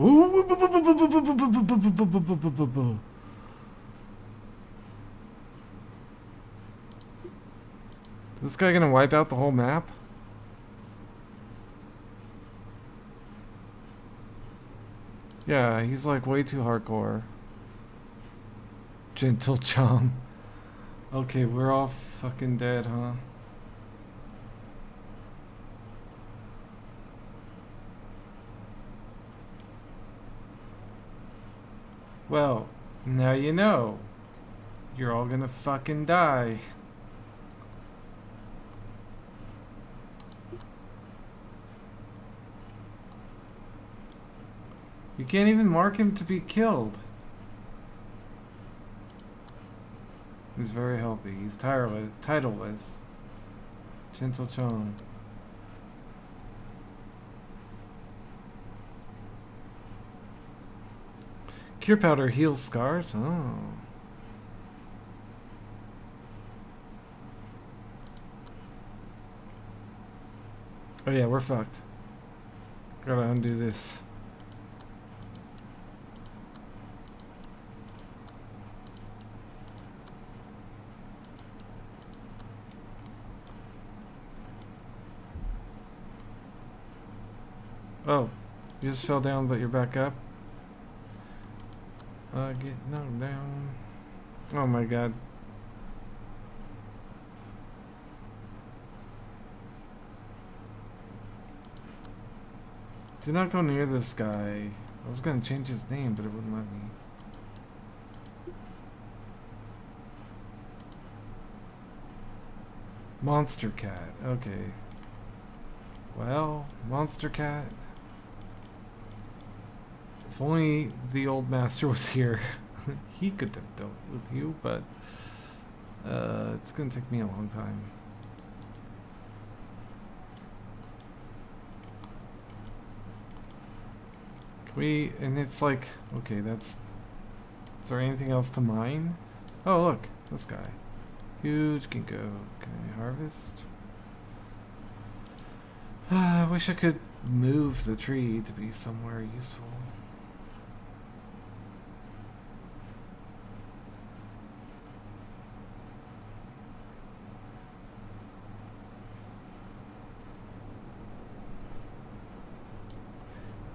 Is this guy gonna wipe out the whole map? Yeah, he's like way too hardcore. Gentle Chong. Okay, we're all fucking dead, huh? Well, now you know. You're all gonna fucking die. You can't even mark him to be killed. He's very healthy. He's titleless. Gentle Chong. Cure powder heals scars? Oh. Oh yeah, we're fucked. Gotta undo this. Oh, you just fell down, but you're back up. Get knocked down. Oh my god. Do not go near this guy. I was gonna change his name, but it wouldn't let me. Monster Cat. Okay. Well, Monster Cat. If only the old master was here. He could have dealt with you, but it's gonna take me a long time. Can we, and it's like, okay, that's, is there anything else to mine? Oh, look, this guy. Huge ginkgo. Can I harvest? I wish I could move the tree to be somewhere useful.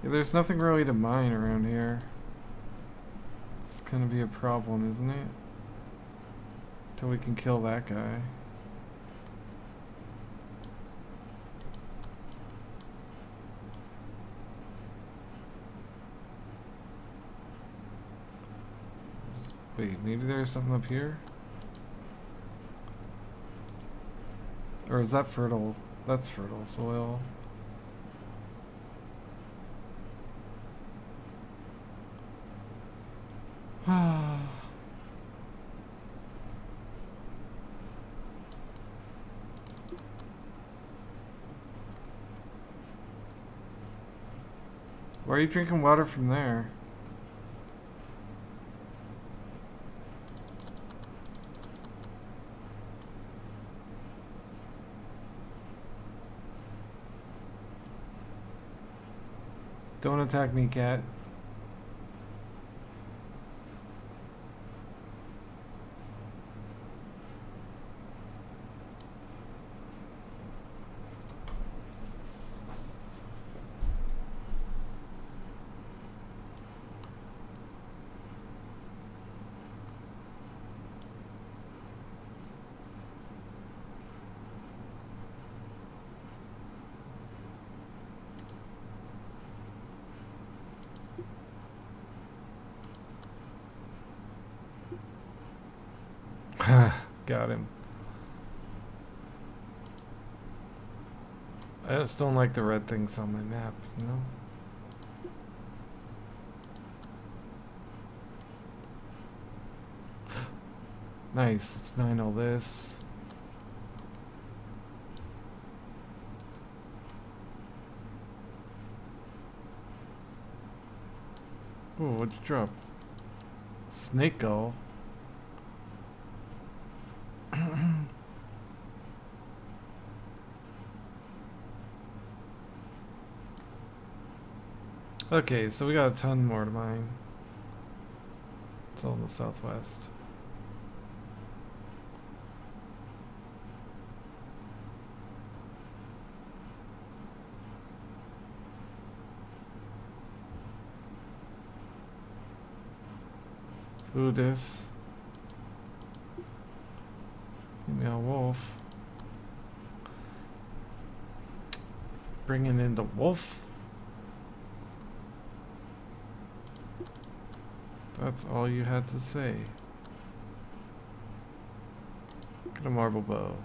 Yeah, there's nothing really to mine around here. It's gonna be a problem, isn't it? Till we can kill that guy. Wait, maybe there's something up here? Or is that fertile? That's fertile soil. Why are you drinking water from there? Don't attack me, cat. Got him. I just don't like the red things on my map, you know? Nice, let's mine all this. Oh, what'd you drop? Snake gull. Okay, so we got a ton more to mine. It's all in the southwest. Food this. Female wolf. Bringing in the wolf. That's all you had to say. Get a marble bow.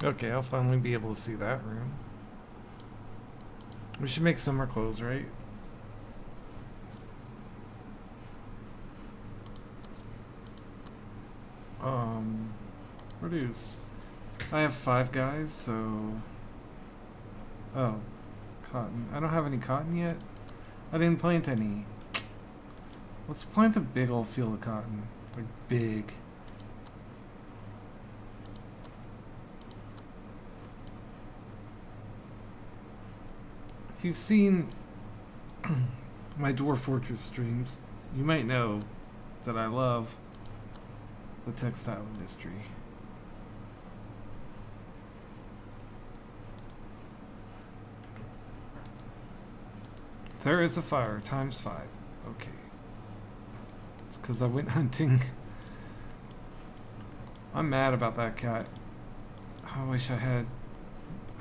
Okay, I'll finally be able to see that room. We should make summer clothes, right? Produce. I have 5 guys, so... Oh, cotton. I don't have any cotton yet. I didn't plant any. Let's plant a big old field of cotton. Like, big. If you've seen my Dwarf Fortress streams, you might know that I love the textile industry. There is a fire, ×5. Okay. It's because I went hunting I'm mad about that cat. I wish I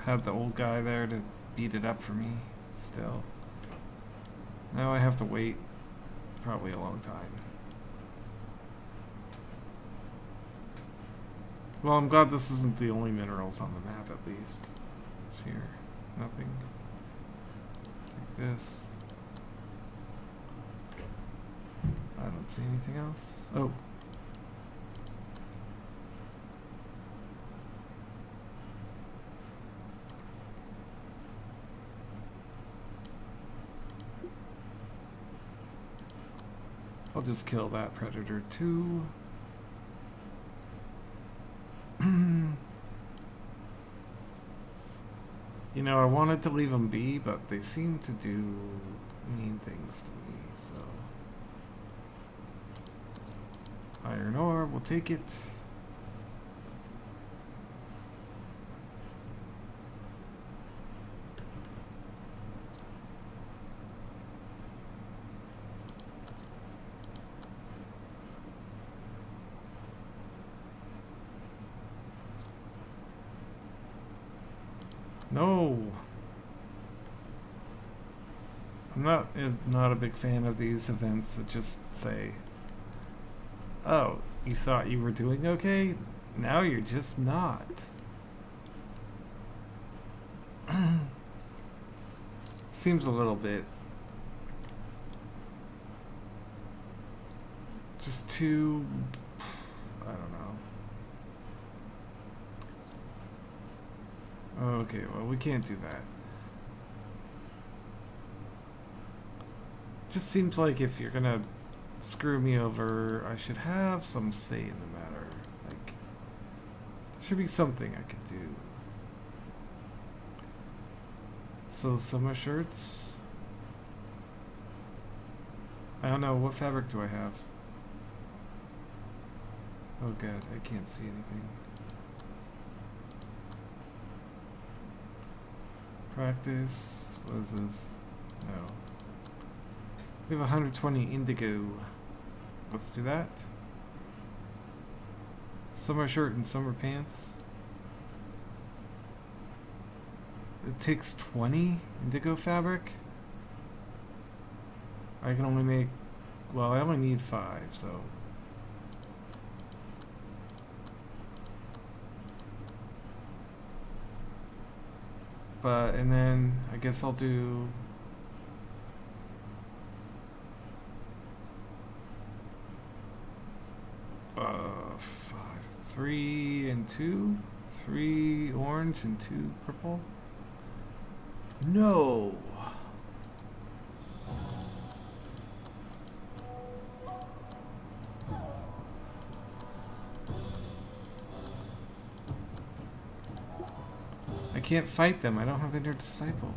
had the old guy there to beat it up for me still. Now I have to wait probably a long time. Well, I'm glad this isn't the only minerals on the map, at least. It's here. Nothing. Like this. I don't see anything else. Oh. I'll just kill that predator too. You know, I wanted to leave them be, but they seem to do mean things to me, so. Iron ore, we'll take it. No. I'm not a big fan of these events that just say, "Oh, you thought you were doing okay? Now you're just not." Seems a little bit just too, I don't know. Okay, well, we can't do that. Just seems like if you're gonna screw me over, I should have some say in the matter. Like, there should be something I could do. So, summer shirts? I don't know, what fabric do I have? Oh god, I can't see anything. Practice, what is this? No. We have 120 indigo. Let's do that. Summer shirt and summer pants. It takes 20 indigo fabric. I can only make, well, I only need 5, so. But, and then I guess I'll do 3 and 2, 3 orange and 2 purple. No. I can't fight them. I don't have inner disciples.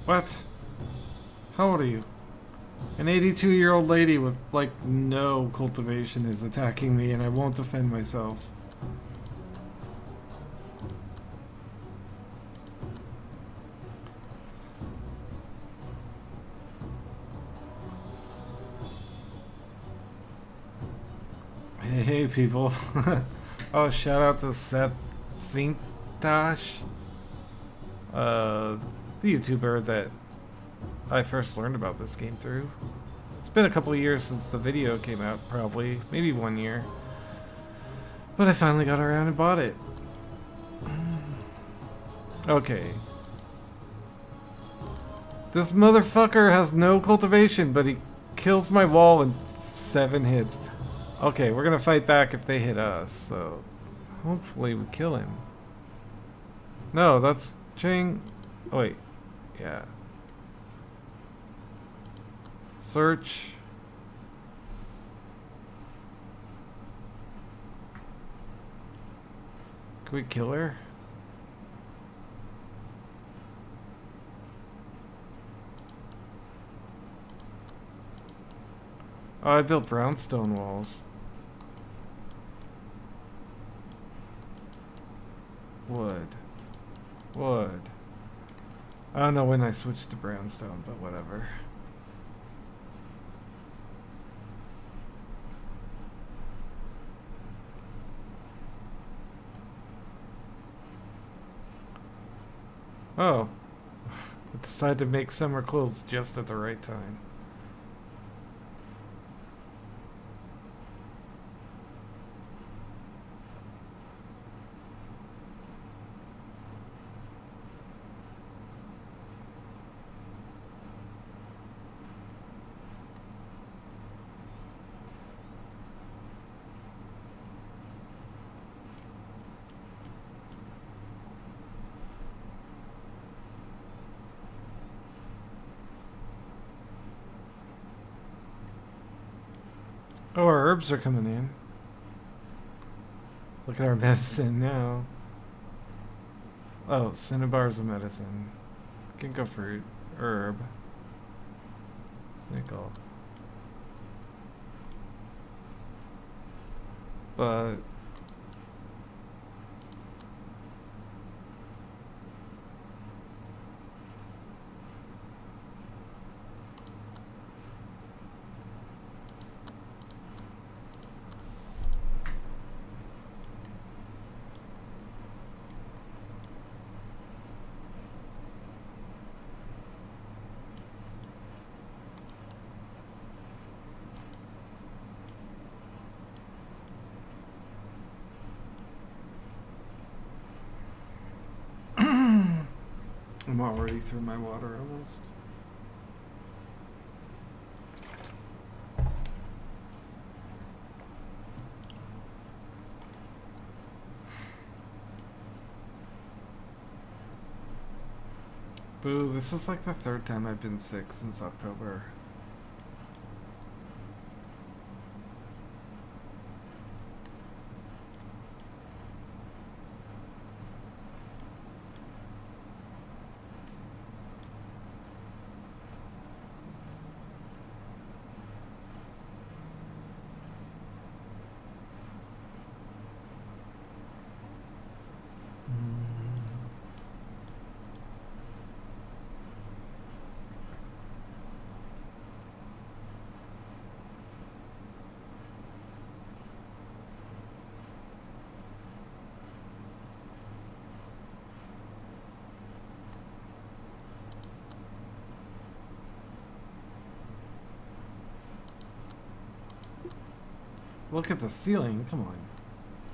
What? How old are you? An 82-year-old lady with, like, no cultivation is attacking me, and I won't defend myself. Hey, people. Oh, shout out to Seth Zintash. The YouTuber that I first learned about this game through. It's been a couple of years since the video came out, probably. Maybe 1 year. But I finally got around and bought it. Okay. This motherfucker has no cultivation, but he kills my wall in 7 hits. Okay, we're gonna fight back if they hit us, so hopefully we kill him. No, that's Chang. Oh, wait. Yeah. Search. Can we kill her? Oh, I built brownstone walls. Wood. Wood. I don't know when I switched to brownstone, but whatever. Oh. I decided to make summer clothes just at the right time. Oh, our herbs are coming in. Look at our medicine now. Oh, cinnabar's a medicine. Ginkgo fruit. Herb. Nickel. But I'm already through my water almost. Boo, this is like the third time I've been sick since October. Look at the ceiling, come on.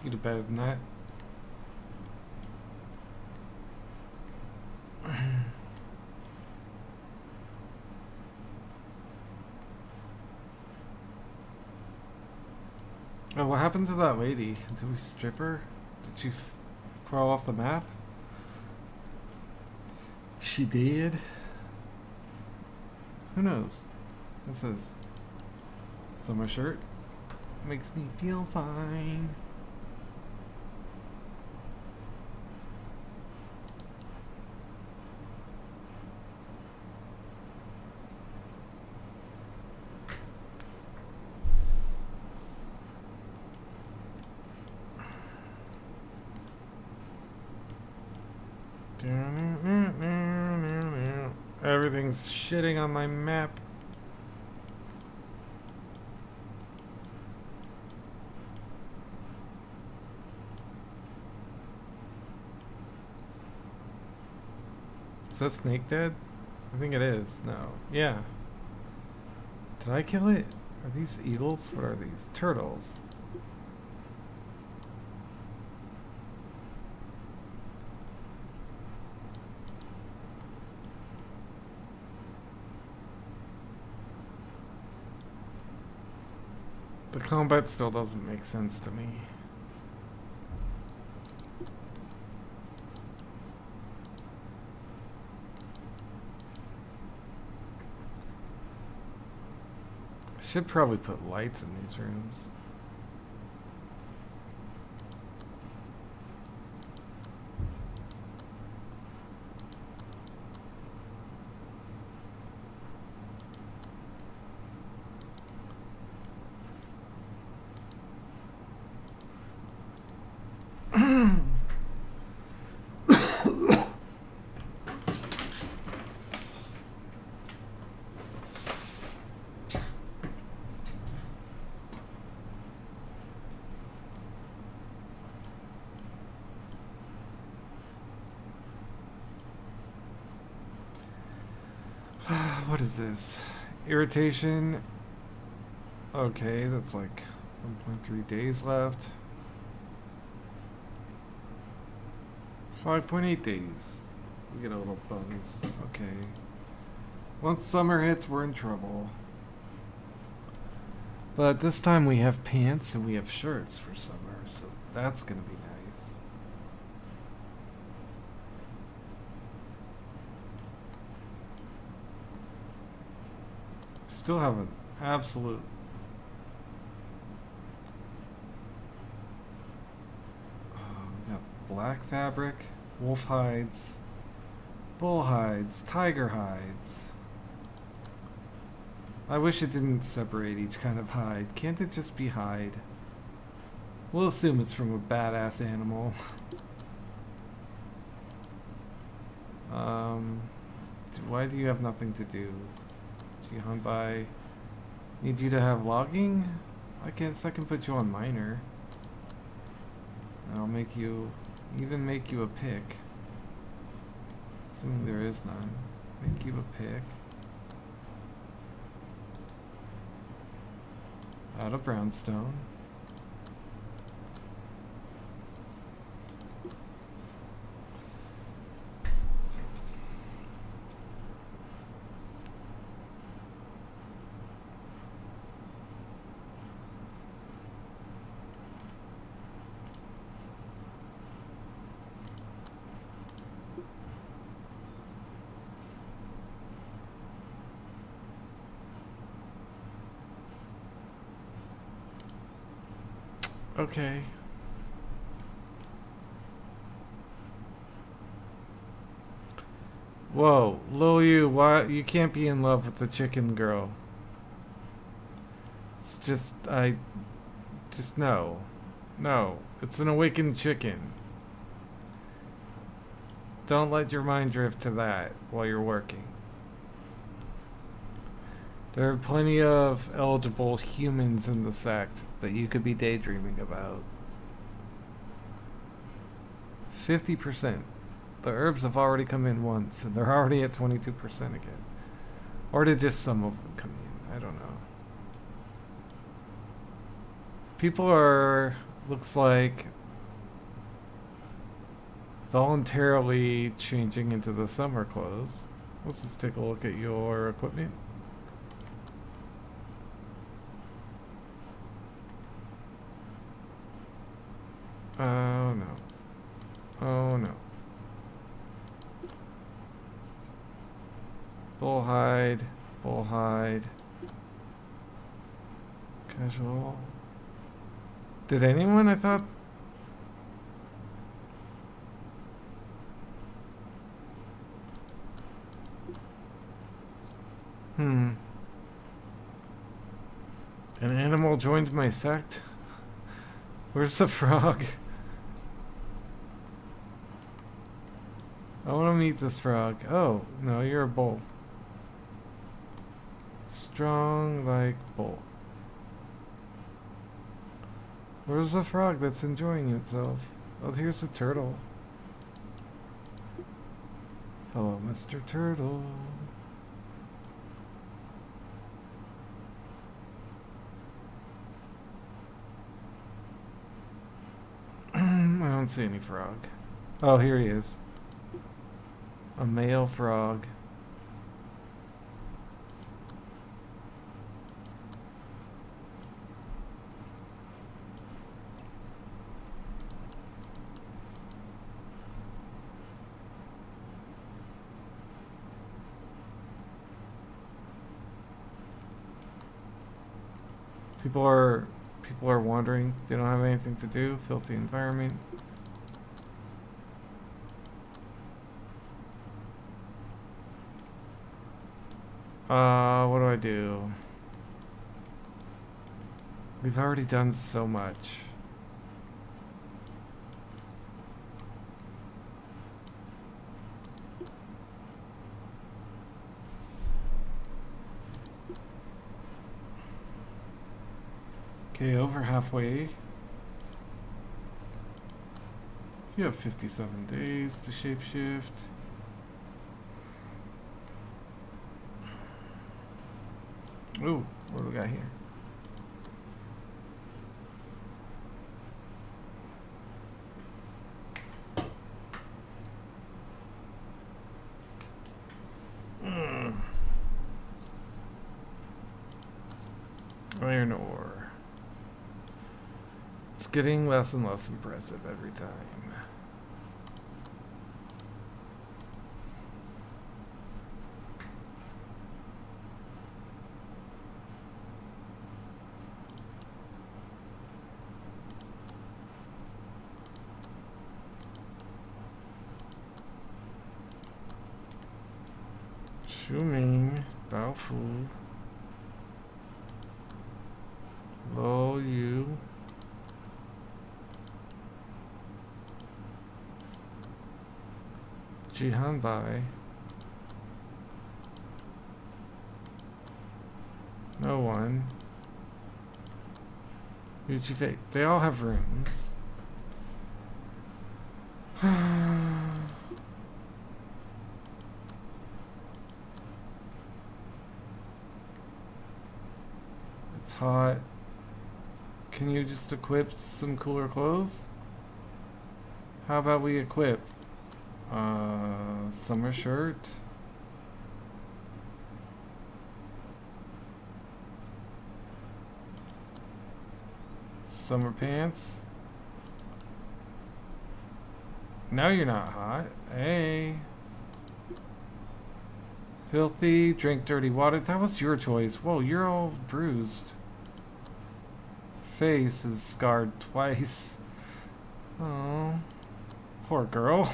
You do better than that. Oh, what happened to that lady? Did we strip her? Did she crawl off the map? She did? Who knows? It says summer shirt. Makes me feel fine. Everything's shitting on my map. Is that snake dead? I think it is. No. Yeah. Did I kill it? Are these eagles? What are these? Turtles. The combat still doesn't make sense to me. I should probably put lights in these rooms. What is this? Irritation. Okay, that's like 1.3 days left. 5.8 days. We get a little bonus. Okay. Once summer hits, we're in trouble. But this time we have pants and we have shirts for summer, so that's gonna be nice. Still have an absolute. We got black fabric, wolf hides, bull hides, tiger hides. I wish it didn't separate each kind of hide. Can't it just be hide? We'll assume it's from a badass animal. Why do you have nothing to do? Do you hunt by? Need you to have logging? I guess I can put you on minor. I'll make you, even make you a pick. Assuming there is none. Make you a pick. Out of brownstone. Okay. Whoa, Lil you, why you can't be in love with the chicken girl? It's just no. No, it's an awakened chicken. Don't let your mind drift to that while you're working. There are plenty of eligible humans in the sect that you could be daydreaming about. 50%. The herbs have already come in once, and they're already at 22% again. Or did just some of them come in? I don't know. People are, looks like, voluntarily changing into the summer clothes. Let's just take a look at your equipment. Oh no. Oh no. Bullhide. Bullhide. Casual. Did anyone? I thought. An animal joined my sect? Where's the frog? I want to meet this frog. Oh, no, you're a bull. Strong like bull. Where's the frog that's enjoying itself? Oh, here's the turtle. Hello, Mr. Turtle. I don't see any frog. Oh, here he is. A male frog. People are wandering. They don't have anything to do. Filthy environment. What do I do? We've already done so much. Okay, over halfway. You have 57 days to shapeshift. Ooh, what do we got here? Iron ore. It's getting less and less impressive every time. Shuming, Baofu, Lo Yu, Jihan Bai, no one, Yuji Fei. They all have rooms. It's hot. Can you just equip some cooler clothes? How about we equip summer shirt? Summer pants? Now you're not hot. Hey. Filthy, drink dirty water. That was your choice. Whoa, you're all bruised. Face is scarred twice. Oh, poor girl.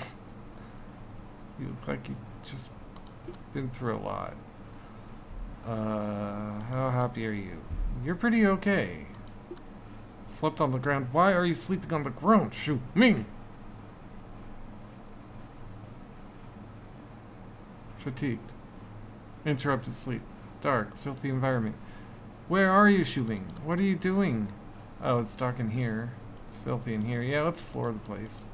You look like you just been through a lot. How happy are you? You're pretty okay. Slept on the ground. Why are you sleeping on the ground? Shoot me! Fatigued. Interrupted sleep. Dark, filthy environment. Where are you, Shubing? What are you doing? Oh, it's dark in here. It's filthy in here. Yeah, let's floor the place.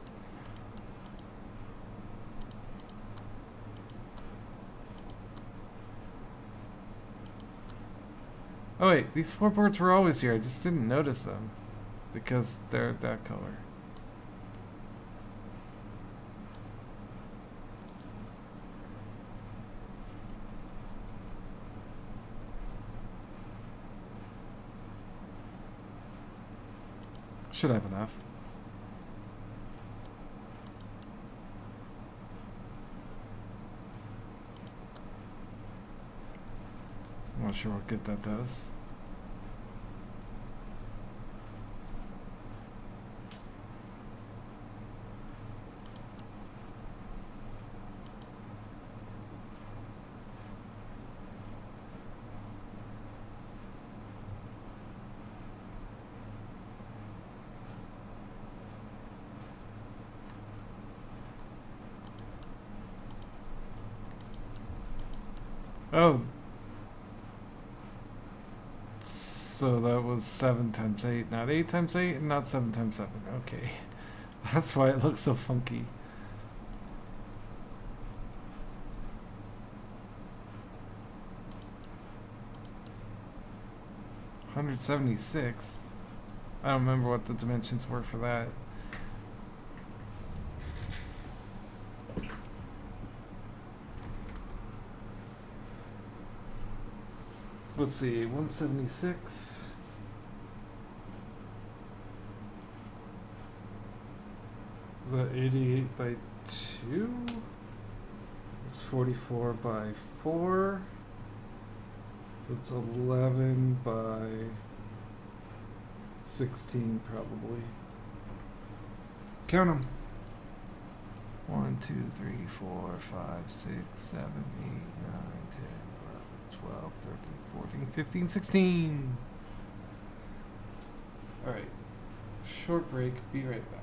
Oh wait, these floorboards were always here. I just didn't notice them. Because they're that color. Should have enough. I'm not sure what good that does. Oh. So that was 7 times 8, not 8 times 8, and not 7 times 7. Okay. That's why it looks so funky. $176. I don't remember what the dimensions were for that. Let's see, 176. Is that 88 by 2? It's 44 by 4. It's 11 by 16 probably. Count them. 1, 2, 3, 4, 5, 6, 7, 8, 9, 10, 11, 12, 13, 14, 15, 16. Alright. Short break. Be right back.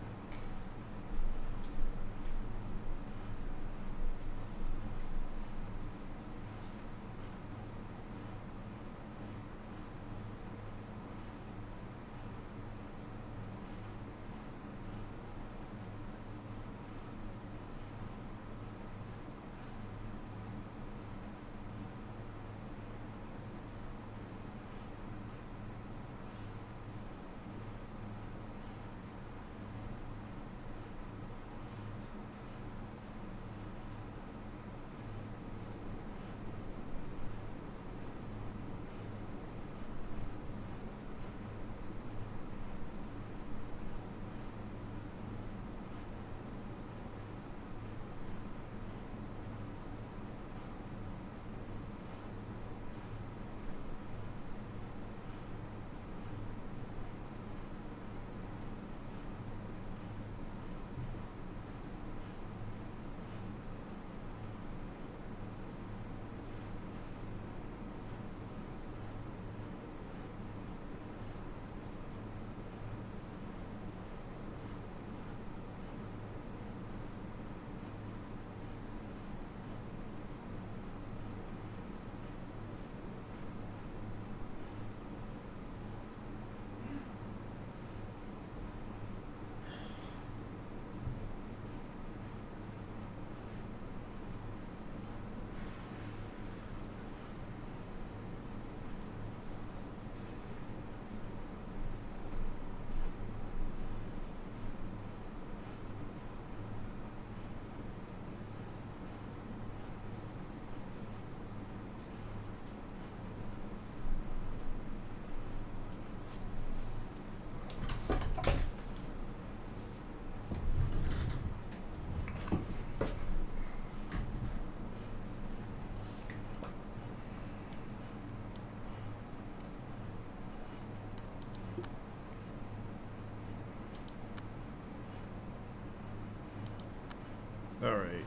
Alright.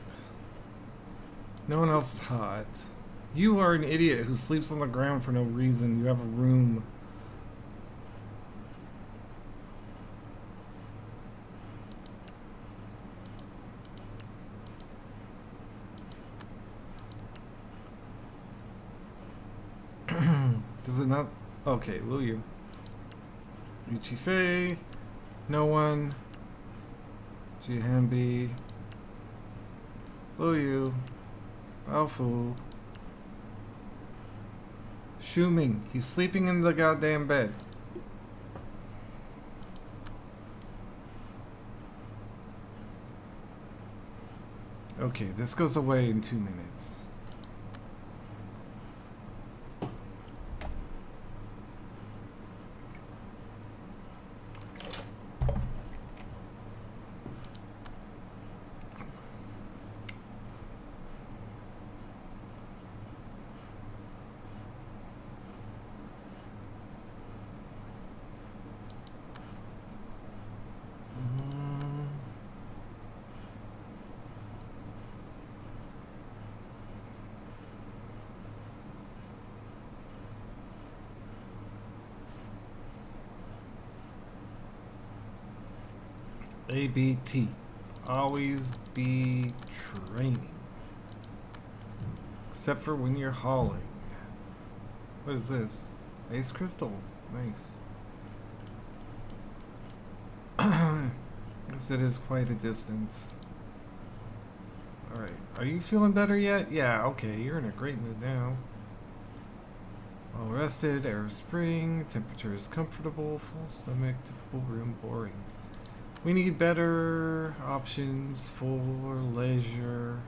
No one else is hot. You are an idiot who sleeps on the ground for no reason. You have a room. Does it not? Okay, Luyu. Ichi Fei. No one. Jihanbi. Luyu. Baofu. Shuming. He's sleeping in the goddamn bed. Okay, this goes away in 2 minutes. ABT. Always be training. Except for when you're hauling. What is this? Ice crystal. Nice. Yes, it is quite a distance. Alright. Are you feeling better yet? Yeah, okay. You're in a great mood now. Well rested, air of spring, temperature is comfortable, full stomach, typical room, boring. We need better options for leisure.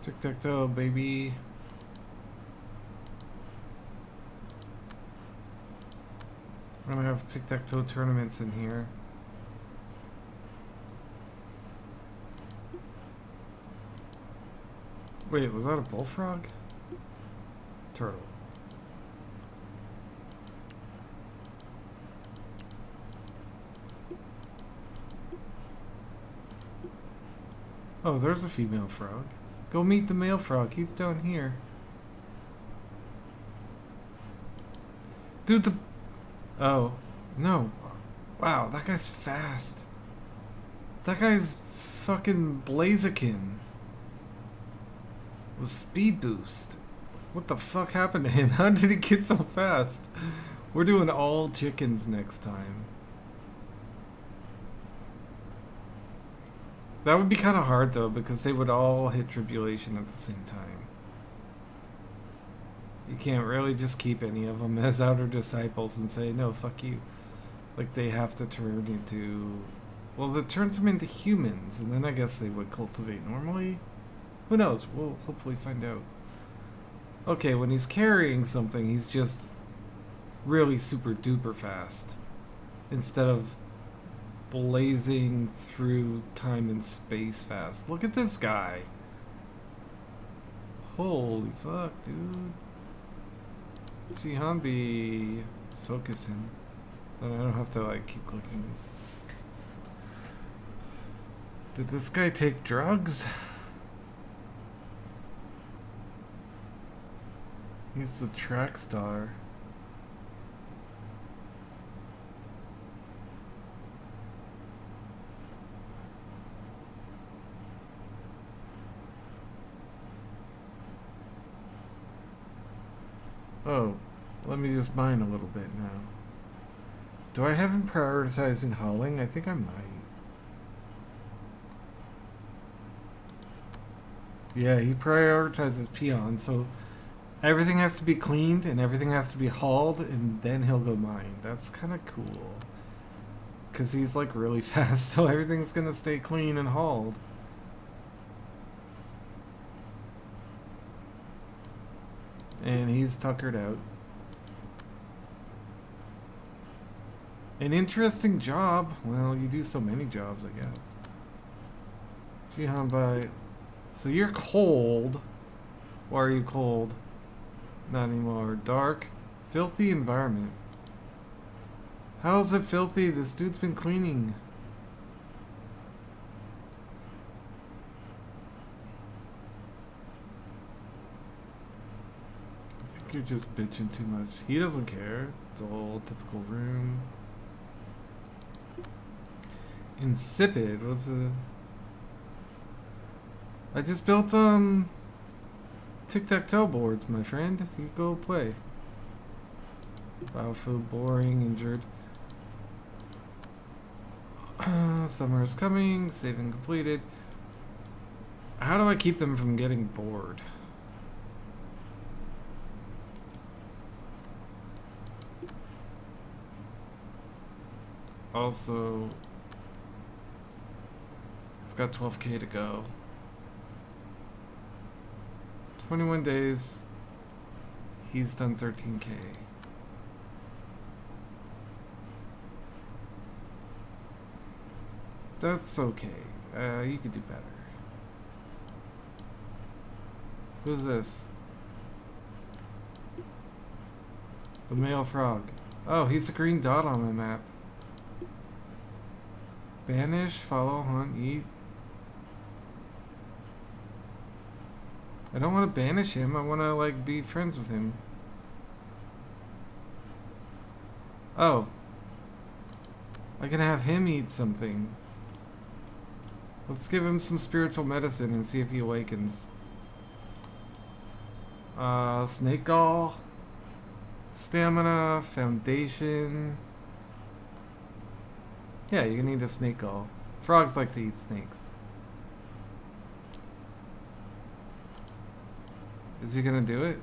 Tic-tac-toe, baby. I'm gonna have tic-tac-toe tournaments in here. Wait, was that a bullfrog? Turtle. Oh, there's a female frog. Go meet the male frog. He's down here. Dude, the... Oh, no. Wow, that guy's fast. That guy's fucking Blaziken. With speed boost. What the fuck happened to him? How did he get so fast? We're doing all chickens next time. That would be kind of hard though, because they would all hit tribulation at the same time. You can't really just keep any of them as outer disciples and say, no, fuck you. Like, they have to turn into... Well, that turns them into humans, and then I guess they would cultivate normally? Who knows? We'll hopefully find out. Okay, when he's carrying something, he's just really super duper fast. Instead of blazing through time and space fast. Look at this guy. Holy fuck, dude. Jihanbi. Let's focus him. Then I don't have to, like, keep clicking. Did this guy take drugs? He's the track star. Oh, let me just mine a little bit now. Do I have him prioritizing hauling? I think I might. Yeah, he prioritizes peon, so everything has to be cleaned and everything has to be hauled, and then he'll go mine. That's kind of cool. Because he's like really fast, so everything's gonna stay clean and hauled. And he's tuckered out. An interesting job. Well, you do so many jobs, I guess. Jihanbai. So you're cold. Why are you cold? Not anymore. Dark. Filthy environment. How is it filthy? This dude's been cleaning. I think you're just bitching too much. He doesn't care. It's all typical room. Insipid. What's a... I just built tic-tac-toe boards, my friend. You go play. Biofood, boring, injured. Summer is coming. Saving completed. How do I keep them from getting bored? Also, it's got 12k to go. 21 days. He's done 13k. That's okay. You could do better. Who's this? The male frog. Oh, he's a green dot on the map. Banish, follow, hunt, eat. I don't want to banish him. I want to, like, be friends with him. Oh. I can have him eat something. Let's give him some spiritual medicine and see if he awakens. Snake gall. Stamina, foundation. Yeah, you can eat a snake gall. Frogs like to eat snakes. Is he gonna do it?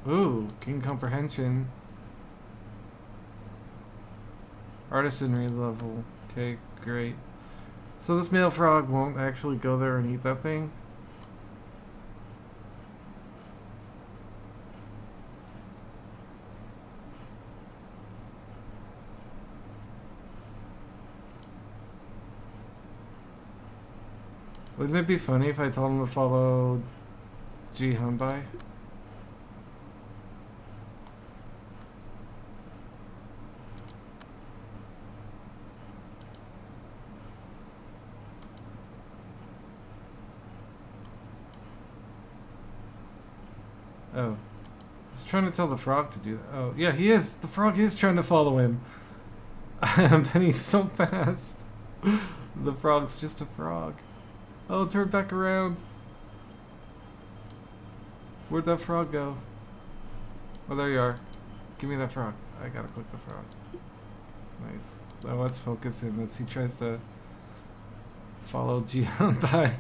Ooh, King Comprehension. Artisanry level. Okay, great. So this male frog won't actually go there and eat that thing? Wouldn't it be funny if I told him to follow Jihanbai? Oh. He's trying to tell the frog to do that. Oh, yeah, he is. The frog is trying to follow him. And then he's so fast. The frog's just a frog. Oh, turn back around. Where'd that frog go? Oh, there you are. Give me that frog. I gotta click the frog. Nice. Now let's focus him as he tries to follow Jihanbai.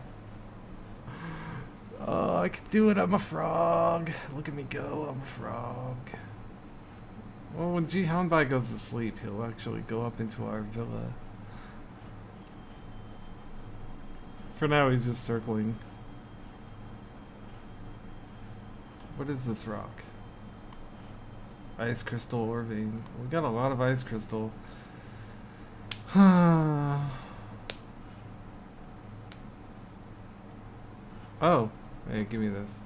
Oh, I can do it. I'm a frog. Look at me go. I'm a frog. Well, when Jihanbai goes to sleep, he'll actually go up into our villa. For now, he's just circling. What is this rock? Ice crystal ore vein. We got a lot of ice crystal. Oh, hey, give me this.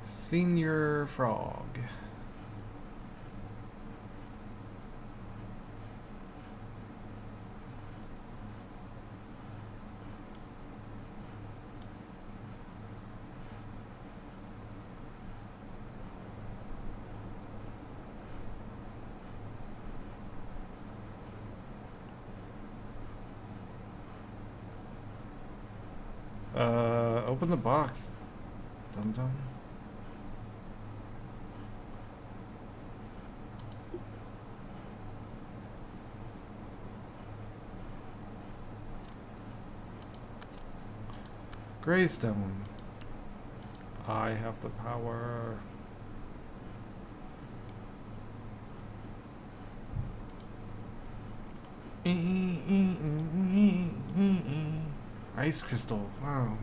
Senior frog. Open the box. Dum dum. Greystone. I have the power. Ice crystal. Wow.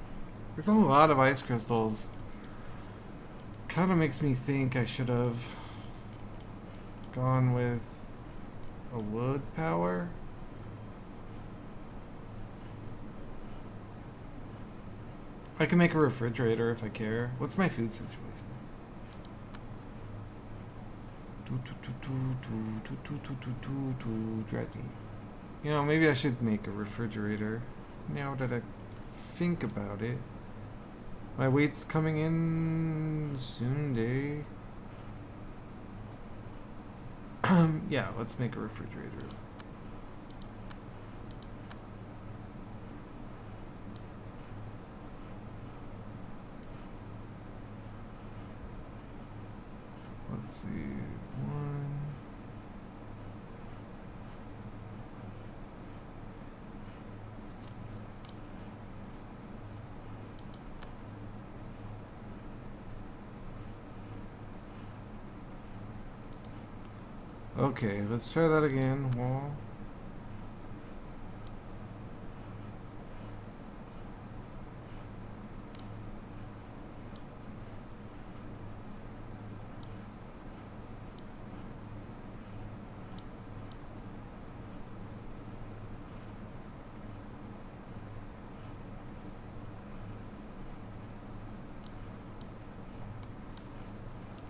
There's a lot of ice crystals. Kind of makes me think I should have gone with a wood power. I can make a refrigerator if I care. What's my food situation? Dread me. You know, maybe I should make a refrigerator. Now that I think about it. My weight's coming in soon day. Yeah, let's make a refrigerator. Let's see. One. Okay, let's try that again. Wall.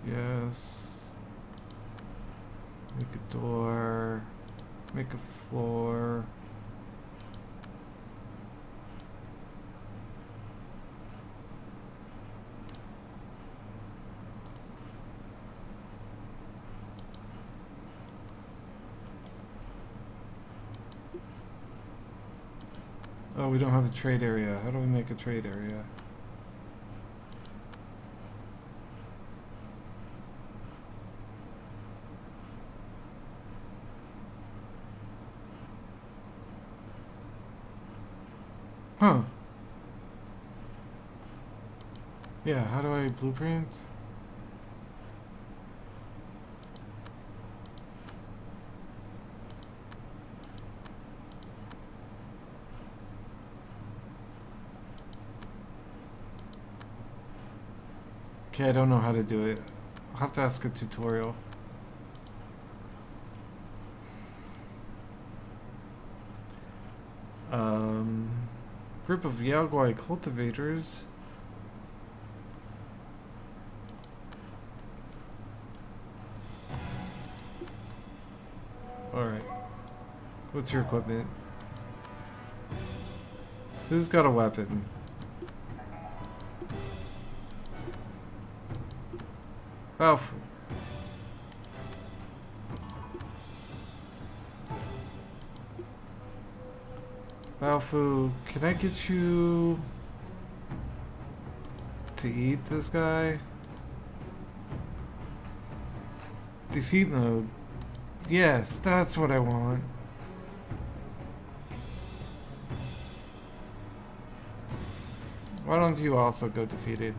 Yes. Make a door. Make a floor. Oh, we don't have a trade area. How do we make a trade area? Huh. Yeah, how do I blueprint? Okay, I don't know how to do it. I'll have to ask a tutorial. Group of Yaguai cultivators. Alright. What's your equipment? Who's got a weapon? Balfour. Balfu, can I get you to eat this guy? Defeat mode. Yes, that's what I want. Why don't you also go defeated?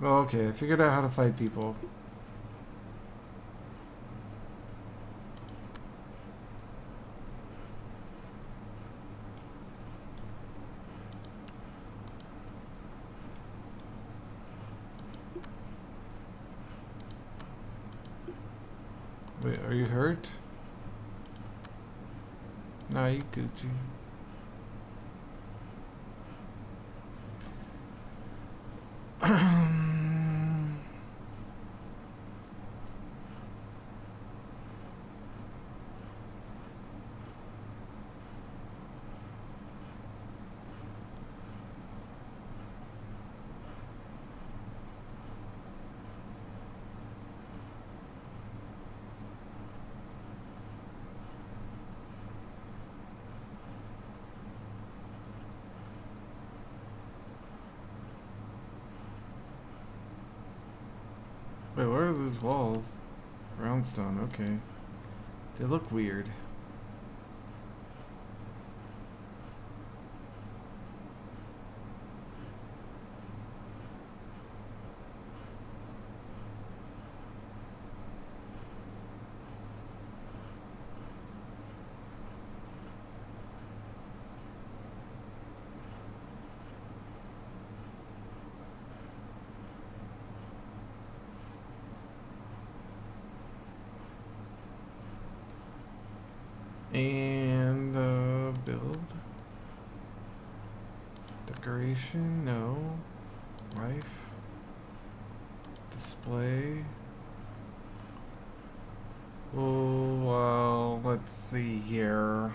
Well, okay, I figured out how to fight people. Wait, are you hurt? Nah, you Gucci. Wait, what are those walls? Brownstone, okay. They look weird. And build. Decoration, no. Life. Display. Oh, well, let's see here.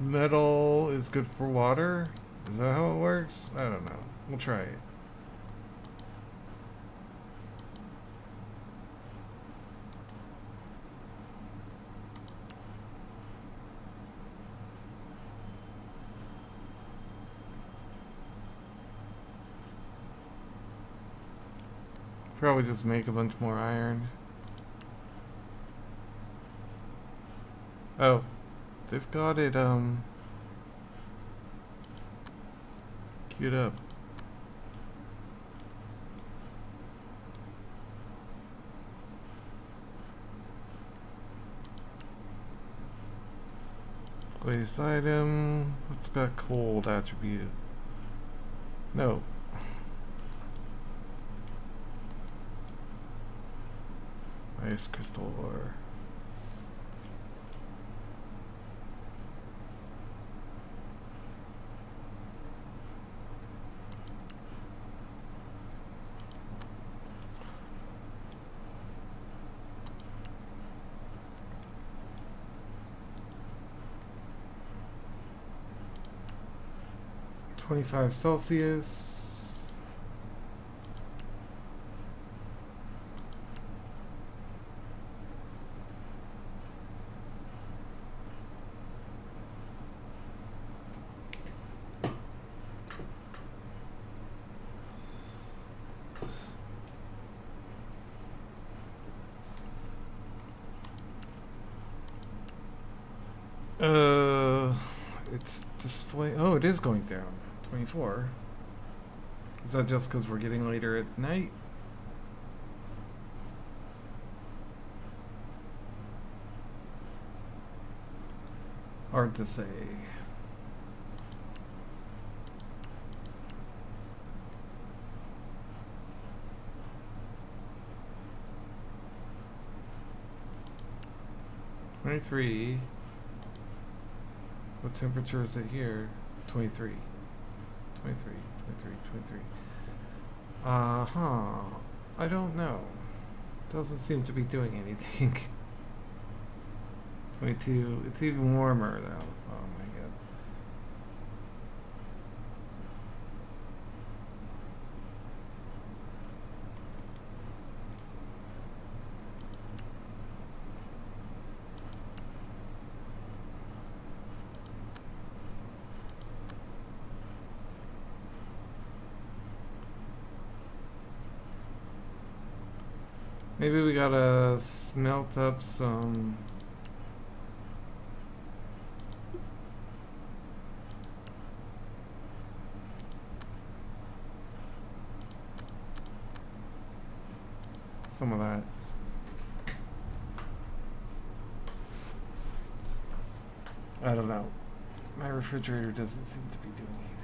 Metal is good for water? Is that how it works? I don't know. We'll try it. Probably just make a bunch more iron. Oh, they've got it, queued up. Place item. What's got cold attribute? No. Ice crystal ore. .25 Celsius. It's display. Oh, it is going down. 24. Is that just because we're getting later at night? Hard to say. .23. What temperature is it here? 23. 23, 23, 23. Uh-huh. I don't know. Doesn't seem to be doing anything. 22. It's even warmer though. Oh my god. Maybe we gotta smelt up some. Some of that. I don't know. My refrigerator doesn't seem to be doing anything.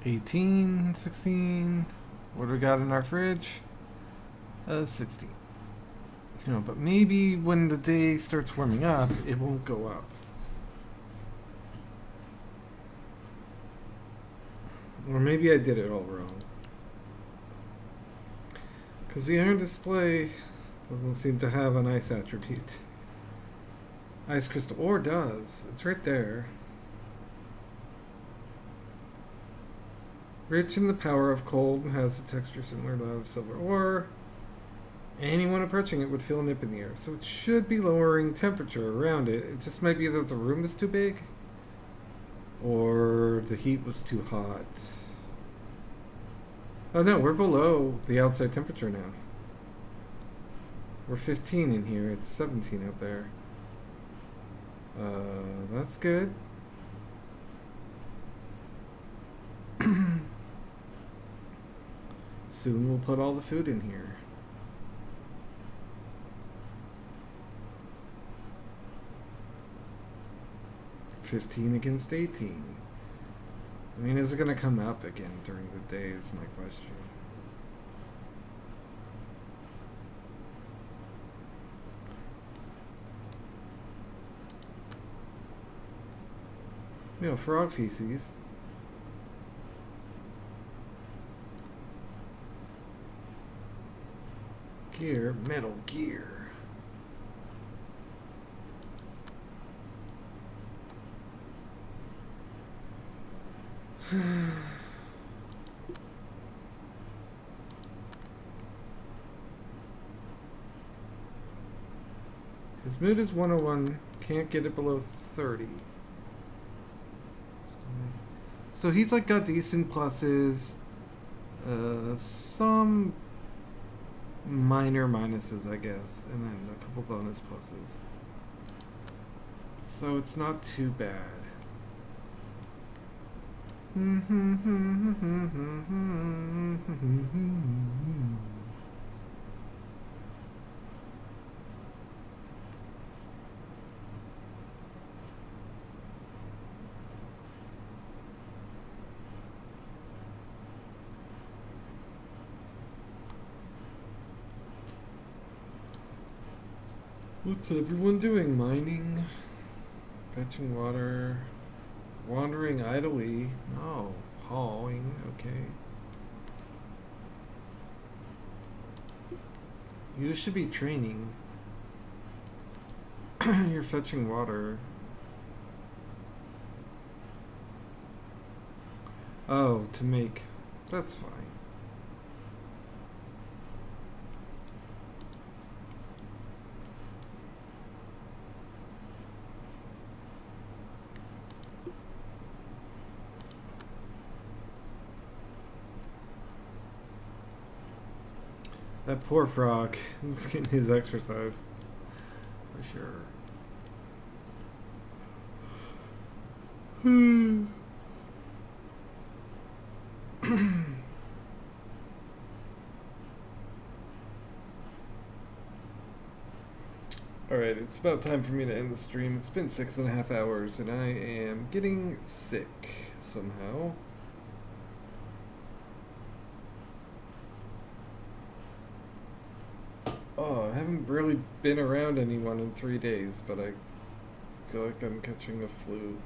18, 16. What do we got in our fridge? 16. You know, but maybe when the day starts warming up, it won't go up. Or maybe I did it all wrong. Because the iron display doesn't seem to have an ice attribute. Ice crystal ore does. It's right there. Rich in the power of cold, has a texture similar to that of silver ore. Anyone approaching it would feel a nip in the air. So it should be lowering temperature around it. It just might be that the room is too big. Or the heat was too hot. Oh no, we're below the outside temperature now. We're 15 in here, it's 17 out there. That's good. Soon we'll put all the food in here. $15 against 18. I mean, is it going to come up again during the day is my question. You know, frog feces. Gear, Metal Gear. His mood is 101. Can't get it below 30. So he's like got decent pluses. Some minor minuses, I guess, and then a couple bonus pluses. So it's not too bad. What's everyone doing? Mining? Fetching water? Wandering idly? No. Hauling? Okay. You should be training. You're fetching water. Oh, to make... That's fine. That poor frog is getting his exercise. For sure. Alright, it's about time for me to end the stream. It's been 6.5 hours and I am getting sick somehow. Oh, I haven't really been around anyone in 3 days, but I feel like I'm catching a flu.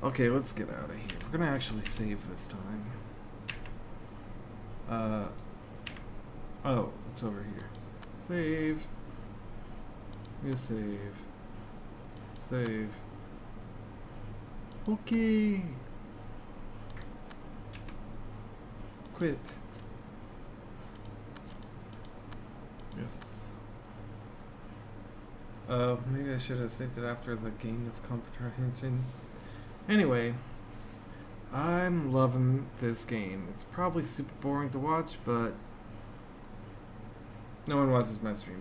Okay, let's get out of here. We're gonna actually save this time. Oh, it's over here. Save. New save. Save. Okay. Quit. Yes. Maybe I should have saved it after the gain of comprehension. Anyway, I'm loving this game. It's probably super boring to watch, but no one watches my streams.